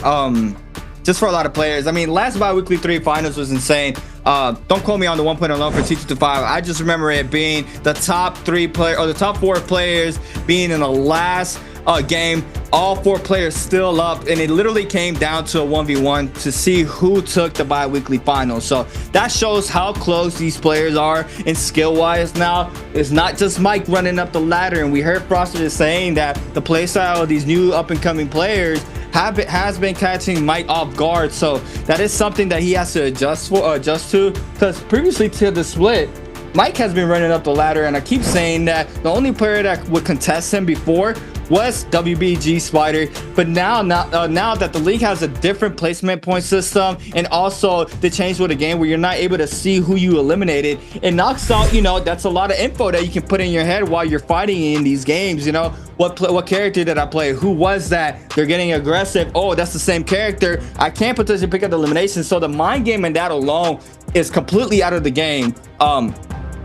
just for a lot of players. I mean, last bi-weekly 3 finals was insane. Don't quote me on the 1 point alone for T225. I just remember it being the top 3 player, or the top 4 players being in the last game, all 4 players still up, and it literally came down to a 1v1 to see who took the bi-weekly finals. So that shows how close these players are in skill wise. Now it's not just Mike running up the ladder, and we heard Froster is saying that the playstyle of these new up and coming players has been catching Mike off guard. So that is something that he has to adjust to, because previously to the split, Mike has been running up the ladder, and I keep saying that the only player that would contest him before was WBG Spider. But now that the league has a different placement point system, and also the change with the game where you're not able to see who you eliminated, it knocks out, you know, that's a lot of info that you can put in your head while you're fighting in these games. You know, what character did I play? Who was that? They're getting aggressive. Oh, that's the same character. I can't potentially pick up the elimination. So the mind game and that alone is completely out of the game.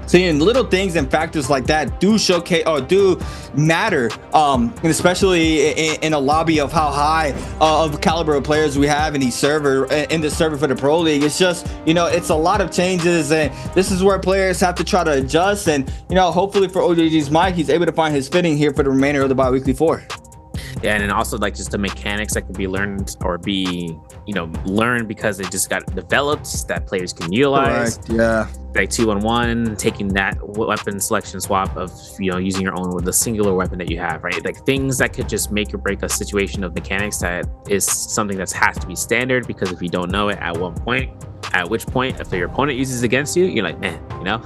Seeing little things and factors like that do showcase, or do matter, and especially in a lobby of how high of caliber of players we have in the server for the Pro League. It's just, you know, it's a lot of changes, and this is where players have to try to adjust. And, you know, hopefully for OJG's Mike, he's able to find his fitting here for the remainder of the bi-weekly 4. Yeah, and then also like just the mechanics that could be learned, or be, you know, learned because they just got developed, that players can utilize. Correct, yeah. Like 2-on-1, taking that weapon selection swap of, you know, using your own with the singular weapon that you have, right? Like things that could just make or break a situation of mechanics, that is something that has to be standard, because if you don't know it at one point, at which point if your opponent uses against you, you're like, man, you know.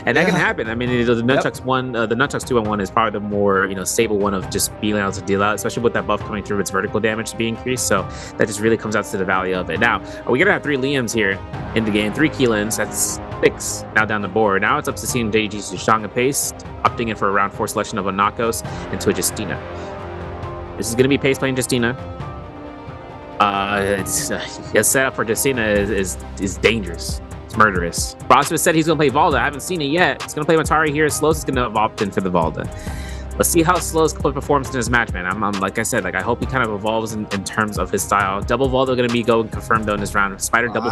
And that can happen. I mean, the Nunchucks one, the Nunchucks 2-on-1 is probably the more, you know, stable one of just being able to deal out, especially with that buff coming through, its vertical damage to be increased. So that just really comes out to the value of it. Now we're gonna have 3 Liams here in the game, 3 Keelans. That's 6 now down the board. Now it's up to seeing JG's Shang and Pace opting in for a round 4 selection of a Nakos into a Justina. This is gonna be Pace playing Justina. His setup for Justina is dangerous. It's murderous. Frosted said he's gonna play Valda. I haven't seen it yet. He's gonna play Matari here. Slows is gonna opt in for the Valda. Let's see how Slows performs in his match, man. I'm like I said, like I hope he kind of evolves in terms of his style. Double Valda gonna be going confirmed though in this round. Spider double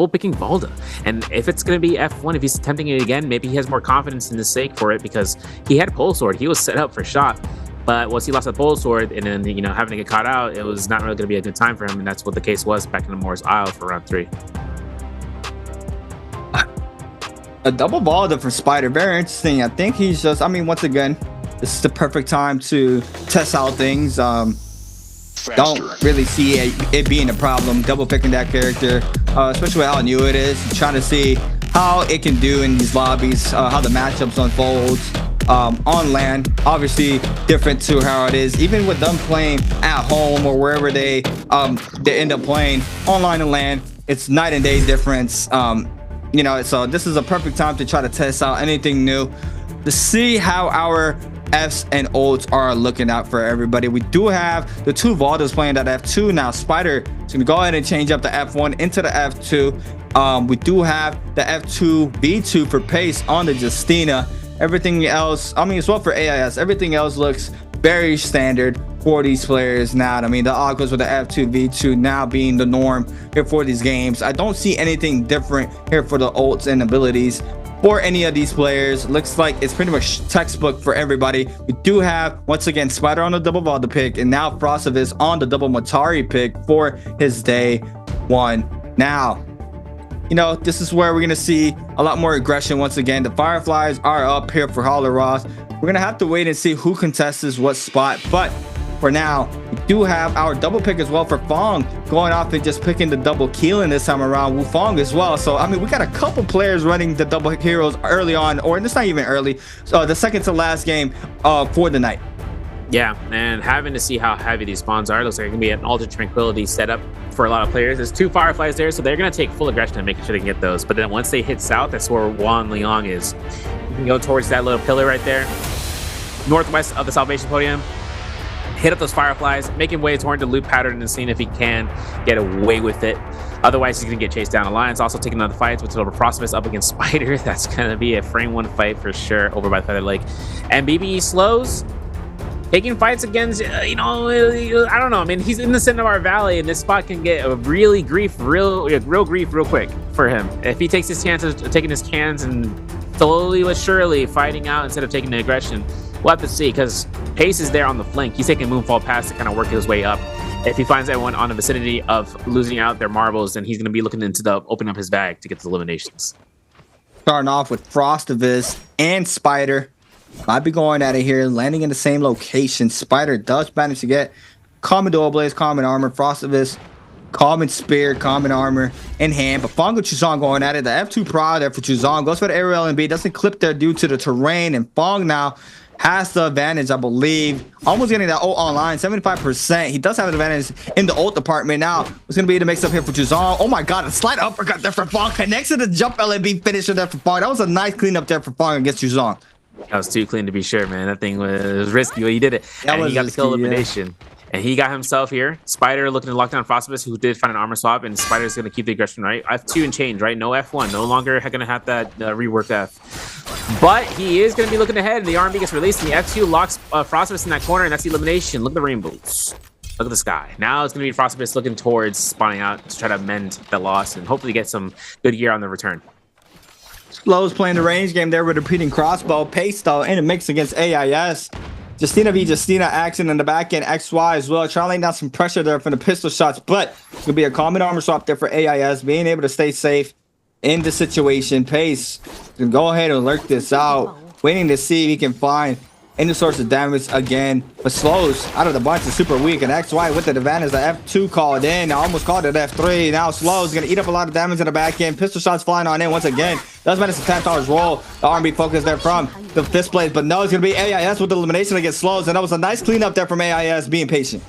picking Valda. And if it's going to be F1, if he's attempting it again, maybe he has more confidence in the sake for it, because he had Pole Sword. He was set up for shot. But once he lost the Pole Sword, and then, you know, having to get caught out, it was not really going to be a good time for him. And that's what the case was back in the Moore's Isle for round 3. A double Valda for Spider, very interesting. I think he's just, I mean, once again, this is the perfect time to test out things. Don't really see it being a problem, double picking that character, especially with how new it is, trying to see how it can do in these lobbies, how the matchups unfolds on LAN. Obviously different to how it is even with them playing at home or wherever they end up playing. Online and LAN, it's night and day difference. You know, so this is a perfect time to try to test out anything new, to see how our Fs and ults are looking out for everybody. We do have the 2 Valdas playing that F2 now. Spider is gonna go ahead and change up the F1 into the F2. We do have the F2 V2 for Pace on the Justina. Everything else, I mean, as well for AIS, everything else looks very standard for these players now. I mean, the Aquas with the F2 V2 now being the norm here for these games. I don't see anything different here for the ults and abilities. for any of these players. Looks like it's pretty much textbook for everybody. We do have, once again, Spider on the double Valda pick, and now Frostivus on the double Matari pick for his day 1. Now, you know, this is where we're going to see a lot more aggression once again. The Fireflies are up here for Holler Ross. We're going to have to wait and see who contests what spot, but for now, we do have our double pick as well for Fong going off and just picking the double Keelan this time around. Wufong as well. So, I mean, we got a couple players running the double heroes early on, or it's not even early. So, the second to last game for the night. Yeah, and having to see how heavy these spawns are, looks like it can be an Altered Tranquility setup for a lot of players. There's 2 Fireflies there, so they're going to take full aggression and making sure they can get those. But then once they hit south, that's where Wan Liang is. You can go towards that little pillar right there, northwest of the Salvation Podium. Hit up those Fireflies, making way toward the loop pattern and seeing if he can get away with it. Otherwise, he's going to get chased down. Alliance also taking another fight with Silver Frostivus up against Spider. That's going to be a frame 1 fight for sure over by Feather Lake. And BBE slows, taking fights against, you know, I don't know. I mean, he's in the center of our valley, and this spot can get a real grief real quick for him. If he takes his chances, taking his cans and slowly but surely fighting out instead of taking the aggression. We'll have to see, because Pace is there on the flank. He's taking Moonfall Pass to kind of work his way up. If he finds everyone on the vicinity of losing out their marbles, then he's going to be looking into opening up his bag to get the eliminations. Starting off with Frostivus and Spider. Might be going at it here, landing in the same location. Spider does manage to get Common Dual Blaze, Common Armor. Frostivus, Common Spear, Common Armor in hand. But Fong and Chuzong going at it. The F2 Prod there for Chuzong. Goes for the aerial and B. Doesn't clip there due to the terrain. And Fong now has the advantage, I believe. Almost getting that ult online, 75%. He does have an advantage in the ult department. Now, it's going to be the mix up here for Chuzong. Oh my god, a slight uppercut there for Fong. Connects to the jump LAB finisher there for Fong. That was a nice cleanup there for Fong against Chuzong. That was too clean to be sure, man. That thing was risky, but he did it. And he got the kill elimination. Yeah. And he got himself here. Spider looking to lock down Frostivus, who did find an armor swap, and Spider's going to keep the aggression, right? F2 and change, right? No F1. No longer going to have that rework F. But he is going to be looking ahead, and the RMB gets released, and the F2 locks Frostivus in that corner, and that's the elimination. Look at the rainbows. Look at the sky. Now it's going to be Frostivus looking towards spawning out to try to amend that loss and hopefully get some good gear on the return. Slow's playing the range game there with repeating crossbow. Pace, though, in a mix against AIS. Justina v. Justina action in the back end. XY as well. Trying to lay down some pressure there for the pistol shots, but it's going to be a common armor swap there for AIS. Being able to stay safe in the situation. Pace can go ahead and lurk this out. Waiting to see if he can find any source of damage again. But Slows out of the bunch is super weak. And XY with the advantage. The F2 called in. I almost called it F3. Now Slows going to eat up a lot of damage in the back end. Pistol shots flying on in once again. Does manage to tap on his roll. The R&B focus there from the fist blade. But no, it's going to be AIS with the elimination against Slows. And that was a nice cleanup there from AIS being patient.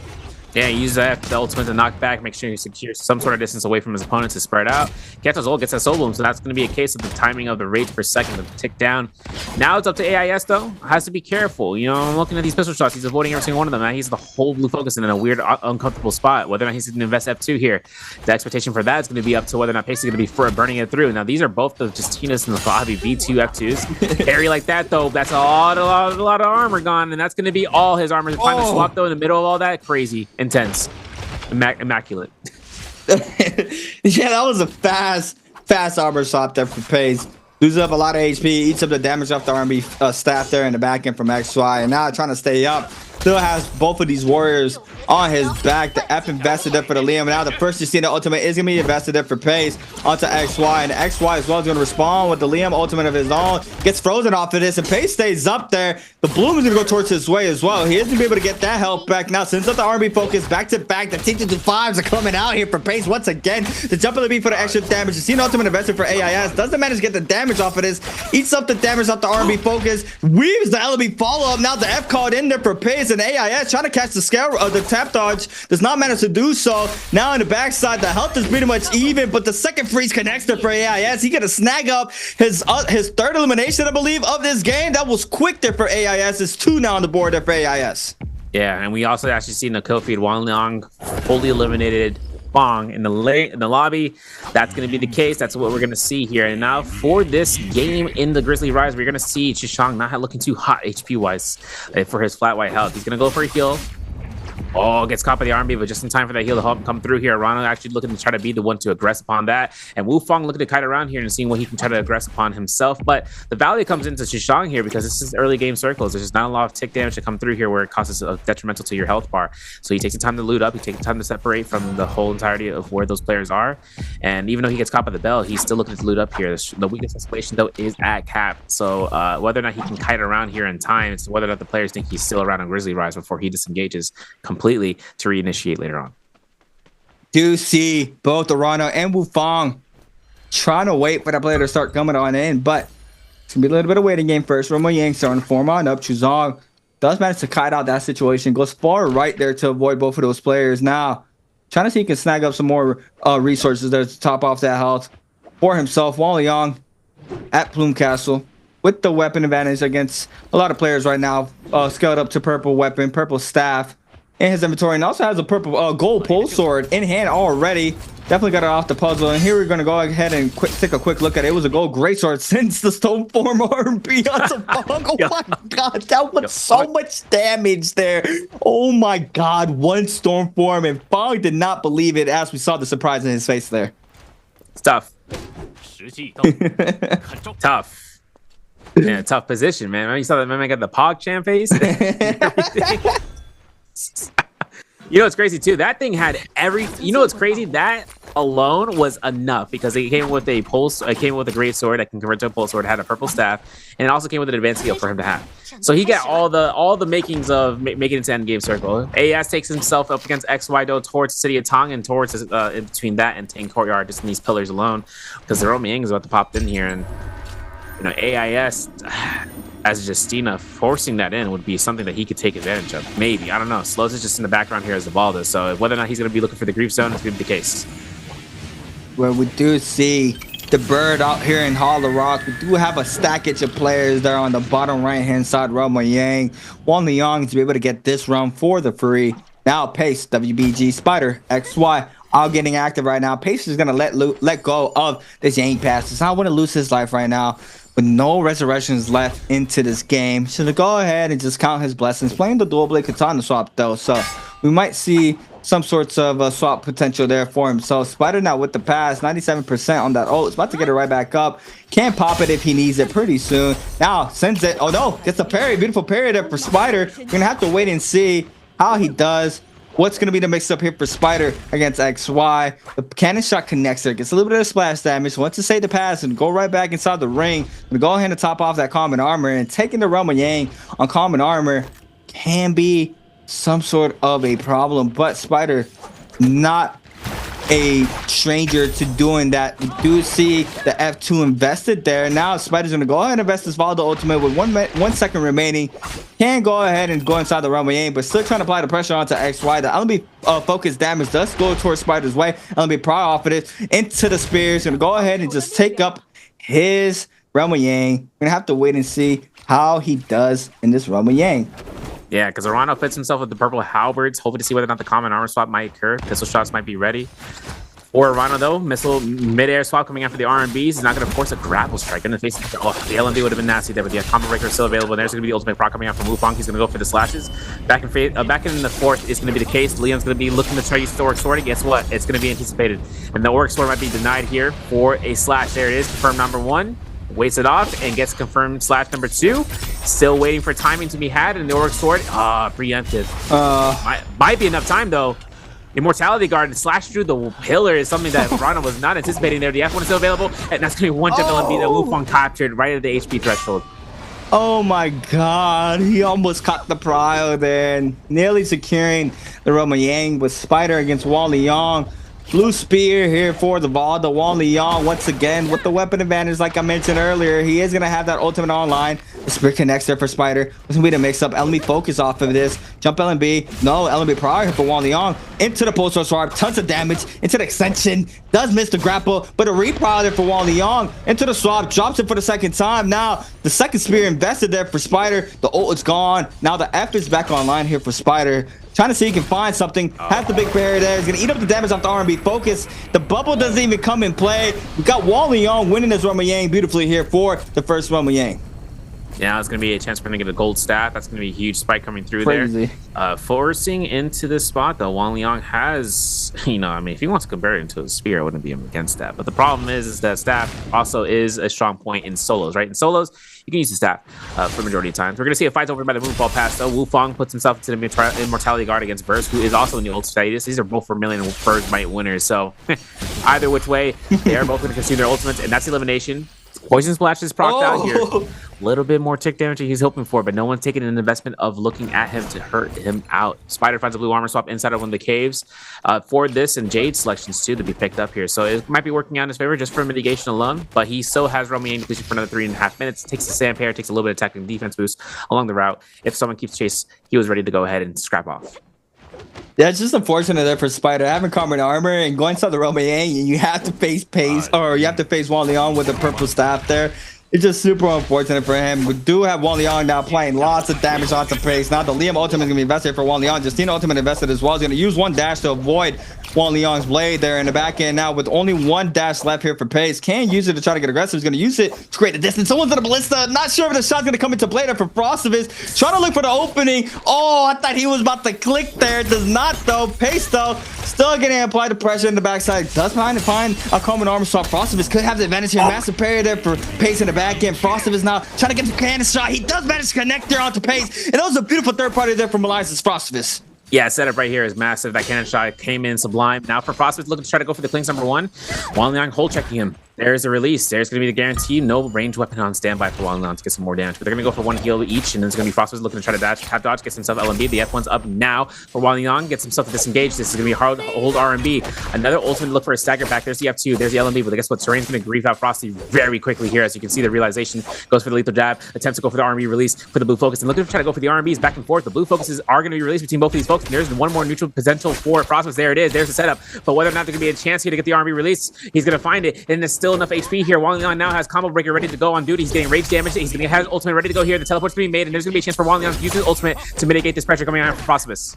Yeah, he uses the ultimate to knock back, make sure he secures some sort of distance away from his opponent to spread out. Geto's ult gets that soul bloom, so that's going to be a case of the timing of the rate per second to tick down. Now it's up to AIS, though. Has to be careful. You know, I'm looking at these pistol shots. He's avoiding every single one of them. Now he's the whole blue focus in a weird, uncomfortable spot. Whether or not he's going to invest F2 here, the expectation for that is going to be up to whether or not Pace is going to be for burning it through. Now, these are both the Justinas and the Fabi V2 F2s. Area like that, though, that's a lot of armor gone, and that's going to be all his armor. Find the swap, though, in the middle of all that. Crazy. Intense. Immaculate. Yeah, that was a fast armor swap there for Pace. Loses up a lot of HP, eats up the damage off the R&B staff there in the back end from XY, and now trying to stay up. Still has both of these warriors on his back. The F invested there for the Liam, and now the first you see the ultimate is going to be invested there for Pace onto XY, and XY as well is going to respond with the Liam ultimate of his own. Gets frozen off of this, and Pace stays up there. The Bloom is going to go towards his way as well. He is going to be able to get that health back. Now, since up the R&B focus back to back, the T225s are coming out here for Pace once again. The jump of the beat for the extra damage. You see an ultimate invested for AIS. Doesn't manage to get the damage off of this. Eats up the damage off the R&B focus. Weaves the LB follow-up. Now the F called in there for Pace, and AIS trying to catch the scale the tap dodge. Does not manage to do so. Now on the backside, the health is pretty much even, but the second freeze connects there for AIS. He gonna snag up his third elimination, I believe, of this game. That was quick there for AIS. It's 2 now on the board there for AIS. Yeah, and we also actually seen the kill feed. Wan Liang fully eliminated Fong in the lobby. That's going to be the case. That's what we're going to see here. And now for this game in the Grizzly Rise, we're going to see Chishang not looking too hot HP wise for his flat white health. He's going to go for a heal. Oh, gets caught by the R&B, but just in time for that heal to help come through here. Rano actually looking to try to be the one to aggress upon that. And Wu Fong looking to kite around here and seeing what he can try to aggress upon himself. But the value comes into Shishang here because this is early game circles. There's just not a lot of tick damage to come through here where it causes a detrimental to your health bar. So he takes the time to loot up. He takes the time to separate from the whole entirety of where those players are. And even though he gets caught by the bell, he's still looking to loot up here. The weakest escalation, though, is at cap. So whether or not he can kite around here in time, it's whether or not the players think he's still around on Grizzly Rise before he disengages completely to reinitiate later on. Do see both Arano and Wu Fong trying to wait for that player to start coming on in, but it's gonna be a little bit of waiting game first. Romo Yang starting to form on up. Chuzong does manage to kite out that situation, goes far right there to avoid both of those players. Now trying to see if he can snag up some more resources there to top off that health for himself. Wally Young at Plume Castle with the weapon advantage against a lot of players right now. Scaled up to purple weapon, purple staff in his inventory, and also has a purple gold pole sword in hand already. Definitely got it off the puzzle. And here we're going to go ahead and take a quick look at it. It was a gold greatsword since the stone form R&B on the Fong. Oh my god, that was so much damage there. Oh my god, one storm form, and Fong did not believe it as we saw the surprise in his face there. It's tough. Tough. Yeah, tough position, man. You saw that man got the Pog Champ face. You know what's crazy too? That thing had every. You know what's crazy? That alone was enough because it came with a pulse. It came with a great sword that can convert to a pulse sword. Had a purple staff, and it also came with an advanced skill for him to have. So he got all the makings of making it into end game circle. AS takes himself up against XY though towards the city of Tong and towards in between that and Tang Courtyard, just in these pillars alone, because the Romy Yang is about to pop in here, and you know AIS. As Justina, forcing that in would be something that he could take advantage of. Maybe. I don't know. Slows is just in the background here as the ball does. So whether or not he's going to be looking for the grief zone is going to be the case. Well, we do see the bird out here in Hall of Rock. We do have a stackage of players there on the bottom right-hand side. Romo Yang, Wang Liang to be able to get this run for the free. Now Pace, WBG, Spider, XY, all getting active right now. Pace is going to let go of this Yang pass. Does not want to lose his life right now. With no resurrections left into this game, should go ahead and just count his blessings. Playing the dual blade katana swap though, so we might see some sorts of swap potential there for him. So Spider now with the pass, 97% on that ult. It's about to get it right back up. Can pop it if he needs it pretty soon. Now sends it. Oh no, gets a parry. Beautiful parry there for Spider. We're gonna have to wait and see how he does. What's going to be the mix-up here for Spider against XY? The cannon shot connects there. Gets a little bit of splash damage. Wants to save the pass and go right back inside the ring. Going to go ahead and top off that common armor. And taking the Romo Yang on common armor can be some sort of a problem. But Spider, not a stranger to doing that. We do see the F2 invested there. Now Spider's going to go ahead and invest this Valdo ultimate with 1 second remaining. Can go ahead and go inside the Romo Yang, but still trying to apply the pressure onto XY. The LB focus damage does go towards Spider's way. LB pry off of it into the spears. Going to go ahead and just take up his Romo Yang. We're going to have to wait and see how he does in this Romo Yang. Yeah, because Arano fits himself with the purple halberds, hoping to see whether or not the common armor swap might occur. Pistol shots might be ready. For Arano, though, missile mid-air swap coming after the R&Bs. He's not going to force a grapple strike in the face. Oh, the LMD would have been nasty there, but the combo breaker is still available. There's going to be the ultimate proc coming out from Wu Fong. He's going to go for the slashes. Back in the fourth is going to be the case. Leon's going to be looking to try to use the Orc Sword. And guess what? It's going to be anticipated. And the Orc Sword might be denied here for a slash. There it is. Confirmed number 1. Waits it off and gets confirmed slash number 2. Still waiting for timing to be had, and the Orc Sword, preemptive. Might be enough time though. Immortality Guard slash through the pillar is something that Rana was not anticipating there. The F1 is still available, and that's gonna be one LMB that Wu Fong captured right at the HP threshold. Oh my god, he almost caught the prio there, and nearly securing the Romo Yang with Spider against Wally Young. Blue Spear here for the Valdo. Wang Liang once again with the weapon advantage like I mentioned earlier. He is going to have that ultimate online. The Spear connects there for Spider. It's going to be the mix-up. LMB focus off of this. Jump LMB. No, LMB prior for Wang Liang. Into the post swap. Tons of damage. Into the extension. Does miss the grapple, but a reprior there for Wang Liang. Into the swap. Drops it for the second time. Now, the second Spear invested there for Spider. The ult is gone. Now the F is back online here for Spider. Trying to see if he can find something. Has the big barrier there. He's going to eat up the damage off the R&B focus. The bubble doesn't even come in play. We got Wally Young winning this Romo Yang beautifully here for the first Romo Yang. Now it's going to be a chance for him to get a gold staff. That's going to be a huge spike coming through Crazy. there. Forcing into this spot, though, Wang Liang has, I mean, if he wants to compare it into a spear, I wouldn't be against that. But the problem is that staff also is a strong point in solos, right? In solos, you can use the staff for the majority of times. We're going to see a fight over by the Moonfall pass, though. Wu Fang puts himself into the Immortality Guard against Verse, who is also in the ult status. These are both Vermilion and First Might winners. So either which way, they are both going to consume their ultimates, and that's elimination. Poison Splash is procced out here. A little bit more tick damage he's hoping for, but no one's taking an investment of looking at him to hurt him out. Spider finds a blue armor swap inside of one of the caves for this and Jade selections too to be picked up here. So it might be working out in his favor just for mitigation alone, but he still has roaming aim depletion for another 3.5 minutes. Takes the sand pair, takes a little bit of attack and defense boost along the route. If someone keeps chase, he was ready to go ahead and scrap off. Yeah, it's just unfortunate there for Spider having common armor and going inside the Roman and you have to face or you have to face Wang Liang with the purple staff there. It's just super unfortunate for him. We do have Wang Liang now playing lots of damage onto Pace. Now the Liam ultimate is going to be invested for Wang Liang. Justina ultimate invested as well. He's going to use one dash to avoid Wang Liang's blade there in the back end. Now with only one dash left here for Pace. Can use it to try to get aggressive. He's going to use it to create a distance. Someone's in a ballista. Not sure if the shot's going to come into play there for Frostivus. Trying to look for the opening. Oh, I thought he was about to click there. Does not though. Pace though. Still getting applied the pressure in the backside. Does find a common armor swap. Frostivus could have the advantage here. Massive parry there for Pace in the back end. Frostivus now trying to get the cannon shot. He does manage to connect there onto Pace. And that was a beautiful third party there from Elias' Frostivus. Yeah, setup right here is massive. That cannon shot came in sublime. Now for Frostivus looking to try to go for the clings number one. Wang Liang hold checking him. There's a release. There's going to be the guarantee. No ranged weapon on standby for Wang Liang to get some more damage. But they're going to go for one heal each. And then it's going to be Frostivus looking to try to dash. Tap dodge, gets himself LMB. The F1's up now for Wang Liang. Gets himself to disengage. This is going to be hard to hold RMB. Another ultimate look for a stagger back. There's the F2. There's the LMB. But guess what? Terrain's going to grief out Frosty very quickly here. As you can see, the realization goes for the lethal jab. Attempts to go for the RMB release for the blue focus. And looking to try to go for the RMBs back and forth. The blue focuses are going to be released between both of these folks. And there's one more neutral potential for Frostivus. There it is. There's the setup. But whether or not there could be a chance here to get the RMB release, he's going to find it. And there's still enough HP here. Wang Liang now has combo breaker ready to go on duty. He's getting rage damage. He's going to have his ultimate ready to go here. The teleport's being made, and there's going to be a chance for Wang Liang to use his ultimate to mitigate this pressure coming out from Frostivus.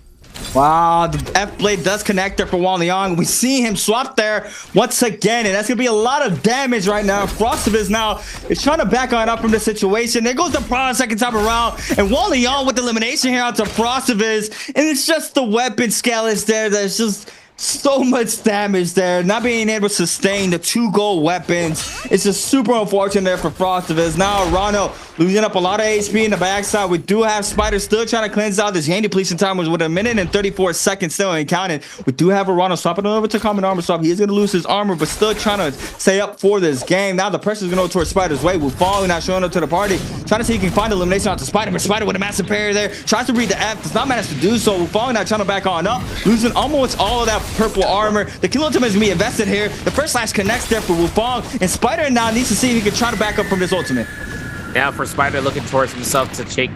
Wow, the F blade does connect there for Wang Liang. We see him swap there once again, and that's gonna be a lot of damage right now. Frostivus now is trying to back on up from the situation. There goes the Prawn second time around, and Wang Liang with the elimination here onto Frostivus, and it's just the weapon skeletons there that's just so much damage there, not being able to sustain the 2 gold weapons. It's just super unfortunate there for Frostivus. Now Rano losing up a lot of HP in the backside. We do have Spider still trying to cleanse out this gain depletion time was with 1 minute and 34 seconds still and counting. We do have a Rano swapping over to common armor swap. He is going to lose his armor, but still trying to stay up for this game. Now the pressure is going to go towards Spider's way. Wu Fang not showing up to the party, trying to see if he can find elimination onto Spider, but Spider with a massive parry there tries to read the F, does not manage to do so. Wu Fang not trying to back on up, losing almost all of that purple armor. The kill ultimate is going to be invested here. The first slash connects there for Wu Fang, and Spider now needs to see if he can try to back up from this ultimate. Now for Spider looking towards himself to take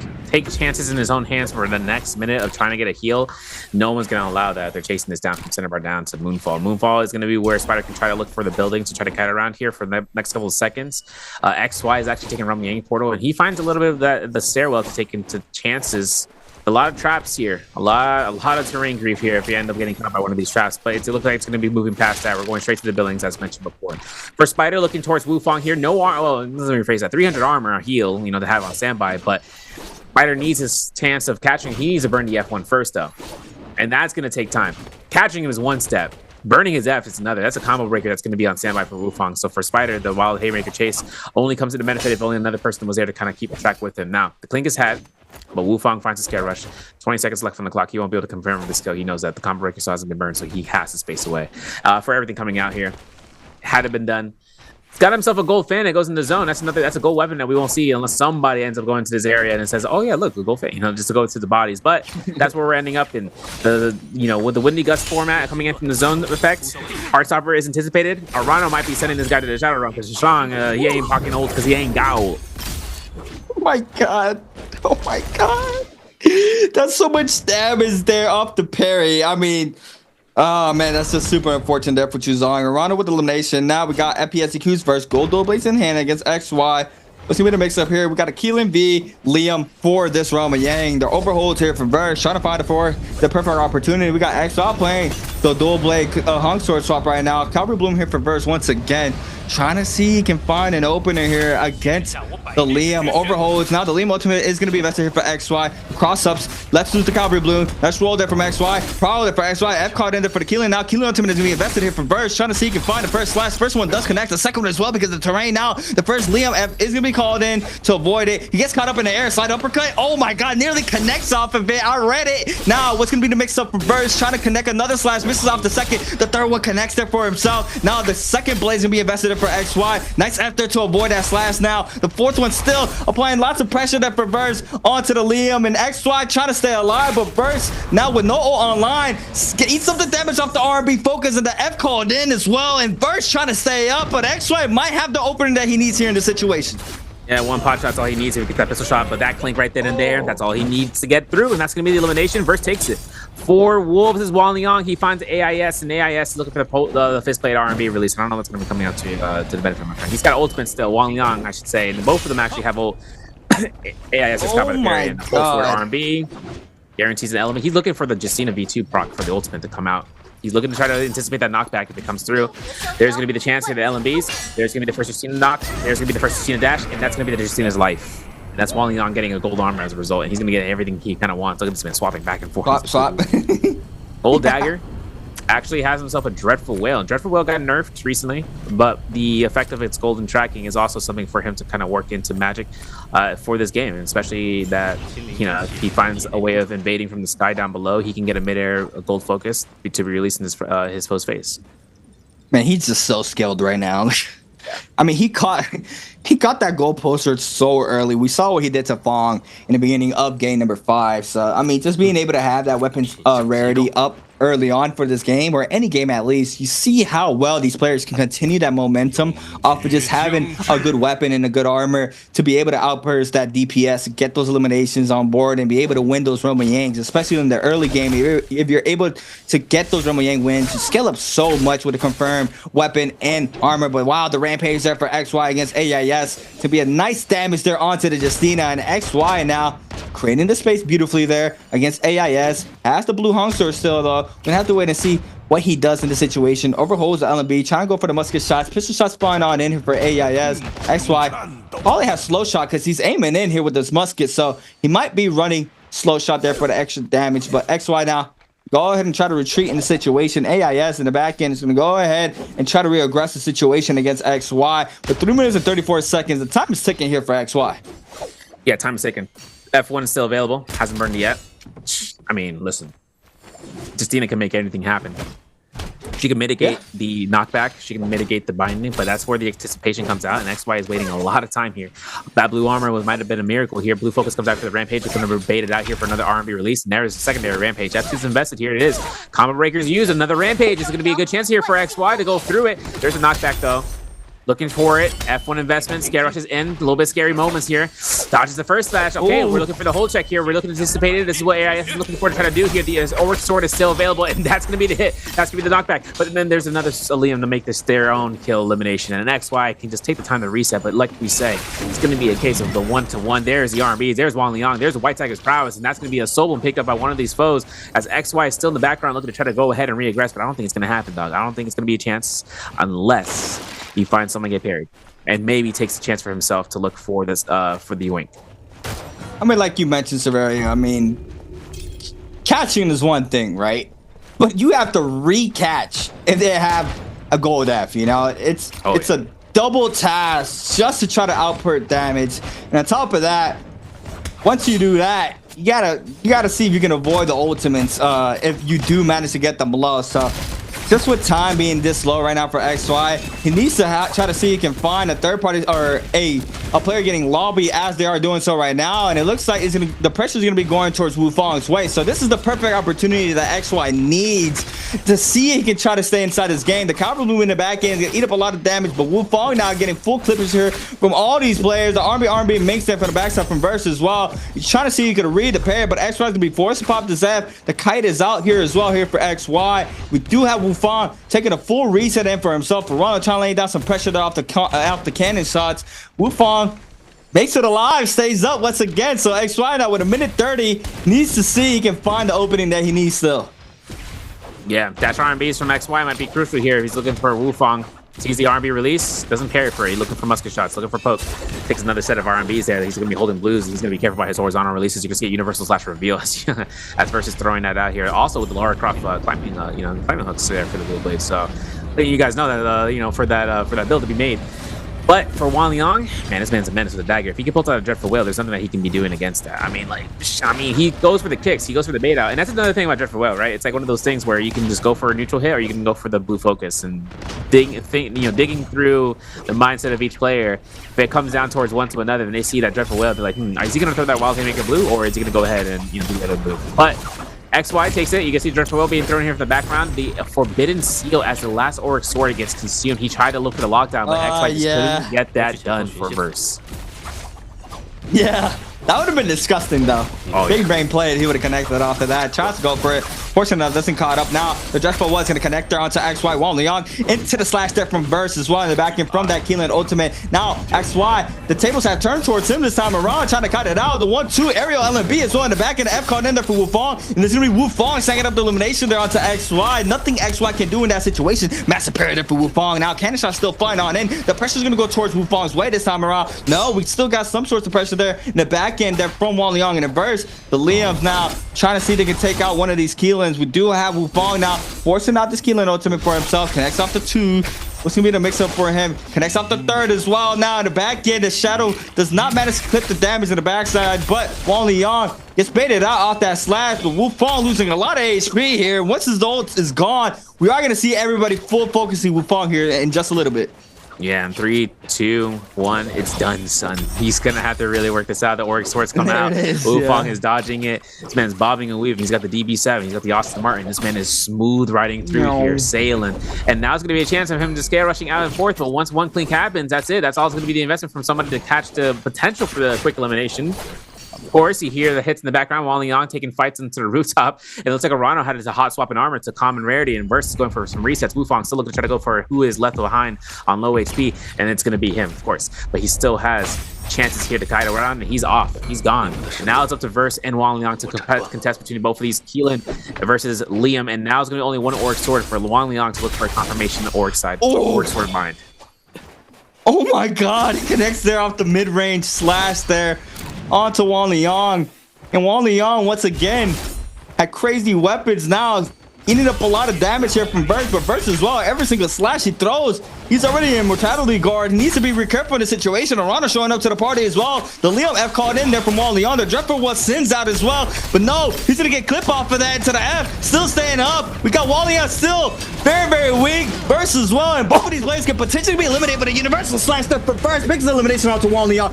chances in his own hands for the next minute of trying to get a heal. No one's going to allow that. They're chasing this down from center bar down to Moonfall. Moonfall is going to be where Spider can try to look for the building to try to cut around here for the next couple of seconds. XY is actually taking Rum Yang portal, and he finds a little bit of the stairwell to take into chances. A lot of traps here, a lot of terrain grief here if you end up getting caught by one of these traps, but it looks like it's going to be moving past that. We're going straight to the buildings as mentioned before. For Spider looking towards Wu Fang here, no armor, well, let me rephrase that, 300 armor heal, to have on standby, but Spider needs his chance of catching. He needs to burn the F1 first though, and that's going to take time. Catching him is one step. Burning his F is another. That's a combo breaker that's going to be on standby for Wu Fang. So for Spider, the Wild Haymaker chase only comes into benefit if only another person was there to kind of keep track with him. Now, the Clink is had, but Wu Fang finds a scare rush. 20 seconds left on the clock. He won't be able to confirm with the skill. He knows that the combo breaker still hasn't been burned, so he has to space away. For everything coming out here, had it been done. He's got himself a gold fan that goes in the zone. That's a gold weapon that we won't see unless somebody ends up going to this area and it says, oh yeah, look, the gold fan, just to go to the bodies. But that's where we're ending up in with the Windy Gust format coming in from the zone effect. Heartstopper is anticipated. Arano might be sending this guy to the Shadow Realm because Strong, he ain't fucking old because he ain't got old. Oh my god. Oh my god. That's so much damage there off the parry. I mean, oh man, that's just super unfortunate there for Chuzong. Arana with elimination. Now we got FPSEQ's first gold dual blades in hand against XY. Let's see what it makes up here. We got a Keelan V, Liam for this Roma Yang. The overholds here from Verge, trying to find it for the perfect opportunity. We got XY playing the dual blade hung sword swap right now. Calvary Bloom here for Verse once again, trying to see he can find an opener here against the Liam. Overholds. Now the Liam ultimate is going to be invested here for XY. Cross ups. Let's lose the Calvary Bloom. Let's roll there from XY. Probably for XY. F card in there for the Keelan. Now Keelan ultimate is going to be invested here for Verse, trying to see he can find the first slash. First one does connect. The second one as well because of the terrain. Now the first Liam F is going to be called in to avoid it. He gets caught up in the air. Slide uppercut. Oh my god, nearly connects off of it. I read it. Now what's going to be the mix up for Verse? Trying to connect another slash. Misses off the second. The third one connects there for himself. Now the second blade is going to be invested in for XY. Nice F there to avoid that slash. Now the fourth one still applying lots of pressure there for Verse onto the Liam, and XY trying to stay alive, but Verse now with no ult online eats up the damage off the R&B focus, and the F called in as well, and Verse trying to stay up, but XY might have the opening that he needs here in this situation. Yeah, one pot shot's all he needs to get that pistol shot, but that clink right then and there, that's all he needs to get through, and that's going to be the elimination. Verse takes it. For Wolves is Wang Liang. He finds AIS, and AIS is looking for the fist plate R&B release. I don't know what's going to be coming out to the benefit of my friend. He's got ultimate still, Wang Liang, I should say, and both of them actually have ult. AIS is covered by the parry, and for R&B guarantees an element. He's looking for the Justina V2 proc for the ultimate to come out. He's looking to try to anticipate that knockback if it comes through. There's going to be the chance here, the LMBs. There's going to be the first Justina knock. There's going to be the first Justina dash, and that's going to be the Justina's life. And that's Wang Liang getting a gold armor as a result, and he's going to get everything he kind of wants. Look at this man swapping back and forth. Swap. Gold dagger actually has himself a Dreadful Whale. And Dreadful Whale got nerfed recently, but the effect of its golden tracking is also something for him to kind of work into Magic for this game, and especially that, you know, if he finds a way of invading from the sky down below, he can get a midair gold focus to be released in his foe's face. Man, he's just so skilled right now. I mean, he caught that gold poster so early. We saw what he did to Fong in the beginning of game number 5. So, I mean, just being able to have that weapon rarity up early on for this game, or any game at least, you see how well these players can continue that momentum off of just having a good weapon and a good armor to be able to outburst that DPS, get those eliminations on board, and be able to win those Rumble Yangs, especially in the early game. If you're able to get those Rumble Yang wins, you scale up so much with a confirmed weapon and armor. But wow, the rampage there for XY against AIS to be a nice damage there onto the Justina, and XY now creating the space beautifully there against AIS. Has the blue hung sword still though. We're gonna have to wait and see what he does in the situation. Overholds the LMB, trying to go for the musket shots. Pistol shot spawn on in here for AIS. XY probably has slow shot because he's aiming in here with this musket, so he might be running slow shot there for the extra damage. But XY now go ahead and try to retreat in the situation. AIS in the back end is going to go ahead and try to re-aggress the situation against XY. But 3 minutes and 34 seconds, the time is ticking here for XY. Yeah, time is ticking. F1 is still available, hasn't burned yet. I mean, listen, Justina can make anything happen. She can mitigate the knockback, she can mitigate the binding, but that's where the anticipation comes out, and XY is waiting a lot of time here. That blue armor might have been a miracle here. Blue focus comes out for the rampage. It's going to be baited out here for another R&B release, and there's a secondary rampage. F2's invested here. It is. Combo breakers used. Another rampage. It's going to be a good chance here for XY to go through it. There's a knockback though. Looking for it. F1 investment. Scare rushes in. A little bit scary moments here. Dodges the first slash. Okay, we're looking for the hold check here. We're looking to anticipate it. This is what AIS is looking for to try to do here. The Orc Sword is still available, and that's going to be the hit. That's going to be the knockback. But then there's another Liam to make this their own kill elimination. And an XY can just take the time to reset. But like we say, it's going to be a case of the 1-to-1. There's the R&Bs. There's Wang Liang. There's the White Tiger's prowess. And that's going to be a soul bomb picked up by one of these foes, as XY is still in the background looking to try to go ahead and re-aggress. But I don't think it's going to happen, dog. I don't think it's going to be a chance unless he finds someone to get parried, and maybe takes a chance for himself to look for this for the wink. I mean, like you mentioned, Severio, I mean, catching is one thing, right? But you have to re-catch if they have a gold F, you know? It's a double task just to try to output damage. And on top of that, once you do that, you gotta see if you can avoid the ultimates if you do manage to get them below. So just with time being this low right now for XY, he needs to try to see if he can find a third party or a player getting lobby as they are doing so right now. And it looks like the pressure is going to be going towards Wu Fong's way. So this is the perfect opportunity that XY needs to see if he can try to stay inside this game. The Calvary Blue in the back end is going to eat up a lot of damage, but Wu Fong now getting full clippers here from all these players. The R&B makes that from the backside from Verse as well. He's trying to see if he can read the pair, but XY is going to be forced to pop this F. The kite is out here as well here for XY. We do have Wu Fong taking a full reset in for himself. Ronald trying to lay down some pressure there off the cannon shots. Wu Fong makes it alive, stays up once again. So XY now with a minute 30 needs to see he can find the opening that he needs still. Yeah, dash R&Bs from XY might be crucial here if he's looking for Wufong. Sees the R&B release, doesn't carry for it. He's looking for musket shots, looking for poke. Takes another set of R&Bs there. He's going to be holding blues. He's going to be careful about his horizontal releases. You can see universal slash reveal as versus throwing that out here. Also with the Lara Croft climbing, climbing hooks there for the blue blade. So letting you guys know that for that build to be made. But for Wan Liang, man, this man's a menace with a dagger. If he can pull out a Dreadful Whale, there's something that he can be doing against that. I mean, he goes for the kicks, he goes for the bait out, and that's another thing about Dreadful Whale, right? It's like one of those things where you can just go for a neutral hit, or you can go for the blue focus and digging through the mindset of each player. If it comes down towards one to another, and they see that Dreadful Whale, they're like, is he gonna throw that wild thing and make it blue, or is he gonna go ahead and do the other blue? But XY takes it. You can see Dreadful Whale being thrown here from the background. The Forbidden Seal as the last Auric Sword gets consumed. He tried to look for the lockdown, but XY just couldn't get that done for Verse. Yeah, that would have been disgusting though. Big brain played. He would have connected off of that. Tries to go for it. Fortunately enough, doesn't caught up. Now the Dreadful was going to connect there onto XY. Wan Liang into the slash there from Verse as well in the back end from that Keelan ultimate. Now XY, the tables have turned towards him this time around, trying to cut it out. The 1-2 aerial LMB as well in the back end. F caught in there for Wufong, and there's going to be Wufong stacking up the elimination there onto XY. Nothing XY can do in that situation. Massive parry there for Wufong. Now cannon shot still flying on in. The pressure's going to go towards Wufong's way this time around. No, we still got some sorts of pressure there in the back end there from Wan Liang in the Verse. The Liam's now trying to see if they can take out one of these Keelans. We do have Wufong now forcing out this Keelan ultimate for himself. Connects off the 2. What's gonna be the mix up for him? Connects off the 3rd as well. Now in the back end, the Shadow does not manage to clip the damage in the backside, but Wan Liang gets baited out off that slash. But Wufong losing a lot of HP here. Once his ult is gone, we are gonna see everybody full focusing Wufong here in just a little bit. Yeah, and 3, 2, 1, it's done, son. He's gonna have to really work this out. The Auric Swords come out. Wufong is dodging it. This man's bobbing and weaving. He's got the DB7. He's got the Austin Martin. This man is smooth riding through here, sailing. And now it's gonna be a chance of him to scale rushing out and forth. But once one clink happens, that's it. That's all it's gonna be the investment from somebody to catch the potential for the quick elimination. Of course, you hear the hits in the background. Wan Liang taking fights into the rooftop. It looks like Arano had a hot swap in armor. It's a common rarity, and Verse is going for some resets. Wufong still looking to try to go for who is left behind on low HP, and it's going to be him, of course. But he still has chances here to kite around, and he's off. He's gone. And now it's up to Verse and Wan Liang to contest between both of these. Keelan versus Liam, and now it's going to be only one Auric Sword for Wan Liang to look for a confirmation on the Auric side. Auric Sword mind. Oh my God! He connects there off the mid-range slash there onto Wan Liang. And Wan Liang, once again, had crazy weapons now. Eating up a lot of damage here from Verse, but Verse as well. Every single slash he throws, he's already in Mortality Guard. He needs to be careful in the situation. Arana showing up to the party as well. The Liam F called in there from Wan Liang. The Dreadful was sends out as well. But no, he's going to get clip off of that to the F. Still staying up. We got Wan Liang still very, very weak. Verse as well. And both of these players can potentially be eliminated, but a universal slash there for Verse makes the elimination out to Wan Liang.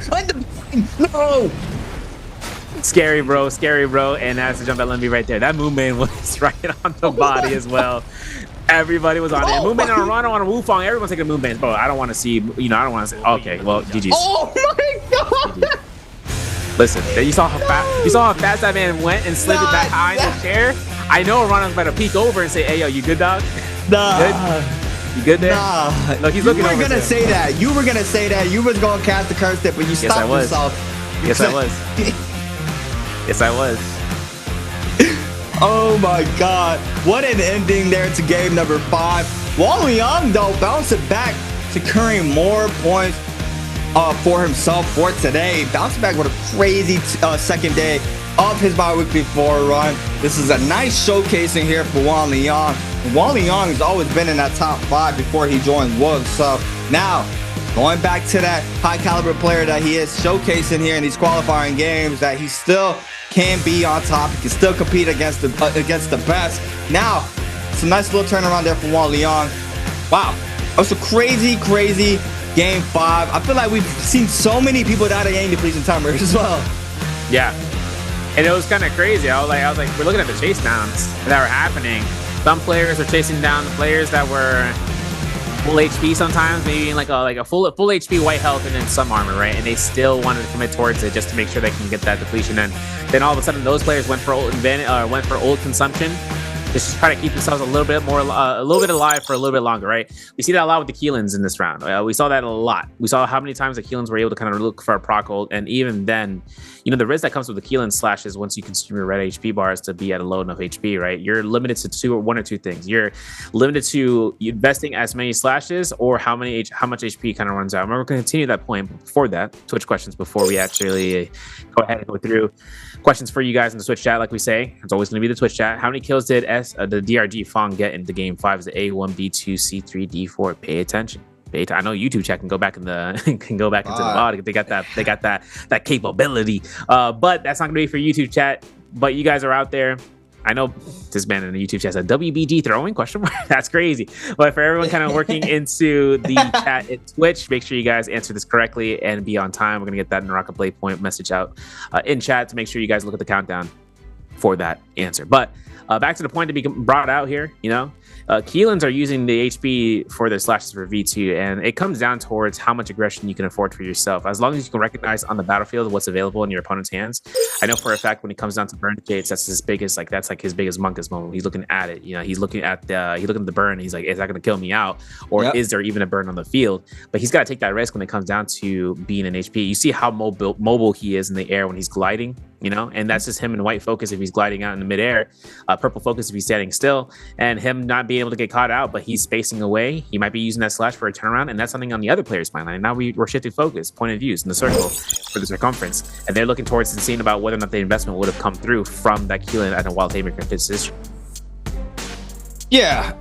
No! Scary, bro. Scary, bro. And that's the jump at Lemby right there. That movement was right on the body as well. Everybody was on it. Movement on Arano, on a Wufong. Everyone's taking movements. Bro, I don't want to see, I don't want to see. Okay, well, GG's. Oh my God! Listen, you saw how fast that man went and slid it back behind the chair. I know Arano's about to peek over and say, hey, yo, you good, dog? Nah. You good there? Nah. Look, he's looking over. You were gonna say that. You were gonna say that. You was gonna cast the curse tip, but you stopped yourself. Yes, I was. Yes, I was. Oh my God. What an ending there to game number 5. Wan Liang, though, bouncing back, securing more points for himself for today. Bouncing back with a crazy second day of his BIWEEK4 run. This is a nice showcasing here for Wan Liang. Wan Liang has always been in that top 5 before he joined Wolves. So now, going back to that high caliber player that he is, showcasing here in these qualifying games that he still can be on top. He can still compete against the best. Now, it's a nice little turnaround there for Wan Liang. Wow, it was a crazy, crazy game 5. I feel like we've seen so many people die to game depletion timers as well. Yeah, and it was kind of crazy. I was like, we're looking at the chase downs that were happening. Some players are chasing down the players that were full HP sometimes, maybe in like a full HP white health and then some armor, right? And they still wanted to commit towards it just to make sure they can get that depletion. And then all of a sudden, those players went for ult consumption, just try to keep themselves a little bit alive for a little bit longer, right? We see that a lot with the Keelans in this round. We saw that a lot. We saw how many times the Keelans were able to kind of look for a proc ult, and even then, you know, the risk that comes with the Keelan slashes once you consume your red HP bars to be at a low enough HP, right? You're limited to one or two things. You're limited to investing as many slashes or how much HP kind of runs out. We're going to continue that point. But before that, Twitch questions before we actually go ahead and go through questions for you guys in the Twitch chat. Like we say, it's always going to be the Twitch chat. How many kills did the DRG Fong get in the game 5? Is it A1, B2, C3, D4? Pay attention. I know YouTube chat can go back into the VOD. They got that capability. But that's not gonna be for YouTube chat. But you guys are out there. I know this man in the YouTube chat said WBG throwing question mark. That's crazy. But for everyone kind of working into the chat at Twitch, make sure you guys answer this correctly and be on time. We're gonna get that NARAKA BLADEPOINT message out in chat to make sure you guys look at the countdown for that answer. But back to the point to be brought out here, you know, Keelans are using the HP for their slashes for V2, and it comes down towards how much aggression you can afford for yourself. As long as you can recognize on the battlefield what's available in your opponent's hands. I know for a fact when it comes down to burn gates, that's his biggest Monkus moment. He's looking at it, you know, he's looking at the burn, and he's like, is that going to kill me out, or is there even a burn on the field? But he's got to take that risk when it comes down to being an HP. You see how mobile he is in the air when he's gliding, you know, and that's just him in white focus if he's gliding out in the midair, purple focus if he's standing still, and him not being able to get caught out, but he's spacing away. He might be using that slash for a turnaround, and that's something on the other player's plan line. And now we're shifting focus, point of views in the circle for the circumference, and they're looking towards and seeing about whether or not the investment would have come through from that Keelan at a wild haymaker position. Yeah,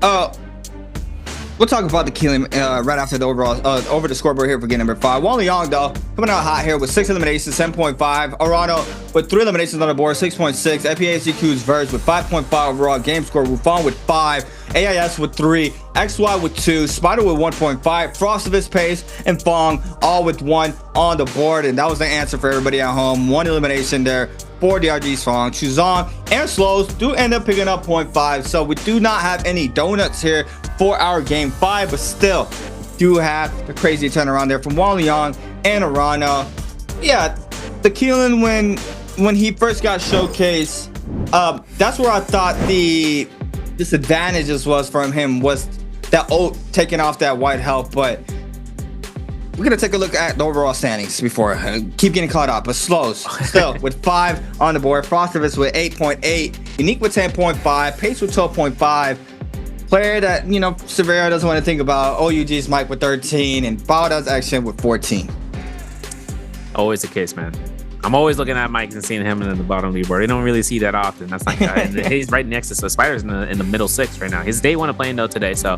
we'll talk about the Keelan right after the overall over the scoreboard here for game number 5. Wally Young though coming out hot here with 6 eliminations, 7.5. Arano with 3 eliminations on the board, 6.6. FPACQ's Verge with 5.5 overall game score. Wufong with 5. AIS with 3. XY with 2. Spider with 1.5. Frostivus, Pace, and Fong all with 1 on the board, and that was the answer for everybody at home. 1 elimination there for DRG's Fong. Chuzong and Slows do end up picking up 0.5, so we do not have any donuts here for our game 5, but still do have the crazy turnaround there from Wally Young and Arana. Yeah, the Keelan when he first got showcased, that's where I thought the disadvantages was from him was that ult taking off that white health. But we're gonna take a look at the overall standings before keep getting caught up. But Slows still with 5 on the board, Frostivus with 8.8, Unique with 10.5, Pace with 12.5. Player that, you know, Severio doesn't want to think about, OUG's Mike with 13, and Bowdoes Action with 14. Always the case, man. I'm always looking at Mike and seeing him in the bottom leaderboard. You don't really see that often. That's like he's right next to Spider's in the middle 6 right now. His day 1 of playing though today, so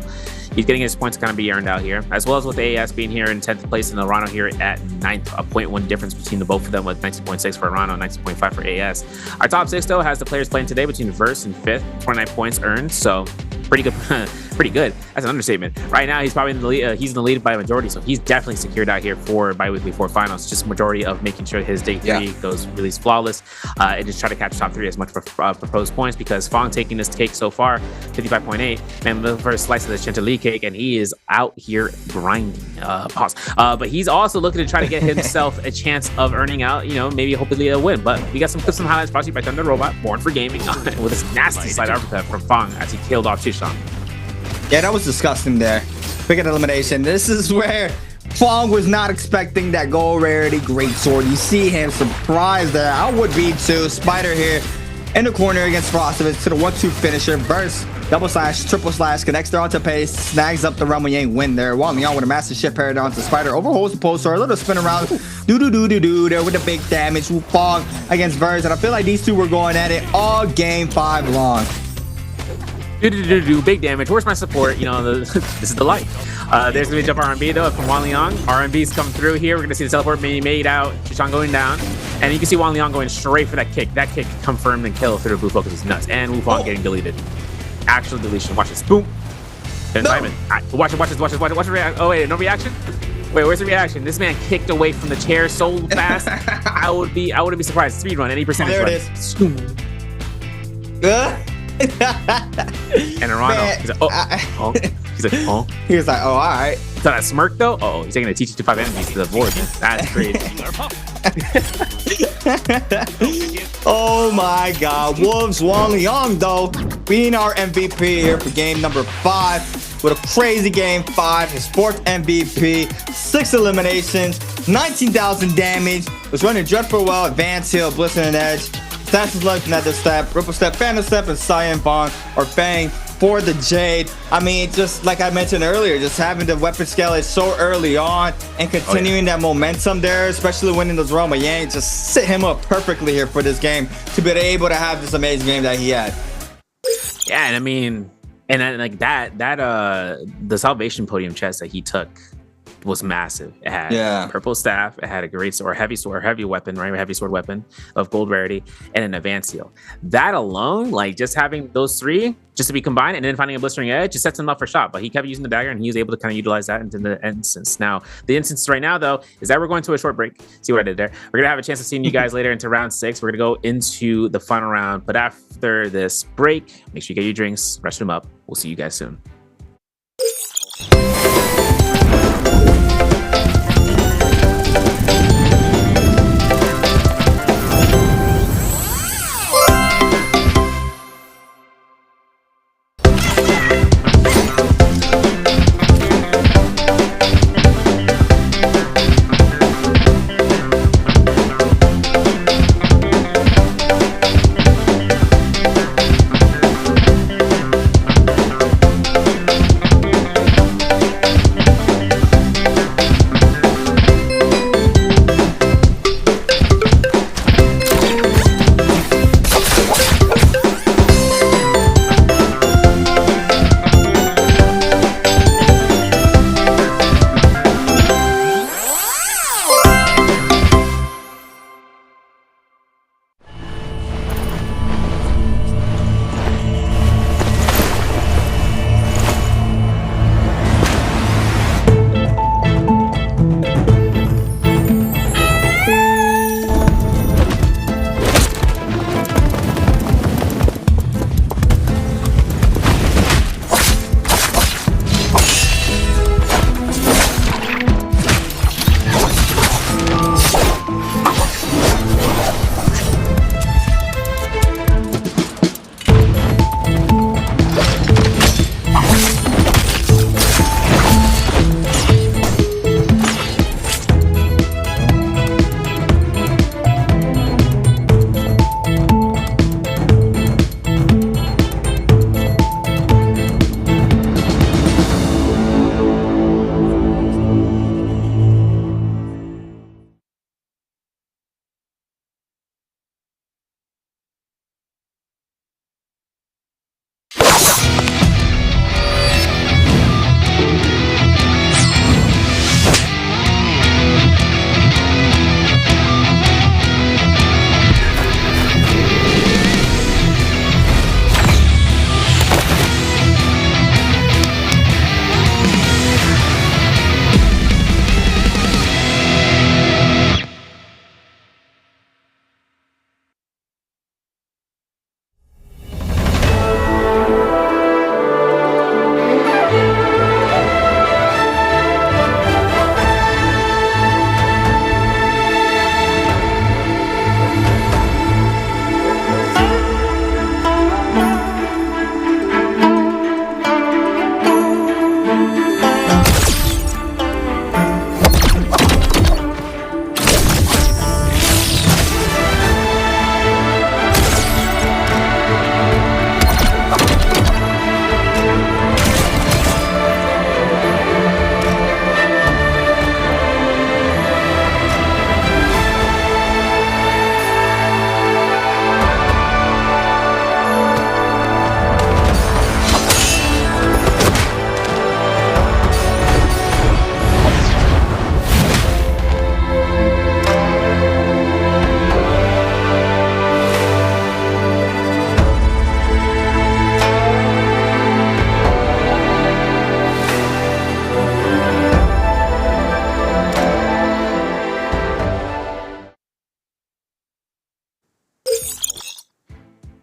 he's getting his points to kind of be earned out here, as well as with AS being here in 10th place and Arano here at 9th, a 0.1 difference between the both of them with 19.6 for Arano, 19.5 for AS. Our top 6 though has the players playing today between Verse and 5th, 29 points earned, so pretty good. Pretty good. That's an understatement. Right now, he's probably in the lead. He's in the lead by a majority, so he's definitely secured out here for BIWEEK4 finals. Just a majority of making sure his day 3 goes really flawless, and just try to catch top 3 as much for proposed points, because Fong taking this cake so far, 55.8, man, the first slice of the chantilly cake, and he is out here grinding. But he's also looking to try to get himself a chance of earning out, you know, maybe hopefully a win. But we got some clips and highlights brought to you by Thunder Robot, Born for Gaming, with this nasty slide uppercut from Fong as he killed off Chishon. Yeah, that was disgusting there. Big elimination. This is where Fong was not expecting that gold rarity great sword. You see him surprised there. I would be too. Spider here in the corner against Frostivus to the 1-2 finisher. Burst, double slash, triple slash, connects there onto Pace, snags up the Rumble Yang win there. Wally Young with a massive shift parried onto Spider, overholds the post, or a little spin around. Do there with the big damage. Fong against Verge, and I feel like these two were going at it all game 5 long. Big damage. Where's my support? You know, this is the light. There's gonna be jump R&B though from Wally Young. R&B's come through here. We're gonna see the teleport being made out. Chishan going down, and you can see Wally Young going straight for that kick. That kick confirmed and kill through the blue focus is nuts. And Wufong getting deleted. Actual deletion. Watch this. Boom. No. Watch it. Oh wait, no reaction. Wait, where's the reaction? This man kicked away from the chair so fast. I wouldn't be surprised. Speed run, any percentage there run. It is. And Arano, he's like, oh. He's like, oh. He was like, oh, all right. So that smirk though, oh, he's taking a teach to 5 enemies to the board. That's crazy. Oh my God, Wolves Wally Young though. being our MVP here for game number 5 with a crazy game 5. His 4th MVP, 6 eliminations, 19,000 damage. Was running dreadful well, advanced heal, blistering edge, Assassin's Life, Nether Step, Ripple Step, Phantom Step, and Cyan Bond or Fang for the Jade. I mean, just like I mentioned earlier, just having the weapon scale so early on and continuing that momentum there, especially winning those Roma Yang, just set him up perfectly here for this game to be able to have this amazing game that he had. Yeah, and I mean, and then, like the Salvation Podium chest that he took was massive. It had purple staff, it had a great sword, heavy weapon, right? Heavy sword weapon of gold rarity, and an advanced heal. That alone, like just having those 3 just to be combined and then finding a blistering edge just sets him up for shot. But he kept using the dagger and he was able to kind of utilize that into the instance. Now, the instance right now though is that we're going to a short break. See what I did there? We're gonna have a chance of seeing you guys later into round 6. We're gonna go into the final round. But after this break, make sure you get your drinks, rush them up. We'll see you guys soon.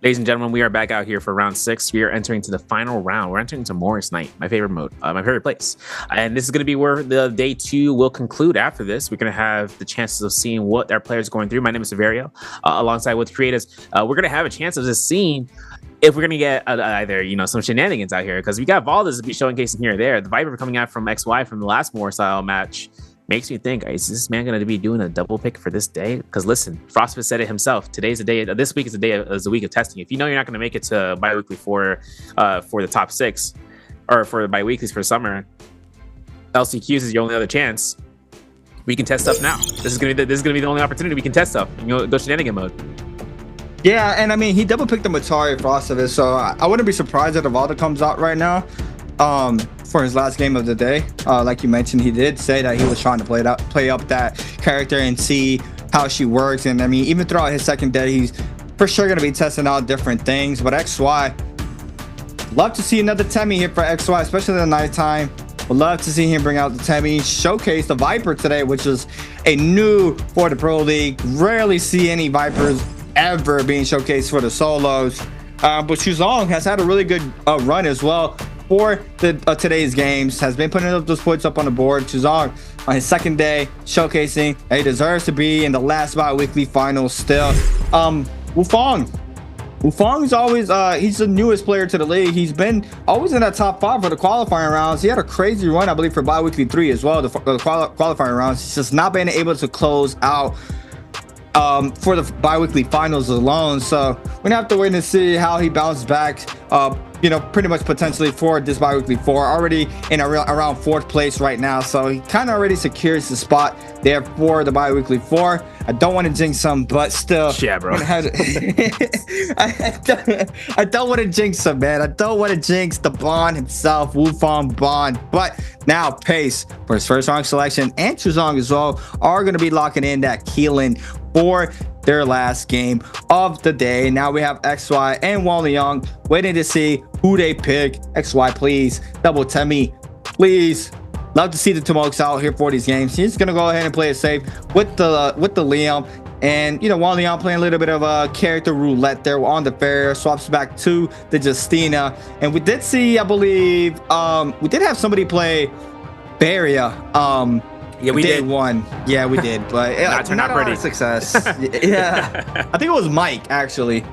Ladies and gentlemen, we are back out here for round 6. We are entering to the final round. We're entering to Morris Night, my favorite mode, my favorite place. And this is going to be where the day 2 will conclude. After this, we're going to have the chances of seeing what our players are going through. My name is Severio, alongside with creatives. We're going to have a chance of just seeing if we're gonna get either some shenanigans out here, because we got Valdes to be showcasing here or there. The Viper coming out from XY from the last More style match makes me think, is this man gonna be doing a double pick for this day? Because listen, Frostfist said it himself. Today's the day. This week is the week of testing. If you know you're not gonna make it to BIWEEKLY for the top 6 or for the BIWEEKLYs for summer, LCQs is your only other chance. We can test stuff now. This is gonna be the only opportunity we can test stuff. Go shenanigan mode. Yeah, and I mean, he double picked the Matari Frostovich, so I wouldn't be surprised if Valda comes out right now for his last game of the day. Like you mentioned, he did say that he was trying to play up that character and see how she works. And I mean, even throughout his second day, he's for sure going to be testing out different things. But XY, love to see another Temmie here for XY, especially in the nighttime. Would love to see him bring out the Temmie, showcase the Viper today, which is a new for the Pro League. Rarely see any Vipers ever being showcased for the solos, but Chuzong has had a really good run as well for the today's games. Has been putting up those points up on the board. Chuzong on his second day showcasing he deserves to be in the last BIWEEKLY finals still. Wufong is always he's the newest player to the league. He's been always in that top 5 for the qualifying rounds. He had a crazy run, I believe, for BIWEEKLY 3 as well, the qualifying rounds. He's just not been able to close out for the BIWEEKLY finals alone. So we're gonna have to wait and see how he bounces back, pretty much potentially for this BIWEEKLY 4, already in around 4th place right now. So he kind of already secures the spot there for the BIWEEKLY 4. I don't want to jinx him, but still, yeah, bro. I don't want to jinx him, man. I don't want to jinx the Bond himself, Wufong Bond. But now Pace for his first round selection and Chuzong as well are going to be locking in that Keelan for their last game of the day. Now we have XY and Wang waiting to see who they pick. XY, please. Double Temmie, please. Love to see the Tomokes out here for these games. He's gonna go ahead and play it safe with the Liam. And Wang playing a little bit of a character roulette there on the fair, swaps back to the Justina. And we did see, I believe, we did have somebody play Barrier. Yeah, we day did. 1. Yeah, we did, but not pretty. a success. Yeah, I think it was Mike actually.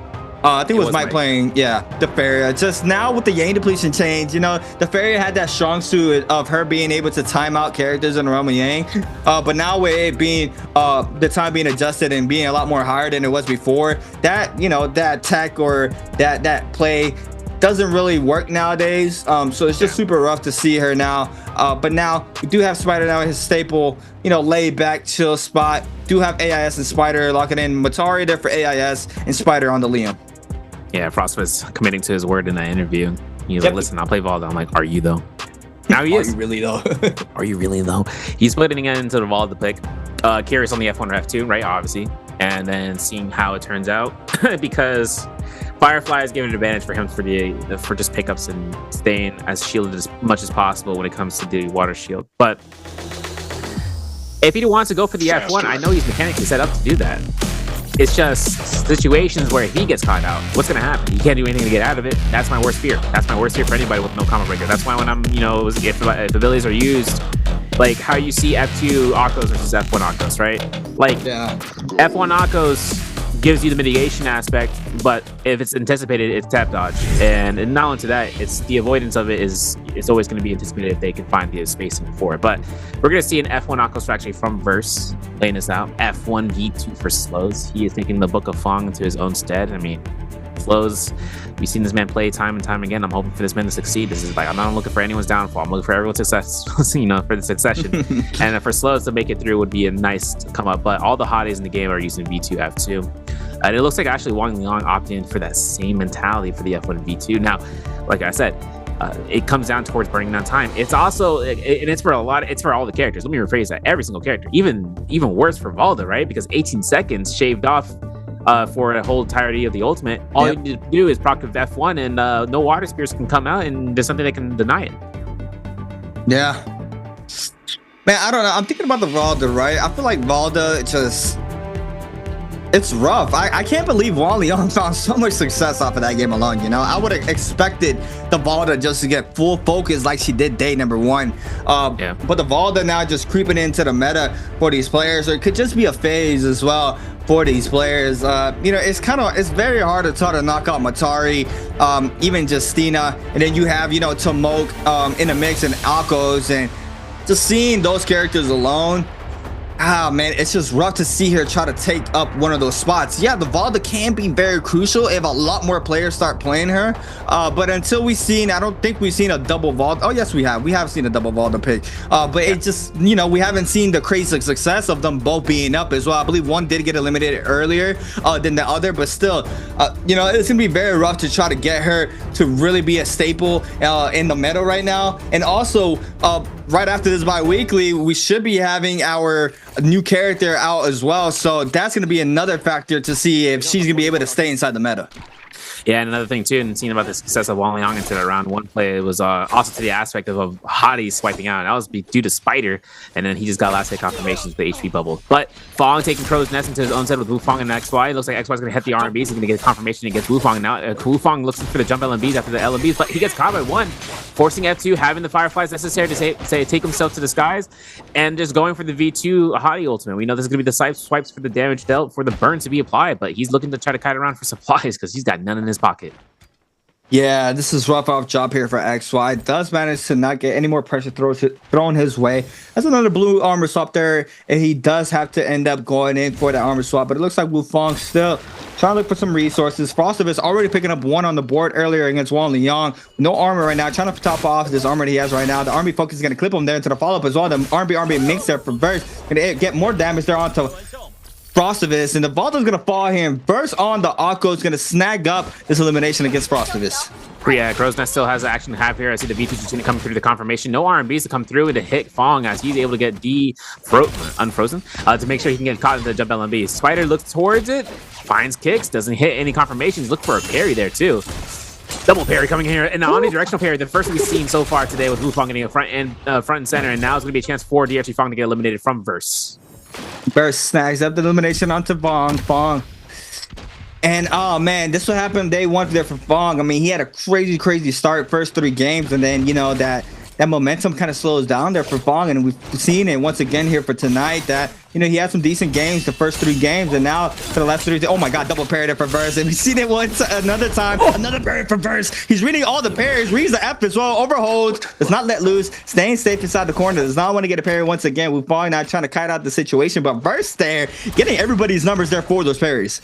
I think it was Mike playing, the Farrier. Just now with the Yang depletion change, the Farrier had that strong suit of her being able to time out characters in the realm of Yang. But now with it being the time being adjusted and being a lot more higher than it was before, that that tech or that play doesn't really work nowadays. So it's just super rough to see her now. But now we do have Spider now in his staple, laid back chill spot. Do have AIS and Spider locking in Matari there for AIS and Spider on the Liam. Yeah, Frost was committing to his word in that interview. He's like, listen, I'll play Valda. I'm like, are you though? Now he is. Are you really though? Are you really though? He's splitting it into the Valda pick. Curious on the F1 or F2, right? Obviously. And then seeing how it turns out because Firefly is giving an advantage for him for just pickups and staying as shielded as much as possible when it comes to the water shield. But if he wants to go for the F1, I know he's mechanically set up to do that. It's just situations where he gets caught out. What's gonna happen? He can't do anything to get out of it. That's my worst fear. That's my worst fear for anybody with no combo breaker. That's why when I'm, if abilities are used, like how you see F2 Akos versus F1 Akos, right? Like F1 Akos gives you the mitigation aspect, but if it's anticipated, it's tap dodge. And not only to that, it's the avoidance of it's always going to be anticipated if they can find the spacing for it. But we're going to see an F1 Akos actually from Verse laying this out. F1 V2 for Slows. He is taking the Book of Fong into his own stead. I mean, Slows, we've seen this man play time and time again. I'm hoping for this man to succeed. This is like, I'm not looking for anyone's downfall. I'm looking for everyone's success, for the succession. And for Slows to make it through would be a nice come up. But all the hotties in the game are using V2, F2. And it looks like actually Wang Liang opted in for that same mentality for the F1 V2. Now, like I said, it comes down towards burning down time. It's also, and it's for all the characters. Let me rephrase that. Every single character, even worse for Valda, right? Because 18 seconds shaved off for a whole entirety of the ultimate. All you need to do is proc with F1 and no water spears can come out and there's something that can deny it. Yeah. Man, I don't know. I'm thinking about the Valda, right? I feel like Valda just... It's rough. I can't believe Wang Liang found so much success off of that game alone. You know, I would have expected the Valda just to get full focus like she did day number 1. Yeah. But the Valda now just creeping into the meta for these players, or it could just be a phase as well for these players. You know, it's very hard to try to knock out Matari, even Justina, and then you have, you know, Tomok in the mix and Akos, and just seeing those characters alone. Ah, man, it's just rough to see her try to take up one of those spots. Yeah, the Valda can be very crucial if a lot more players start playing her. But until we've seen, I don't think we've seen a double Valda. Oh, yes, we have. We have seen a double Valda pick. But it just, you know, we haven't seen the crazy success of them both being up as well. I believe one did get eliminated earlier than the other. But still, you know, it's going to be very rough to try to get her to really be a staple in the meta right now. And also, right after this bi-weekly, we should be having our new character out as well, so that's going to be another factor to see if she's going to be able to stay inside the meta. Yeah, and another thing too, and seeing about the success of Wang Liang into the round 1 play, it was also to the aspect of Hottie swiping out. That was due to Spider, and then he just got last hit confirmations with the HP bubble. But Fong taking Crow's Nest into his own set with Wufong and XY. It looks like XY is going to hit the RMBs. He's going to get a confirmation against Wufong. Now Wufong looks for the jump LMBs after the LMBs, but he gets caught by 1, forcing F2, having the Fireflies necessary to say take himself to the skies, and just going for the V2 Hottie ultimate. We know this is going to be the swipes for the damage dealt, for the burn to be applied, but he's looking to try to kite around for supplies because he's got none in his pocket. Yeah, this is rough off job here for XY. Does manage to not get any more pressure thrown his way. That's another blue armor swap there, and he does have to end up going in for that armor swap. But it looks like Wufong still trying to look for some resources. Frostivus already picking up 1 on the board earlier against Wang Liang. No armor right now, trying to top off this armor that he has right now. The RMB focus is going to clip him there into the follow-up as well. The RMB mix there for Burst, going to get more damage there onto Frostivus, and the Valda's gonna fall here, and Burst on the Akko is gonna snag up this elimination against Frostivus. Yeah, Crow's Nest still has action to have here. I see the V2 just gonna come through the confirmation. No RMBs to come through and to hit Fong as he's able to get unfrozen to make sure he can get caught in the jump LMB. Spider looks towards it, finds kicks, doesn't hit any confirmations. Look for a parry there too. Double parry coming in here, and an omnidirectional parry, the first we've seen so far today with Wufong getting a front and center, and now it's gonna be a chance for DFG Fong to get eliminated from Verse. Burst snags up the elimination onto Fong. And oh man, this what happened day 1 there for Fong. I mean, he had a crazy start first 3 games, and then, you know, that momentum kind of slows down there for Fong, and we've seen it once again here for tonight that, you know, he had some decent games the first 3 games, and now for the last 3, oh my god, double parry there for Verse, and we've seen it another time, another parry for Verse. He's reading all the parries, reads the F as well, overholds, does not let loose, staying safe inside the corner, does not want to get a parry once again. We're probably not trying to kite out the situation, but Verse there, getting everybody's numbers there for those parries.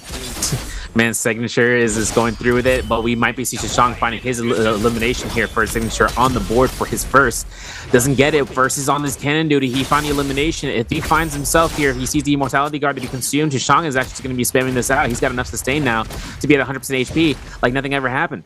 Man's signature is going through with it, but we might be seeing Shishang finding his elimination here for his signature on the board for his first. Doesn't get it. First is on this cannon duty. He found the elimination. If he finds himself here, if he sees the immortality guard to be consumed, Shishang is actually going to be spamming this out. He's got enough sustain now to be at 100% HP, like nothing ever happened.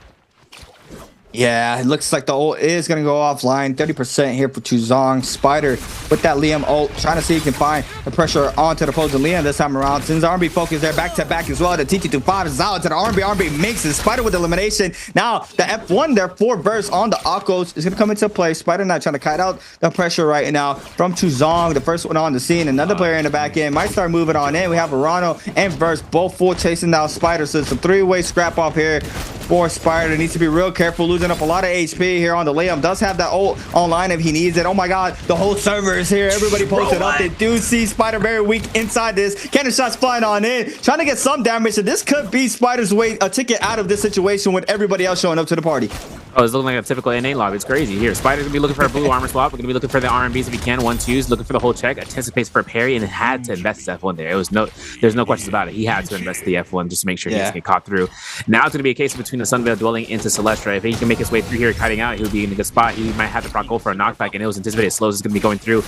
Yeah, it looks like the ult is going to go offline. 30% here for Chuzong. Spider with that Liam ult, trying to see if he can find the pressure onto the opposing Liam this time around. Since the RB focus there, back-to-back as well. The TT25 is out to the RB mixes. Spider with elimination. Now, the F1 there for Verse on the Akos is going to come into play. Spider not trying to kite out the pressure right now from Chuzong, the first one on the scene. Another player in the back end might start moving on in. We have Arano and Verse both full chasing down Spider. So it's a 3-way scrap off here for Spider. Needs to be real careful, losing up a lot of HP here on the Liam. Does have that ult online if he needs it. Oh my god, the whole server is here. Everybody posted up. They do see Spider very weak inside this. Cannon shots flying on in, trying to get some damage. So this could be Spider's way a ticket out of this situation with everybody else showing up to the party. Oh, it's looking like a typical NA lobby. It's crazy. Here, Spider's gonna be looking for a blue armor swap. We're gonna be looking for the RMBs if he can. 1-2s, looking for the whole check. Anticipates for a parry and had to invest his F1 there. There's no questions about it. He had to invest the F1 just to make sure he doesn't get caught through. Now it's gonna be a case between the Sunveil dwelling into Celestra. If he can make his way through here, kiting out, he would be in a good spot. He might have to proc goal for a knockback, and it was anticipated. Slows is gonna be going through.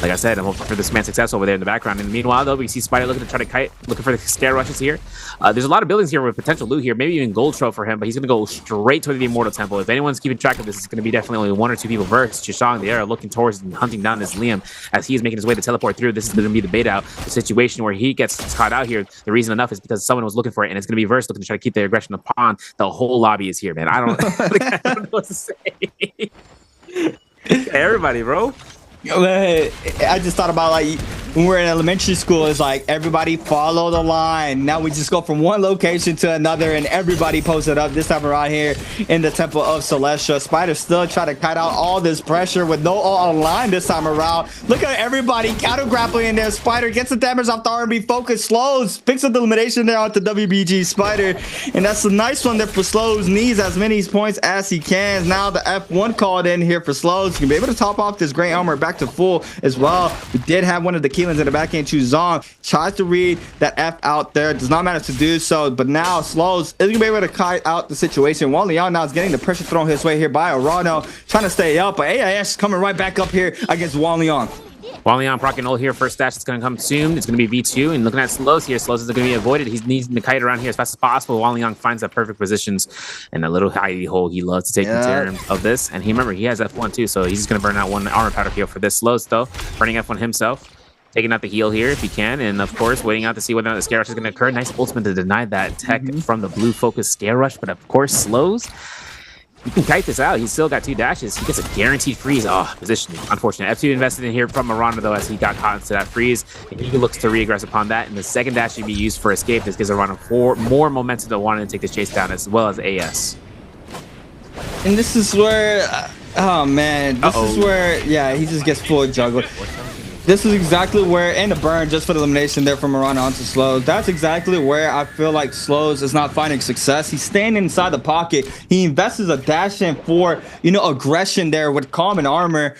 Like I said, I'm hoping for this man success over there in the background. And meanwhile, though, we see Spider looking to try to kite, looking for the scare rushes here. There's a lot of buildings here with potential loot here, maybe even gold trophy for him, but he's gonna go straight to the Immortal Temple. If anyone's keeping track of this, it's going to be definitely only 1 or 2 people versus Chishang. They are looking towards and hunting down this Liam as he is making his way to teleport through. This is going to be the bait out, the situation where he gets caught out here. The reason enough is because someone was looking for it, and it's going to be Verse looking to try to keep their aggression upon. The whole lobby is here, man. I don't, I don't know what to say. Everybody, bro. I just thought about, like, when we're in elementary school, it's like everybody follow the line. Now we just go from one location to another and everybody posted up this time around here in the Temple of Celestia. Spider still trying to cut out all this pressure with no all online this time around. Look at everybody counter grappling in there. Spider gets the damage off the R&B focus. Slows, picks up the elimination there onto WBG Spider. And that's a nice one there for Slows. Needs as many points as he can. Now the F1 called in here for Slows. He can be able to top off this great armor back to full as well. We did have one of the Keelans in the back end. Chuzong tries to read that F out there. Does not matter to do so. But now Slows is going to be able to kite out the situation. Wang Liang now is getting the pressure thrown his way here by Arano. Trying to stay up. But AIS is coming right back up here against Wang Liang. Wang Liang procking ult here. First dash is going to come soon. It's going to be V2. And looking at Slows here, Slows is going to be avoided. He needs to kite around here as fast as possible. Wang Liang finds that perfect positions and a little hidey hole he loves to take in terms of this. And remember, he has F1 too, so he's just going to burn out one armor powder heal for this. Slows, though, burning F1 himself. Taking out the heal here if he can. And, of course, waiting out to see whether or not the Scare Rush is going to occur. Nice ultimate to deny that tech from the blue focus Scare Rush. But, of course, Slows, you can kite this out. He's still got 2 dashes. He gets a guaranteed freeze. Oh, positioning. Unfortunate. F2 invested in here from Arana, though, as he got caught into that freeze. And he looks to re-aggress upon that. And the second dash should be used for escape. This gives Arana more momentum to want to take this chase down, as well as AS. And this is where... oh, man. This is where... yeah, he just gets full juggled. This is exactly where, and a burn just for the elimination there from Arana onto Slows. That's exactly where I feel like Slows is not finding success. He's standing inside the pocket. He invests a dash in for, aggression there with common armor.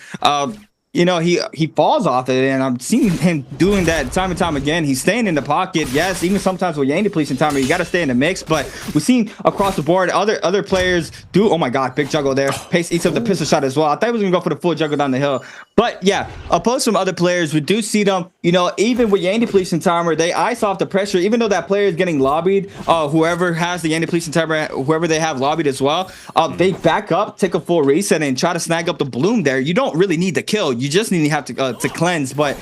He falls off it, and I'm seeing him doing that time and time again. He's staying in the pocket. Yes, even sometimes with Yang depletion timer, you got to stay in the mix. But we've seen across the board other players do. Oh my God, big juggle there. Pace eats up the pistol shot as well. I thought he was gonna go for the full juggle down the hill. But yeah, opposed from other players, we do see them. Even with Yang depletion timer, they ice off the pressure. Even though that player is getting lobbied, whoever has the Yang depletion timer, whoever they have lobbied as well, they back up, take a full reset, and try to snag up the bloom there. You don't really need to kill. You just need to have to cleanse. But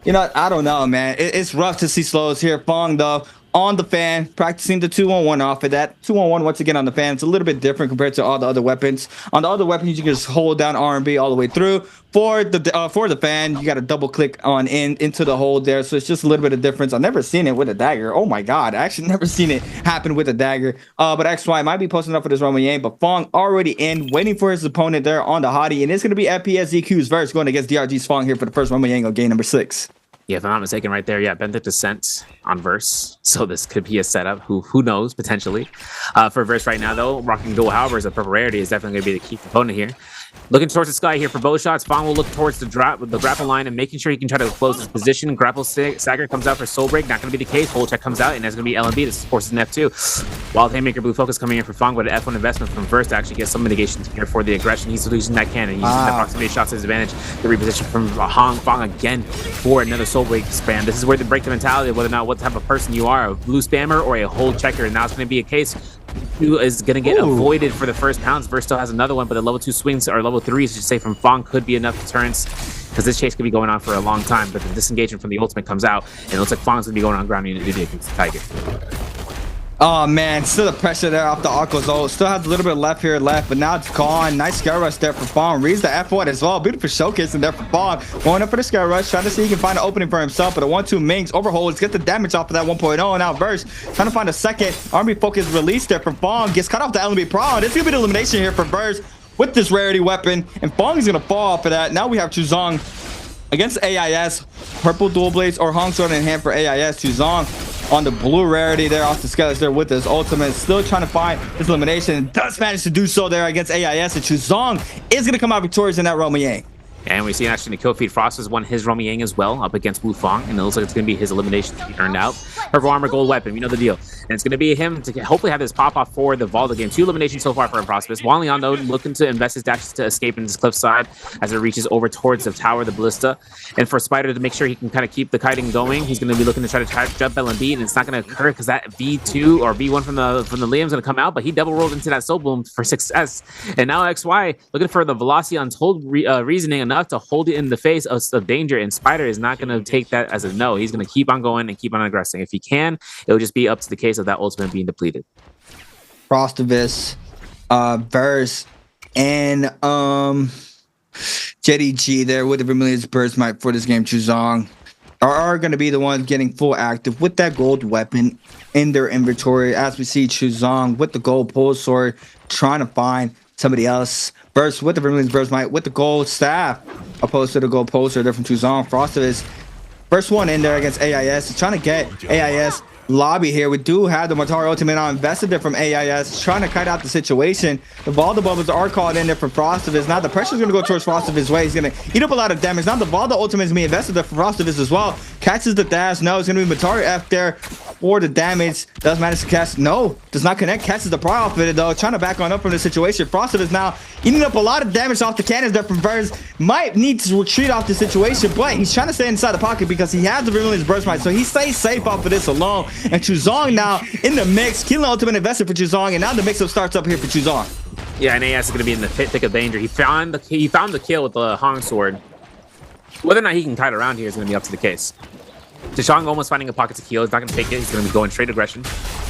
I don't know, man. It's rough to see Slows here. Fong, though, on the fan, practicing the 2-on-1 off of that. 2-on-1 once again on the fan. It's a little bit different compared to all the other weapons. On the other weapons, you can just hold down R&B all the way through. For the fan, you got to double click on into the hold there. So it's just a little bit of difference. I've never seen it with a dagger. Oh my God, I actually never seen it happen with a dagger. But XY might be posting up for this Roman Yang, but Fong already in, waiting for his opponent there on the hottie, and it's going to be FPSZQ's verse going against DRG's Fong here for the first Roman Yang of game number 6. Yeah, if I'm not mistaken, right there, yeah, Benthic Descent on Verse. So this could be a setup. Who knows, potentially. For Verse right now, though, Rocking Dual, however, is a purple rarity, is definitely going to be the key component here. Looking towards the sky here for bow shots. Fong will look towards the grapple line and making sure he can try to close his position. Grapple Stagger comes out for Soul Break. Not going to be the case. Hold check comes out, and that's going to be LMB. This, of course, is an F2. Wild Haymaker Blue Focus coming in for Fong, but an F1 investment from Verse to actually get some mitigation here for the aggression. He's using that cannon. He's using that proximity shots to his advantage. The reposition from Fong again for another Soul Break spam. This is where they break the mentality of whether or not what type of person you are, a blue spammer or a hold checker. And now it's going to be a case who is going to get avoided for the first pounds. Verse still has another one, but the level 2 swings, or level 3s, I should say, from Fong could be enough deterrence, because this chase could be going on for a long time. But the disengagement from the ultimate comes out, and it looks like Fong's going to be going on ground unit duty against the Tiger. Oh man, still the pressure there off the Arco's ult. Still has a little bit left, but now it's gone. Nice Scare Rush there for Fong. Reads the F1 as well. Beautiful showcasing there for Fong. Going up for the Scare Rush, trying to see if he can find an opening for himself. But a 1-2 Mings overholds, get the damage off of that 1.0. And now Verse trying to find a second army focus release there for Fong. Gets cut off the LMB Pro. This is gonna be the elimination here for Verse with this rarity weapon. And Fong is gonna fall off of that. Now we have Chuzong against AIS. Purple dual blades or Hong Sword in hand for AIS. Chuzong on the blue rarity there off the Skeleton there with his ultimate, still trying to find his elimination. Does manage to do so there against AIS, and Chuzong is going to come out victorious in that Roman Yang. And we see actually the kill feed. Frost has won his Romy Yang as well up against Blue Fong, and it looks like it's going to be his elimination to be earned out. Purple armor, gold weapon, we know the deal. And it's going to be him to hopefully have this pop off for the Volta game. 2 eliminations so far for Prosperous. Wang Liang, though, looking to invest his dashes to escape in this cliffside as it reaches over towards the tower, the ballista. And for Spider to make sure he can kind of keep the kiting going, he's going to be looking to try to jump LMB, and it's not going to occur because that V2 or V1 from the Liam's going to come out, but he double rolled into that Soul Bloom for success. And now XY looking for the Velocity Untold reasoning enough to hold it in the face of danger, and Spider is not going to take that as a no. He's going to keep on going and keep on aggressing. If he can, it'll just be up to the case of that ultimate being depleted. Frostavis, Verse, and JDG there with the Vermilion's Burst Might for this game. Chuzong are going to be the ones getting full active with that gold weapon in their inventory. As we see Chuzong with the gold pole sword, trying to find somebody else. Burst with the Vermilion's Burst Might with the gold staff, opposed to the gold pole sword there from Chuzong. Frosted is first one in there against AIS. Trying to get AIS lobby here. We do have the Matari ultimate on invested there from AIS, trying to cut out the situation. The Valda bubbles are called in there for Frostivis. Now the pressure is going to go towards Frostivis' way. He's going to eat up a lot of damage. Now the Valda ultimate is being invested there for Frostivis as well. Catches the dash. No, it's going to be Matari F there for the damage. Does manage to catch. No, does not connect. Catches the pry off of it though. Trying to back on up from the situation. Frostivis now eating up a lot of damage off the cannons there from Verz. Might need to retreat off the situation, but he's trying to stay inside the pocket because he has the Vermilion's Burst Might, so he stays safe off of this alone. And Chuzong now in the mix. Killing ultimate invested for Chuzong, and now the mix-up starts up here for Chuzong. Yeah, and AS is going to be in the thick of danger. He found the kill with the Hong Sword. Whether or not he can kite around here is going to be up to the case. Chuzong almost finding a pocket to kill. He's not going to take it. He's going to be going straight aggression.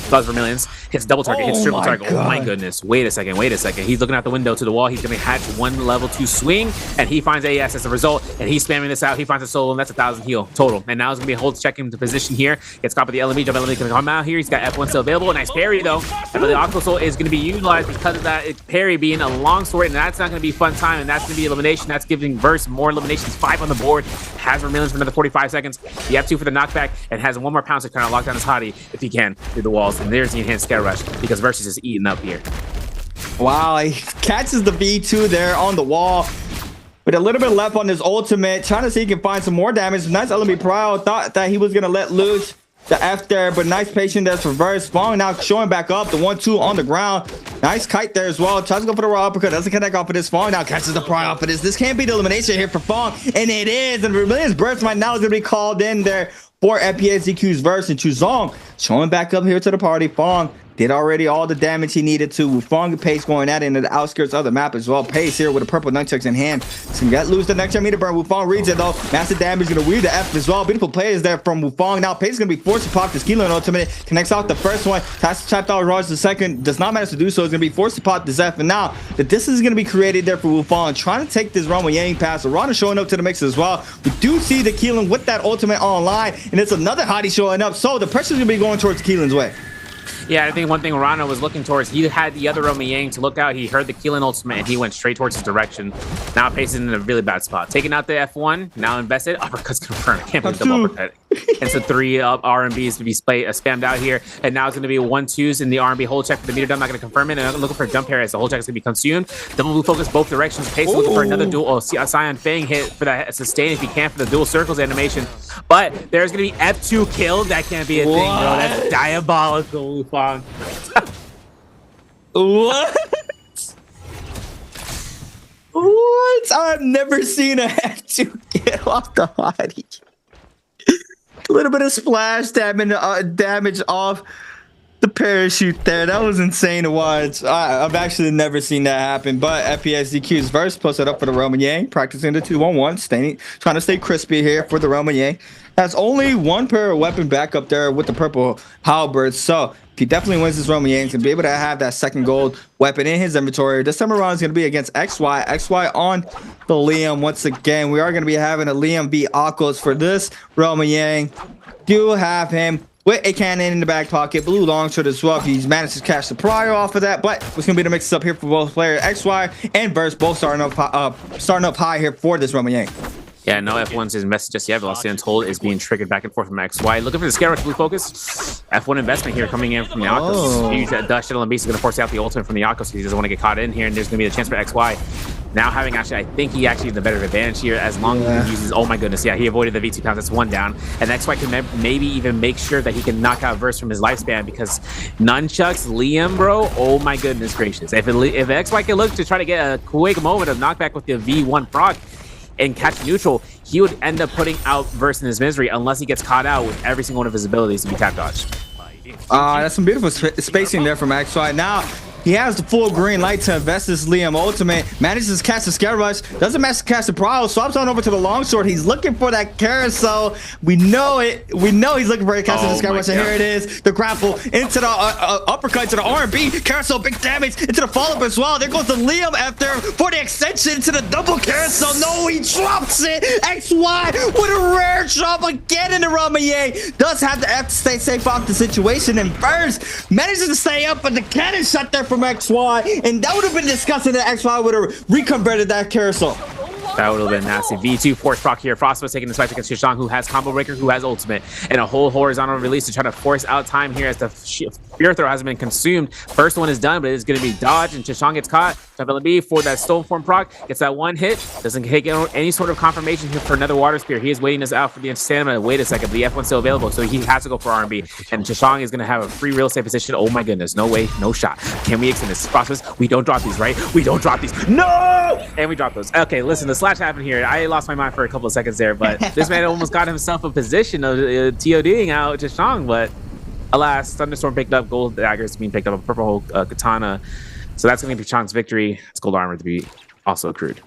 Does Vermilions. Hits double target. Hits triple target. God. Oh my goodness. Wait a second. He's looking out the window to the wall. He's going to hatch one level 2 swing, and he finds AS as a result, and he's spamming this out. He finds a solo, and that's 1,000 heal total. And now it's going to be a hold checking the position here. Gets caught by the LME. Jump LME can come out here. He's got F1 still available. Nice parry, though. And the Aqua Soul is going to be utilized because of that parry being a long sword, and that's not going to be fun time, and that's going to be elimination. That's giving Verse more eliminations. 5 on the board. Has Vermilions for another 45 seconds. The F2 for the knockback, and has one more pounce to kind of lock down his hottie if he can through the walls. And there's the enhanced scare rush because Versus is eating up here. Wow, he catches the V2 there on the wall with a little bit left on his ultimate, trying to see if he can find some more damage. Nice LMB Prio. Thought that he was going to let loose the F there, but nice patient there's for Verse. Fong now showing back up. The 1-2 on the ground. Nice kite there as well. Tries to go for the raw uppercut. Doesn't connect off of this. Fong now catches the pry off of this. This can't be the elimination here for Fong, and it is. And Vermilion's Burst Might now is going to be called in there for FPSDQ's Verse, and Chuzong showing back up here to the party. Fong did already all the damage he needed to. Wufong and Pace going at it into the outskirts of the map as well. Pace here with the purple nunchucks in hand. So you got lose the next meter burn. Wufong reads it though. Massive damage gonna weave the F as well. Beautiful plays there from Wufong. Now Pace is gonna be forced to pop this Kilo and ultimate. Connects off the first one. Has to trap out Raj the second. Does not manage to do so. Is gonna be forced to pop this F. And now the distance is gonna be created there for Wufong. Trying to take this Rama Yang pass. So Ron is showing up to the mix as well. We do see the Keelan with that ultimate online. And it's another hottie showing up. So the pressure is gonna be going towards Keelan's way. Yeah, I think one thing Rana was looking towards, he had the other Romy Yang to look out. He heard the Keelan ultimate, and he went straight towards his direction. Now Pace is in a really bad spot. Taking out the F1, now invested. Uppercut's confirmed. I can't believe double uppercut. And so 3 RMBs to be spammed out here. And now it's going to be 1-2s in the RMB hold check for the meter dump. Not going to confirm it. And I'm looking for a jump here as the hold check is going to be consumed. Double blue focus both directions. Pace is looking for another dual Scion Fang hit for that sustain if he can for the dual circles animation. But there's going to be F2 kills. That can't be a thing, bro. That's diabolical, Wufong. What? What? I've never seen a F2 get off the hottie. A little bit of splash damage off the parachute there. That was insane to watch. I've actually never seen that happen. But FPSDQ's Verse posted up for the Roman Yang, practicing the 2-1-1, trying to stay crispy here for the Roman Yang. Has only one pair of weapon back up there with the purple halberd. So if he definitely wins this Roman Yang, he's gonna be able to have that second gold weapon in his inventory. This time around is gonna be against XY. XY on the Liam once again. We are gonna be having a Liam v Akos for this Roman Yang. Do have him with a cannon in the back pocket, blue longsword as well if he's managed to catch the prior off of that. But it's gonna be the mix up here for both players. XY and Verse both starting up high here for this Roman Yang. Yeah, no F1's his message just yet. Velocity Untold is being triggered back and forth from XY. Looking for the scare rush blue focus. F1 investment here coming in from the Akos. Huge dash LMB is going to force out the ultimate from the Akos because he doesn't want to get caught in here. And there's going to be a chance for XY. Now having I think he actually has the better advantage here as long as he uses, oh my goodness, yeah, he avoided the V2 pounds. That's 1 down. And XY can maybe even make sure that he can knock out Verse from his lifespan because Nunchucks, Liam, bro, oh my goodness gracious. If XY can look to try to get a quick moment of knockback with the V1 proc and catch neutral, he would end up putting out Verse in his misery unless he gets caught out with every single one of his abilities to be tap dodged. That's some beautiful spacing there from XY. Now He has the full green light to invest this Liam ultimate. Manages to catch the Scare Rush. Doesn't manage to catch the Prowl. Swaps on over to the longsword. He's looking for that carousel. We know it. We know he's looking for it. Catches the Scare Rush. And here it is. The grapple into the uppercut to the R&B. Carousel, big damage into the follow-up as well. There goes the Liam after for the extension to the double carousel. No, he drops it. XY with a rare drop again in the Ramaye. Does have to stay safe off the situation. And first manages to stay up, but the cannon shot there from XY, and that would have been disgusting that XY would have reconverted that carousel. That would have been nasty. V2 force proc here. Frost was taking this fight against Shishang, who has combo breaker, who has ultimate, and a whole horizontal release to try to force out time here as the spear throw has been consumed. First one is done, but it's going to be dodged, and Shishang gets caught. B for that stone form proc gets that one hit. Doesn't get any sort of confirmation here for another water spear. He is waiting this out for the stamina. Wait a second, but the F1's still available, so he has to go for R&B. And Shishang is going to have a free real estate position. Oh my goodness, no way, no shot. Can we extend this process? We don't drop these, right? We don't drop these. No! And we drop those. Okay, listen, the slash happened here. I lost my mind for a couple of seconds there, but this man almost got himself a position of TODing out Shishang, but alas, Thunderstorm picked up gold daggers being picked up, a purple hole katana. So that's going to be Shishang's victory. It's gold armor to be also accrued.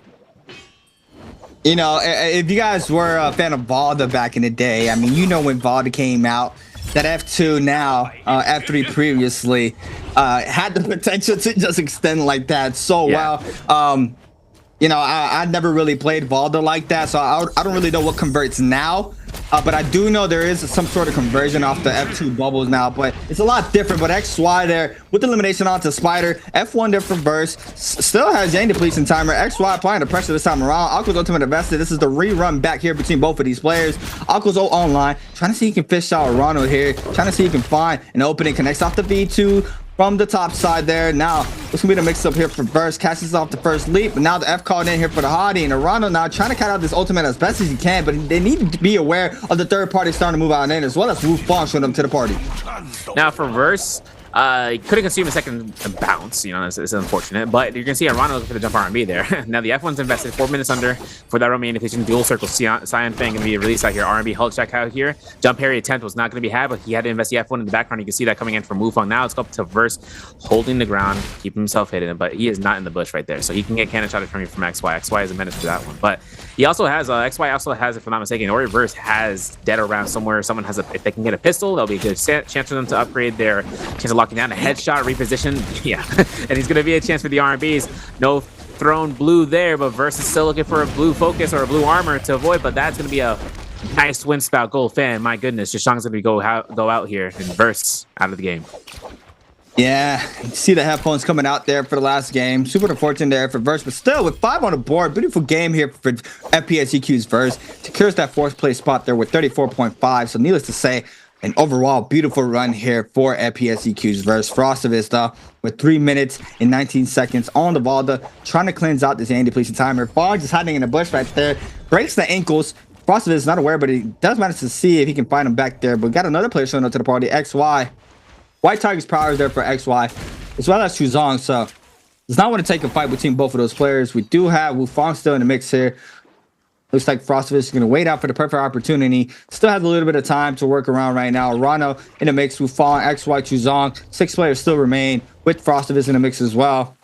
You know, if you guys were a fan of Valda back in the day, I mean, you know when Valda came out, that F2 now, F3 previously, had the potential to just extend like that so well. You know, I never really played Valda like that, so I don't really know what converts now. But I do know there is some sort of conversion off the F2 bubbles now, but it's a lot different. But XY there with the elimination onto Spider, F1 different burst, still has Yang depletion timer. XY applying the pressure this time around. Aqua's ultimate invested. This is the rerun back here between both of these players. Aqua's online, trying to see if he can fish out Ronald here, trying to see if he can find an opening. Connects off the V2 from the top side there. Now, what's gonna be the mix up here for Burst? Catches off the first leap, but now the F called in here for the Hottie, and Arano now trying to cut out this ultimate as best as he can, but they need to be aware of the third party starting to move out in, as well as Wu Fong showing up to the party. Now for Verse, couldn't consume a second bounce, you know, it's unfortunate, but you can see Arano looking for the jump R&B there. Now the F1's invested 4 minutes under for that Roman invitation. Dual circle Cyan Fang gonna be released out here. R&B hull check out here. Jump parry attempt was not gonna be had, but he had to invest the F1 in the background. You can see that coming in from Wufang. Now it's up to Verse holding the ground, keeping himself hidden, but he is not in the bush right there, so he can get cannon shot from XY. XY is a menace for that one, but he also has XY also has, if I'm not mistaken, or Verse has dead around somewhere. Someone has if they can get a pistol, that'll be a good chance for them to upgrade their chance of locking down a headshot. Reposition, yeah, and he's gonna be a chance for the R&Bs. No thrown blue there, but Verse is still looking for a blue focus or a blue armor to avoid, but that's gonna be a nice wind spout gold fan. My goodness, Shishang's gonna go out here and Verse out of the game. Yeah, you see the headphones coming out there for the last game. Super unfortunate there for Verse, but still with 5 on the board, beautiful game here for FPSEQ's Verse. Secures that 4th place spot there with 34.5. So needless to say, an overall beautiful run here for FPSEQ's Verse. Frostivus though with 3 minutes and 19 seconds on the Valda, trying to cleanse out this Yang depletion timer. Fog just hiding in the bush right there, breaks the ankles. Frostivus is not aware, but he does manage to see if he can find him back there. But we got another player showing up to the party, XY. White Tiger's power is there for XY, as well as Chuzong. So does not want to take a fight between both of those players. We do have Wu Fong still in the mix here. Looks like Frostivus is going to wait out for the perfect opportunity. Still has a little bit of time to work around right now. Rano in the mix with Fong, XY, Chuzong. 6 players still remain with Frostivus in the mix as well.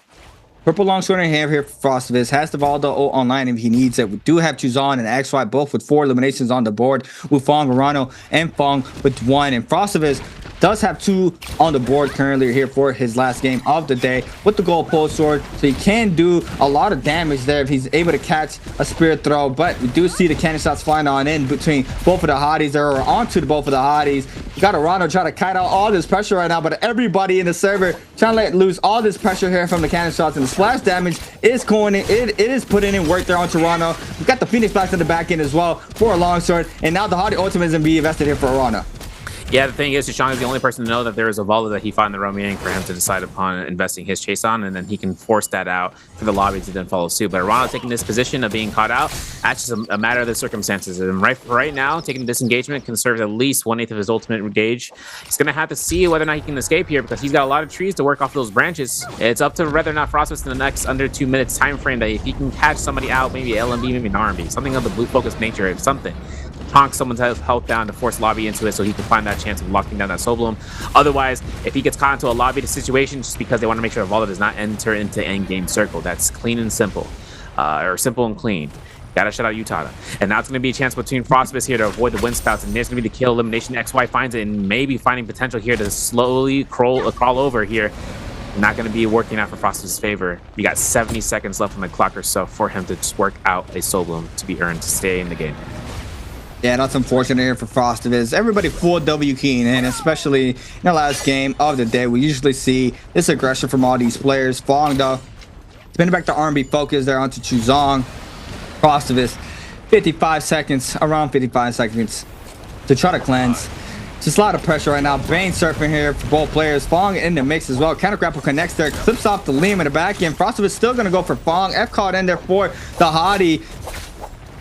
Purple longsword in hand here for Frostivus. Has the Valda ult online if he needs it. We do have Chuzong and XY both with 4 eliminations on the board. With Fong, Rano, and Fong with 1. And Frostivus does have 2 on the board currently here for his last game of the day with the gold pole sword, so he can do a lot of damage there if he's able to catch a spear throw. But we do see the cannon shots flying on in between both of the hotties, or onto both of the hotties. We got Arano trying to kite out all this pressure right now, but everybody in the server trying to let loose all this pressure here from the cannon shots, and the splash damage is going in. It is putting in work there on Toronto. We've got the Phoenix Blast in the back end as well for a longsword, and now the hottie ultimate is going to be invested here for Arano. Yeah, the thing is, Shishang is the only person to know that there is a Valda that he fought in the Romiang for him to decide upon investing his chase on, and then he can force that out for the lobby to then follow suit. But Arano taking this position of being caught out, that's just a matter of the circumstances. And right now, taking disengagement conserves at least 1/8 of his ultimate gauge. He's going to have to see whether or not he can escape here, because he's got a lot of trees to work off those branches. It's up to whether or not Frostivus in the next under 2 minutes time frame that if he can catch somebody out, maybe LMB, maybe an R&B, something of the blue focused nature, something. honk someone's health down to force lobby into it so he can find that chance of locking down that Soul Bloom. Otherwise, if he gets caught into a lobby situation, just because they want to make sure Valda does not enter into endgame circle, that's clean and simple, or simple and clean. Gotta shut out Utada. And now it's going to be a chance between Frostbus here to avoid the wind spouts, and there's going to be the kill elimination. XY finds it and maybe finding potential here to slowly crawl over here. Not going to be working out for Frostbus' favor. You got 70 seconds left on the clock or so for him to just work out a Soul Bloom to be earned to stay in the game. Yeah, that's unfortunate here for Frostivus. Everybody full W keying in, especially in the last game of the day. We usually see this aggression from all these players. Fong, though, spinning back to R&B focus there onto Chuzong. Frostivus, 55 seconds, around 55 seconds to try to cleanse. Just a lot of pressure right now. Bane surfing here for both players. Fong in the mix as well. Counter grapple connects there, clips off the Liam in the back end. Frostivus still going to go for Fong. F caught in there for the Hottie.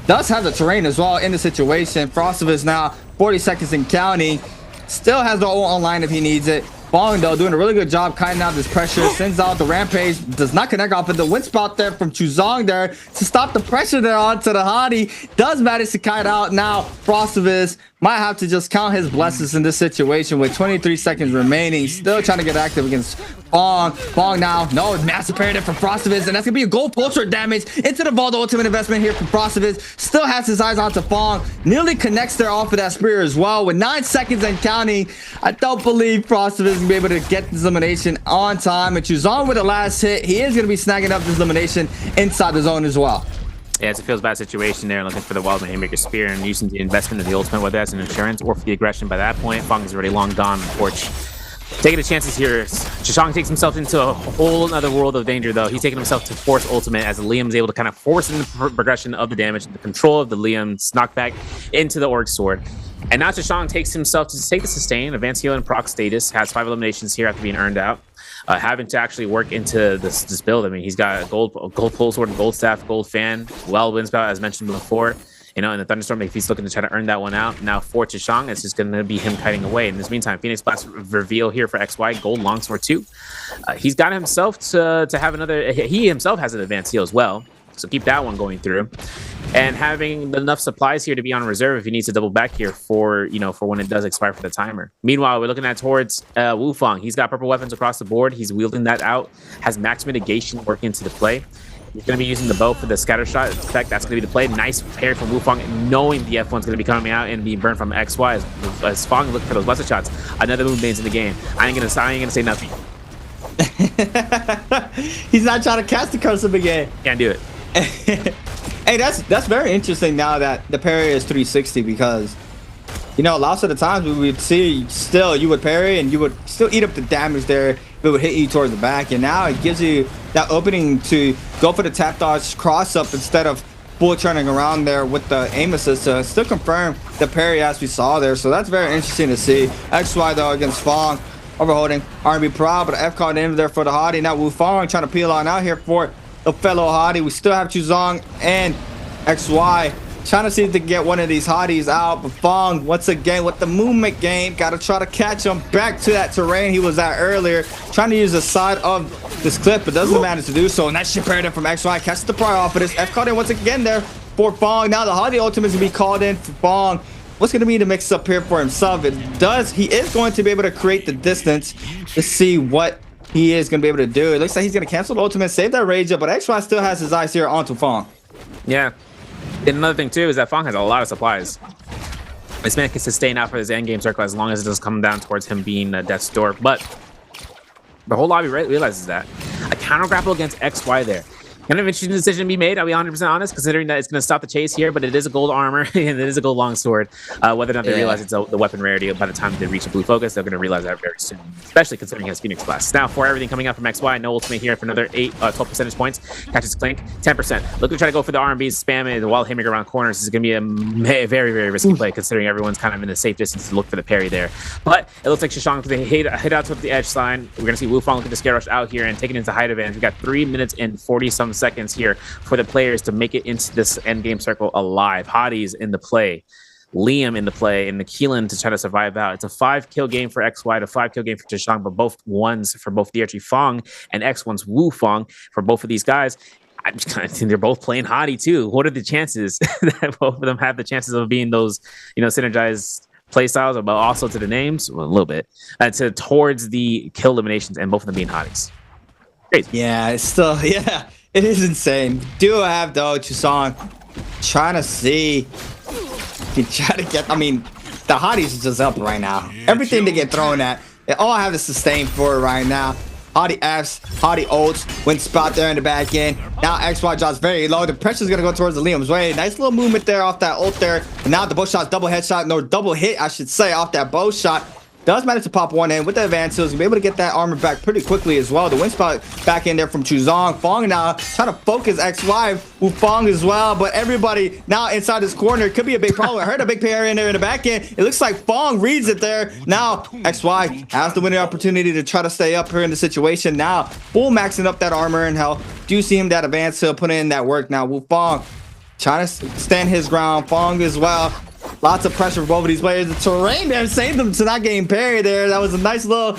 Does have the terrain as well in the situation. Frostivus now 40 seconds in counting. Still has the ult online if he needs it. Fong, though, doing a really good job kiting out this pressure. Sends out the rampage. Does not connect off of the wind spout there from Chuzong there to stop the pressure there onto the Hottie. Does manage to kite out. Now Frostivus might have to just count his blessings in this situation with 23 seconds remaining. Still trying to get active against Fong. Fong now, no, massive parry there from Frostivus, and that's gonna be a gold pulsar damage into the Valda ultimate investment here from Frostivus. Still has his eyes onto Fong. Nearly connects there off of that spear as well with 9 seconds and counting. I don't believe Frostivus will be able to get this elimination on time. And Chuzong with the last hit, he is gonna be snagging up this elimination inside the zone as well. Yeah, it's a feels bad situation there, looking for the Wildman Haymaker Spear and using the investment of the ultimate, whether that's an insurance or for the aggression. By that point, Fong is already long gone on the porch. Taking the chances here. Chishang takes himself into a whole other world of danger, though. He's taking himself to force ultimate as Liam's able to kind of force in the progression of the damage, the control of the Liam's knockback into the Orc Sword. And now Chishang takes himself to take the sustain, advanced heal and proc status, has 5 eliminations here after being earned out. Having to actually work into this build. I mean, he's got a gold pole sword, gold staff, gold fan, well wind spout, as mentioned before. You know, in the thunderstorm, if he's looking to try to earn that one out. Now for Chishang, it's just going to be him kiting away. In this meantime, Phoenix Blast reveal here for XY, gold longsword 2. He's got himself to have another. He himself has an advanced heal as well, so keep that one going through. And having enough supplies here to be on reserve if he needs to double back here for when it does expire for the timer. Meanwhile, we're looking at towards Wufang. He's got purple weapons across the board. He's wielding that out. Has max mitigation working into the play. He's going to be using the bow for the scatter shot effect. That's going to be the play. Nice parry from Wufang, knowing the F1's going to be coming out and being burned from XY as Fong looking for those blessed shots. Another Moonbane's in the game. I ain't gonna say nothing. He's not trying to cast the curse of the game. Can't do it. Hey, that's very interesting now that the parry is 360, because you know lots of the times we would see still you would parry and you would still eat up the damage there if it would hit you towards the back, and now it gives you that opening to go for the tap dodge cross up instead of full turning around there with the aim assist to still confirm the parry as we saw there. So that's very interesting to see. XY though against Fong overholding R&B Proud, but F caught in there for the Hottie. Now Wufang trying to peel on out here for the fellow Hottie. We still have Chuzong and XY trying to see if they can get one of these Hotties out, but Fong once again with the movement game, got to try to catch him back to that terrain he was at earlier, trying to use the side of this clip, but doesn't manage to do so. And that shit parried in from XY, catches the prior off of this. F caught in once again there for Fong. Now the Hottie ultimate is gonna be called in for Fong. What's going to be the mix up here for himself? He is going to be able to create the distance to see what he is going to be able to do. It looks like he's going to cancel the ultimate, save that rage up, but XY still has his eyes here onto Fong. Yeah. And another thing too is that Fong has a lot of supplies. This man can sustain out for this end game circle as long as it doesn't come down towards him being death's door. But the whole lobby realizes that. A counter grapple against XY there. Kind of interesting decision to be made, I'll be 100% honest, considering that it's going to stop the chase here, but it is a gold armor and it is a gold longsword. Whether or not they realize it's the weapon rarity, by the time they reach a blue focus, they're going to realize that very soon, especially considering he has Phoenix Blast. Now, for everything coming out from XY, no ultimate here for another 12 percentage points. Catches Clink, 10%. Look to try to go for the R&B's, spam it, the wild haymaker around corners. This is going to be a very, very risky play, considering everyone's kind of in a safe distance to look for the parry there. But it looks like Shishang hit out to the edge line. We're going to see Wufang looking to scare rush out here and take it into height advantage. We got 3 minutes and 40-some seconds here for the players to make it into this end game circle alive. Hottie's in the play, Liam in the play, and Keelan to try to survive out. It's a 5-kill game for XY, a 5-kill game for Chishang, but both ones for both DRG Fong and X1's Wufang for both of these guys. I'm just kind of think they're both playing hottie too. What are the chances that both of them have the chances of being those, synergized play styles, but also to the names? Well, a little bit. Towards the kill eliminations and both of them being hotties. Crazy. Yeah, it's still, yeah, it is insane. Do have, though, Chusong trying to see. You try to get, I mean, the hotties is just up right now. Everything they get thrown at, they all have the sustain for it right now. Hottie Fs, Hottie ults, went spot there in the back end. Now XY drops very low. The pressure's gonna go towards the Liam's way. Nice little movement there off that ult there. And now the bow shot's double headshot, no double hit, I should say, off that bow shot. Does manage to pop one in with the advance heals. He'll be able to get that armor back pretty quickly as well. The win spot back in there from Chuzong. Fong now trying to focus XY with Fong as well. But everybody now inside this corner could be a big problem. I heard a big pair in there in the back end. It looks like Fong reads it there. Now XY has the winning opportunity to try to stay up here in the situation. Now full maxing up that armor and health. Do you see him that advance heal put in that work now? Wu Fong trying to stand his ground. Fong as well. Lots of pressure for both of these players. The terrain there saved them to not getting parried there. That was a nice little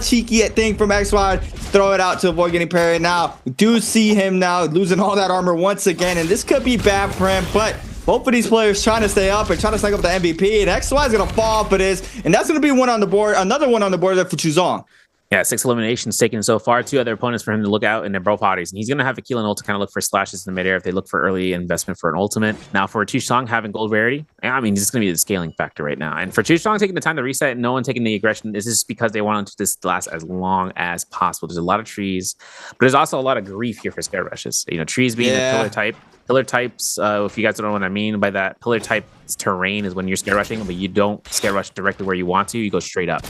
cheeky thing from XY. Throw it out to avoid getting parried. Now, we do see him now losing all that armor once again. And this could be bad for him, but both of these players trying to stay up and trying to snag up the MVP. And XY is going to fall for this. And that's going to be one on the board. Another one on the board there for Chuzong. Yeah, 6 eliminations taken so far. 2 other opponents for him to look out, and they're both hotties. And he's going to have Akil and ult to kind of look for slashes in the midair if they look for early investment for an ultimate. Now, for Chusong having gold rarity, I mean, this is going to be the scaling factor right now. And for Chusong taking the time to reset and no one taking the aggression, this is because they want this to last as long as possible. There's a lot of trees, but there's also a lot of grief here for scare rushes. Trees being the pillar type. Pillar types, if you guys don't know what I mean by that, pillar type terrain is when you're scare rushing, but you don't scare rush directly where you want to, you go straight up.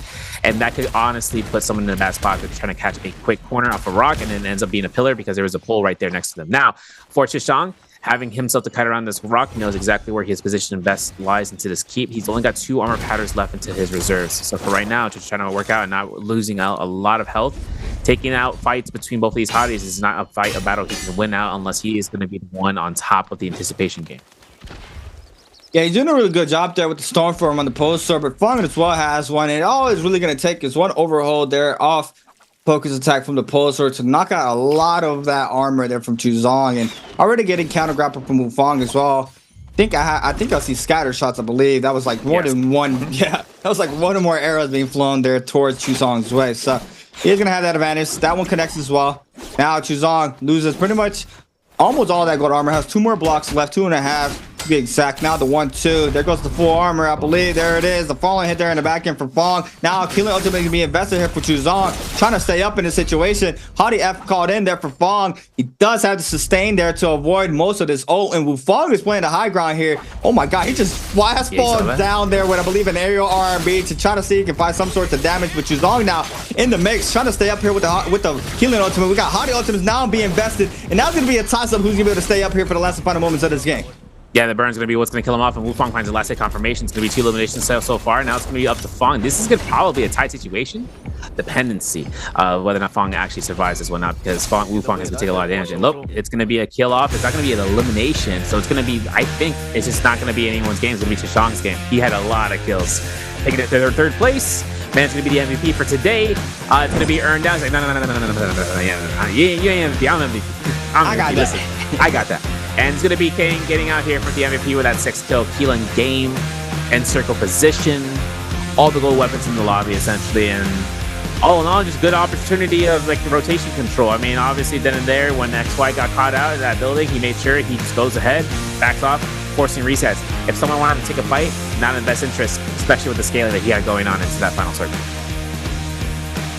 And that could honestly put someone in a bad spot if they're trying to catch a quick corner off a rock and then ends up being a pillar because there was a pole right there next to them. Now, for Chusong, having himself to kite around this rock, he knows exactly where his position best lies into this keep. He's only got 2 armor patterns left into his reserves. So for right now, just trying to work out and not losing out a lot of health. Taking out fights between both of these hotties is not a battle he can win out unless he is going to be the one on top of the anticipation game. Yeah, he's doing a really good job there with the Stormform on the poster, but Fong as well has one. And all it's really going to take is one overhold there off focus attack from the poster to knock out a lot of that armor there from Chuzong, and already getting counter grapple from Wufong as well. I think I'll see scatter shots. I believe that was like more than one. Yeah, that was like one or more arrows being flown there towards Chuzong's way. So he's gonna have that advantage. That one connects as well. Now Chuzong loses pretty much almost all that gold armor. Has 2 more blocks left, 2.5 to be exact. Now the 1-2. There goes the full armor, I believe. There it is. The falling hit there in the back end for Fong. Now killing ultimately gonna be invested here for Chuzong, trying to stay up in this situation. Hottie F called in there for Fong. He does have to sustain there to avoid most of this ult, and Wufong is playing the high ground here. Oh my god, he just fastballs down there with I believe an aerial RB to try to see if he can find some sorts of damage. But Chuzong now in the mix, trying to stay up here with the healing ultimate. We got Hottie ultimates now being invested, and now it's gonna be a toss-up who's gonna be able to stay up here for the last and final moments of this game. Yeah, the burn's going to be what's going to kill him off, and Wufong finds the last hit confirmation. It's going to be 2 eliminations so far. Now it's going to be up to Fong. This is going to probably be a tight situation. Dependency of whether or not Fong actually survives this one out, because Wufong has been taking a lot of damage. And look, it's going to be a kill off. It's not going to be an elimination. So it's going to be, I think, it's just not going to be anyone's game. It's going to be Chusong's game. He had a lot of kills. Taking it to their 3rd place. Man's going to be the MVP for today. It's going to be earned down. It's like, no. Yeah, you ain't MVP. I'm MVP. I got that. Listen, I got that. And it's going to be Kane getting out here for the MVP with that 6 kill, killing game and circle position, all the gold weapons in the lobby essentially, and all in all, just good opportunity of like the rotation control. I mean, obviously then and there when XY got caught out of that building, he made sure he just goes ahead, backs off, forcing resets. If someone wanted to take a fight, not in the best interest, especially with the scaling that he had going on into that final circle.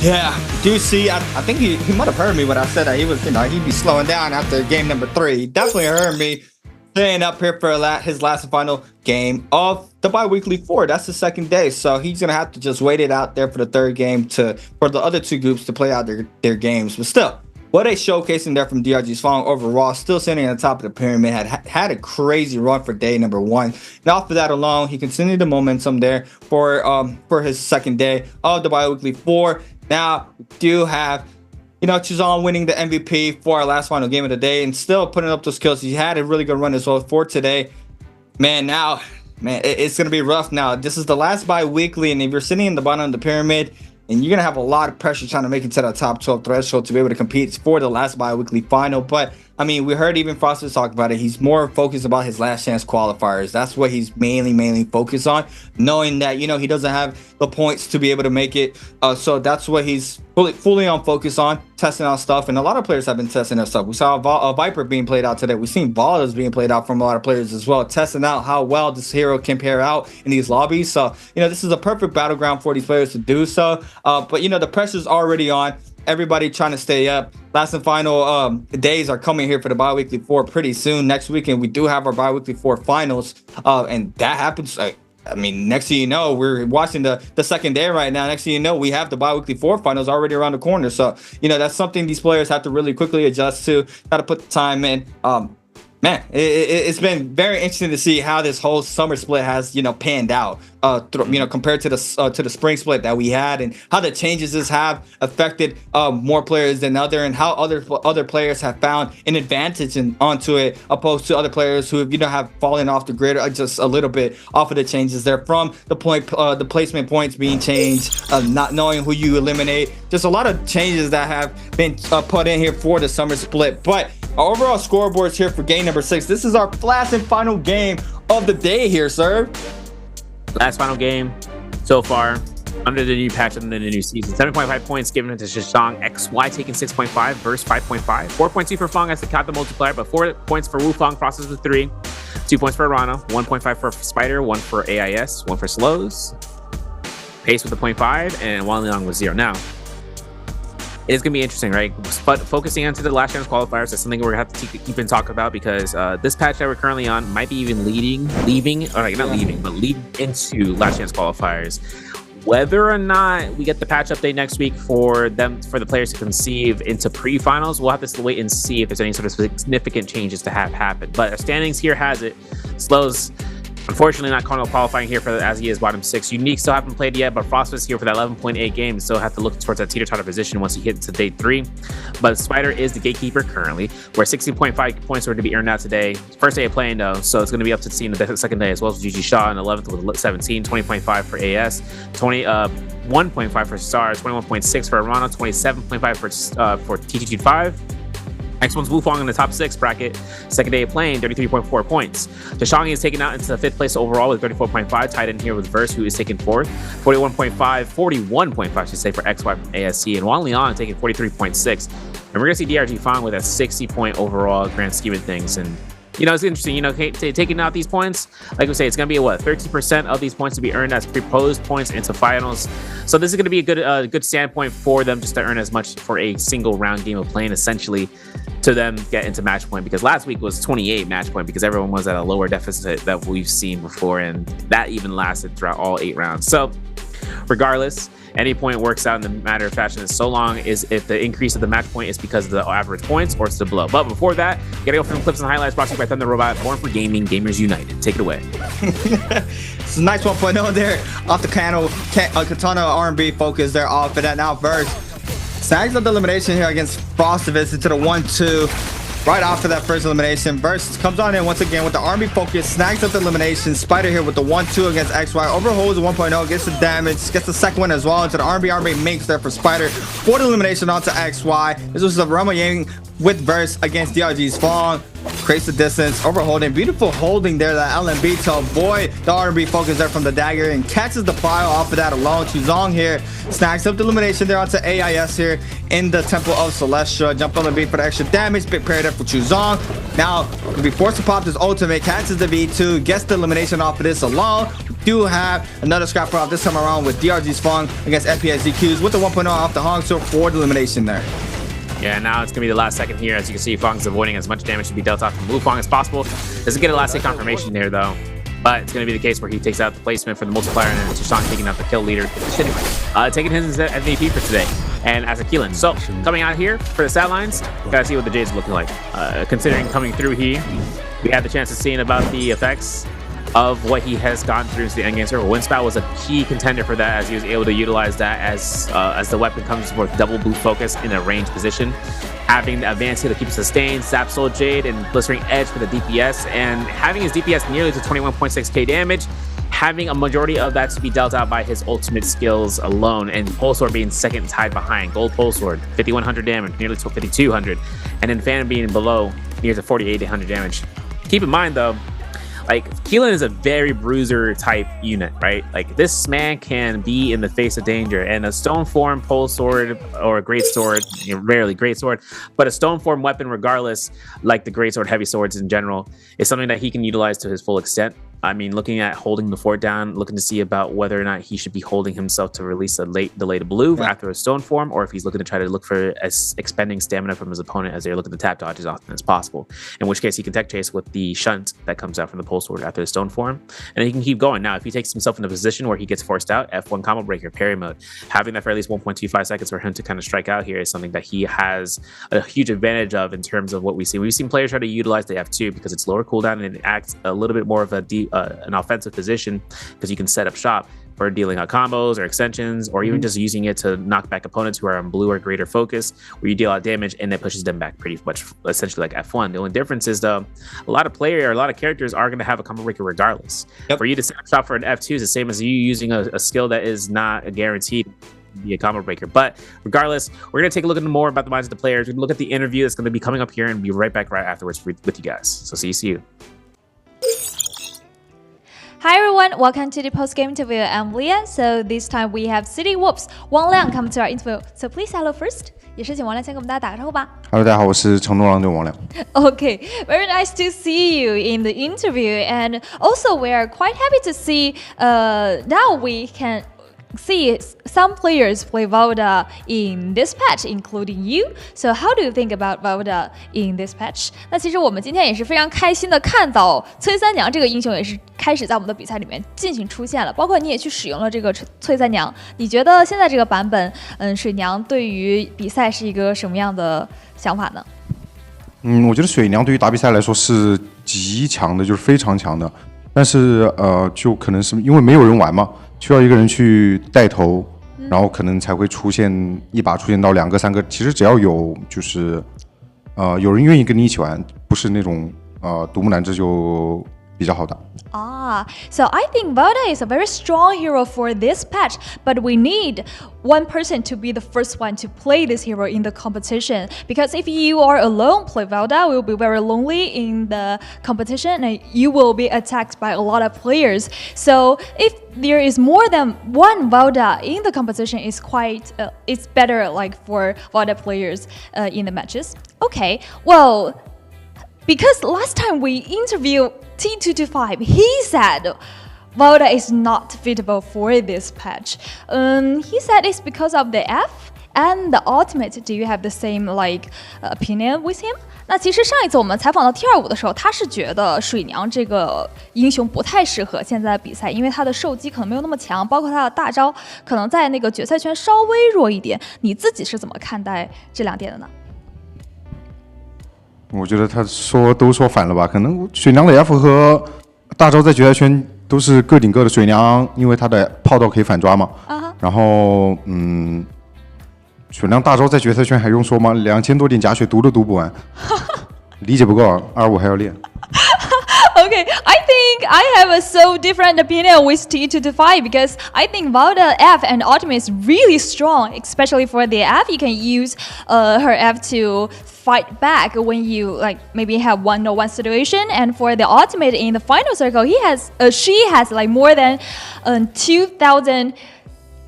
Yeah, do see, I think he might have heard me when I said that he was, he'd be slowing down after game number 3. He definitely heard me staying up here for his last and final game of the BIWEEK4. That's the 2nd day, so he's gonna have to just wait it out there for the 3rd game for the other 2 groups to play out their games. But still, what a showcasing there from DRG's Fong overall, still sitting at the top of the pyramid, had a crazy run for day number 1. And off of that alone, he continued the momentum there for his 2nd day of the BIWEEK4. Now, we do have, Chuzong winning the MVP for our last final game of the day and still putting up those kills. He had a really good run as well for today. Man, it's going to be rough now. This is the last bi-weekly, and if you're sitting in the bottom of the pyramid, and you're going to have a lot of pressure trying to make it to the top 12 threshold to be able to compete for the last bi-weekly final. But I mean, we heard even Foster talk about it. He's more focused about his last chance qualifiers. That's what he's mainly focused on, knowing that, you know, he doesn't have the points to be able to make it. So that's what he's fully on focus on, testing out stuff. And a lot of players have been testing out stuff. We saw a Viper being played out today. We've seen Ballas being played out from a lot of players as well, testing out how well this hero can pair out in these lobbies. So, you know, this is a perfect battleground for these players to do so. But, you know, the pressure's already on. Everybody trying to stay up. Last and final days are coming here for the bi-weekly 4 pretty soon. Next weekend, we do have our bi-weekly 4 finals. And that happens. I mean, next thing you know, we're watching the second day right now. Next thing you know, we have the bi-weekly 4 finals already around the corner. So, you know, that's something these players have to really quickly adjust to. Got to put the time in. Man, it's been very interesting to see how this whole summer split has, you know, panned out, you know, compared to the spring split that we had, and how the changes this have affected more players than other, and how other players have found an advantage onto it, opposed to other players who, you know, have fallen off the grid just a little bit off of the changes there, from the placement points being changed, not knowing who you eliminate, just a lot of changes that have been put in here for the summer split. But our overall scoreboards here for game number 6. This is our last and final game of the day here, sir. Last final game so far under the new patch, under the new season. 7.5 points given to Shishang. XY taking 6.5 versus 5.5. 4.2 for Fong as to count the multiplier, but 4 points for Wufang, Process with 3. 2 points for Arana. 1.5 for Spider. 1 for AIS. 1 for Slows. Pace with a 0.5, and Wan Liang with 0. Now, it's going to be interesting, right? But focusing onto the last chance qualifiers, that's something we're going to have to keep and talk about, because this patch that we're currently on might be even leading into last chance qualifiers. Whether or not we get the patch update next week for the players to conceive into pre-finals, we'll have to wait and see if there's any sort of significant changes to have happen. But our standings here has it. Slows, unfortunately, not qualifying here for as he is bottom 6. Unique still haven't played yet, but Frost was here for that 11.8 game. Still have to look towards that teeter-totter position once he hits to day 3. But Spider is the gatekeeper currently, where 16.5 points were to be earned out today. First day of playing though, so it's going to be up to see in the second day, as well as GG Shaw in 11th with 17, 20.5 for AS, 1.5 for Stars, 21.6 for Arana, 27.5 for TTG5. Next one's Wufang in the top 6 bracket. Second day of playing, 33.4 points. Tashangi is taken out into the 5th place overall with 34.5. Tied in here with Verse, who is taken 4th. 41.5, I should say, for XY from ASC. And Wan Liang taking 43.6. And we're going to see DRG Fang with a 60-point overall grand scheme of things. And, you know, it's interesting, you know, taking out these points, like we say, it's going to be 13% of these points to be earned as proposed points into finals. So this is going to be a good standpoint for them, just to earn as much for a single round game of playing, essentially, to them get into match point, because last week was 28 match point because everyone was at a lower deficit that we've seen before, and that even lasted throughout all 8 rounds. So regardless, any point works out in the matter of fashion, so long as if the increase of the match point is because of the average points or it's the below. But before that, gotta go from clips and highlights brought to you by Thunder Robot, born for gaming, gamers united. Take it away. It's a nice 1.0 there off the Katana R&B focus there off of that. Now Verse snags up the elimination here against Frostivus into the 1-2. Right after that first elimination, Verse comes on in once again with the R&B focus, snags up the elimination. Spider here with the 1-2 against XY, overholds the 1.0, gets the damage, gets the second one as well into the R&B. R&B makes there for Spider for the elimination onto XY. This was a Rama Yang with Verse against DRG's Fong. Creates the distance, overholding, beautiful holding there, that LMB to avoid the R&B focus there from the dagger, and catches the file off of that alone. Chuzong here snags up the elimination there onto AIS here in the Temple of Celestia. Jump LMB for the extra damage, big parry there for Chuzong. Now, to be forced to pop this ultimate, catches the V2, gets the elimination off of this alone. We do have another scrap off this time around with DRG's Fong against FPS DQs with the 1.0 off the Hong Sur for the elimination there. Yeah, now it's going to be the last second here. As you can see, Fong's avoiding as much damage to be dealt out from Wufang as possible. Doesn't get a last hit confirmation there, though. But it's going to be the case where he takes out the placement for the multiplier, and then Tashan taking out the kill leader. Taking his MVP for today, and as a Keelan. So, coming out here for the stat lines, gotta see what the Jade's looking like. Considering coming through here, we had the chance of seeing about the effects of what he has gone through to the endgame circle. Windspout was a key contender for that, as he was able to utilize that as the weapon comes with double boot focus in a range position. Having the advanced hit to keep sustained, Sap Soul Jade, and Blistering Edge for the DPS, and having his DPS nearly to 21.6k damage, having a majority of that to be dealt out by his ultimate skills alone, and Pulsar being second tied behind. Gold Pulsar, 5100 damage, nearly to 5200, and then Phantom being below near to 4,800 damage. Keep in mind though, like Keelan is a very bruiser type unit, right? Like this man can be in the face of danger, and a stone form pole sword or a great sword, rarely great sword, but a stone form weapon regardless, like the great sword, heavy swords in general, is something that he can utilize to his full extent. I mean, looking at holding the fort down, looking to see about whether or not he should be holding himself to release a late delay to blue after a stone form, or if he's looking to try to look for expending stamina from his opponent as they're looking to tap dodge as often as possible. In which case, he can tech chase with the shunt that comes out from the pole sword after the stone form, and he can keep going. Now, if he takes himself in a position where he gets forced out, F1 combo breaker, parry mode, having that for at least 1.25 seconds for him to kind of strike out here is something that he has a huge advantage of in terms of what we see. We've seen players try to utilize the F2 because it's lower cooldown and it acts a little bit more of an offensive position because you can set up shop for dealing out combos or extensions, or even just using it to knock back opponents who are on blue or greater focus, where you deal out damage and it pushes them back pretty much essentially like F1. The only difference is though, a lot of characters are going to have a combo breaker regardless. For you to set up shop for an F2 is the same as you using a skill that is not a guaranteed be a combo breaker. But regardless, we're going to take a look at more about the minds of the players. We're going to look at the interview that's going to be coming up here and be right back right afterwards with you guys. So see you. Hi everyone, welcome to the post-game interview. I'm Leah. So this time we have City Wolves Wang Liang come to our interview. So please hello first. 也是请王亮先跟我们大家打个招呼吧。Hello， 大家好，我是成都狼队王亮。Okay, very nice to see you in the interview, and also we are quite happy to see. Now we can see some players play Valda in this patch, including you. So how do you think about Valda in this patch? 那其实我们今天也是非常开心的看到崔三娘这个英雄也是开始在我们的比赛里面进行出现了，包括你也去使用了这个崔三娘。你觉得现在这个版本，水娘对于比赛是一个什么样的想法呢？我觉得水娘对于打比赛来说是极强的，就是非常强的。但是就可能是因为没有人玩嘛。需要一个人去带头，然后可能才会出现一把出现到2个3个。其实只要有就是有人愿意跟你一起玩，不是那种独木难支就比较好打。So I think Valda is a very strong hero for this patch, but we need one person to be the first one to play this hero in the competition. Because if you are alone play Valda, you will be very lonely in the competition and you will be attacked by a lot of players. So if there is more than one Valda in the competition, it's better like for Valda players in the matches. Okay, well, because last time we interviewed T225, he said Valda is not fitable for this patch. He said it's because of the F and the ultimate. Do you have the same opinion with him? 那其实上一次我们采访到 T25 的时候，他是觉得水娘这个英雄不太适合现在的比赛，因为他的受击可能没有那么强，包括他的大招可能在那个决赛圈稍微弱一点。你自己是怎么看待这2点的呢？我觉得他都说反了吧？可能水娘的 F 和大招在决赛圈都是各顶各的。水娘因为他的炮道可以反抓嘛，然后水娘大招在决赛圈还用说吗？2000多点假血读都读不完，理解不够，25还要练。Okay, I think I have a so different opinion with T225 because I think Valda F and ultimate is really strong, especially for the F. You can use her F to fight back when you maybe have 1-on-1 situation, and for the ultimate in the final circle, she has more than 2,000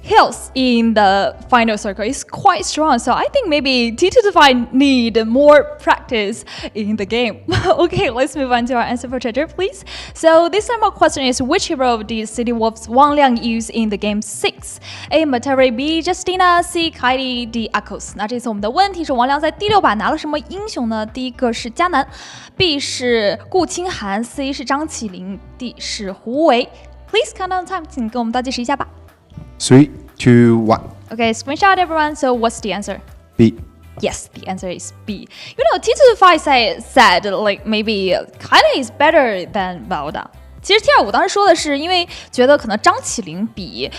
health in the final circle. Is quite strong, so I think maybe T225 need more practice in the game. Okay, let's move on to our answer for Treasure, please. So this time our question is, which hero did City Wolves Wang Liang use in the game 6? A. Materi, B. Justina, C. Kylie, D. Akos. 那这次我们的问题是王良在第6把拿了什么英雄呢？第一个是迦南， B 是顾清寒， C 是张起灵， D 是胡为。 Please count down time， 请跟我们倒计时一下吧。3, 2, 1. Okay, screenshot everyone. So what's the answer? B. Yes, the answer is B. You know, T225 said maybe Kylie is better than Valda. 其实 T25 当时说的是，因为觉得可能张起灵比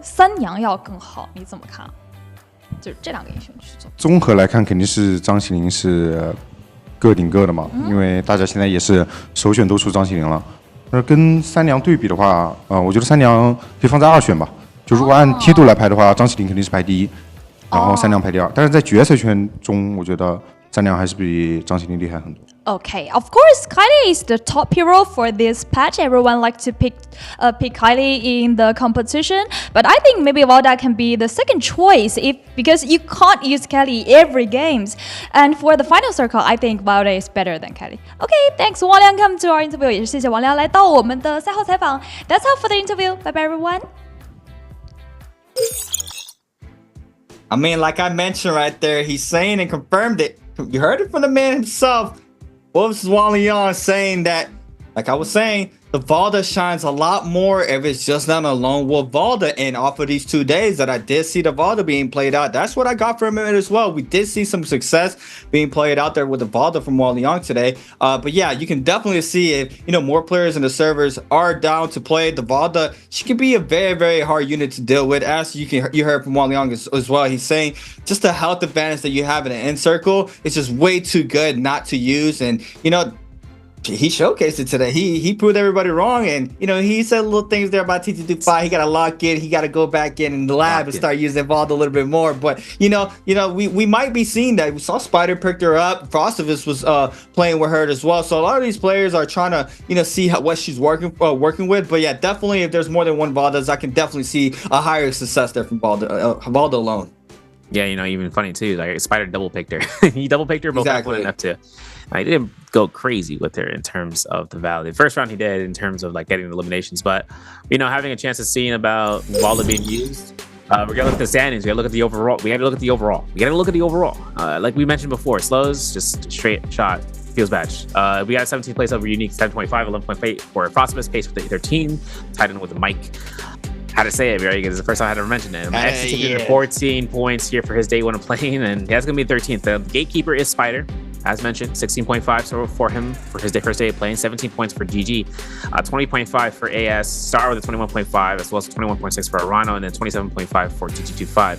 三娘要更好，你怎么看？就是这2个英雄去做。综合来看，肯定是张起灵是各顶各的嘛，因为大家现在也是首选都出张起灵了。跟三娘对比的话，我觉得三娘可以放在2选吧。就如果按梯度来排的话，张起灵肯定是排第1，然后三娘排第2。但是在决赛圈中，我觉得三娘还是比张起灵厉害很多。Okay, of course, Kylie is the top hero for this patch. Everyone like to pick Kylie in the competition, but I think maybe Valda can be the second choice because you can't use Kylie every games. And for the final circle, I think Valda is better than Kylie. Okay, thanks Wang Liang come to our interview. 也是谢谢王亮来到我们的赛后采访。That's all for the interview. Bye bye everyone. I mean, like I mentioned right there, he's saying and confirmed it. You heard it from the man himself. What was Wang Liang saying that, like I was saying, the Valda shines a lot more if it's just not a lone wolf Valda. And off of these 2 days that I did see the Valda being played out, that's what I got from it as well. We did see some success being played out there with the Valda from Wang Liang today. But yeah, you can definitely see if, more players in the servers are down to play the Valda, she can be a very, very hard unit to deal with. As you heard from Wang Liang as well, he's saying just the health advantage that you have in an end circle is just way too good not to use. And, he showcased it today. He proved everybody wrong, and he said little things there about TT25. He got to lock in. He got to go back in the lab and start using Valda a little bit more. But we might be seeing that. We saw Spider picked her up. Frostivus was playing with her as well. So a lot of these players are trying to see what she's working with. But yeah, definitely if there's more than one Valdas, I can definitely see a higher success there from Valda alone. Yeah, even funny too. Like Spider double picked her. He double picked her both exactly. F1 and F2. I didn't go crazy with her in terms of the value. First round he did in terms of like getting eliminations, but having a chance of seeing about Valda being used. We're gonna look at the standings. We gotta look at the overall. We gotta look at the overall. Like we mentioned before, slows just straight shot. Feels bad. We got 17th place over Unique 7.5, 11.8 for Frostmas, pace with the 13, tied in with the Mike. How to say it, right? Because it's the first time I had to mention it. Taking 14 points here for his day one of playing, and that's gonna be 13th. The gatekeeper is Spider, as mentioned, 16.5 for him for his first day of playing, 17 points for GG, 20.5 for AS, Star with a 21.5, as well as 21.6 for Arano, and then 27.5 for TT25.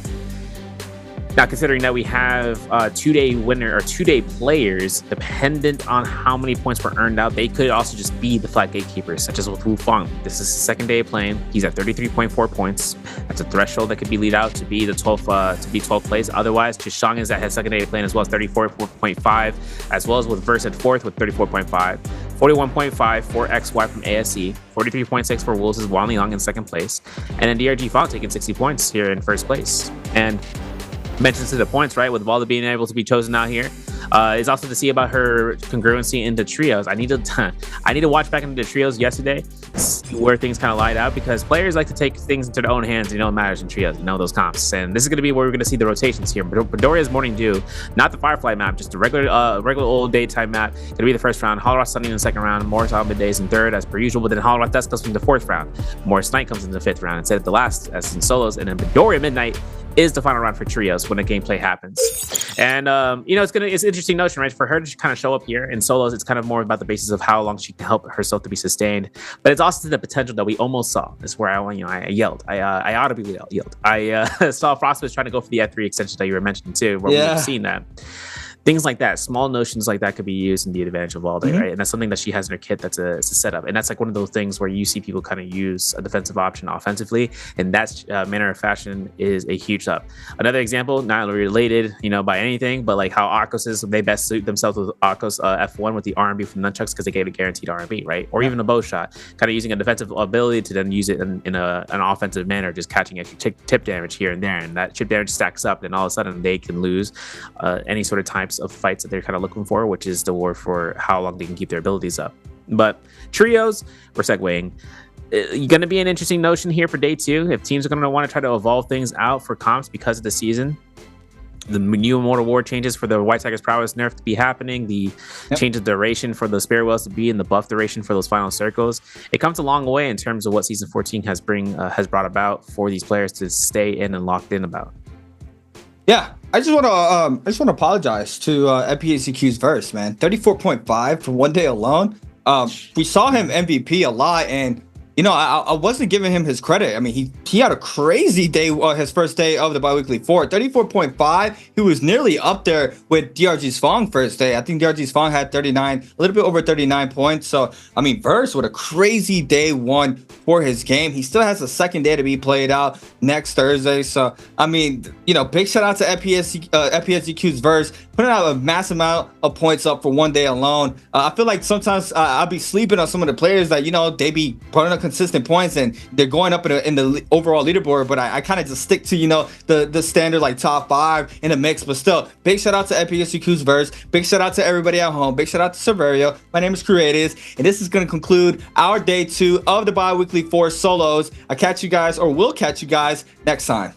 Now, considering that we have two-day winner or two-day players, dependent on how many points were earned out, they could also just be the flat gatekeepers, such as with Wu Fang. This is his second day of playing. He's at 33.4 points. That's a threshold that could be lead out to be the 12th place. Otherwise, Chishang is at his second day of playing as well as 34.5, as well as with Verse at fourth with 34.5. 41.5 for XY from ASE, 43.6 for Wolves is Wang Liang in second place, and then DRG Fang taking 60 points here in first place. And mentions to the points, right, with Valda being able to be chosen out here, is also to see about her congruency into trios. I need to watch back into the trios yesterday, see where things kind of light out, because players like to take things into their own hands. It matters in trios, those comps. And this is going to be where we're going to see the rotations here. Bedoria's Morning Dew, not the Firefly map, just the regular old daytime map. Going to be the first round. Holoroth Sunny in the second round. Morris All Middays in third, as per usual. But then Holoroth Dusk goes in the fourth round. Morris Night comes in the fifth round instead of the last, as in solos. And then Bedoria Midnight is the final round for trios when the gameplay happens. And it's an interesting notion, right, for her to kind of show up here in solos. It's kind of more about the basis of how long she can help herself to be sustained, but it's also the potential that we almost saw. This is where I yelled. I audibly yelled. I saw Frostmas trying to go for the F3 extension that you were mentioning too, where we've seen that. Things like that, small notions like that could be used in the advantage of Valda, right? And that's something that she has in her kit that's a setup. And that's like one of those things where you see people kind of use a defensive option offensively, and that's manner of fashion is a huge up. Another example, not related, by anything, but like how Akos is, they best suit themselves with Akos F1 with the R&B from Nunchucks because they get a guaranteed R&B, right? Or even a bow shot, kind of using a defensive ability to then use it in an offensive manner, just catching extra tip damage here and there. And that chip damage stacks up, and all of a sudden they can lose any sort of types of fights that they're kind of looking for, which is the war for how long they can keep their abilities up. But trios, we're segueing. Going to be an interesting notion here for day two. If teams are going to want to try to evolve things out for comps because of the season, the new Immortal War changes for the White Tiger's Prowess nerf to be happening, the change of duration for the Spirit Wells to be, and the buff duration for those final circles. It comes a long way in terms of what Season 14 has brought about for these players to stay in and locked in about. Yeah, I just want to apologize to NPHCQ's Verse, man. 34.5 for one day alone. We saw him MVP a lot, and you know, I wasn't giving him his credit. I mean, he had a crazy day, his first day of the Biweekly 4, 34.5. He was nearly up there with DRG's Fong first day. I think DRG's Fong had 39, a little bit over 39 points. So, I mean, Verse with a crazy day 1 for his game. He still has a second day to be played out next Thursday. So, I mean, you know, big shout out to FPSGQ's Verse, putting out a massive amount of points up for one day alone. I feel like sometimes I'll be sleeping on some of the players that, you know, they be putting up consistent points and they're going up in the overall leaderboard, but I kind of just stick to, you know, the standard like top 5 in the mix. But still, big shout out to FPSGQ's Verse, big shout out to everybody at home, big shout out to Severio. My name is Creatives, and this is going to conclude our day 2 of the Biweekly 4 solos. I'll catch you guys, or will catch you guys next time.